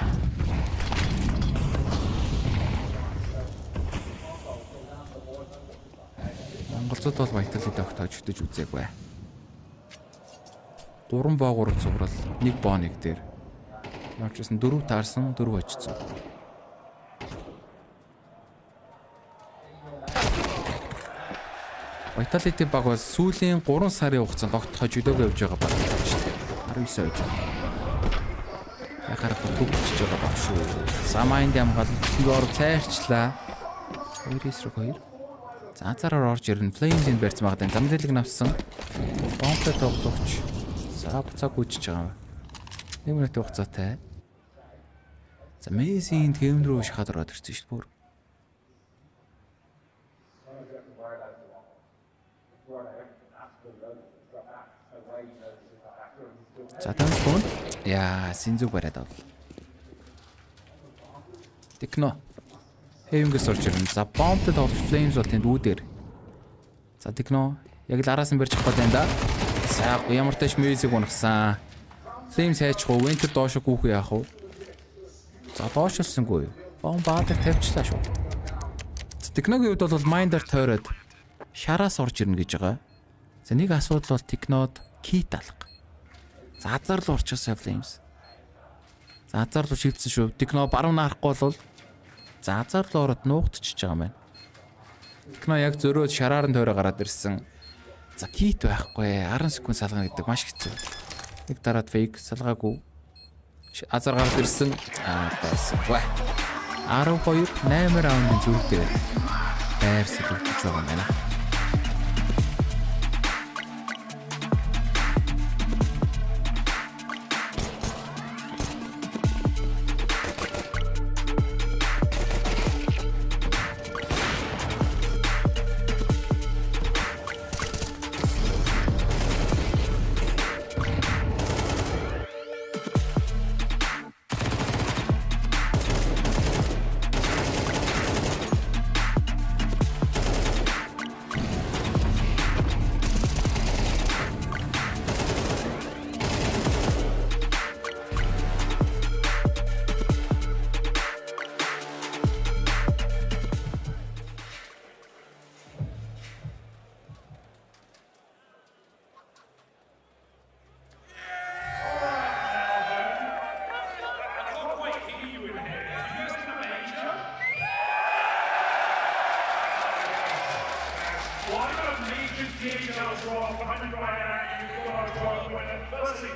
MongolZ бол Vitality тогтоож хөтөж үзээгүй. 3 боогоор зурвал 1 боныг дээр. Явчихсан 4 таарсан 4 очсон. Vitality баг бол сүүлийн 3 сарын хугацаанд тогтохож өдөөгөө явж байгаа баг. 19 ойж. Яхаар төгсөж байгаа баг шүү. Самайнд ямгаалт зөөр цайрчлаа. 2-2. За азараар орж ирэн Flames-ийн барьц магадan замдэлэг навсан. Бомбтой тоглогч. За буцааг үүсэж байгаа. 1 минут хугацаатай. За Messi-ийн тэм рүү шахаад ороод ирсэн шүү дээ бүр. За таньсан. Яа, Синзүү бариад авлаа. Техно. Хэвингээс орж ирнэ. За бомбтой тоглож Flames бол тэнд үүдээр. За Техно яг л араас нь барьж авах гэдэг юм да. За ямар тааш Messi-г унагсан. Flames хайчих уу? Winter доошо гүүх яах вэ? За доошосонгүй. Бомб баадаг тавьчлаа шүү. Техногийн хувьд бол Minder тойроод шараас орж ирнэ гэж байгаа. За нэг асуудал бол Технод кит алга. За азар л орчихсон Flames. За азар л шивдсэн шүү. Техно баруун харахгүй бол за азар л ороод нуугдчихж байгаа юм байна. Техно яг зөрөөд шараар нь тойроо гараад ирсэн. За кит байхгүй. 10 секунд салгана гэдэг маш хэцүү. Нэг дараад фейк салгаагүй. Азар гараад ирсэн. Байсгүй. 12 8 раундын зүрх дээр байрсаг өгч байгаа юм байна. Firstly,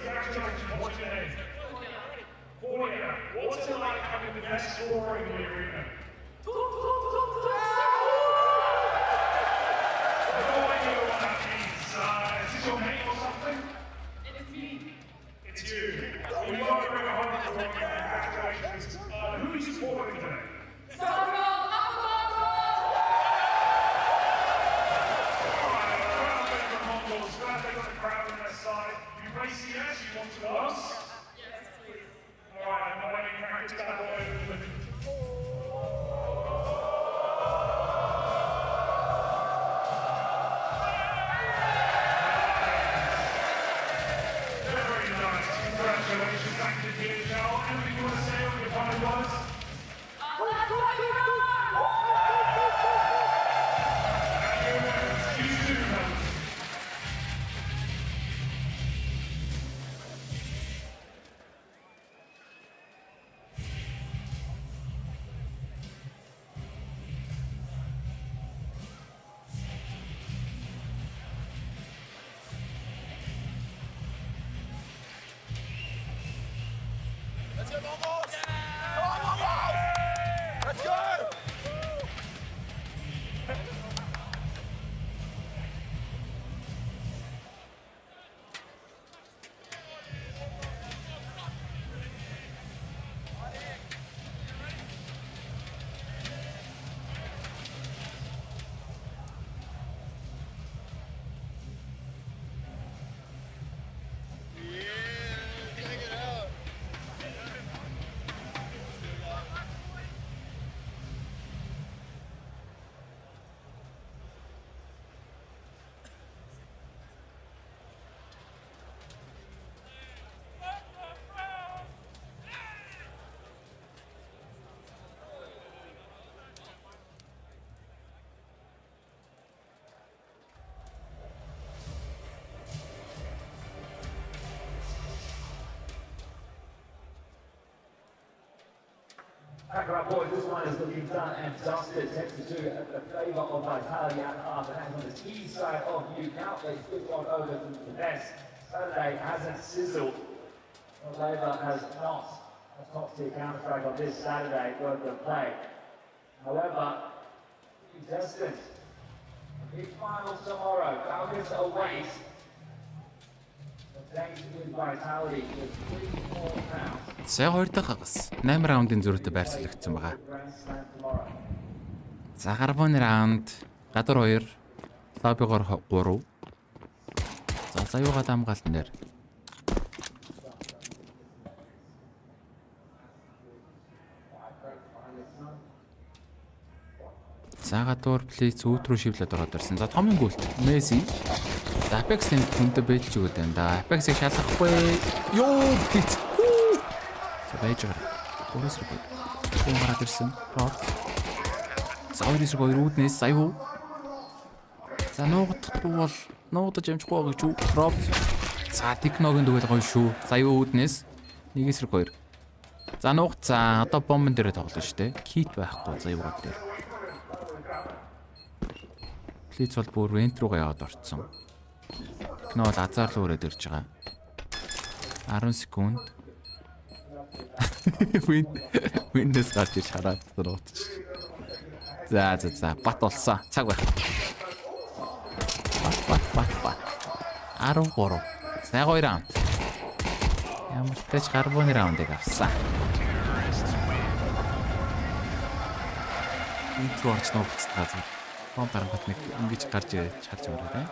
congratulations, what's your name? Claudia, what's it like having the best scorer in the arena? No idea what that means. Is this your mate or something? It's me. It's you. Well, you got to bring a home for one. Congratulations. Who are you supporting today? Glad they got the crowd on their side. You play CS, you want to us? Yes, please. Alright, I'm not letting you practice that all over the Very nice. Congratulations. Thank you, DHL. Anything you want to say on your final words? You do, man. Let's go, Mongols! Come on, Mongols! Let's go! Pack up, boys. This one is looking done and dusted. Texas 2 at the favour of Vitality at half. And on the east side of Nuke. Now they flip on over to the best. Saturday hasn't sizzled. Labour has not a top-tier counter-strike on this Saturday worth of play. However, contestant, big finals tomorrow. Falcons await. Thanks to Vitality with 3 more rounds. Сая 2 дахь хагас 8 раундын зөрүүтэй байрсалгдсан байгаа. За гарбоны раунд гадар 2, лоббигоор 3. За заюугаа дамгаалтан дээр. За гадуур плейс өөдрөө шивлээд ороод ирсэн. За томын гүйлт Месси. За Apex-ийн хүндэ бэлж өгöd байна да. Apex-ийг шалгахгүй. Йоо плейс. За байж байгаа. Өөрөөс рүү. Хүн гараад ирсэн. Рот. За өөрөөс рүү үүднээс саяу. За нуугдахгүй бол нуугдаж амжихгүй байгаа гэж үү. Рот. За Техногийн дүгэл гоё шүү. Саяу үүднээс 1-2. За нуугд. За одоо бомбон дээрээ тоглоно шүү дээ. Кит байхгүй заяугууд дээр. Плейс бол бүр вент руугаа яваад орцсон. Техно бол азар руу өрөөд ирж байгаа. 10 секунд. Windows гарч иж хараад дуутчих. За бат болсон. Цаг байх. Бат. 13. Сайн 2 раунд. Ямар ч тач гарбоны раундыг авсан. Интро орч нууцтаа зү. Бом гарангат нэг ингэж гарч чарж байгаа тийм.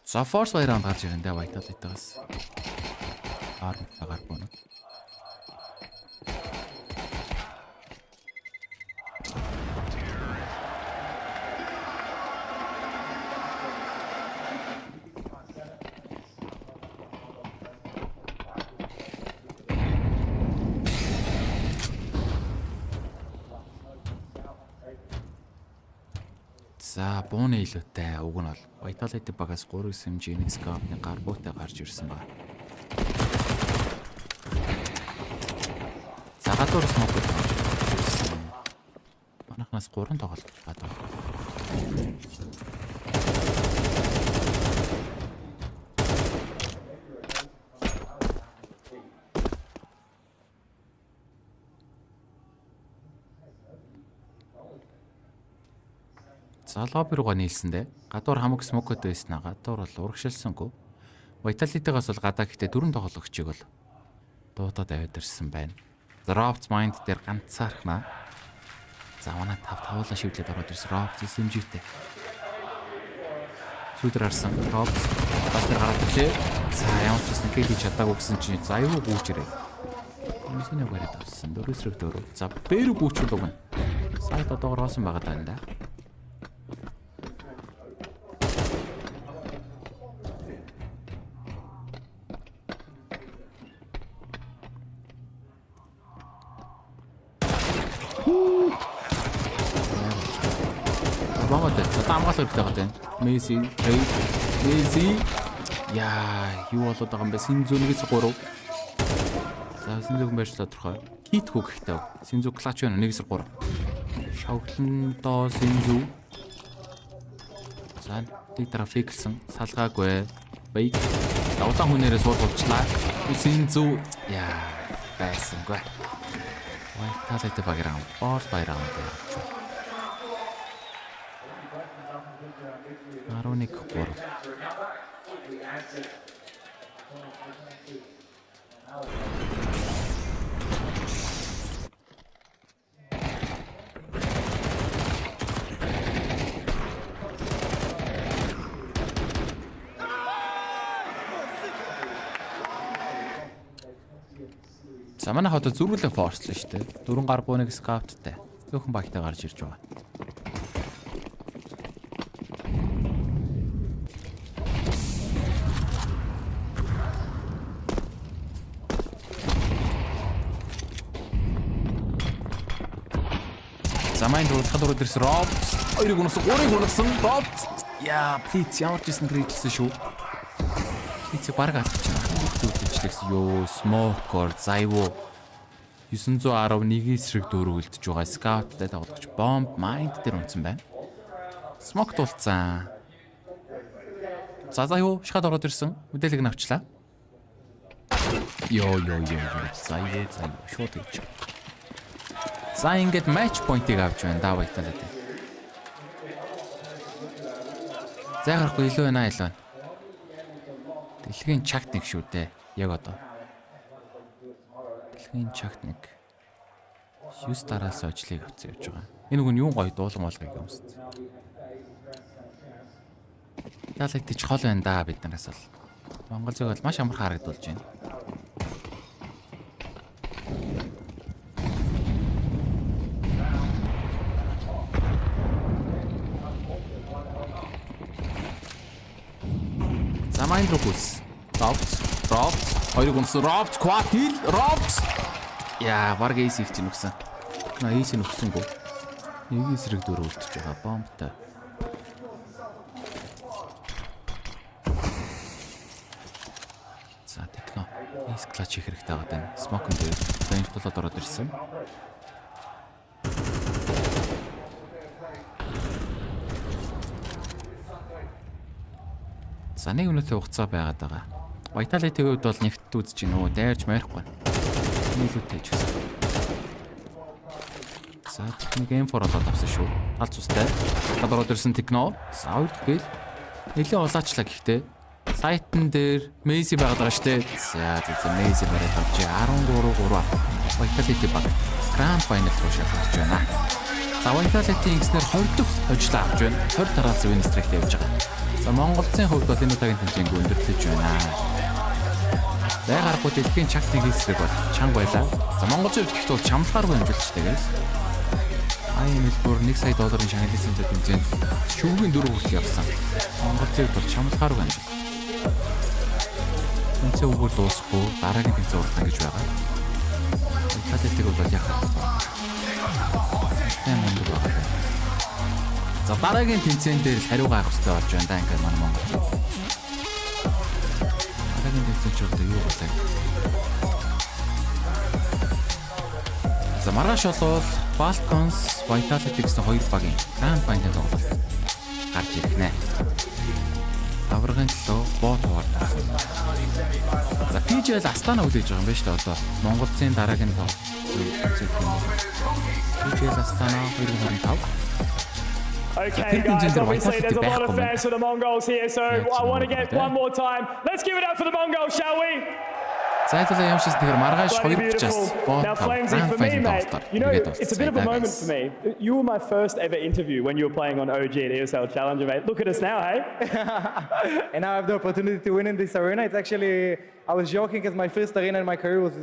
За force баяранд гарч ирэндээ Vitality-таас. Гарбон. За бууны илүүтэй уг нь бол Vitality багаас 3 SMG нэг скапны гарбуутай гарч ирсэн ба. За гадуур смок. Манайх Нас 3 тоглож гадаа. Лобби руугаа нийлсэндээ гадуур хамаг смокод байснаа гадуур бол урагшилсангүй. Vitality-гаас бол гадаа гэхдээ 4 тоглогчийг бол дуудаад аваад ирсэн байна. Robs Mind дээр ганцаархнаа. За манай тавуулаа шивлээд ороод ирсэн Robs SMG-тэй. Сүйдэр харсан Robs бас тэр гараад ирлээ. За ямар ч гэсэн кэдий чадаагүй гэсэн чинь за аюу гүйж ирээ. Месэний гараад авсан 4-4. За бэр гүйчүүд өгнө. Сайд одоогоор хоосон байгаа даа. Амгаалал хэрэгтэй байгаа юм. Месси. Яа, юу болоод байгаа юм бэ? Синзүнээс 3. За синзүг байж тодорхой. Хит хүү гэхдээ. Синзү клач байна 1-3. Шавгландоо синзү. За нэг дараа фиксэн. Салгаагүй. Бай. Давлан хүнээрээ суулгуулчлаа. Синзү. Яа, байсангүй. Vitality багираа. Боол баяраа. 11-3. За манай хотод зүрхлэн форслоо шүү дээ. 4 гар бууныг скауттай. Зөвхөн багтаа гарч ирж байгаа. Замайн дурдхад ороод ирсэн Robs 2-ыг унасан 3-ыг унасан Robs. Яа, please ямар ч юм гэрэлсэн шүү. Please баг алдчихсан. Үлдчихлэгс ёо, smoke-ор зайвуу 911 эсрэг дөрвөлдөж байгаа scout-тай тоглогч bomb mind дээр унтсан байна. Smoke тулцсан. За юу, шахаад ороод ирсэн. Мэдээлэл нь авчлаа. Ёо. Зайвуу шууд гэж. За ингээд match point-ыг авч байна даа Vitality. За гарахгүй илүү байна. Дэлхийн чагт нэг шүү дээ. Яг одоо. Дэлхийн чагт нэг 9 дараас ажлыг авсан явж байгаа. Энэ хүн юу гоё дуулан болгоё юмс. Vitality ч хол байна даа биднээс бол. MongolZ бол маш амархан харагдуулж байна. Замайн рукус. Robs. 2-ыг унсан Robs quad heal. Robs. Яа, баг эйс их чинь өгсөн. Эйс нь өгсөнгөө. Нэг эсрэг дөрөв үлдчихэж байгаа бомбтой. За тэтгэн. Эйс клач хийх хэрэгтэй байгаа даа. Smoke дээр range болоод ороод ирсэн. За нэг минутын хугацаа байгаад байгаа. Vitality-ийн хувьд бол нэгт үзэж гин өө дайрч майрахгүй. Нийлүүтэй ч гэсэн. За нэг M4 болоод авсан шүү. Алц устай. Гадараад ирсэн Techno. За 2 гээл. Нэлээд улаачлаа гэхдээ сайтн дээр MESA байгаад байгаа штэ. За MESA барайд авч 13-3 Vitality баг Grand Final руу шалгаж байна. За Vitality игснэр 20 дахь хожлоо авч байна. 20 тараас win streak явж байгаа. За MongolZ-ийн хувьд бол энэ удаагийн тэмцээнг өндөрлөж байна. За гарахгүй дэлхийн чагтын хийсрэг бол чанга байлаа. За MongolZ хувьд гэхдээ чамлахааргүй амжилттай гээс. IEM Melbourne $1 сая шагналын тэмцээнд шүүгийн 4 хүртэл явсан. MongolZ бол чамлахааргүй амжилт. Тэмцээн өгөр дуусахгүй дараагийн тэмцээн уралдана гэж байгаа. Vitality бол яхаа. Тэм мундаг байгаа. За дараагийн тэмцээн дээр хариу гаргах хэрэгтэй болж байна да ингээд манай Монгол. Дараагийн тэмцээн ч одоо юу болоо. За Маргааш болвол Falcons, Vitality гэсэн хоёр багийн Grand Final тоглолт гарч ирэх нэ. Аваргын төлөө боот хугардаг. За PGL Астана үлээж байгаа юм байна шүү дээ одоо. MongolZ-ийн дараагийн тоглолт. PGL Астана 2025. Okay, guys, obviously there's a lot of fans for the Mongols here, so I want to get one more time. Let's give it up for the Mongols, shall we? Зайлуулаа ямшиж тэгэхээр маргааш 2:30-аас Now, Flamesy, for me, mate, you know, it's a bit of a moment for me. You were my first ever interview when you were playing on OG at ESL Challenger, mate. Look at us now, hey? And now I have the opportunity to win in this arena. It's actually, I was joking because my first arena in my career was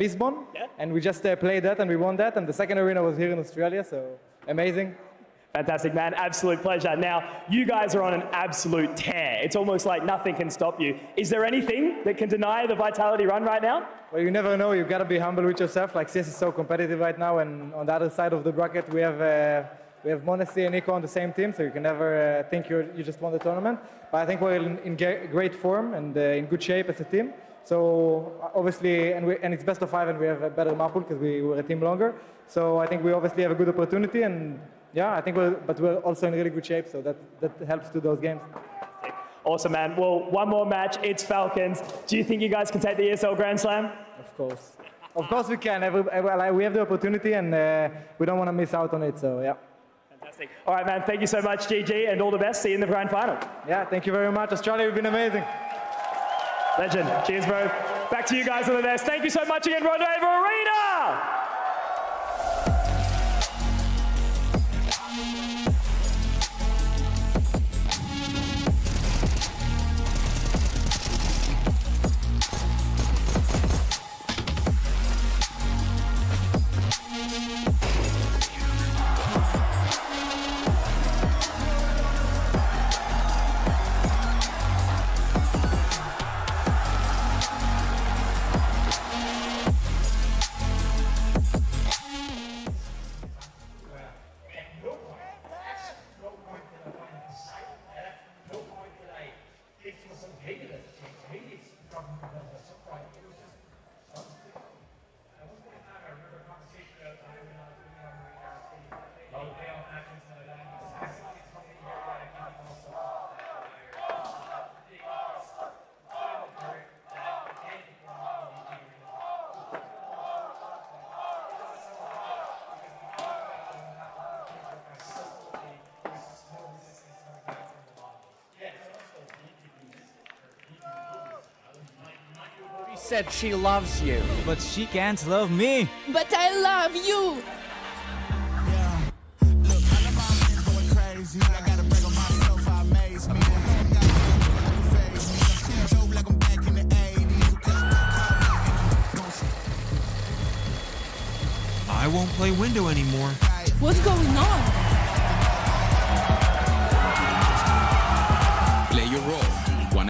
Lisbon, and we just played that and we won that, and the second arena was here in Australia, so amazing. Fantastic, man. Absolute pleasure. Now, you guys are on an absolute tear. It's almost like nothing can stop you. Is there anything that can deny the Vitality run right now? Well, you never know. You've got to be humble with yourself. Like, CS is so competitive right now, and on the other side of the bracket, we have MongolZ and Nico on the same team, so you can never think you just won the tournament. But I think we're in great form and in good shape as a team. So, obviously, and it's best of 5, and we have a better map pool because we were a team longer. So, I think we obviously have a good opportunity, and yeah, I think we're also in really good shape, so that helps to those games. Awesome, man. Well, one more match. It's Falcons. Do you think you guys can take the ESL Grand Slam? Of course. Of course we can. We have the opportunity, and we don't want to miss out on it, so yeah. Fantastic. All right, man. Thank you so much, GG, and all the best. See you in the grand final. Yeah, thank you very much. Australia, you've been amazing. Legend. Cheers, bro. Back to you guys on the best. Thank you so much again, Rendezvous Arena! Said she loves you, but she can't love me. But I love you. I won't play window anymore. What's going on? Play your role.